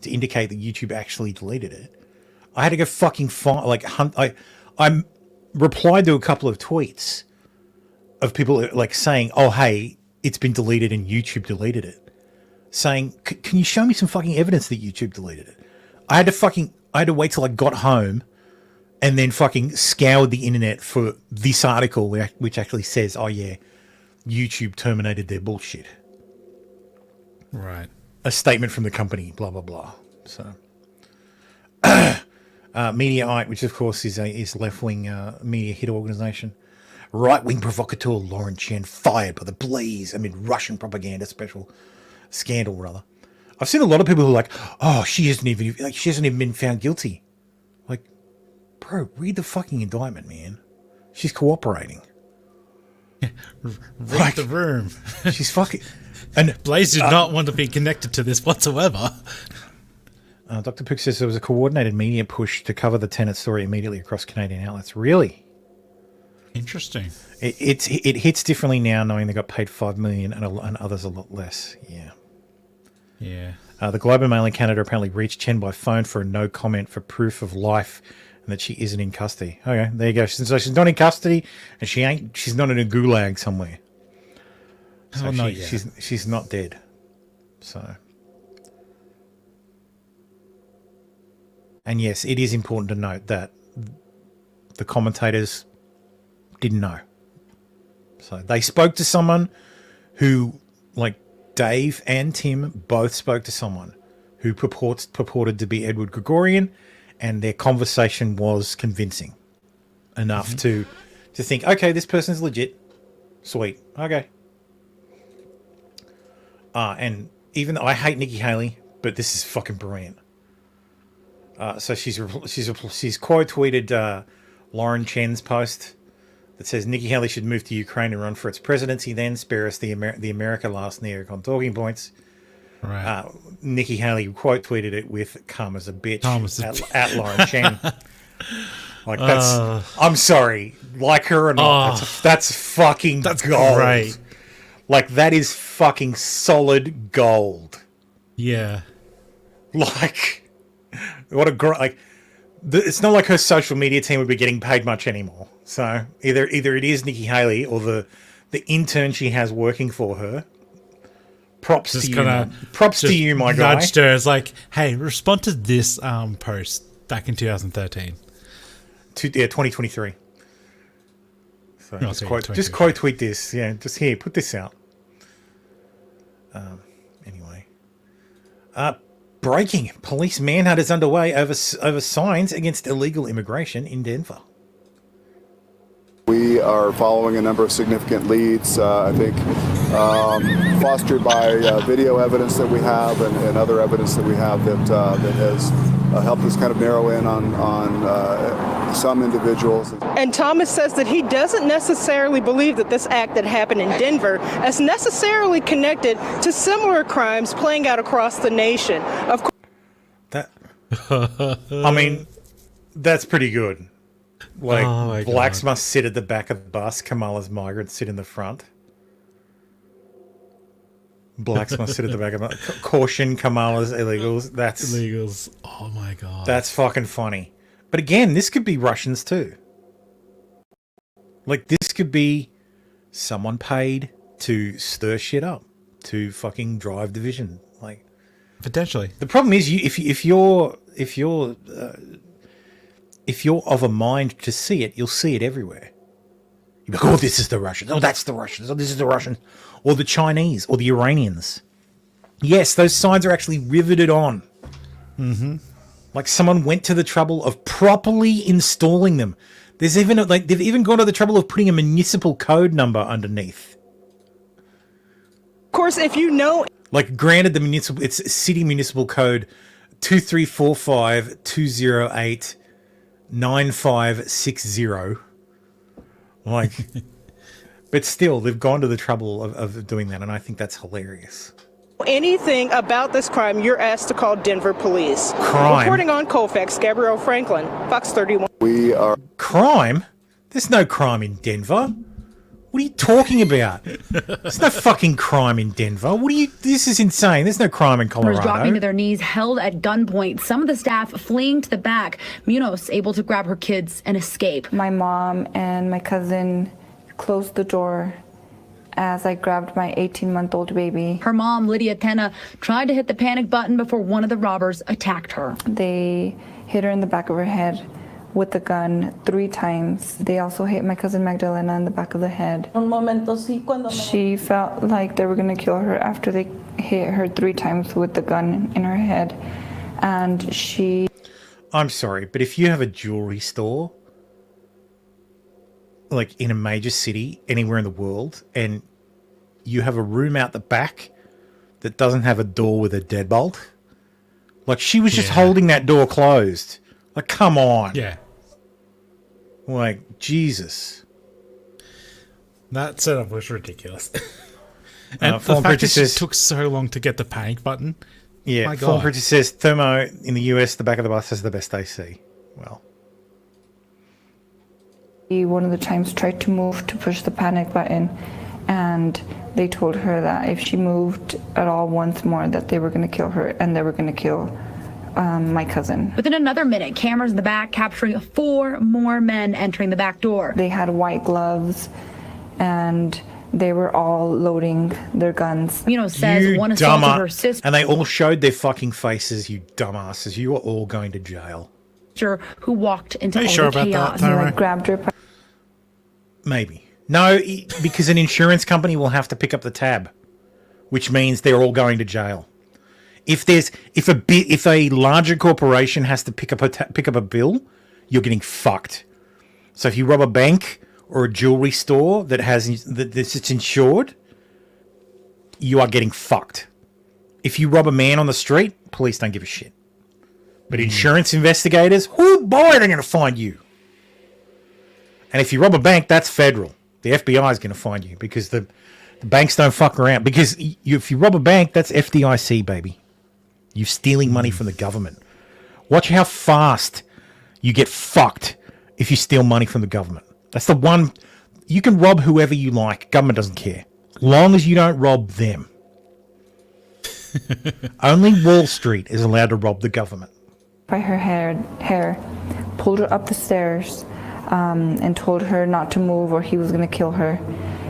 to indicate that YouTube actually deleted it. I had to go fucking I replied to a couple of tweets of people like saying, oh, hey, it's been deleted and YouTube deleted it. Saying, can you show me some fucking evidence that YouTube deleted it? I had to wait till I got home and then fucking scoured the internet for this article which actually says, oh yeah, YouTube terminated their bullshit. Right. A statement from the company, blah, blah, blah. So, Mediaite, which of course is left-wing media hit organization. Right-wing provocateur Lauren Chen fired by the Blaze amid Russian propaganda special scandal, rather. I've seen a lot of people who are like, oh, she hasn't even been found guilty. Like, bro, read the fucking indictment, man. She's cooperating. Read the room. She's fucking... And Blaze did not want to be connected to this whatsoever. Dr. Pook says there was a coordinated media push to cover the Tenet story immediately across Canadian outlets. Really? Interesting. It hits differently now, knowing they got paid $5 million and others a lot less. Yeah. Yeah. The Globe and Mail in Canada apparently reached Chen by phone for a no comment for proof of life and that she isn't in custody. Okay, there you go. So she's not in custody and she's not in a gulag somewhere. So not yet. she's not dead. So. And yes, it is important to note that the commentators didn't know. So they spoke to someone who, like Dave and Tim, both spoke to someone who purported to be Edward Gregorian, and their conversation was convincing enough to think, okay, this person's legit. Sweet. Okay. And even though I hate Nikki Haley, but this is fucking brilliant. So she's quote tweeted Lauren Chen's post that says Nikki Haley should move to Ukraine and run for its presidency, then spare us the America Last neocon talking points. Right. Nikki Haley quote tweeted it with "Come as a bitch" at Lauren Chen. Like that's, I'm sorry, like her or not, that's fucking gold. Great. Like that is fucking solid gold. Yeah. Like what a great like. It's not like her social media team would be getting paid much anymore. So either it is Nikki Haley or the intern she has working for her. Props to you. Props to you, my guy. Nudged her. It's like, hey, respond to this post back in 2013. 2023. So No, just quote tweet this. Yeah, just here, put this out. Anyway. Breaking. Police manhunt is underway over signs against illegal immigration in Denver. We are following a number of significant leads, I think, fostered by video evidence that we have and other evidence that we have that has helped us kind of narrow in on some individuals. And Thomas says that he doesn't necessarily believe that this act that happened in Denver is necessarily connected to similar crimes playing out across the nation. Of course, I mean, that's pretty good. Like, blacks must sit at the back of the bus. Kamala's migrants sit in the front. Blacks must sit at the back of the bus. Caution, Kamala's illegals. That's illegals. Oh my god. That's fucking funny. But again, this could be Russians too. Like, this could be someone paid to stir shit up, to fucking drive division. Like, potentially. The problem is, if you're of a mind to see it, you'll see it everywhere. You'll be like, oh, this is the Russians. Oh, that's the Russians. Oh, this is the Russians. Or the Chinese. Or the Iranians. Yes, those signs are actually riveted on. Mm-hmm. Like someone went to the trouble of properly installing them. There's even they've even gone to the trouble of putting a municipal code number underneath. of course, if you know, Like, granted, it's city municipal code 2345-208-9560. Like, but still, they've gone to the trouble of doing that, and I think that's hilarious. anything about this crime, you're asked to call Denver police. Crime? Reporting on Colfax, Gabrielle Franklin, Fox 31. We are... Crime? There's no crime in Denver. What are you talking about? There's no fucking crime in Denver. This is insane. There's no crime in Colorado. Dropping to their knees, held at gunpoint. Some of the staff fleeing to the back. Munoz able to grab her kids and escape. My mom and my cousin closed the door as I grabbed my 18-month-old baby. Her mom, Lydia Tena, tried to hit the panic button before one of the robbers attacked her. They hit her in the back of her head with the gun 3 times. They also hit my cousin Magdalena in the back of the head. She felt like they were gonna kill her after they hit her 3 times with the gun in her head. And she... I'm sorry, but if you have a jewelry store, like in a major city, anywhere in the world, and you have a room out the back that doesn't have a door with a deadbolt, like she was just holding that door closed. Like, come on. Yeah. Like, Jesus. That setup was ridiculous. And the Phone fact that Purchase it took so long to get the panic button. Yeah, My Phone God. Purchase says Thermo in the US, the back of the bus has the best AC. Well, one of the times tried to move to push the panic button, and They told her that if she moved at all once more, that they were going to kill her and they were going to kill my cousin. Within another minute, cameras in the back capturing 4 more men entering the back door. They had white gloves and they were all loading their guns. Says one assaulted her sister. And they all showed their fucking faces, you dumbasses. You are all going to jail. Who walked into Are you all sure the about chaos. that, Tyrone? Grabbed her. Maybe. No, because an insurance company will have to pick up the tab, which means they're all going to jail. If a larger corporation has to pick up a bill, you're getting fucked. So if you rob a bank or a jewelry store it's insured, you are getting fucked. If you rob a man on the street, police don't give a shit. But insurance investigators, oh boy, they're going to find you. And if you rob a bank, that's federal. The FBI is going to find you because the banks don't fuck around. Because if you rob a bank, that's FDIC, baby. You're stealing money from the government. Watch how fast you get fucked if you steal money from the government. That's the one. You can rob whoever you like. Government doesn't care. Long as you don't rob them. Only Wall Street is allowed to rob the government. By her hair, pulled her up the stairs, and told her not to move or he was going to kill her.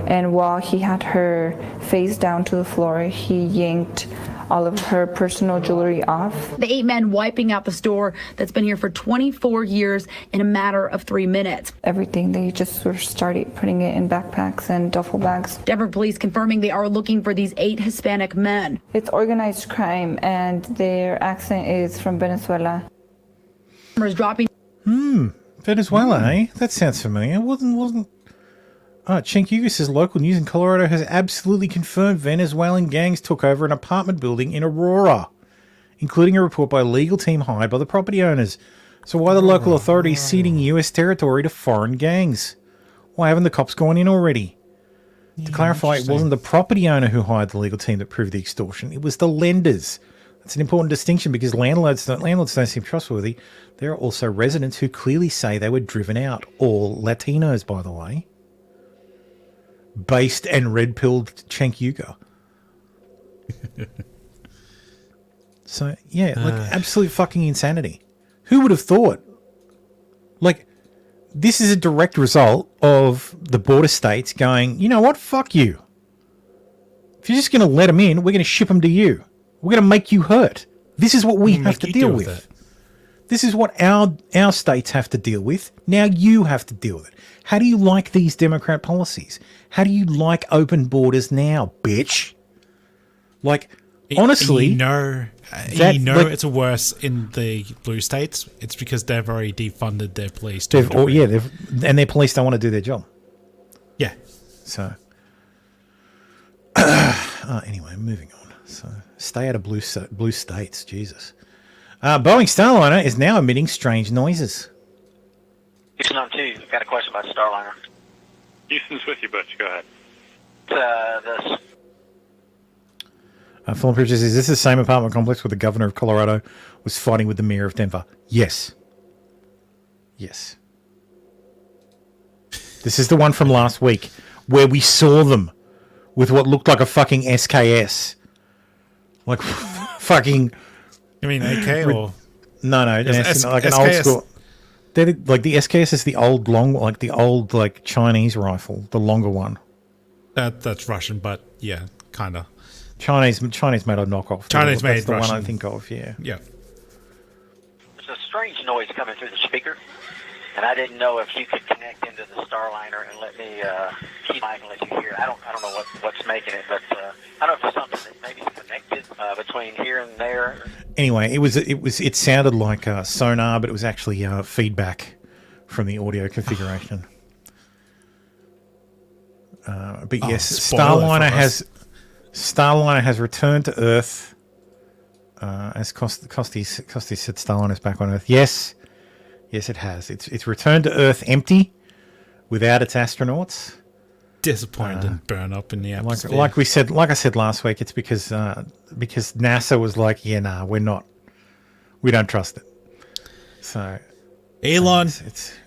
And while he had her face down to the floor, he yanked all of her personal jewelry off. The 8 men wiping out the store that's been here for 24 years in a matter of 3 minutes. Everything, they just sort of started putting it in backpacks and duffel bags. Denver police confirming they are looking for these 8 Hispanic men. It's organized crime and their accent is from Venezuela. Dropping. Venezuela, eh? That sounds familiar. Wasn't. Cenk Hugo says local news in Colorado has absolutely confirmed Venezuelan gangs took over an apartment building in Aurora, including a report by a legal team hired by the property owners. So why are the local authorities ceding U.S. territory to foreign gangs? Why haven't the cops gone in already? To clarify, it wasn't the property owner who hired the legal team that proved the extortion. It was the lenders. That's an important distinction because landlords don't seem trustworthy. There are also residents who clearly say they were driven out. All Latinos, by the way. Based and red-pilled Cenk Uygur. So, yeah, absolute fucking insanity. Who would have thought? This is a direct result of the border states going, you know what, fuck you. If you're just going to let them in, we're going to ship them to you. We're going to make you hurt. This is what we have to deal with. This is what our states have to deal with. Now you have to deal with it. How do you like these Democrat policies? How do you like open borders now, bitch? Honestly... it's worse in the blue states. It's because they've already defunded their police. And their police don't want to do their job. Yeah. So... anyway, moving on. So stay out of blue states, Jesus. Boeing Starliner is now emitting strange noises. Houston on 2, got a question about Starliner. Houston's with you, Butch. Go ahead. Fulham Bridges, is this the same apartment complex where the governor of Colorado was fighting with the mayor of Denver? Yes. Yes. This is the one from last week where we saw them with what looked like a fucking SKS. Fucking... You mean AK or... No, like an old school... The SKS is the old Chinese rifle, the longer one. That's Russian, but yeah, kind of. Chinese made a knockoff. Chinese made That's the Russian. one I think of, yeah. Yeah. There's a strange noise coming through the speaker, and I didn't know if you could connect into the Starliner and let me keep mic and let you hear. I don't know what's making it, but I don't know if it's something that maybe is connected between here and there. Anyway, it sounded like sonar, but it was actually feedback from the audio configuration. But yes, Starliner has returned to Earth. As Costy said, Starliner's back on Earth. Yes, it has. It's returned to Earth empty, without its astronauts. Disappointed and burn up in the atmosphere. Like I said last week, it's because NASA was like, we don't trust it. So Elon,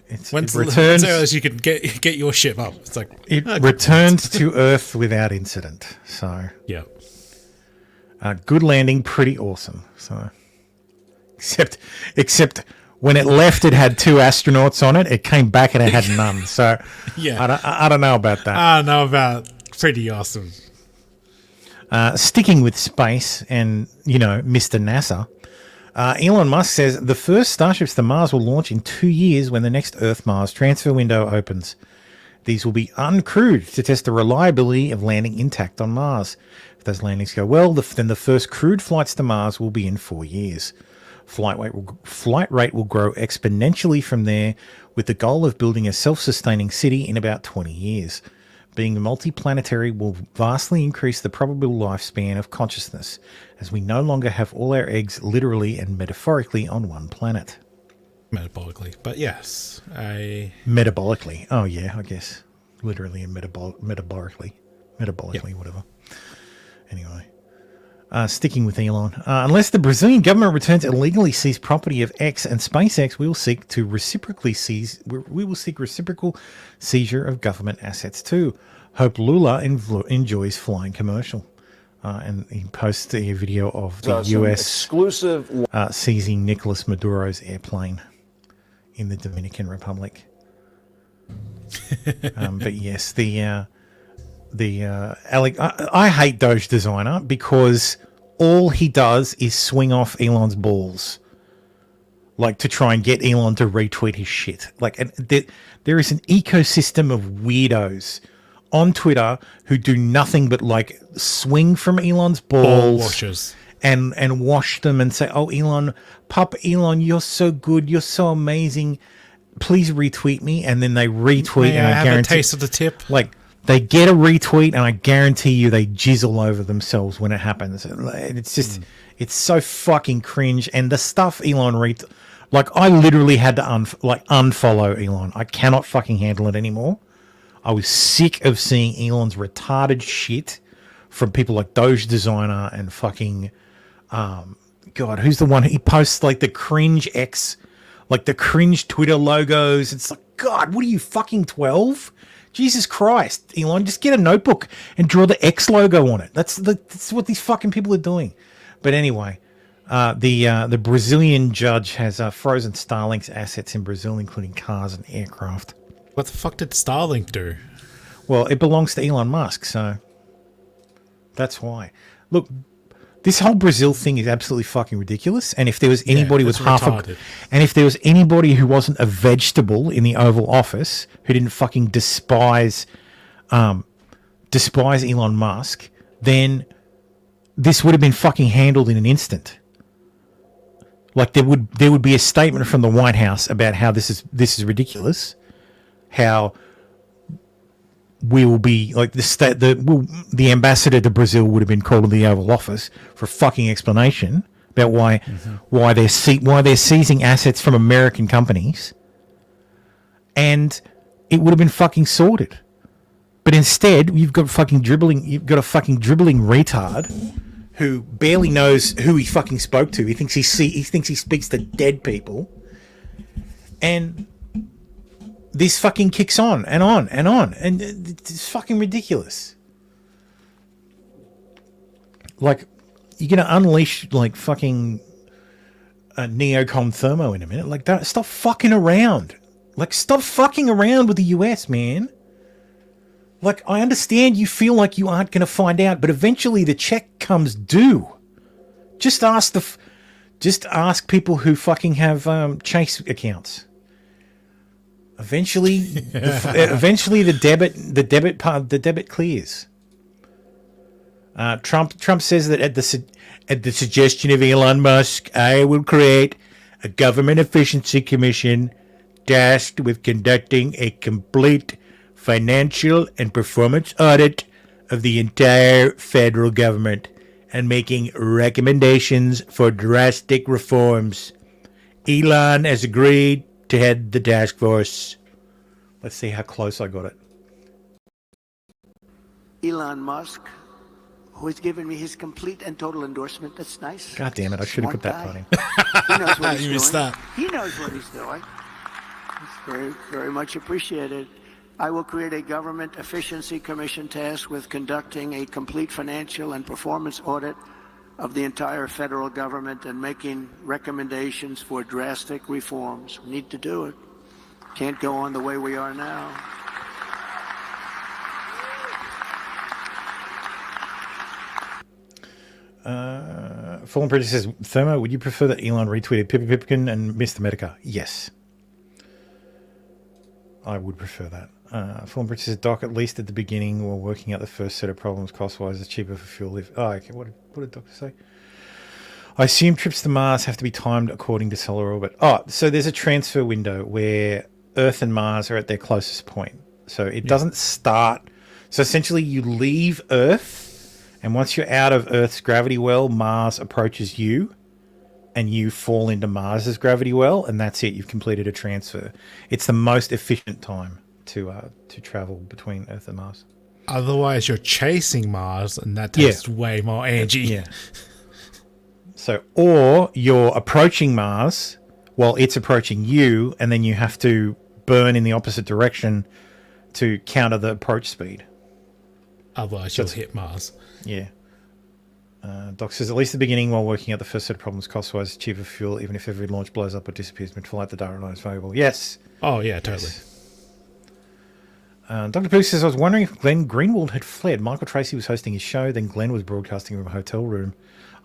it Once returns as you can get your ship up. It's like it returns to Earth without incident. So yeah, good landing, pretty awesome. So except when it left, it had 2 astronauts on it. It came back and it had none. So yeah, I don't know about that. I don't know about pretty awesome. Sticking with space and Mr. NASA. Elon Musk says the first Starships to Mars will launch in 2 years when the next Earth-Mars transfer window opens. These will be uncrewed to test the reliability of landing intact on Mars. If those landings go well, then the first crewed flights to Mars will be in 4 years. Flight rate will grow exponentially from there, with the goal of building a self-sustaining city in about 20 years. Being multiplanetary will vastly increase the probable lifespan of consciousness, as we no longer have all our eggs literally and metaphorically on one planet. Metabolically, but yes, Metabolically. Oh, yeah, I guess. Literally and metabolically, whatever. Anyway. Sticking with Elon. Unless the Brazilian government returns illegally seized property of X and SpaceX, we will seek reciprocal seizure of government assets too. Hope Lula enjoys flying commercial. And he posts a video of the US exclusive seizing Nicolas Maduro's airplane in the Dominican Republic. But yes, I hate Doge Designer because all he does is swing off Elon's balls, like to try and get Elon to retweet his shit. Like, there is an ecosystem of weirdos on Twitter who do nothing but like swing from Elon's balls, washers, and wash them and say, "Oh, Elon, Pop Elon, you're so good, you're so amazing. Please retweet me." And then they retweet, and I guarantee a taste of the tip. Like, they get a retweet, and I guarantee you they jizzle over themselves when it happens. It's just, it's so fucking cringe. And the stuff Elon like, I literally had to unfollow Elon. I cannot fucking handle it anymore. I was sick of seeing Elon's retarded shit from people like Doge Designer and fucking, God, who's the one? He posts like the cringe like the cringe Twitter logos. It's like, God, what are you, fucking 12? Jesus Christ, Elon, just get a notebook and draw the X logo on it. That's what these fucking people are doing. But anyway, the Brazilian judge has frozen Starlink's assets in Brazil, including cars and aircraft. What the fuck did Starlink do? Well, it belongs to Elon Musk, so that's why. Look, this whole Brazil thing is absolutely fucking ridiculous. And if there was anybody with if there was anybody who wasn't a vegetable in the Oval Office who didn't fucking despise Elon Musk, then this would have been fucking handled in an instant. Like, there would be a statement from the White House about how this is ridiculous, how we will be like the ambassador to Brazil would have been called to the Oval Office for a fucking explanation about why they're seizing assets from American companies, and it would have been fucking sorted. But instead, you've got a fucking dribbling retard who barely knows who he fucking spoke to. He thinks he speaks to dead people, and this fucking kicks on and on and on, and it's fucking ridiculous. Like, you're gonna unleash like fucking neocon thermo in a minute. Like, stop fucking around. Like, stop fucking around with the US, man. Like, I understand you feel like you aren't gonna find out, but eventually the check comes due. Just ask people who fucking have Chase accounts. Eventually, the debit clears. Trump says that at the suggestion of Elon Musk, I will create a government efficiency commission tasked with conducting a complete financial and performance audit of the entire federal government and making recommendations for drastic reforms. Elon has agreed to head the task force. Let's see how close I got it. Elon Musk, who has given me his complete and total endorsement. That's nice. God damn it, I should have put that part in. He knows what he's You missed doing. that. He knows what he's doing. Very, very much appreciated. I will create a government efficiency commission tasked with conducting a complete financial and performance audit of the entire federal government and making recommendations for drastic reforms. We need to do it. Can't go on the way we are now. Fallen Prejudice says, Thermo, would you prefer that Elon retweeted Pippi Pipkin and Mr. Medica? Yes. I would prefer that. Fallen Prejudice says, Doc, at least at the beginning, while working out the first set of problems cost-wise, it's cheaper for fuel. Oh, okay. What did Doctor say? I assume trips to Mars have to be timed according to solar orbit. Oh, so there's a transfer window where Earth and Mars are at their closest point. So it doesn't start. So essentially you leave Earth, and once you're out of Earth's gravity well, Mars approaches you, and you fall into Mars's gravity well, and that's it. You've completed a transfer. It's the most efficient time to travel between Earth and Mars. Otherwise, you're chasing Mars, and that takes way more energy. Yeah. So, or you're approaching Mars while it's approaching you, and then you have to burn in the opposite direction to counter the approach speed. Otherwise, you'll hit Mars. Yeah. Doc says, at least at the beginning, while working out the first set of problems cost-wise, cheaper fuel, even if every launch blows up or disappears mid-flight, the data line is valuable. Yes. Oh, yeah, totally. Yes. Dr. Pooh says, I was wondering if Glenn Greenwald had fled. Michael Tracy was hosting his show, then Glenn was broadcasting from a hotel room.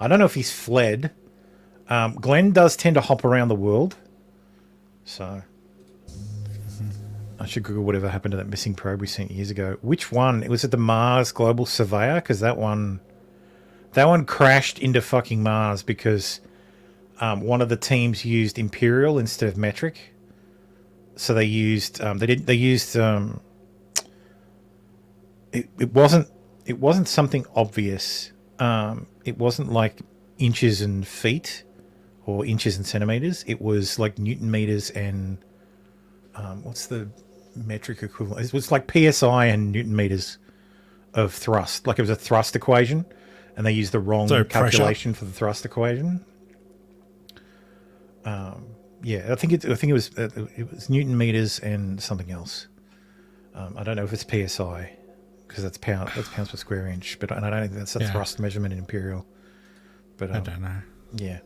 I don't know if he's fled. Glenn does tend to hop around the world. So I should Google whatever happened to that missing probe we sent years ago. Which one? It was at the Mars Global Surveyor, because that one crashed into fucking Mars because one of the teams used imperial instead of metric. So they used it wasn't something obvious. It wasn't like inches and feet or inches and centimeters. It was like Newton meters and what's the metric equivalent? It was like PSI and Newton meters of thrust. Like it was a thrust equation, and they used the wrong calculation for the thrust equation. Yeah, I think it was Newton meters and something else. I don't know if it's PSI because that's pounds per square inch, but I don't think that's a thrust measurement in imperial. But I don't know. Yeah.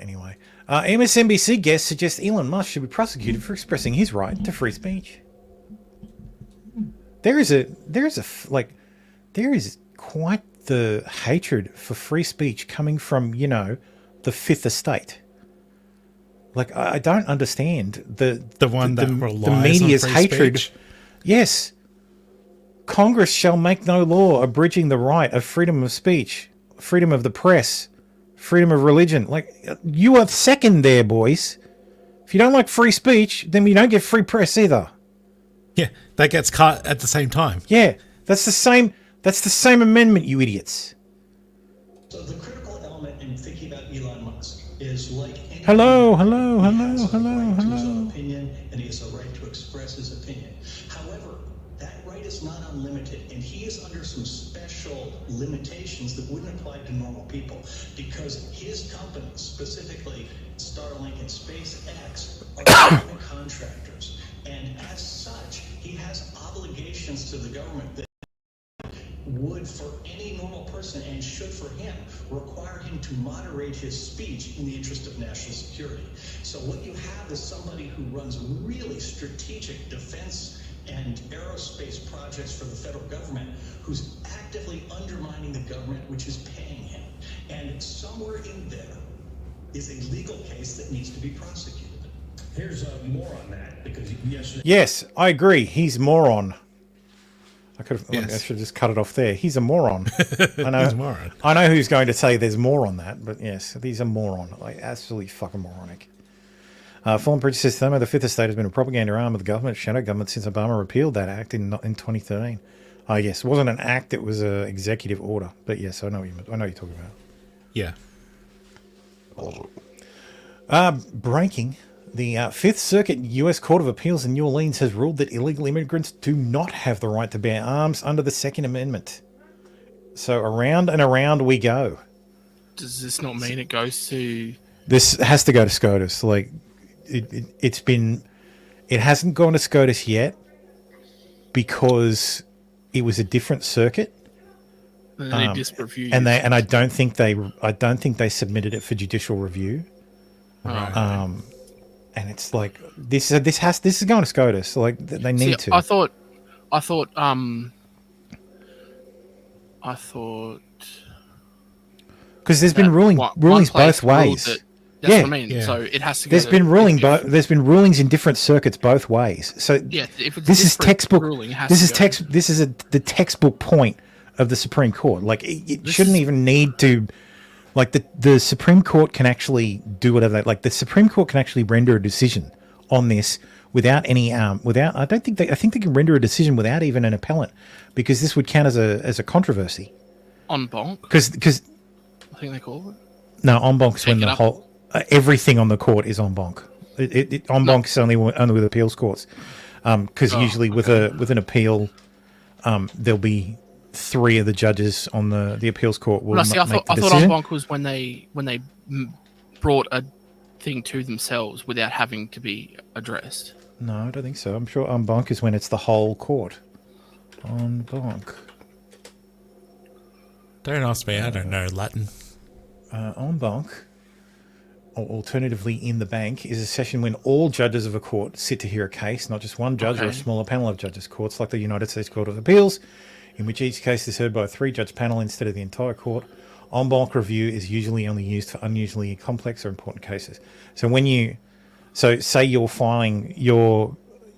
Anyway, MSNBC guest suggests Elon Musk should be prosecuted for expressing his right to free speech. There is quite the hatred for free speech coming from, the Fifth Estate. Like, I don't understand the media's hatred. Speech? Yes. Congress shall make no law abridging the right of freedom of speech, freedom of the press, freedom of religion. Like, you are second there, boys. If you don't like free speech, then you don't get free press either. Yeah, that gets cut at the same time. Yeah, that's the same amendment, you idiots. So the critical element in thinking about Elon Musk is like any Hello. opinion, and he has a right to express his opinion. However, that right is not unlimited, and he is under some special limitations that wouldn't apply to normal people, because his companies, specifically Starlink and SpaceX, are government contractors, and as such, he has obligations to the government that would for any normal person, and should for him, require him to moderate his speech in the interest of national security. So what you have is somebody who runs really strategic defense and aerospace projects for the federal government, who's actively undermining the government, which is paying him. And somewhere in there is a legal case that needs to be prosecuted. Here's more on that, because yesterday... Yes, I agree. He's moron. I should have just cut it off there. He's a moron. I know. He's a moron. I know who's going to say there's more on that, but yes, he's a moron. Like, absolutely fucking moronic. Fallen Bridge says, Thermo, the Fifth Estate has been a propaganda arm of the government, shadow government, since Obama repealed that act in 2013. Oh, yes, it wasn't an act, it was an executive order. But yes, I know what you're talking about. Yeah. Breaking. The Fifth Circuit U.S. Court of Appeals in New Orleans has ruled that illegal immigrants do not have the right to bear arms under the Second Amendment. So around and around we go. Does this not mean it goes to... This has to go to SCOTUS. Like, it's been It hasn't gone to SCOTUS yet because it was a different circuit. And they disreview. And I don't think they submitted it for judicial review. Right. And it's like this is going to SCOTUS. Like they need to. I thought because there's been rulings both ways. That's what I mean. So it has to go. There's been rulings in different circuits both ways. So if it's this is textbook. ruling, it has This to is go. This is the textbook point of the Supreme Court. Like it shouldn't even need to. Like the Supreme Court can actually do whatever they like. The Supreme Court can actually render a decision on this without any I think they can render a decision without even an appellant, because this would count as a controversy. En banc. Because I think they call it. No, en banc is when the whole everything on the court is en banc. En banc is only with appeals courts, because usually with an appeal, there'll be 3 of the judges on the appeals court will make the decision. I thought en banc was when they brought a thing to themselves without having to be addressed. No, I don't think so. I'm sure en banc is when it's the whole court. En banc. Don't ask me. I don't know Latin. En banc, or alternatively in the bank, is a session when all judges of a court sit to hear a case, not just one judge or a smaller panel of judges. Courts like the United States Court of Appeals, in which each case is heard by a 3-judge panel instead of the entire court. En banc review is usually only used for unusually complex or important cases. So say you're filing your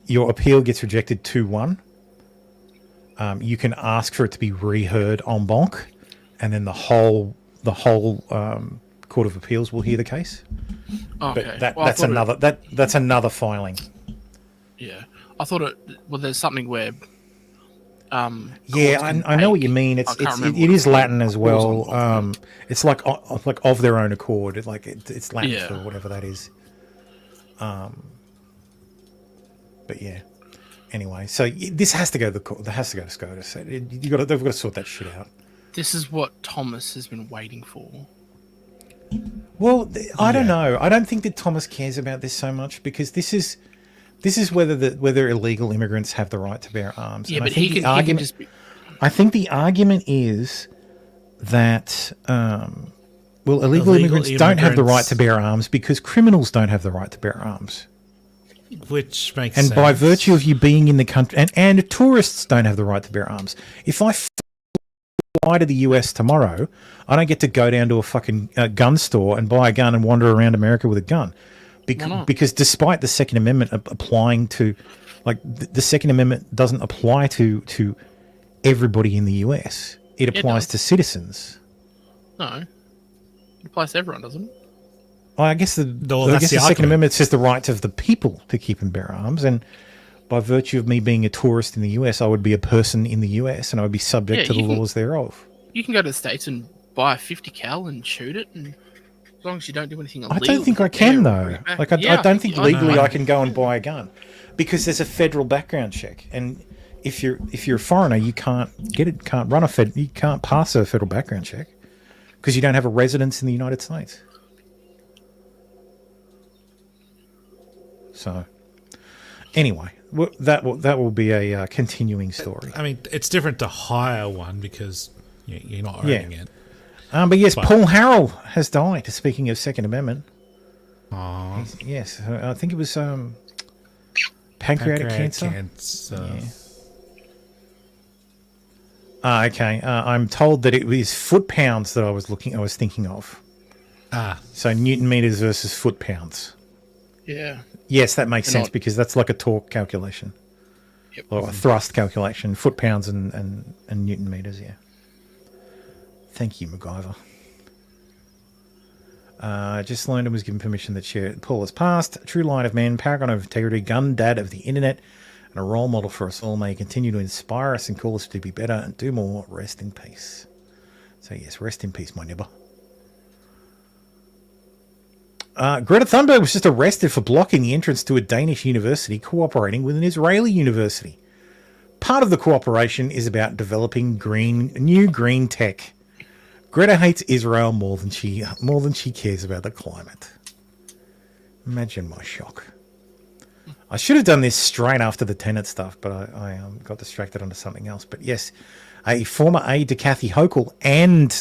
appeal gets rejected 2-1, you can ask for it to be reheard en banc, and then the whole Court of Appeals will hear the case. Okay. But that's another filing. Yeah, I thought there's something where. I know what you mean. It is Latin as well. It's like of their own accord. It's Latin for whatever that is. But yeah. Anyway, so this has to go to the court. That has to go to SCOTUS. They've got to sort that shit out. This is what Thomas has been waiting for. Well, I don't know. I don't think that Thomas cares about this so much, because this is whether illegal immigrants have the right to bear arms. Yeah, and but he can just be... I think the argument is that illegal immigrants don't have the right to bear arms because criminals don't have the right to bear arms. Which makes sense. sense. And by virtue of you being in the country, and tourists don't have the right to bear arms. If I fly to the US tomorrow, I don't get to go down to a fucking gun store and buy a gun and wander around America with a gun. Because despite the Second Amendment applying to, the Second Amendment doesn't apply to everybody in the US. It applies to citizens. No. It applies to everyone, doesn't it? Well, I guess the Second Amendment says the right of the people to keep and bear arms, and by virtue of me being a tourist in the US, I would be a person in the US, and I would be subject to the laws thereof. You can go to the States and buy a 50 cal and shoot it, and as long as you don't do anything illegal. I don't think I can, though. I don't think legally I can go and buy a gun, because there's a federal background check, and if you're a foreigner, you can't you can't pass a federal background check because you don't have a residence in the United States. So, anyway, that will be a continuing story. I mean, it's different to hire one because you're not owning it. But yes, Paul Harrell has died. Speaking of Second Amendment. Yes, I think it was pancreatic cancer. Yeah. Okay. I'm told that it was foot pounds that I was thinking of. So Newton meters versus foot pounds. Yeah. Yes, that makes sense because that's like a torque calculation. Yep. Or a thrust calculation. Foot pounds and Newton meters, yeah. Thank you, MacGyver. Just learned and was given permission that Paul has passed. A true line of man, paragon of integrity, gun dad of the internet, and a role model for us all. May continue to inspire us and call us to be better and do more. Rest in peace. So yes, rest in peace, my neighbour. Greta Thunberg was just arrested for blocking the entrance to a Danish university cooperating with an Israeli university. Part of the cooperation is about developing new green tech. Greta hates Israel more than she cares about the climate. Imagine my shock. I should have done this straight after the Tenet stuff, but I got distracted onto something else. But yes, a former aide to Kathy Hochul and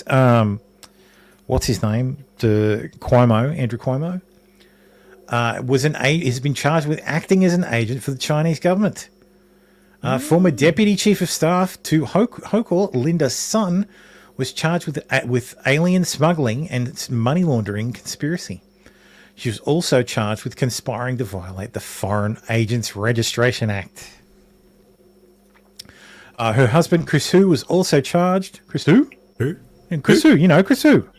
what's his name, Andrew Cuomo, has been charged with acting as an agent for the Chinese government. Former deputy chief of staff to Hochul, Linda Sun, was charged with alien smuggling and money laundering conspiracy. She was also charged with conspiring to violate the Foreign Agents Registration Act. Her husband, Chris Hu, was also charged. Chris Hu? Who? And Chris Hu, you know, Chris Hu.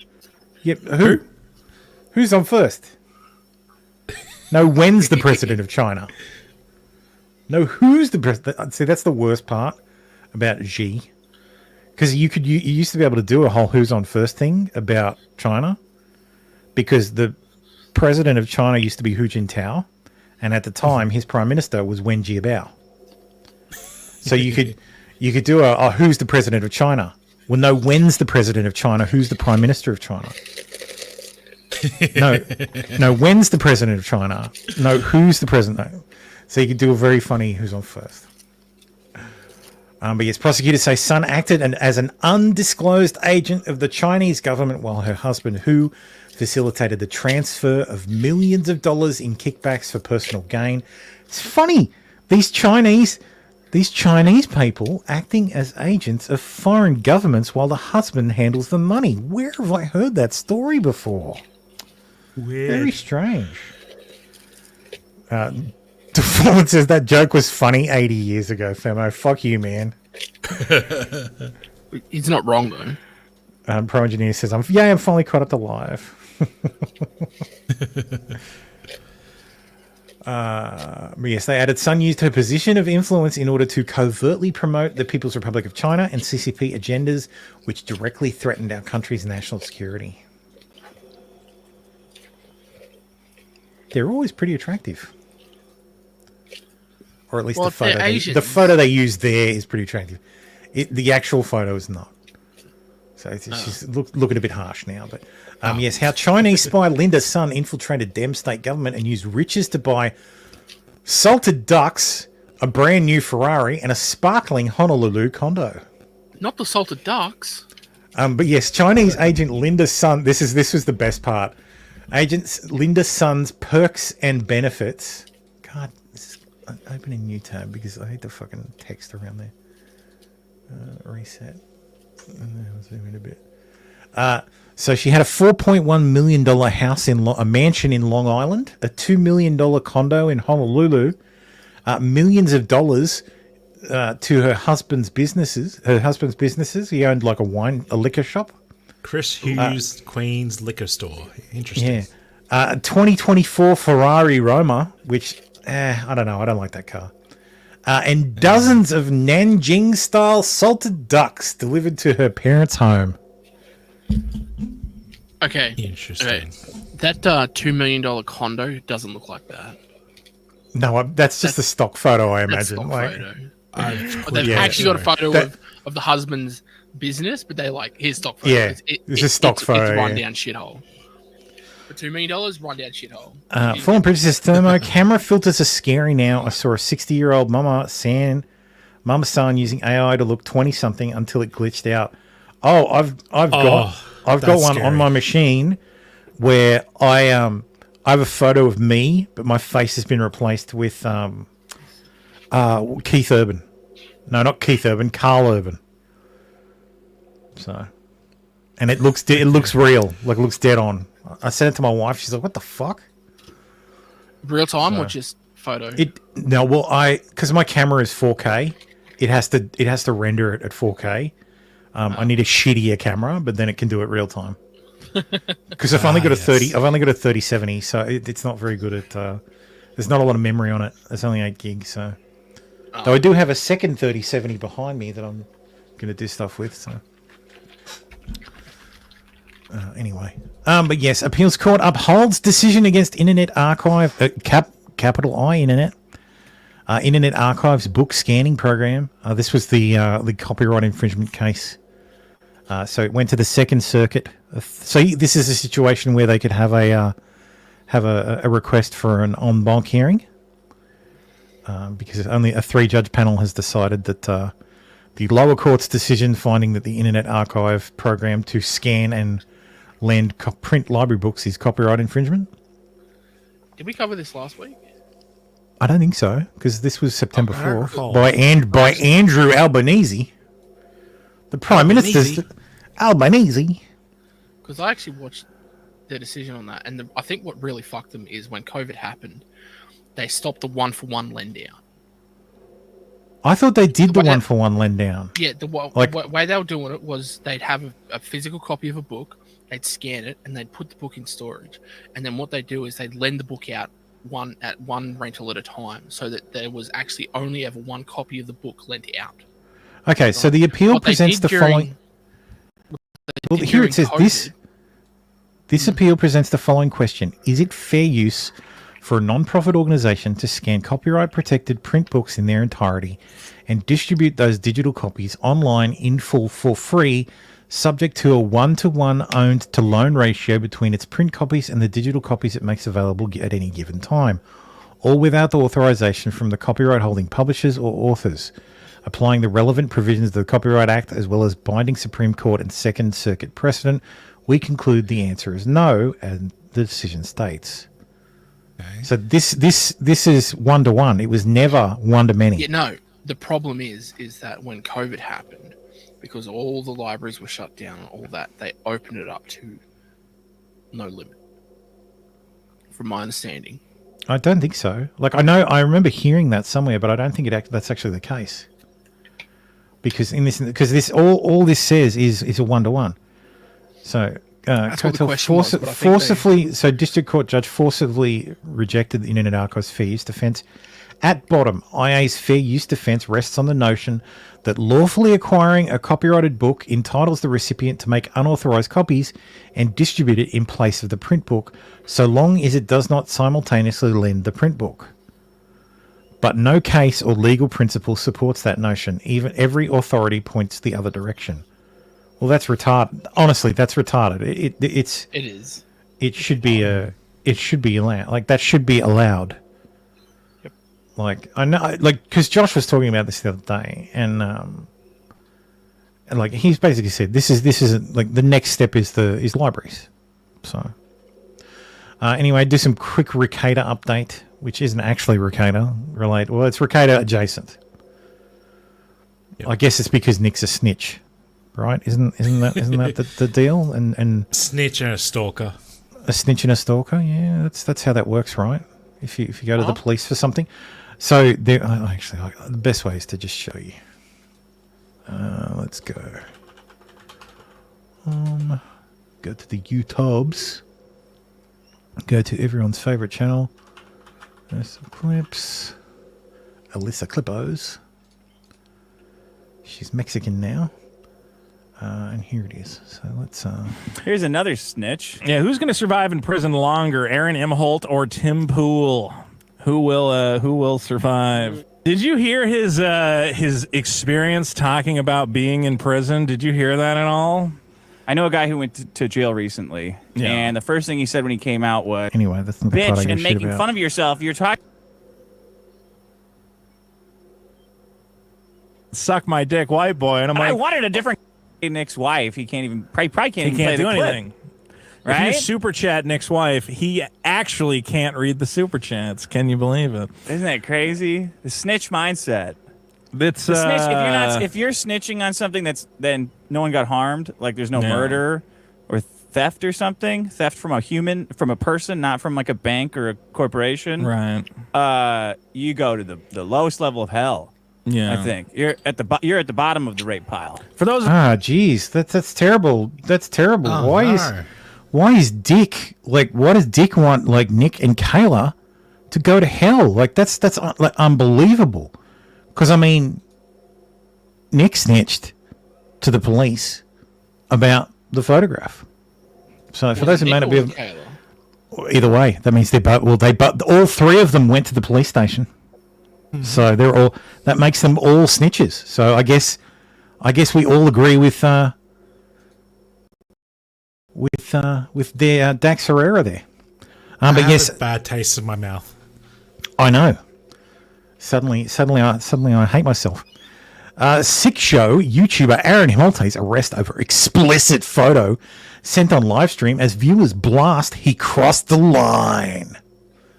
Yep, who? Who's on first? No, when's the president of China? No, who's the president? See, that's the worst part about Xi. Because you used to be able to do a whole who's on first thing about China. Because the president of China used to be Hu Jintao, and at the time his prime minister was Wen Jiabao. So you could do a who's the president of China? Well, no, when's the president of China? Who's the prime minister of China? No, when's the president of China? No, who's the president? No. So you could do a very funny who's on first. But yes, prosecutors say Sun acted as an undisclosed agent of the Chinese government while her husband, Hu, facilitated the transfer of millions of dollars in kickbacks for personal gain. It's funny. These Chinese people acting as agents of foreign governments while the husband handles the money. Where have I heard that story before? Weird. Very strange. Deformant says that joke was funny 80 years ago, Femo. Fuck you, man. He's not wrong, though. Pro Engineer says, I'm finally caught up to live. Yes, they added Sun used her position of influence in order to covertly promote the People's Republic of China and CCP agendas, which directly threatened our country's national security. They're always pretty attractive. Or at least the photo they use there is pretty attractive. The actual photo is not. So it's just looking a bit harsh now. But yes, how Chinese spy Linda Sun infiltrated Dem state government and used riches to buy salted ducks, a brand new Ferrari, and a sparkling Honolulu condo. Not the salted ducks. But yes, Chinese agent Linda Sun. This was the best part. Agent Linda Sun's perks and benefits. God, open a new tab because I hate the fucking text around there. Reset. I'll zoom in a bit. So she had a $4.1 million house a mansion in Long Island, a $2 million condo in Honolulu, millions of dollars to her husband's businesses. He owned like a liquor shop. Chris Hughes, Queen's Liquor Store. Interesting. Yeah. 2024 Ferrari Roma, which I don't know. I don't like that car. And dozens of Nanjing-style salted ducks delivered to her parents' home. Okay. Interesting. Okay. That $2 million condo doesn't look like that. No, that's just a stock photo, I imagine. They've actually got a photo of the husband's business, but they're like, here's stock photo. Yeah, it's a stock photo. It's a rundown shithole. For $2 million, rundown shithole. Fallen Princess Thermo, camera filters are scary now. I saw a 60-year-old Mama San using AI to look 20-something until it glitched out. Oh, I've got one scary on my machine where I have a photo of me, but my face has been replaced with Keith Urban. No, not Keith Urban, Carl Urban. So, and it looks real, like it looks dead on. I sent it to my wife. She's like, "What the fuck?" Real time or just photo? Because my camera is 4K, it has to render it at 4K. I need a shittier camera, but then it can do it real time. Because I've only got a 3070, so it's not very good at. There's not a lot of memory on it. It's only 8 gigs, so. Though I do have a second 3070 behind me that I'm going to do stuff with. So. Anyway, but yes, appeals court upholds decision against Internet Archive, capital I Internet, Internet Archive's book scanning program. This was the copyright infringement case. So it went to the Second Circuit. So this is a situation where they could have a request for an en banc hearing. because only a 3-judge panel has decided that the lower court's decision finding that the Internet Archive program to scan and lend print library books is copyright infringement. Did we cover this last week? I don't think so, because this was September 4th recall. by Andrew Albanese, the Prime Minister's Albanese. Because I actually watched their decision on that, and I think what really fucked them is when COVID happened, they stopped the 1-for-1 lend down. I thought they did the 1-for-1 lend down. Yeah, the way they were doing it was they'd have a physical copy of a book, they'd scan it, and they'd put the book in storage. And then what they'd do is they'd lend the book out one rental at a time, so that there was actually only ever one copy of the book lent out. Okay, so the appeal presents the following. Well, here it says this appeal presents the following question: is it fair use for a non-profit organization to scan copyright-protected print books in their entirety and distribute those digital copies online in full for free, subject to a 1-to-1 owned-to-loan ratio between its print copies and the digital copies it makes available at any given time, all without the authorization from the copyright-holding publishers or authors, applying the relevant provisions of the Copyright Act as well as binding Supreme Court and Second Circuit precedent? We conclude the answer is no, and the decision states. Okay. So this is 1-to-1. It was never 1-to-many. Yeah, no. The problem is that when COVID happened, because all the libraries were shut down and all that, they opened it up to no limit. From my understanding. I don't think so. Like, I remember hearing that somewhere, but I don't think that's actually the case. Because all this says is a 1-to-1. So that's what the question was, but I think so District Court judge forcibly rejected the Internet Archive's fair use defense. At bottom, IA's fair use defense rests on the notion that lawfully acquiring a copyrighted book entitles the recipient to make unauthorized copies and distribute it in place of the print book, so long as it does not simultaneously lend the print book. But no case or legal principle supports that notion. Even every authority points the other direction. Well, that's retarded. Honestly, that's retarded. It is. It should be allowed. Like, that should be allowed. Yep. Like, I know, like, because Josh was talking about this the other day, and like, he's basically said this is like the next step is libraries. So anyway, do some quick Ricada update, which isn't actually Ricada related. Well, it's Ricada adjacent. Yep. I guess it's because Nick's a snitch. Right? Isn't that the deal? And snitch and a stalker. A snitch and a stalker. Yeah, that's how that works, right? If you go to the police for something. So there, actually, the best way is to just show you. Let's go. Go to the YouTubes. Go to everyone's favorite channel. There's some clips. Alyssa Clippos. She's Mexican now. And here it is. So let's. Here's another snitch. Yeah, who's going to survive in prison longer, Aaron Imholt or Tim Pool? Who will survive? Did you hear his experience talking about being in prison? Did you hear that at all? I know a guy who went to jail recently, and the first thing he said when he came out was, "Anyway, that's not the part I bitch, give and a shit making about." fun of yourself. You're talking." Suck my dick, white boy, and I'm like, I wanted a different Nick's wife. He can't even. Probably can't even play do the clip. anything. Right? If you super chat Nick's wife, he actually can't read the super chats. Can you believe it? Isn't that crazy? The snitch mindset. It's the snitch. If you're snitching on something then no one got harmed, like there's no murder or theft or something, theft from a person, not from like a bank or a corporation. Right. You go to the lowest level of hell. Yeah. I think you're at the bottom of the rape pile. For those. Geez, that's terrible. That's terrible. Oh, Why is Dick, like, what does Dick want, like, Nick and Kayla to go to hell? Like, that's like unbelievable. Because, I mean, Nick snitched to the police about the photograph. So for those who may not be, either way, that means all three of them went to the police station. Mm-hmm. So that makes them all snitches. So I guess we all agree with their Dax Herrera there. I but have yes, a bad taste in my mouth. I know. Suddenly, I hate myself. Sick show YouTuber Aaron Himolte's arrest over explicit photo sent on live stream as viewers blast he crossed the line.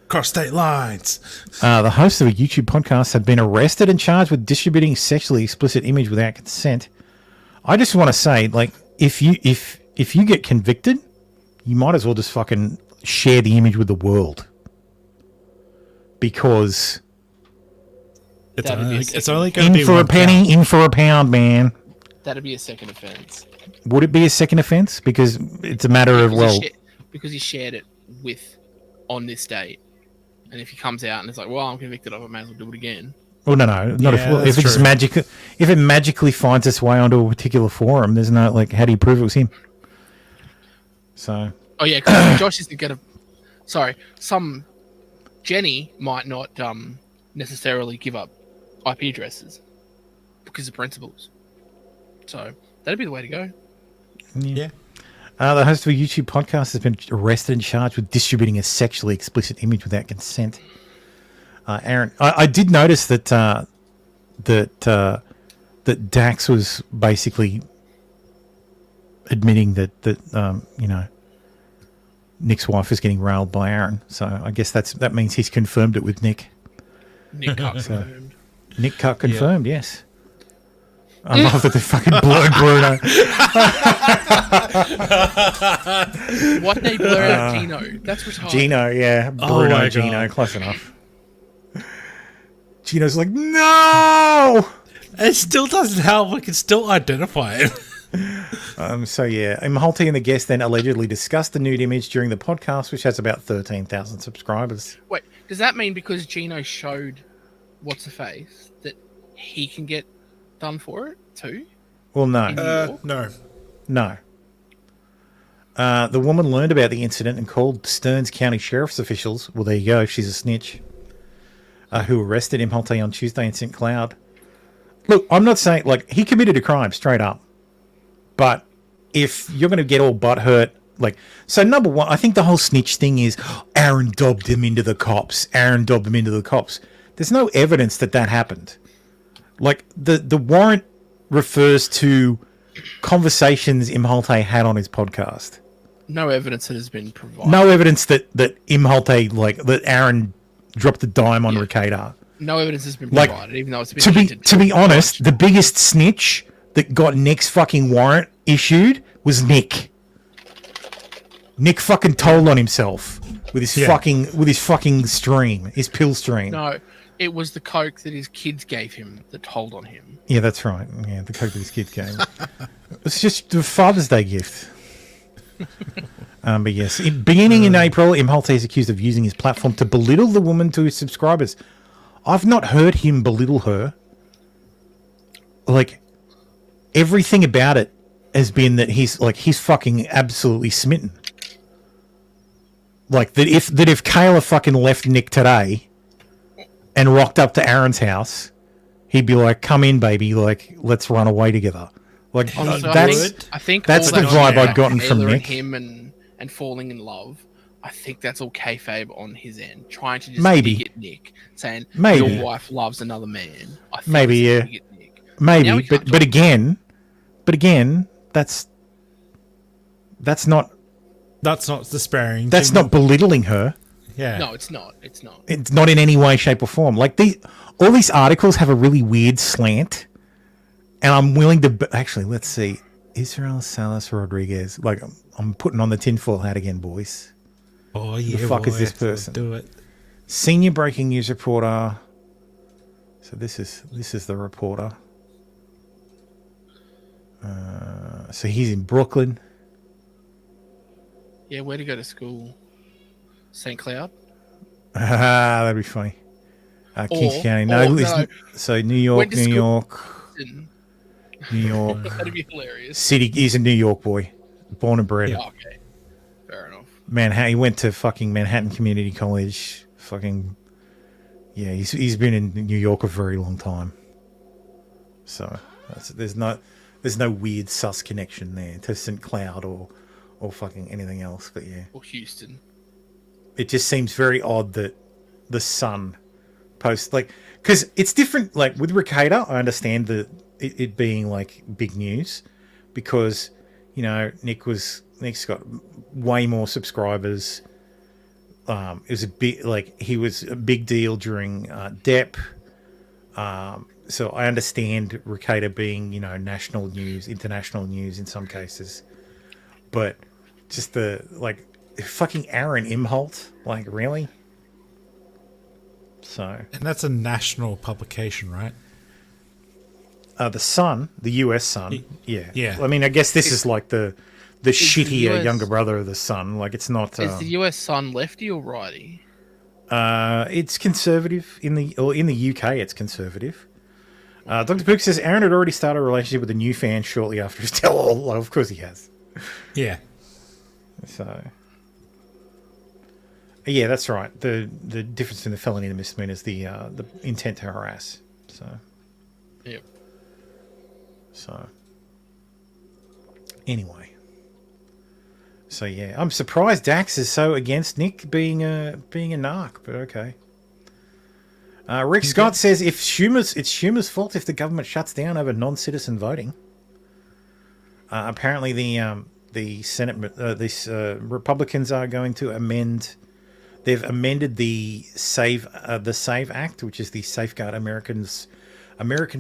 Cross state lines. The host of a YouTube podcast had been arrested and charged with distributing sexually explicit image without consent. I just want to say, like, if you get convicted, you might as well just fucking share the image with the world, because it's only going to be in for a penny, in for a pound, man. That'd be a second offence. Would it be a second offence? Because it's a matter of, well, because he shared it on this date, and if he comes out and it's like, well, I'm convicted of it, I may as well do it again. well, no, not if it's if it magically finds its way onto a particular forum. There's no, like, how do you prove it was him? So. Oh yeah, because Josh isn't gonna. Sorry, Jenny might not necessarily give up IP addresses because of principles. So that'd be the way to go. Yeah. The host of a YouTube podcast has been arrested and charged with distributing a sexually explicit image without consent. Aaron, I did notice that that Dax was basically admitting that you know, Nick's wife is getting railed by Aaron. So I guess that means he's confirmed it with Nick. Nick Cutt confirmed. Nick Cutt confirmed, yes. I love that they fucking blurred Bruno. Why did they blur out Gino? That's retarded. Gino, yeah. Bruno, Gino, close enough. Gino's like, no! It still doesn't help. We can still identify him. So yeah, Imholte and the guest then allegedly discussed the nude image during the podcast, which has about 13,000 subscribers. Wait, does that mean because Gino showed what's the face that he can get done for it too? Well, no. No. The woman learned about the incident and called Stearns County Sheriff's officials. Well, there you go. She's a snitch. Who arrested Imholte on Tuesday in St. Cloud. Look, I'm not saying, like, he committed a crime straight up. But if you're going to get all butthurt, like, so number one, I think the whole snitch thing is Aaron dobbed him into the cops. There's no evidence that happened. Like, the warrant refers to conversations Imholte had on his podcast. No evidence that has been provided. No evidence that Imholte, like, that Aaron dropped the dime on Ricada. No evidence has been provided, even though it's been to be honest, the biggest snitch that got Nick's fucking warrant issued was Nick. Nick fucking told on himself with his fucking stream, his pill stream. No, it was the coke that his kids gave him that told on him. Yeah, that's right. Yeah, the coke that his kids gave. It's just a Father's Day gift. But yes, beginning in April, Imholte is accused of using his platform to belittle the woman to his subscribers. I've not heard him belittle her. Like, everything about it has been that he's fucking absolutely smitten. Like, that if Kayla fucking left Nick today and rocked up to Aaron's house, he'd be like, "Come in, baby, like, let's run away together." Like, Honestly, I think that's all the that vibe shit I'd gotten about from Taylor Nick. And him and falling in love. I think that's all kayfabe on his end, trying to just Maybe. dig at Nick, saying Maybe. your wife loves another man. I think Maybe, it's yeah. a dig at Nick. Now Maybe, we can't but again, that's not despairing. That's not belittling her. Yeah. No, it's not. It's not. It's not in any way, shape, or form. Like, all these articles have a really weird slant, and I'm willing to actually. Let's see, Israel Salas Rodriguez. Like, I'm putting on the tinfoil hat again, boys. Oh yeah, the fuck boy, is this person? Do it. Senior breaking news reporter. So this is the reporter. So he's in Brooklyn. Yeah, where to go to school? St. Cloud? That'd be funny. Kings County. No. So New York. That'd be hilarious. City. He's a New York boy, born and bred. Yeah, okay. Fair enough. Manhattan. He went to fucking Manhattan Community College. Fucking. Yeah, he's been in New York a very long time. So there's no weird sus connection there to St. Cloud or fucking anything else. But yeah. Or Houston. It just seems very odd that the son post, like, because it's different. Like with Ricada, I understand it being like big news because you know Nick's got way more subscribers. It was a big he was a big deal during DEP. So I understand Ricada being, you know, national news, international news in some cases, but just the fucking Aaron Imholt, like really. So and that's a national publication, right? The Sun, the US Sun, yeah. Yeah. I mean, I guess this is like the shittier US younger brother of the Sun. Like it's not. Is the US Sun lefty or righty? It's conservative in the UK. It's conservative. Dr. Pook says Aaron had already started a relationship with a new fan shortly after his tell-all. Well, of course he has. Yeah. So, yeah, that's right. The difference in the felony and the misdemeanor is the intent to harass. So. Yep. So. Anyway. So yeah, I'm surprised Dax is so against Nick being a narc, but okay. Rick Scott says it's Schumer's fault if the government shuts down over non-citizen voting. Apparently, the Senate, Republicans are going to amend. They've amended the SAVE Act, which is the Safeguard American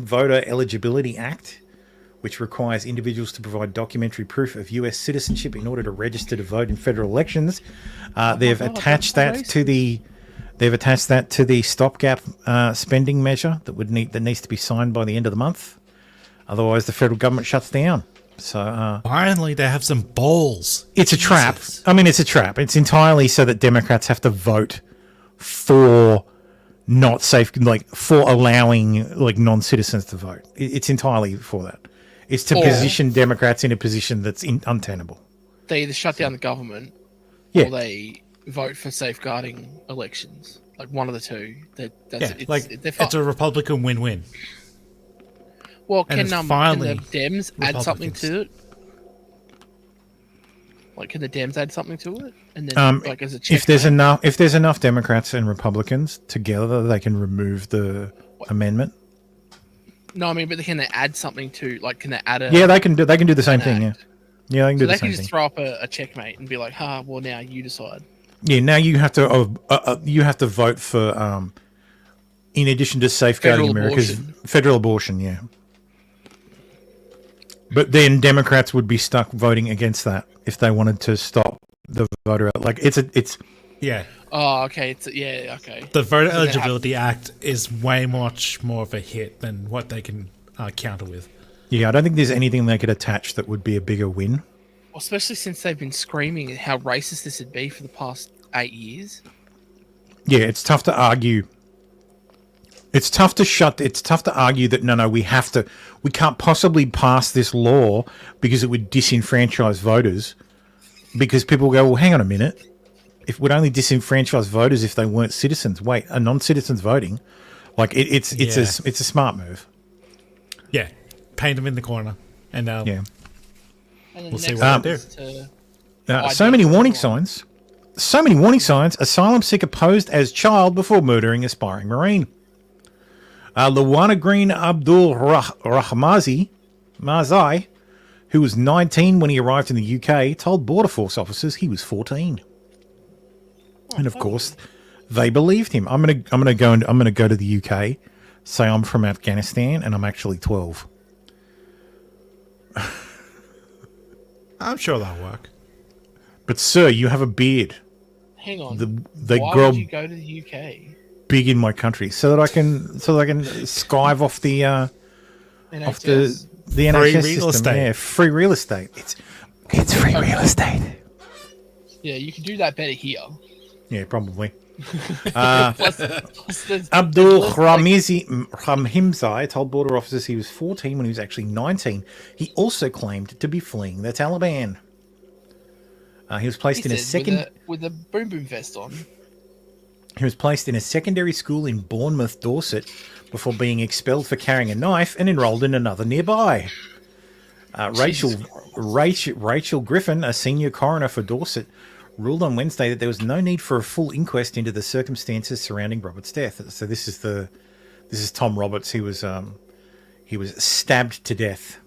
Voter Eligibility Act, which requires individuals to provide documentary proof of U.S. citizenship in order to register to vote in federal elections. They've attached that to the. They've attached that to the stopgap spending measure that needs to be signed by the end of the month. Otherwise, the federal government shuts down. So finally, they have some balls. It's a trap. I mean, it's a trap. It's entirely so that Democrats have to vote for not safe, for allowing non-citizens to vote. It's entirely for that. It's to position Democrats in a position that's untenable. They either shut down the government, or they vote for safeguarding elections. Like one of the two. It's a Republican win-win. Well, can the Dems add something to it? Like, can the Dems add something to it? And then, as a if there's enough Democrats and Republicans together, they can remove the amendment. No, I mean, but can they add something to? Like, can they add a? Yeah, they can do the same thing. Yeah, they can do the same thing. They can just throw up a checkmate and be like, well, now you decide. Yeah, now you have to vote for, in addition to safeguarding America's federal abortion. Yeah, but then Democrats would be stuck voting against that if they wanted to stop the voter. It's yeah. Oh, okay. Okay. The Voter Eligibility Act is way much more of a hit than what they can counter with. Yeah, I don't think there's anything they could attach that would be a bigger win. Especially since they've been screaming how racist this would be for the past 8 years. Yeah, it's tough to argue. It's tough to argue that we can't possibly pass this law because it would disenfranchise voters. Because people go, well, hang on a minute. If we'd only disenfranchise voters if they weren't citizens. Wait, a non-citizen's voting? It's a smart move. Yeah, paint them in the corner, and yeah. We'll see what they do. So many warning signs. Asylum seeker posed as child before murdering aspiring Marine. Luana Green Abdul Mazai, who was 19 when he arrived in the UK, told Border Force officers he was 14. And of course, they believed him. I'm gonna go to the UK, say I'm from Afghanistan, and I'm actually 12. I'm sure that'll work. But sir, you have a beard. Hang on. Why would you go to the UK? Big in my country, so that I can skive off the NHS. the NHS system. Yeah, free real estate. It's free real estate. Yeah, you can do that better here. Yeah, probably. Plus Abdul Rahimzai told border officers he was 14 when he was actually 19. He also claimed to be fleeing the Taliban. He was placed in a second with a boom boom vest on. He was placed in a secondary school in Bournemouth, Dorset, before being expelled for carrying a knife and enrolled in another nearby. Rachel Griffin, a senior coroner for Dorset, ruled on Wednesday that there was no need for a full inquest into the circumstances surrounding Roberts' death. So this is Tom Roberts. He was stabbed to death.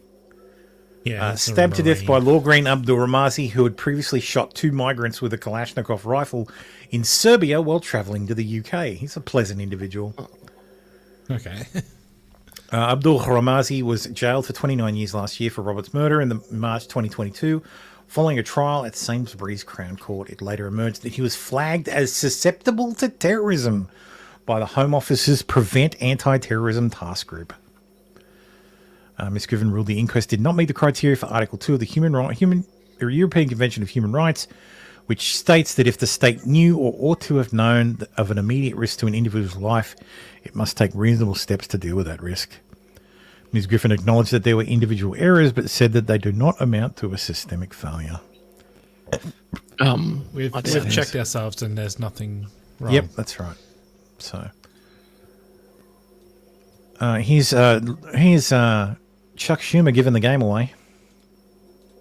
Yeah, stabbed to death by Lawgreen Abdul Ramazi, who had previously shot 2 migrants with a Kalashnikov rifle in Serbia while travelling to the UK. He's a pleasant individual. Okay. Abdul Ramazi was jailed for 29 years last year for Roberts' murder in March 2022. Following a trial at Sainsbury's Crown Court, it later emerged that he was flagged as susceptible to terrorism by the Home Office's Prevent Anti-Terrorism Task Group. Ms. Griffin ruled the inquest did not meet the criteria for Article 2 of the European Convention of Human Rights, which states that if the state knew or ought to have known of an immediate risk to an individual's life, it must take reasonable steps to deal with that risk. Ms. Griffin acknowledged that there were individual errors, but said that they do not amount to a systemic failure. We've checked ourselves and there's nothing wrong. Yep, that's right. So, here's Chuck Schumer giving the game away.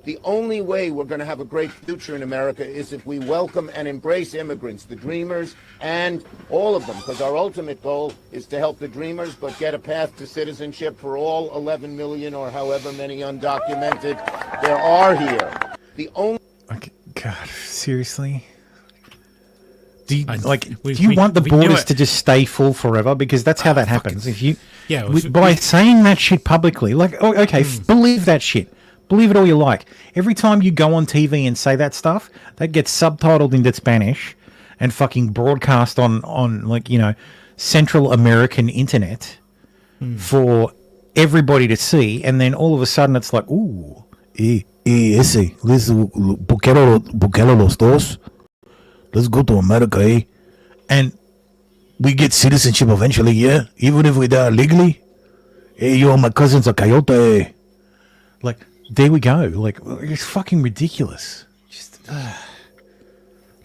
The only way we're going to have a great future in America is if we welcome and embrace immigrants, the dreamers, and all of them, because our ultimate goal is to help the dreamers, but get a path to citizenship for all 11 million or however many undocumented there are here. The only... Okay, God, seriously? Do you want the borders to just stay full forever? Because that's how that happens. If you, by saying that shit publicly, believe that shit. Believe it all you like. Every time you go on TV and say that stuff, that gets subtitled into Spanish and fucking broadcast on Central American internet for everybody to see, and then all of a sudden it's like, ooh, ese, Bukele los dos. Let's go to America, eh? And we get citizenship eventually, yeah? Even if we die legally? Hey, yo, my cousin's a coyote, eh? Like, there we go. Like, it's fucking ridiculous. Just,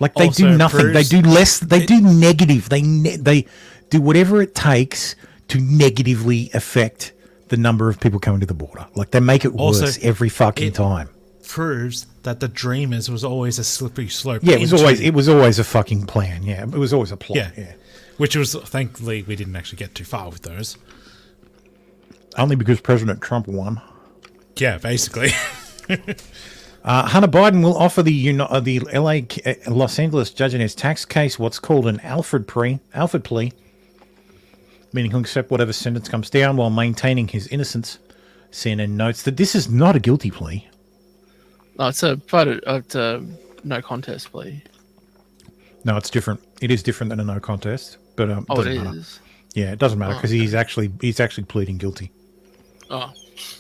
like, they do nothing. They do less. They do negative. They do whatever it takes to negatively affect the number of people coming to the border. Like, they make it worse every fucking time. Proves that the Dreamers was always a slippery slope. Yeah, it was always a fucking plan. Yeah, it was always a plot. Yeah. Which was, thankfully, we didn't actually get too far with those. Only because President Trump won. Yeah, basically. Hunter Biden will offer the Los Angeles judge in his tax case what's called an Alfred plea, meaning he'll accept whatever sentence comes down while maintaining his innocence. CNN notes that this is not a guilty plea. No, it's a no contest plea. No, it's different. It is different than a no contest, but it matter. is. Yeah, it doesn't matter because he's actually pleading guilty. Oh.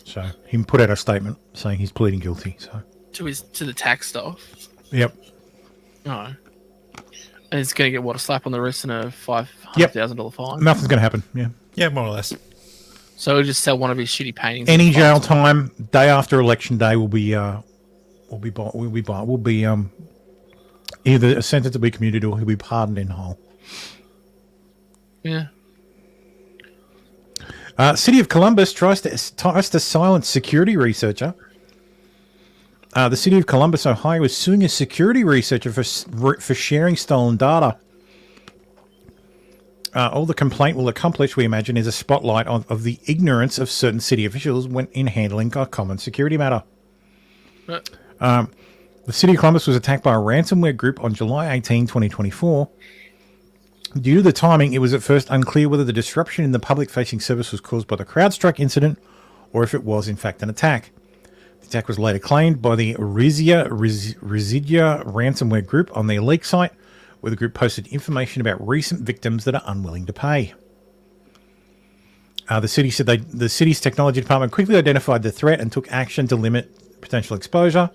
So he put out a statement saying he's pleading guilty. So to the tax stuff. Yep. Oh. And he's going to get a slap on the wrist and a $500,000 fine. Nothing's going to happen. Yeah. Yeah, more or less. So he'll just sell one of his shitty paintings. Any jail time day after election day will be either a sentence to be commuted or he'll be pardoned in whole. Yeah. City of Columbus tries to silence security researcher. The City of Columbus, Ohio, is suing a security researcher for sharing stolen data. All the complaint will accomplish, we imagine, is a spotlight of the ignorance of certain city officials when in handling a common security matter. The City of Columbus was attacked by a ransomware group on July 18, 2024. Due to the timing, it was at first unclear whether the disruption in the public-facing service was caused by the CrowdStrike incident or if it was, in fact, an attack. The attack was later claimed by the Residia ransomware group on their leak site, where the group posted information about recent victims that are unwilling to pay. The city said the city's technology department quickly identified the threat and took action to limit potential exposure.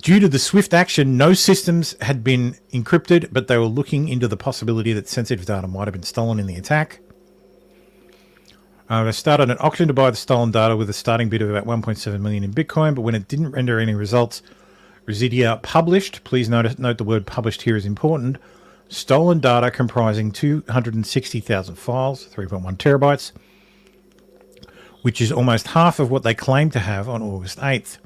Due to the swift action, no systems had been encrypted, but they were looking into the possibility that sensitive data might have been stolen in the attack. They started an auction to buy the stolen data with a starting bid of about 1.7 million in Bitcoin, but when it didn't render any results, Residia published, please note the word published here is important, stolen data comprising 260,000 files, 3.1 terabytes, which is almost half of what they claimed to have on August 8th.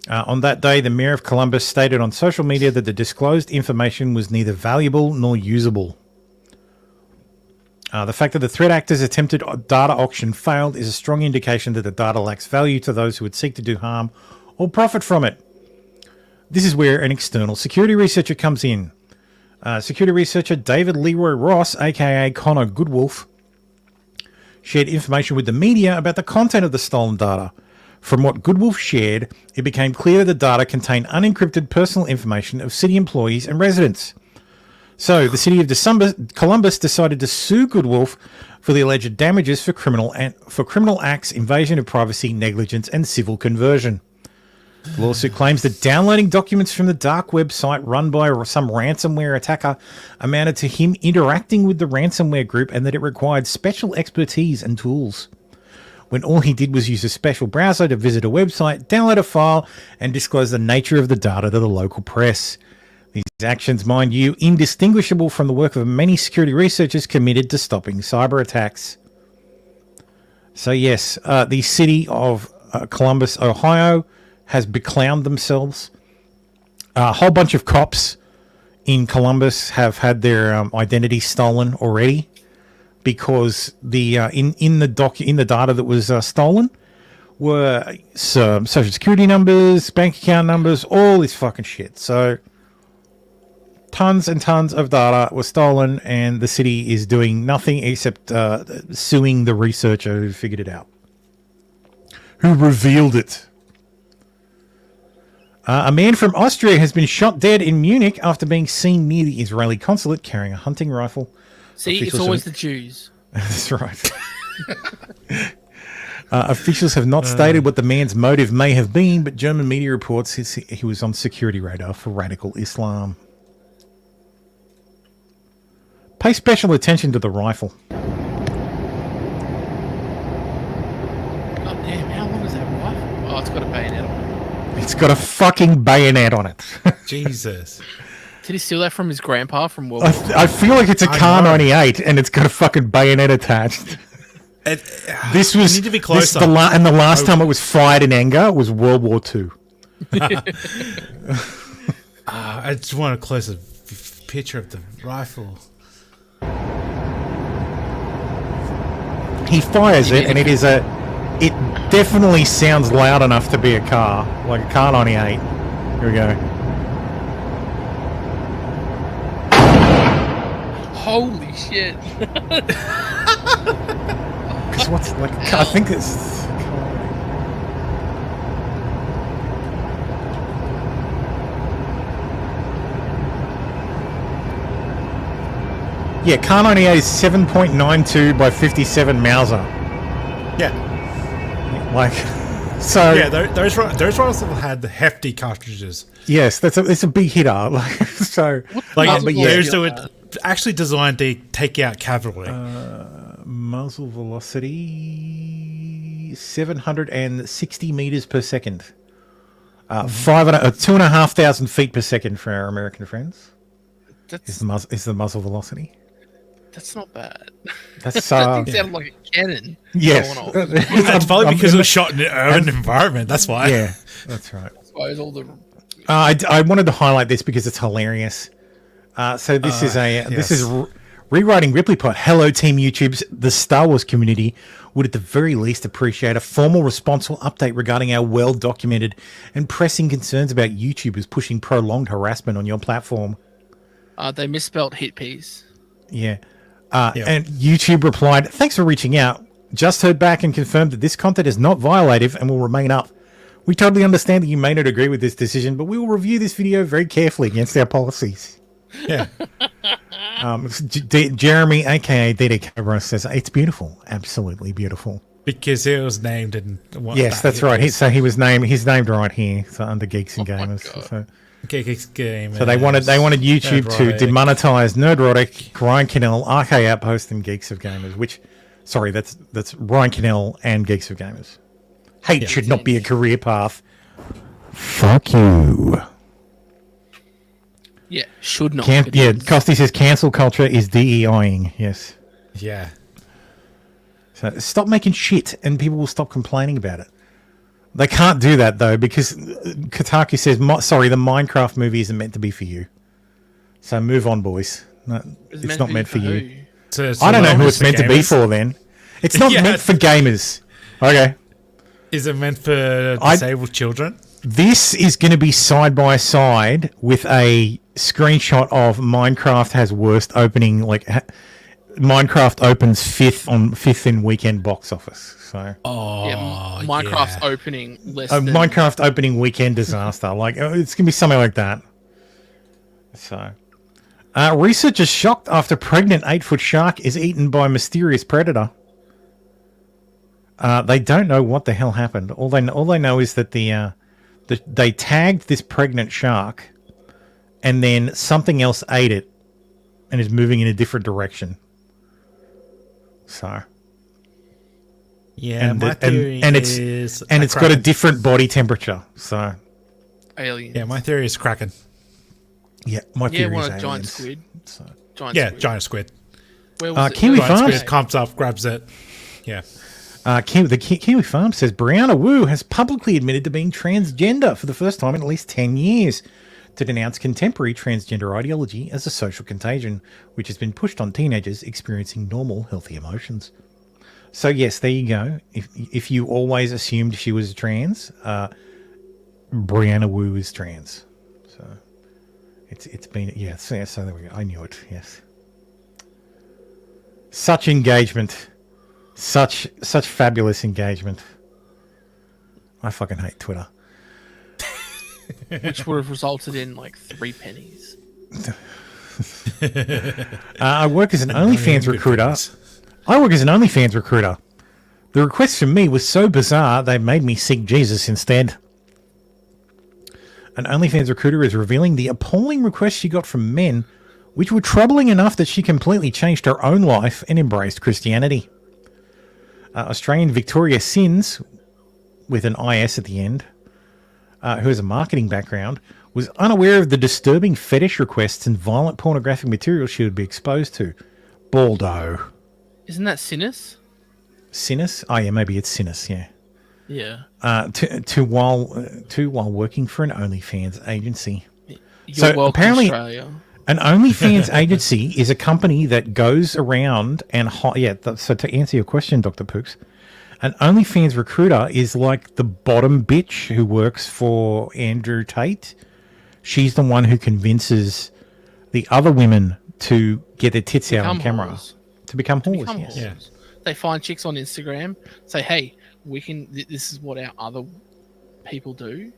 On that day, the mayor of Columbus stated on social media that the disclosed information was neither valuable nor usable. The fact that the threat actors' attempted data auction failed is a strong indication that the data lacks value to those who would seek to do harm or profit from it. This is where an external security researcher comes in. Security researcher David Leroy Ross, aka Connor Goodwolf, shared information with the media about the content of the stolen data. From what Goodwolf shared, it became clear that the data contained unencrypted personal information of city employees and residents. So, the city of Columbus decided to sue Goodwolf for the alleged damages for criminal acts, invasion of privacy, negligence, and civil conversion. The lawsuit claims that downloading documents from the dark website run by some ransomware attacker amounted to him interacting with the ransomware group and that it required special expertise and tools. When all he did was use a special browser to visit a website, download a file, and disclose the nature of the data to the local press. These actions, mind you, indistinguishable from the work of many security researchers committed to stopping cyber attacks. So yes, the city of Columbus, Ohio, has beclowned themselves. A whole bunch of cops in Columbus have had their identity stolen already because the in the data that was stolen were some social security numbers, bank account numbers, all this fucking shit. So tons and tons of data was stolen, and the city is doing nothing except suing the researcher who figured it out, who revealed it. A man from Austria has been shot dead in Munich after being seen near the Israeli consulate carrying a hunting rifle. See, it's always the Jews. That's right. Officials have not stated what the man's motive may have been, but German media reports he was on security radar for radical Islam. Pay special attention to the rifle. God damn, how long is that rifle? Oh, it's got a bayonet on it. It's got a fucking bayonet on it. Jesus. Did he steal that from his grandpa from World War II? I feel like it's a Car 98 and it's got a fucking bayonet attached. This was need to be closer. the last time it was fired in anger was World War II. I just want a closer picture of the rifle. He fires it, and it definitely sounds loud enough to be a car, like a Car 98. Here we go. Holy shit! Because what's like? I think it's. Yeah, Car 98 is 7.92 by 57 Mauser. Yeah. Like, so... Yeah, those rifles had the hefty cartridges. Yes, it's a big hitter. Like, so... Like, but yeah, those that were actually designed to take out cavalry. Muzzle velocity... 760 meters per second. 2,500 feet per second for our American friends. Is the muzzle velocity. That's not bad. That's that thing sounded like a cannon. Yes. That's probably because it was shot in an urban environment. That's why. Yeah, that's right. That's why it was all the... I wanted to highlight this because it's hilarious. So this is rewriting Ripleypot. Hello, Team YouTube's the Star Wars community would at the very least appreciate a formal response or update regarding our well-documented and pressing concerns about YouTubers pushing prolonged harassment on your platform. They misspelled hit piece. Yeah. And YouTube replied, "Thanks for reaching out. Just heard back and confirmed that this content is not violative and will remain up. We totally understand that you may not agree with this decision, but we will review this video very carefully against our policies." Yeah. Jeremy, aka DDK, says, "It's beautiful. Absolutely beautiful." Because it was named in... Yes, that's right. He's named right here, so under Geeks and Gamers. So they wanted YouTube to demonetize Nerdrotic, Ryan Cannell, RK Outpost, and Geeks of Gamers. That's Ryan Cannell and Geeks of Gamers. Hate should not be a career path. Fuck you. Yeah, should not. Costy says cancel culture is DEIing. Yes. Yeah. So stop making shit, and people will stop complaining about it. They can't do that though because Kotaku says, "Sorry, the Minecraft movie isn't meant to be for you." So move on, boys. No, it's not meant for you. I don't know who it's meant to be for. Then it's not meant for gamers. Okay. Is it meant for disabled children? This is going to be side by side with a screenshot of Minecraft has worst opening. Like Minecraft opens fifth in weekend box office. So Minecraft's opening less than Minecraft opening weekend disaster. Like it's going to be something like that. So researchers shocked after pregnant 8-foot shark is eaten by mysterious predator. They don't know what the hell happened. All they know is that they tagged this pregnant shark, and then something else ate it, and is moving in a different direction. So, yeah, and my theory is it's got a different body temperature. So, aliens. Yeah, my theory is Kraken. Yeah, my theory is a giant aliens. squid. So. Giant squid. Where was it? Kiwi Farms squid comes up, grabs it. Yeah. The Kiwi Farm says Brianna Wu has publicly admitted to being transgender for the first time in at least 10 years to denounce contemporary transgender ideology as a social contagion, which has been pushed on teenagers experiencing normal, healthy emotions. So yes, there you go. If you always assumed she was trans, Brianna Wu is trans. So it's been so there we go. I knew it. Yes. Such engagement. Such fabulous engagement. I fucking hate Twitter. Which would have resulted in like 3 pennies. I work as an OnlyFans recruiter. The request from me was so bizarre they made me seek Jesus instead. An OnlyFans recruiter is revealing the appalling requests she got from men, which were troubling enough that she completely changed her own life and embraced Christianity. Australian Victoria Sins, with an IS at the end, who has a marketing background, was unaware of the disturbing fetish requests and violent pornographic material she would be exposed to. Baldo. Isn't that Sinus? Sinus? Oh yeah, maybe it's Sinus, yeah. Yeah. While working for an OnlyFans agency. You're welcome, apparently, Australia. An OnlyFans agency is a company that goes around and so to answer your question, Dr. Pooks, an OnlyFans recruiter is like the bottom bitch who works for Andrew Tate. She's the one who convinces the other women to get their tits out on camera. To become whores, yes. Yeah. They find chicks on Instagram, say, hey, this is what our other people do.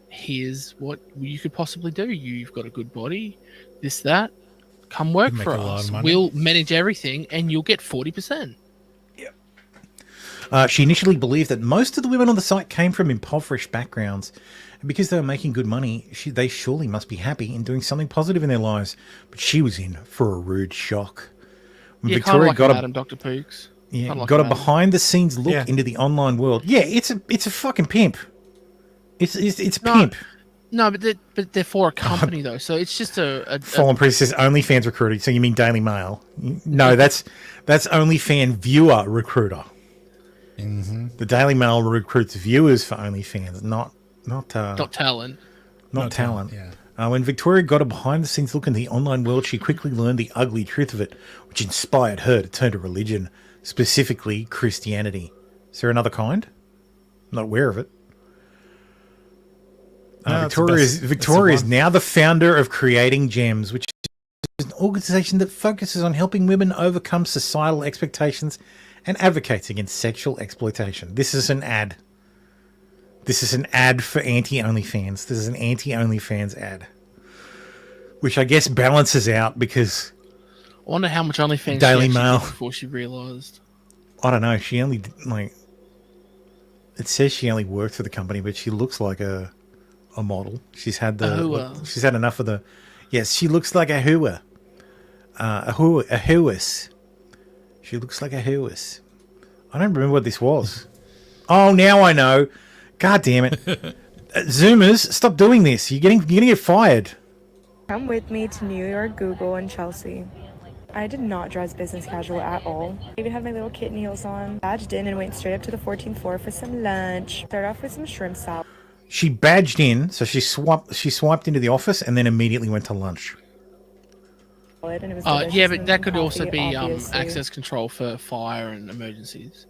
Here's what you could possibly do. You've got a good body, this, that. Come work for us. We'll manage everything and you'll get 40%. She initially believed that most of the women on the site came from impoverished backgrounds. And because they were making good money, they surely must be happy in doing something positive in their lives. But she was in for a rude shock. When Victoria got Madam Dr. Pooks. Yeah, got a behind-the-scenes look into the online world. Yeah, it's a fucking pimp. It's pimp. No, but they're for a company though, so it's just a Fallen Priest says OnlyFans recruiter. So you mean Daily Mail? No, that's OnlyFans viewer recruiter. Mm-hmm. The Daily Mail recruits viewers for OnlyFans, not talent. Not talent. Yeah. When Victoria got a behind-the-scenes look into the online world, she quickly learned the ugly truth of it, which inspired her to turn to religion, specifically Christianity. Is there another kind? I'm not aware of it. Victoria is now the founder of Creating Gems, which is an organization that focuses on helping women overcome societal expectations and advocates against sexual exploitation. This is an ad. This is an ad for anti-OnlyFans. This is an anti-OnlyFans ad, which I guess balances out because I wonder how much OnlyFans Daily she Mail did before she realised. I don't know. She only it says she only worked for the company, but she looks like a model. She's had she's had enough of the. Yes, she looks like a hooer. A hooess. She looks like a hooess. I don't remember what this was. Oh, now I know. God damn it. Zoomers, stop doing this. You're gonna get fired. Come with me to New York, Google, and Chelsea. I did not dress business casual at all. I even had my little kitten heels on, badged in, and went straight up to the 14th floor for some lunch. Started off with some shrimp salad. She badged in, so she swiped into the office and then immediately went to lunch. And it was Yeah, but that could coffee, also be obviously. access control for fire and emergencies.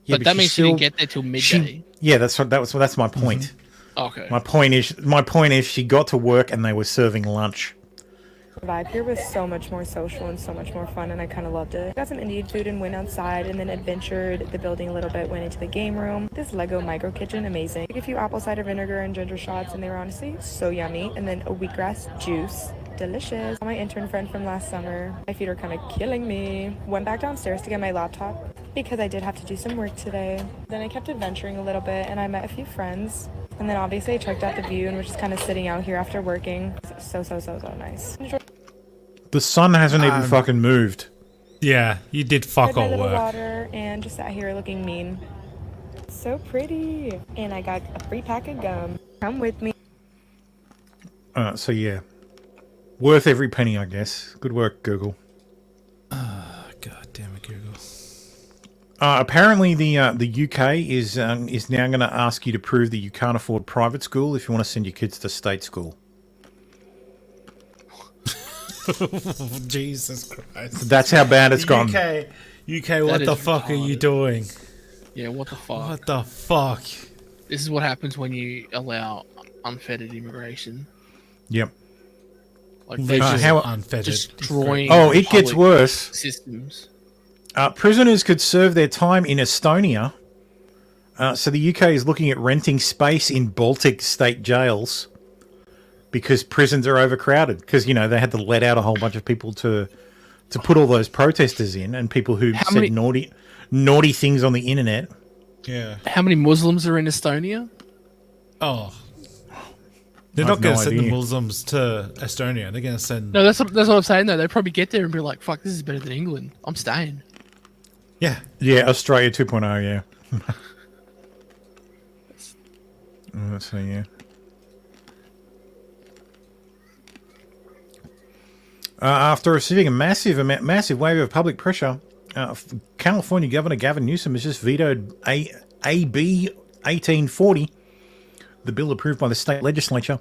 Yeah, but that she means she didn't get there till midday. That's my point. Okay. My point is she got to work and they were serving lunch. The vibe here was so much more social and so much more fun, and I kind of loved it. Got some Indian food and went outside, and then adventured the building a little bit, went into the game room. This Lego micro kitchen, amazing. Took a few apple cider vinegar and ginger shots, and they were honestly so yummy. And then a wheatgrass juice. Delicious. My intern friend from last summer. My feet are kind of killing me. Went back downstairs to get my laptop because I did have to do some work today. Then I kept adventuring a little bit, and I met a few friends. And then obviously I checked out the view and was just kind of sitting out here after working. So nice. The sun hasn't even fucking moved. Yeah, you did fuck Had my all little work. water and just sat here looking mean. So pretty. And I got a free pack of gum. Come with me. So yeah, worth every penny, I guess. Good work, Google. God damn it, Google. Apparently, the UK is now going to ask you to prove that you can't afford private school if you want to send your kids to state school. Jesus Christ. That's how bad it's gone. UK, what the fuck are you doing? Yeah, what the fuck? What the fuck? This is what happens when you allow unfettered immigration. Yep. Like they're just how unfettered. destroying. It gets public worse. Systems. Prisoners could serve their time in Estonia. So the UK is looking at renting space in Baltic state jails because prisons are overcrowded. Because, you know, they had to let out a whole bunch of people to put all those protesters in and people who said naughty things on the internet. Yeah. How many Muslims are in Estonia? Oh. They're I not have going no to send idea. the Muslims to Estonia. They're going to send... No, that's what I'm saying though. They probably get there and be like, "Fuck, this is better than England. I'm staying." Yeah. Yeah, Australia 2.0, yeah. Let's see, yeah. After receiving a massive wave of public pressure, California Governor Gavin Newsom has just vetoed AB 1840, the bill approved by the state legislature,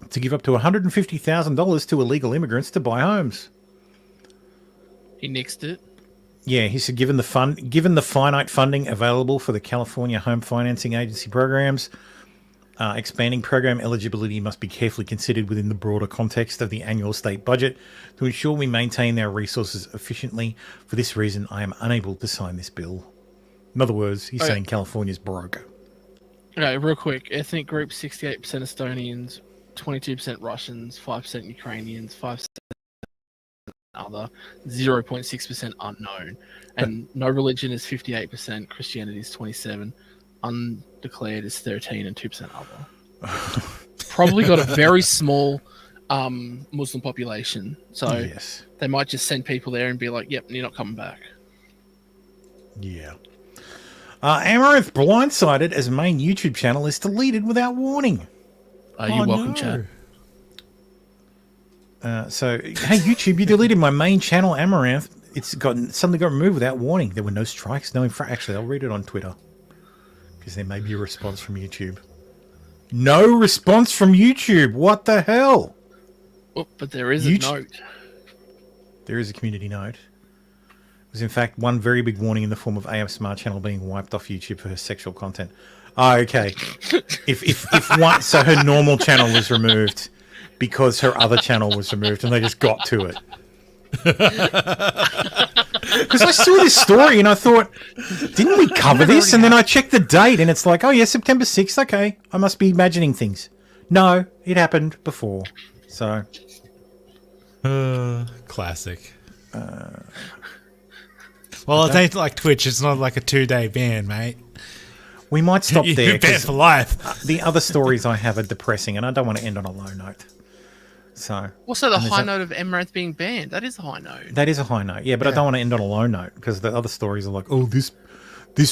to give up to $150,000 to illegal immigrants to buy homes. He nixed it. Yeah, he said given the finite funding available for the California Home Financing Agency programs, expanding program eligibility must be carefully considered within the broader context of the annual state budget to ensure we maintain our resources efficiently. For this reason, I am unable to sign this bill. In other words, he's saying California's broke. Okay, real quick. Ethnic group: 68% Estonians, 22% Russians, 5% Ukrainians, 5% other, 0.6% unknown, and no religion is 58%. Christianity is 27%. Undeclared is 13%, and 2% other. Probably got a very small Muslim population, so yes, they might just send people there and be like, "Yep, you're not coming back." Yeah. Amaranth blindsided as main YouTube channel is deleted without warning. You're welcome, Chad. So, hey YouTube, you deleted my main channel, Amaranth. It's suddenly got removed without warning. There were no strikes, no Actually, I'll read it on Twitter because there may be a response from YouTube. No response from YouTube. What the hell? Oh, but there is a note. There is a community note. It was in fact one very big warning in the form of AM Smart Channel being wiped off YouTube for her sexual content. Oh, okay. if one, so her normal channel was removed because her other channel was removed, and they just got to it. Because I saw this story and I thought, didn't we cover this? And then I checked the date and it's like, oh yeah, September 6th. Okay, I must be imagining things. No, it happened before. So, classic. Well, it ain't like Twitch. It's not like a 2-day ban, mate. We might stop there. You're banned for life. The other stories I have are depressing, and I don't want to end on a low note. So, also the high note of Amaranth being banned. That is a high note. That is a high note, yeah, but I don't want to end on a low note because the other stories are like, oh, this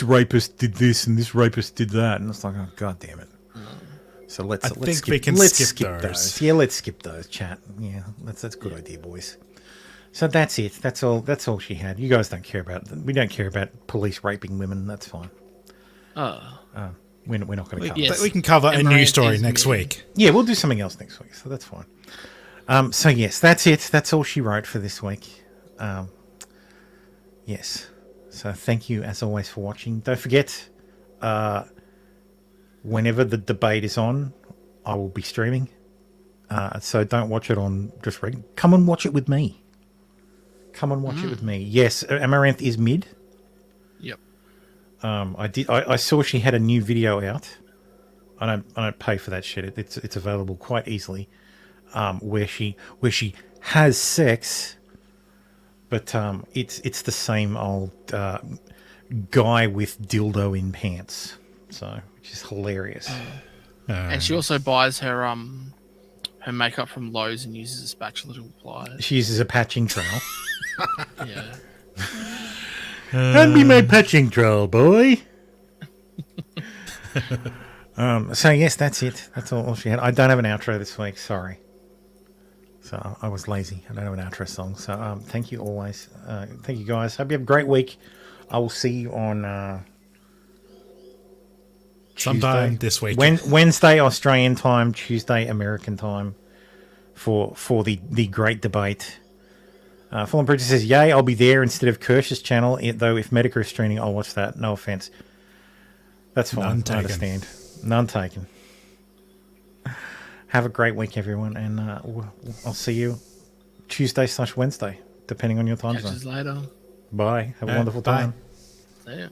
rapist did this and this rapist did that, and it's like, oh, god damn it. So let's skip those. Yeah, let's skip those. Chat. Yeah, that's a good idea, boys. So that's it. That's all. That's all she had. You guys don't care about. We don't care about police raping women. That's fine. We're not going to cover. But we can cover a news story next week. Yeah, we'll do something else next week. So that's fine. So yes, that's it. That's all she wrote for this week. Yes. So thank you as always for watching. Don't forget, whenever the debate is on, I will be streaming. So don't watch it on just regular. Come and watch it with me. Come and watch it with me. Yes, Amaranth is mid. Yep. I saw she had a new video out. I don't pay for that shit. It's available quite easily. Where she has sex, but it's the same old guy with dildo in pants. So which is hilarious. And she also buys her makeup from Lowe's and uses a spatula to apply it. She uses a patching trowel. Yeah. Hand me my patching trowel, boy. So yes, that's it. That's all she had. I don't have an outro this week. Sorry. So I was lazy. I don't have an outro song. So thank you always. Thank you guys. Hope you have a great week. I will see you on sometime this week. Wednesday Australian time, Tuesday American time for the great debate. Fallen Preacher says, "Yay! I'll be there instead of Kirsch's channel. Though if Medica is streaming, I'll watch that. No offense. That's fine. None taken. I understand. None taken. Have a great week, everyone, and I'll see you Tuesday/Wednesday, depending on your time Catch zone. us later. Bye. Have a wonderful time. See ya.